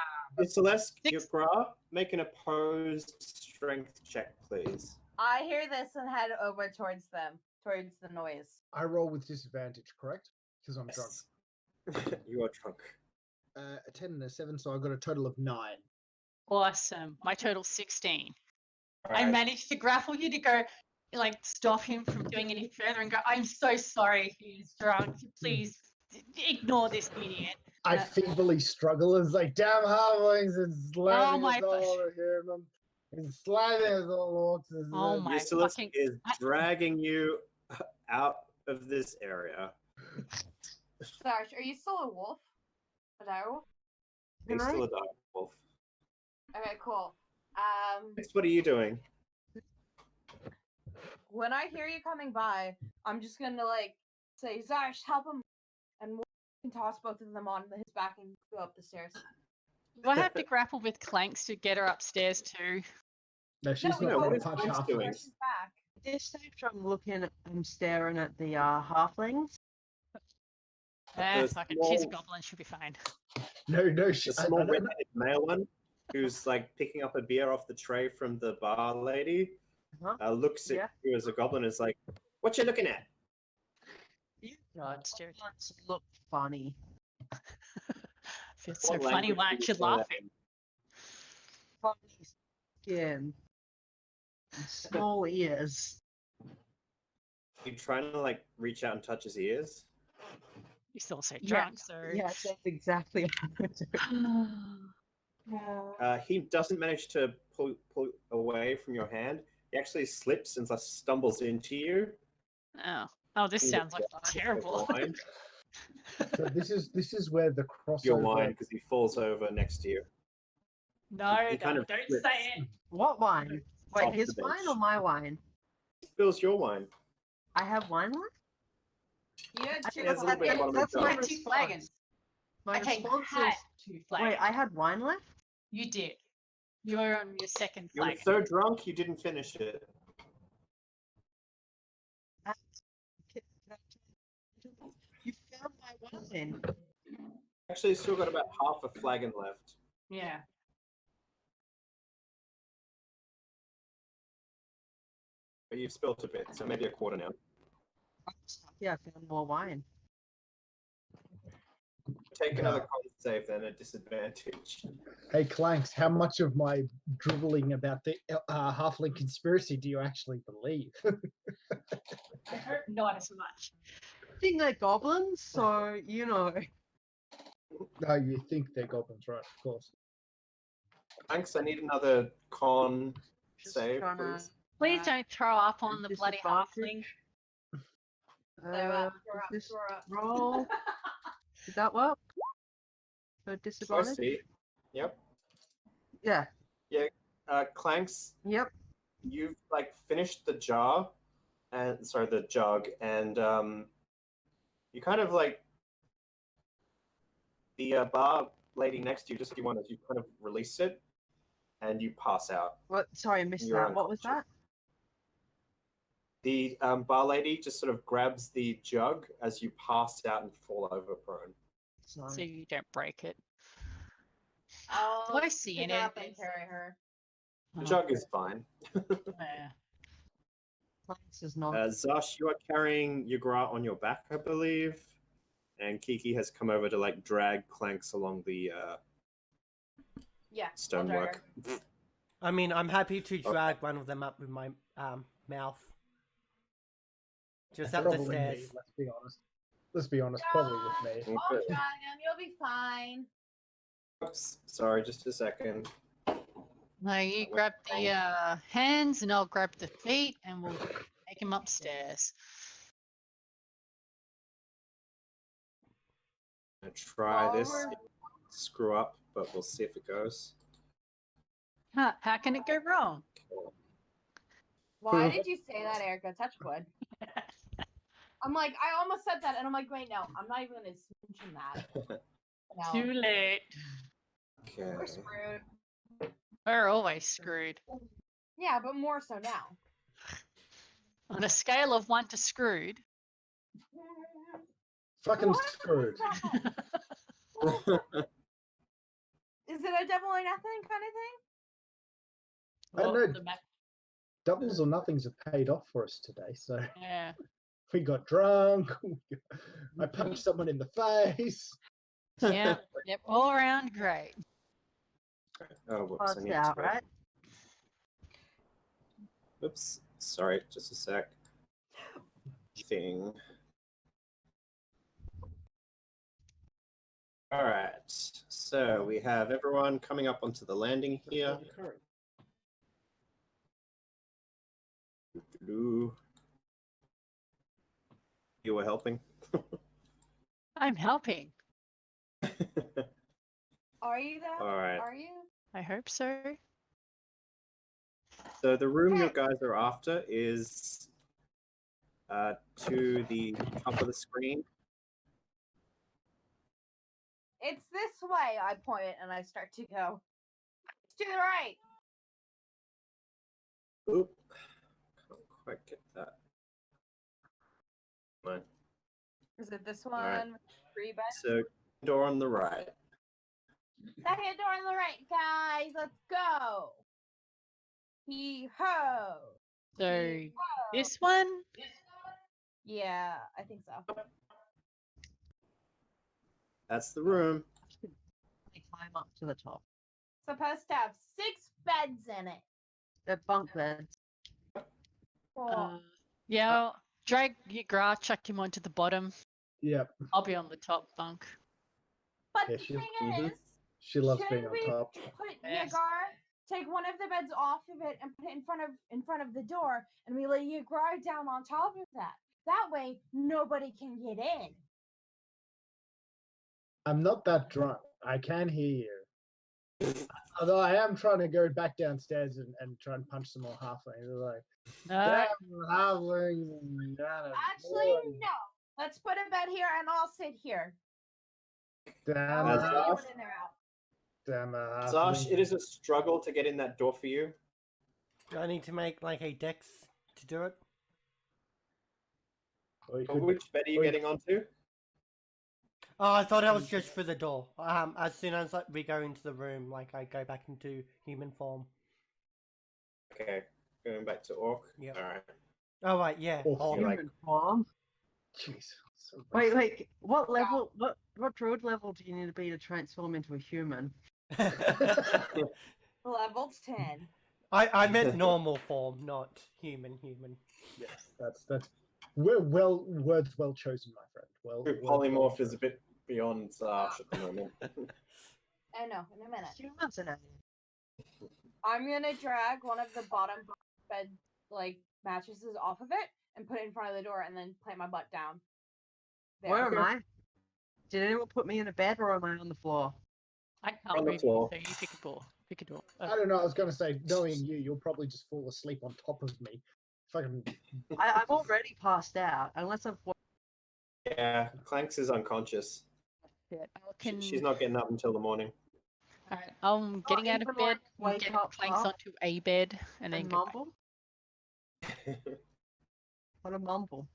Celeste, your Six. gra, make an opposed strength check, please. I hear this and head over towards them, towards the noise. I roll with disadvantage, correct? Because I'm drunk. Yes. You are drunk. A 10 and a 7, so I got a total of 9. Awesome. My total's 16. All I right. managed to grapple you to go, like, stop him from doing any further and go, I'm so sorry he's drunk. Please ignore this idiot. I feebly struggle and say, damn halflings, it's slamming my us all gosh. over here, man. It's slamming us all, orcs. Oh my Useless fucking... is dragging you out of this area. Sarge, are you still a wolf? A direwolf? He's still a dark wolf. Okay, cool. Next, what are you doing? When I hear you coming by, I'm just gonna like say, Zarsh, help him, and we can toss both of them on his back and go up the stairs. Do I have to grapple with Clanks to get her upstairs too? No, she's we not know, going what to is punch Clanks halflings. doing? His back. This stage, I'm staring at the halflings. The Fucking, she's a small- goblin, she'll be fine. No, The I small don't know. red-headed male one, who's like picking up a beer off the tray from the bar lady, Uh-huh. looks at Yeah. you as a goblin and is like, "What you looking at?" God, stereotype. Let's look funny. If it's so What funny, language why do aren't you you say that laughing? Funny skin. And small ears. in? You trying to like reach out and touch his ears? You're still so Yeah, drunk, so... Yes, that's exactly what I'm doing. He doesn't manage to pull away from your hand. He actually slips and stumbles into you. Oh, this You sounds like terrible. Wine. So this is where the Your crossover. wine because he falls over next to you. No, He kind no, of don't flips. say it. What wine? Wait, Off the his wine bench. or my wine? He spills your wine. I have wine left? You had I two There's a little bit at the bottom of that's the my jar. Two response. flagons. My Okay, response had is, two flagons. wait, I had wine left? You did. You were on your second You were flagon. so drunk you didn't finish it. You found my wine. Actually, still got about half a flagon left. Yeah. But you've spilt a bit, so maybe a quarter now. Yeah, I found more wine. Take another con save then at disadvantage. Hey Clanks, how much of my dribbling about the halfling conspiracy do you actually believe? I hope not as much. I think they're goblins, so you know. No, you think they're goblins, right? Of course. Thanks. I need another con Just save, trying to please. Please don't throw up on the bloody halfling. Does this roll? Did that work? For I disadvantage? see. Yep. Yeah. Clanks, Yep. you've like finished the jar, and sorry, the jug, and you kind of like the bar lady next to you. Just you want to, you kind of release it, and you pass out. What? Sorry, I missed You're that. What was that? unconscious. The bar lady just sort of grabs the jug as you pass out and fall over prone. So Sorry. you don't break it. I'll Do I see pick any her of up and this? carry her. The Oh, jug is fine. yeah. Planks is not. Zash, you are carrying Yagra on your back, I believe, and Kiki has come over to like drag Clanks along the Yeah. I'll drag stonework. her. I mean, I'm happy to drag one of them up with my mouth. Just up the Probably me, stairs. let's be honest. Let's be honest, probably with me. I'll drag him. You'll be fine. Oops, sorry, just a second. No, you grab the hands and I'll grab the feet and we'll take him upstairs. I'm gonna try this. Forward. Screw up, but we'll see if it goes. Huh, how can it go wrong? Why did you say that, Erica? Touch wood. I'm like, I almost said that, and I'm like, wait, no, I'm not even gonna mention that. No, Too late. Okay. we're screwed. We're always screwed. Yeah, but more so now. On a scale of 1 to screwed, Fucking What screwed. is that? Is it a double or nothing kind of thing? I don't well, know. the map, Doubles or nothings have paid off for us today, so yeah. we got drunk. I punched someone in the face. Yeah, yep, all around great. Oh, whoops, Pass I need out, to. right? Oops, sorry, just a sec. Thing. All right, so we have everyone coming up onto the landing here. You were helping. I'm helping. Are you though? All right. Are you? I hope so. So the room you guys are after is to the top of the screen. It's this way. I point it and I start to go. It's to the right. Oop, can't quite get that. Come on. Is it this one? right. Three bed? So door on the right. Second door on the right, guys. Let's go. Hee ho. So this one, Yeah, I think so. That's the room. They climb up to the top. Supposed to have 6 beds in it. They're bunk beds. Cool. yeah, I'll drag your gra, chuck him onto the bottom. Yep, I'll be on the top bunk. But yeah, the she- thing is, she loves should being on we top. put Yes. Yagar, take one of the beds off of it and put it in front of the door, and we lay Yagar down on top of that. That way, nobody can get in. I'm not that drunk. I can hear you. Although I am trying to go back downstairs and try and punch some more halflings. They're like, No, damn halflings. Actually, no. Let's put a bed here, and I'll sit here. Damn, I'll Zash? let anyone in or out. damn Zash, it is a struggle to get in that door for you. Do I need to make like a dex to do it? Which bed are you getting onto? Oh, I thought that was just for the door. As soon as like, we go into the room, like I go back into human form. Okay, going back to Orc. Yep. All right. Oh right, yeah. Oh, Oh, you're like- Human form. Jeez. So Wait. What level? What druid level do you need to be to transform into a human? Level 10. I meant normal form, not human. yes, that's words well chosen, my friend. Well, Polymorph is a bit beyond Zash at the moment. I know, in a minute. Humans are not. I'm gonna drag one of the bottom bed mattresses off of it and put it in front of the door, and then plant my butt down. There. Where am I? Did anyone put me in a bed or am I on the floor? I can't On the move, floor. so you pick a door. Pick a door. I don't know. I was going to say, knowing you, you'll probably just fall asleep on top of me. Fucking. I'm already passed out, unless I'm. Yeah, Clanks is unconscious. Shit, I She- can... She's not getting up until the morning. Alright, I'm getting out of even, bed, like, and wake get up Clanks onto a bed, and then And go back. mumble? What a mumble.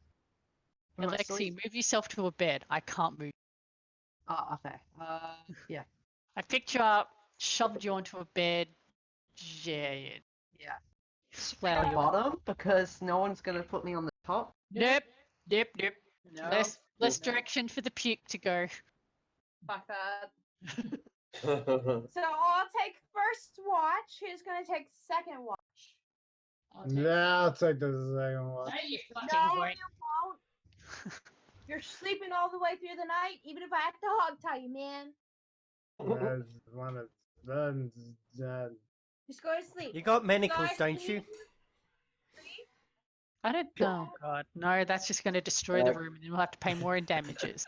Am I Alexi, asleep? move yourself to a bed. I can't move. Oh, okay. Yeah. I picked you up, shoved you onto a bed. Yeah. Yeah. Well, The you're... bottom, because no one's gonna put me on the top. Nope. No. No. Less direction for the puke to go. Fuck that. So I'll take first watch. Who's gonna take second watch? I'll take- Nah, I'll take the second No, one. you fucking No, won't. you won't. You're sleeping all the way through the night, even if I have to hog tie you, man. That's one of them. Just go to sleep. You got manacles, Guys, don't can you? I don't know. Oh god, no, that's just going to destroy the room, and then we'll have to pay more in damages.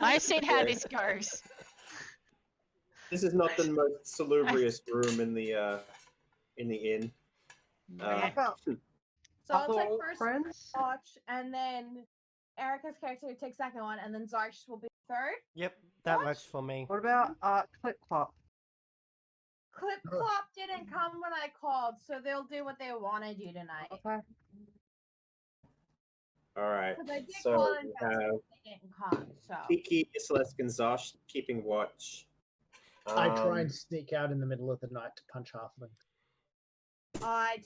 I've seen how this goes. This is not the most salubrious room in the inn. Yeah. So I'll Other take old first friends? watch, and then Erica's character takes second one, and then Zark's will be third. Yep, that What? works for me. What about Clip Clop? Clip Clop didn't come when I called, so they'll do what they want to do tonight. Okay. All right. Because I did So call and we they have didn't come, so. Kiki, Celeste, and Zosh keeping watch. I try and sneak out in the middle of the night to punch half of them. I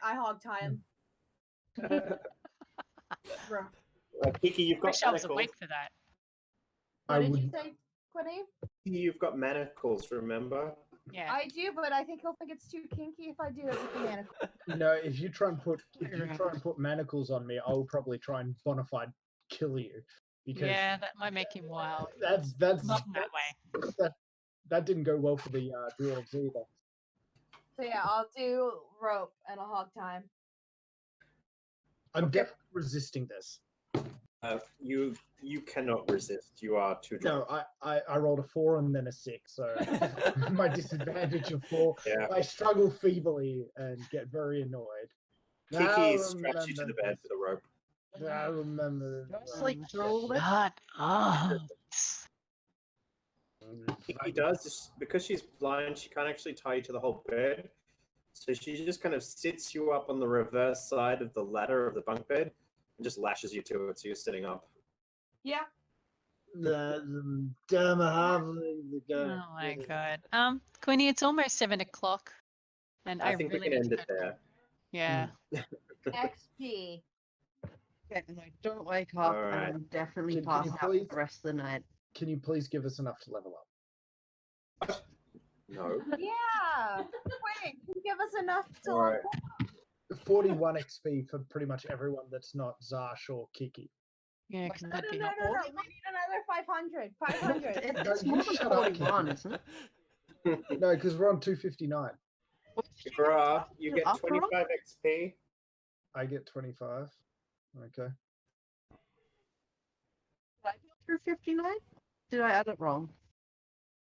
hog tie him. Kiki, you've got Wish I was manacles. awake for that. What I did you would. say, Quinny? You've got manacles, remember? Yeah. I do, but I think he'll think it's too kinky if I do it with the manacles. No, if you try and put manacles on me, I'll probably try and bona fide kill you. Because Yeah, that might make him wild. that's Not in that way. that didn't go well for the dwarves either. So yeah, I'll do rope and a hog time. I'm definitely resisting this. You cannot resist. You are too drunk. No, I rolled a 4 and then a 6, so my disadvantage of 4. Yeah. I struggle feebly and get very annoyed. Kiki straps you to the bed with a rope. I remember. Sleep through all this? Shut up. Kiki does just, because she's blind. She can't actually tie you to the whole bed, so she just kind of sits you up on the reverse side of the ladder of the bunk bed and just lashes you to it, so you're sitting up. Yeah. Damn halflings ago. Oh my god. Queenie, it's almost 7 o'clock, and I think really we can need end to it go to there. bed. Yeah. XP. Okay, and I don't wake up, Alright. and I'm definitely Can you passed out for please- the rest of the night. Can you please give us enough to level up? No. Yeah. Wait, can you give us enough to All right. 41 XP for pretty much everyone that's not Zarsh or Kiki. Yeah, because No, that'd be no, helpful. we need another 500. 500. It's you more than shut up, 41, Kiki. isn't it? No, because we're on 259. Gra, you get Up, Gra? 25 XP. I get 25. Okay. Did I go through 59? Did I add it wrong?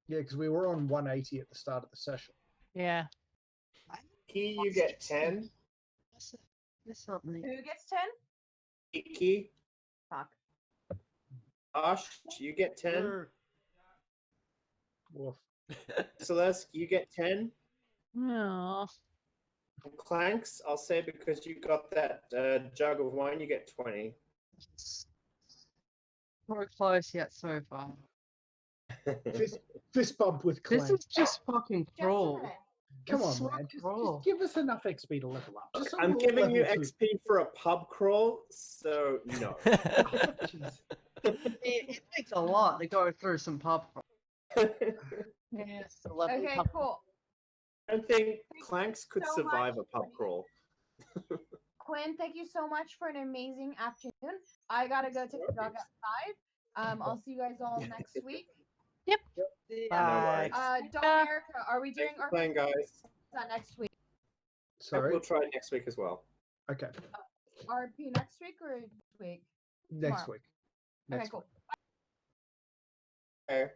Yeah, because we were on 180 at the start of the session. Yeah. Kiki, you get 10. There's something. Who gets 10? Kiki, Fuck. Ash, you get 10. Woof. Celeste, you get 10. Oh. And Clanks, I'll say because you got that jug of wine, you get 20. So close yet so far. Fist bump with This Clank. is just fucking Just a cruel. minute. Come It's on, so man. Just cruel. give us enough XP to level up. Just so I'm we're all giving you level 2. XP for a pub crawl, so no. Jeez. It takes a lot to go through some pub. Yes. The lovely Okay, pup. cool. I don't think Clanks could so survive much. a pub crawl. Quinn, thank you so much for an amazing afternoon. I gotta go take the dog outside. I'll see you guys all next week. No worries. Dog Bye. Erica, are we doing Thanks for our playing, guys. that next week? Sorry. We'll try next week as well. Okay. RP next week or this week? Next Tomorrow. week. Okay, Next cool. Okay.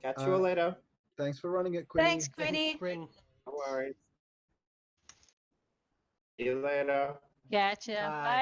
Catch you all later. week. Thanks for running it, Quinny. Thanks, Quinny. Quinn. No worries. See you later. Gotcha. Bye. Bye.